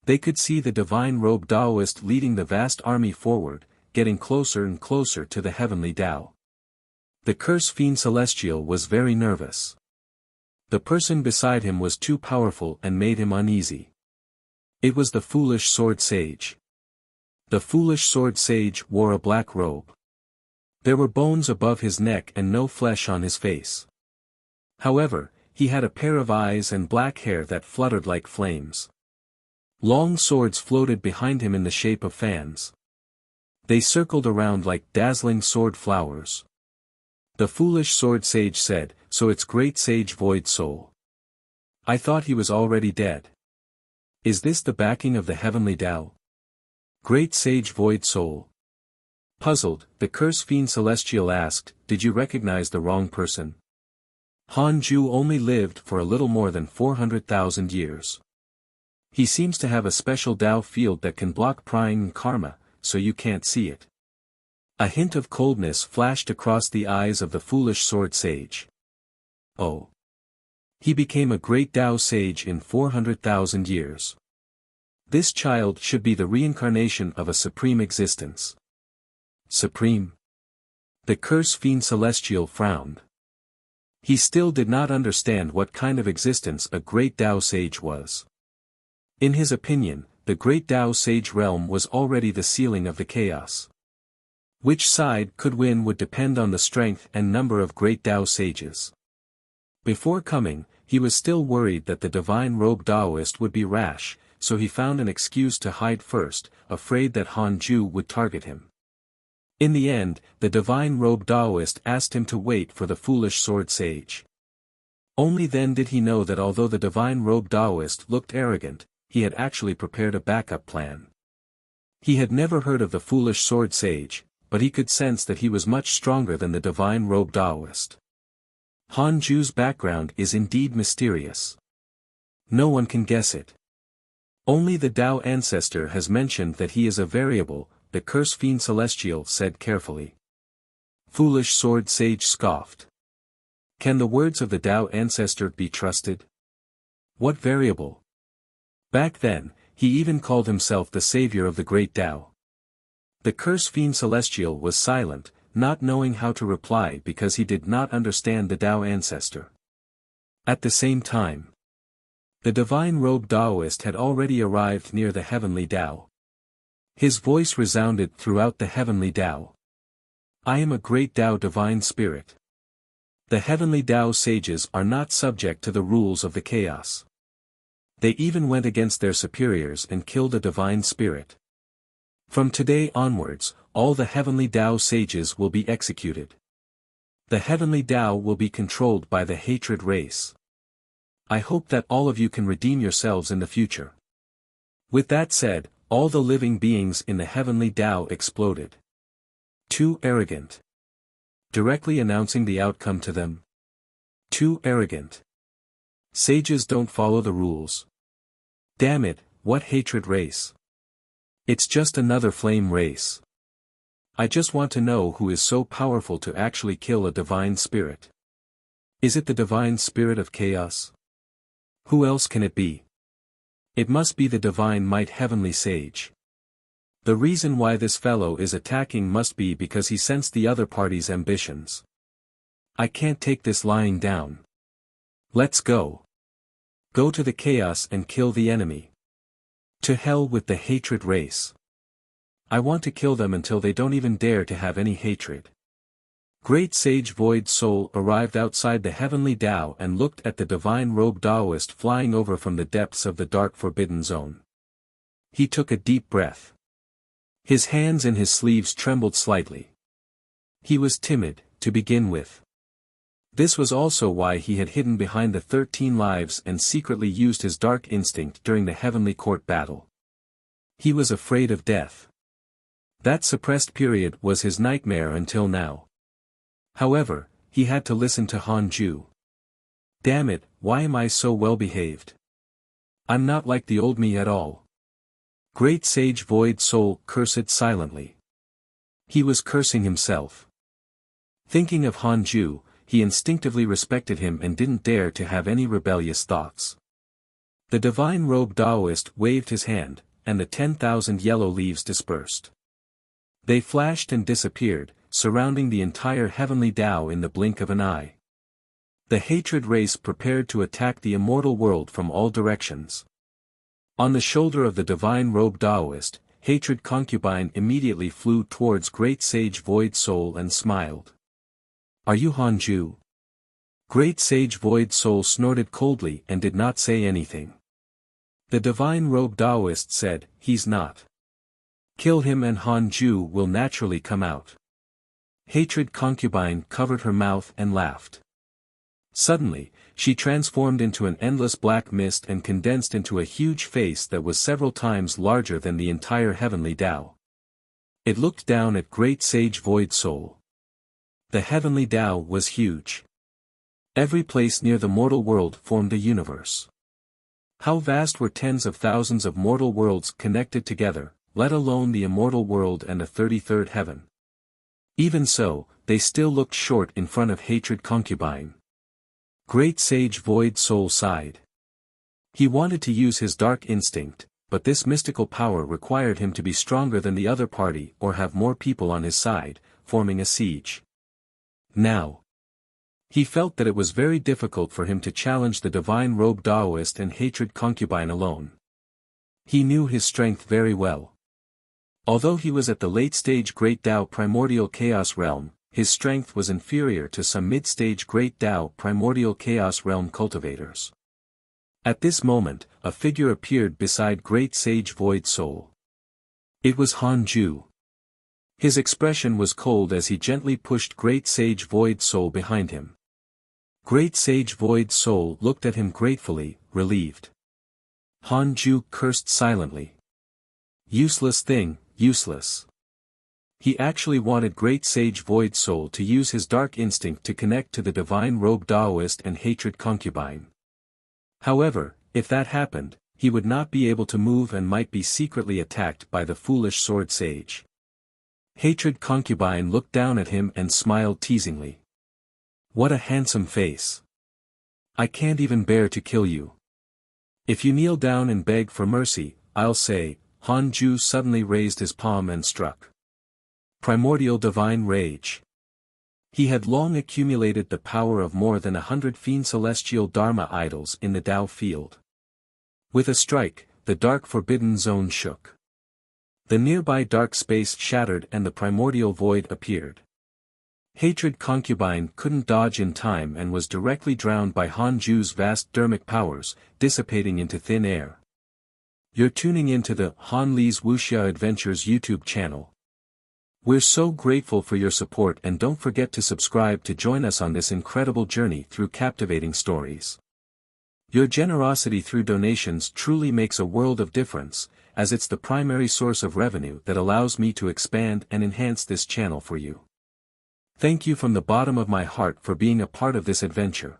They could see the divine robe Taoist leading the vast army forward, getting closer and closer to the heavenly Tao. The curse fiend celestial was very nervous. The person beside him was too powerful and made him uneasy. It was the Foolish Sword Sage. The Foolish Sword Sage wore a black robe. There were bones above his neck and no flesh on his face. However, he had a pair of eyes and black hair that fluttered like flames. Long swords floated behind him in the shape of fans. They circled around like dazzling sword flowers. The Foolish Sword Sage said, so it's Great Sage Void Soul. I thought he was already dead. Is this the backing of the heavenly Tao? Great Sage Void Soul. Puzzled, the curse fiend celestial asked, "Did you recognize the wrong person? Hanju only lived for a little more than 400,000 years. He seems to have a special Tao field that can block prying and karma, so you can't see it." A hint of coldness flashed across the eyes of the foolish sword sage. Oh. He became a great Tao sage in 400,000 years. This child should be the reincarnation of a supreme existence. Supreme? The curse fiend celestial frowned. He still did not understand what kind of existence a great Tao sage was. In his opinion, the great Tao sage realm was already the ceiling of the chaos. Which side could win would depend on the strength and number of great Tao sages. Before coming, he was still worried that the divine robe Taoist would be rash, so he found an excuse to hide first, afraid that Hanju would target him. In the end, the divine robe Taoist asked him to wait for the foolish sword sage. Only then did he know that although the divine robe Taoist looked arrogant, he had actually prepared a backup plan. He had never heard of the foolish sword sage, but he could sense that he was much stronger than the divine robe Taoist. Hanju's background is indeed mysterious. No one can guess it. Only the Tao ancestor has mentioned that he is a variable, the curse fiend celestial said carefully. Foolish sword sage scoffed. Can the words of the Tao ancestor be trusted? What variable? Back then, he even called himself the savior of the great Tao. The curse fiend celestial was silent, not knowing how to reply because he did not understand the Tao ancestor. At the same time, the divine robe Taoist had already arrived near the heavenly Tao. His voice resounded throughout the heavenly Tao. I am a great Tao divine spirit. The heavenly Tao sages are not subject to the rules of the chaos. They even went against their superiors and killed a divine spirit. From today onwards, all the heavenly Tao sages will be executed. The heavenly Tao will be controlled by the hatred race. I hope that all of you can redeem yourselves in the future. With that said, all the living beings in the heavenly Tao exploded. Too arrogant. Directly announcing the outcome to them. Too arrogant. Sages don't follow the rules. Damn it, what hatred race. It's just another flame race. I just want to know who is so powerful to actually kill a divine spirit. Is it the divine spirit of chaos? Who else can it be? It must be the divine might heavenly sage. The reason why this fellow is attacking must be because he sensed the other party's ambitions. I can't take this lying down. Let's go. Go to the chaos and kill the enemy. To hell with the hatred race. I want to kill them until they don't even dare to have any hatred. Great Sage Void Soul arrived outside the heavenly Tao and looked at the divine robe Taoist flying over from the depths of the dark forbidden zone. He took a deep breath. His hands in his sleeves trembled slightly. He was timid, to begin with. This was also why he had hidden behind the 13 lives and secretly used his dark instinct during the heavenly court battle. He was afraid of death. That suppressed period was his nightmare until now. However, he had to listen to Hanju. Damn it, why am I so well behaved? I'm not like the old me at all. Great Sage Void Soul cursed silently. He was cursing himself. Thinking of Hanju, he instinctively respected him and didn't dare to have any rebellious thoughts. The divine robe Taoist waved his hand, and the 10,000 yellow leaves dispersed. They flashed and disappeared, surrounding the entire heavenly Tao in the blink of an eye. The hatred race prepared to attack the immortal world from all directions. On the shoulder of the divine robe Taoist, hatred concubine immediately flew towards Great Sage Void Soul and smiled. Are you Hanju? Great Sage Void Soul snorted coldly and did not say anything. The divine robe Taoist said, he's not. Kill him and Hanju will naturally come out. Hatred concubine covered her mouth and laughed. Suddenly, she transformed into an endless black mist and condensed into a huge face that was several times larger than the entire heavenly Tao. It looked down at Great Sage Void Soul. The heavenly Tao was huge. Every place near the mortal world formed a universe. How vast were tens of thousands of mortal worlds connected together, let alone the immortal world and a 33rd heaven. Even so, they still looked short in front of Hatred Concubine. Great Sage Void Soul sighed. He wanted to use his dark instinct, but this mystical power required him to be stronger than the other party or have more people on his side, forming a siege. Now, he felt that it was very difficult for him to challenge the divine robe Taoist and Hatred Concubine alone. He knew his strength very well. Although he was at the late-stage Great Tao Primordial Chaos Realm, his strength was inferior to some mid-stage Great Tao Primordial Chaos Realm cultivators. At this moment, a figure appeared beside Great Sage Void Soul. It was Han Ju. His expression was cold as he gently pushed Great Sage Void Soul behind him. Great Sage Void Soul looked at him gratefully, relieved. Han Ju cursed silently. Useless thing, useless. He actually wanted Great Sage Void Soul to use his dark instinct to connect to the divine robe Taoist and Hatred Concubine. However, if that happened, he would not be able to move and might be secretly attacked by the foolish Sword Sage. Hatred Concubine looked down at him and smiled teasingly. What a handsome face. I can't even bear to kill you. If you kneel down and beg for mercy, I'll say. Han Ju suddenly raised his palm and struck. Primordial Divine Rage. He had long accumulated the power of more than 100 fiend celestial Dharma idols in the Tao field. With a strike, the dark forbidden zone shook. The nearby dark space shattered and the primordial void appeared. Hatred Concubine couldn't dodge in time and was directly drowned by Han Ju's vast dermic powers, dissipating into thin air. You're tuning into the Han Li's Wuxia Adventures YouTube channel. We're so grateful for your support and don't forget to subscribe to join us on this incredible journey through captivating stories. Your generosity through donations truly makes a world of difference, as it's the primary source of revenue that allows me to expand and enhance this channel for you. Thank you from the bottom of my heart for being a part of this adventure.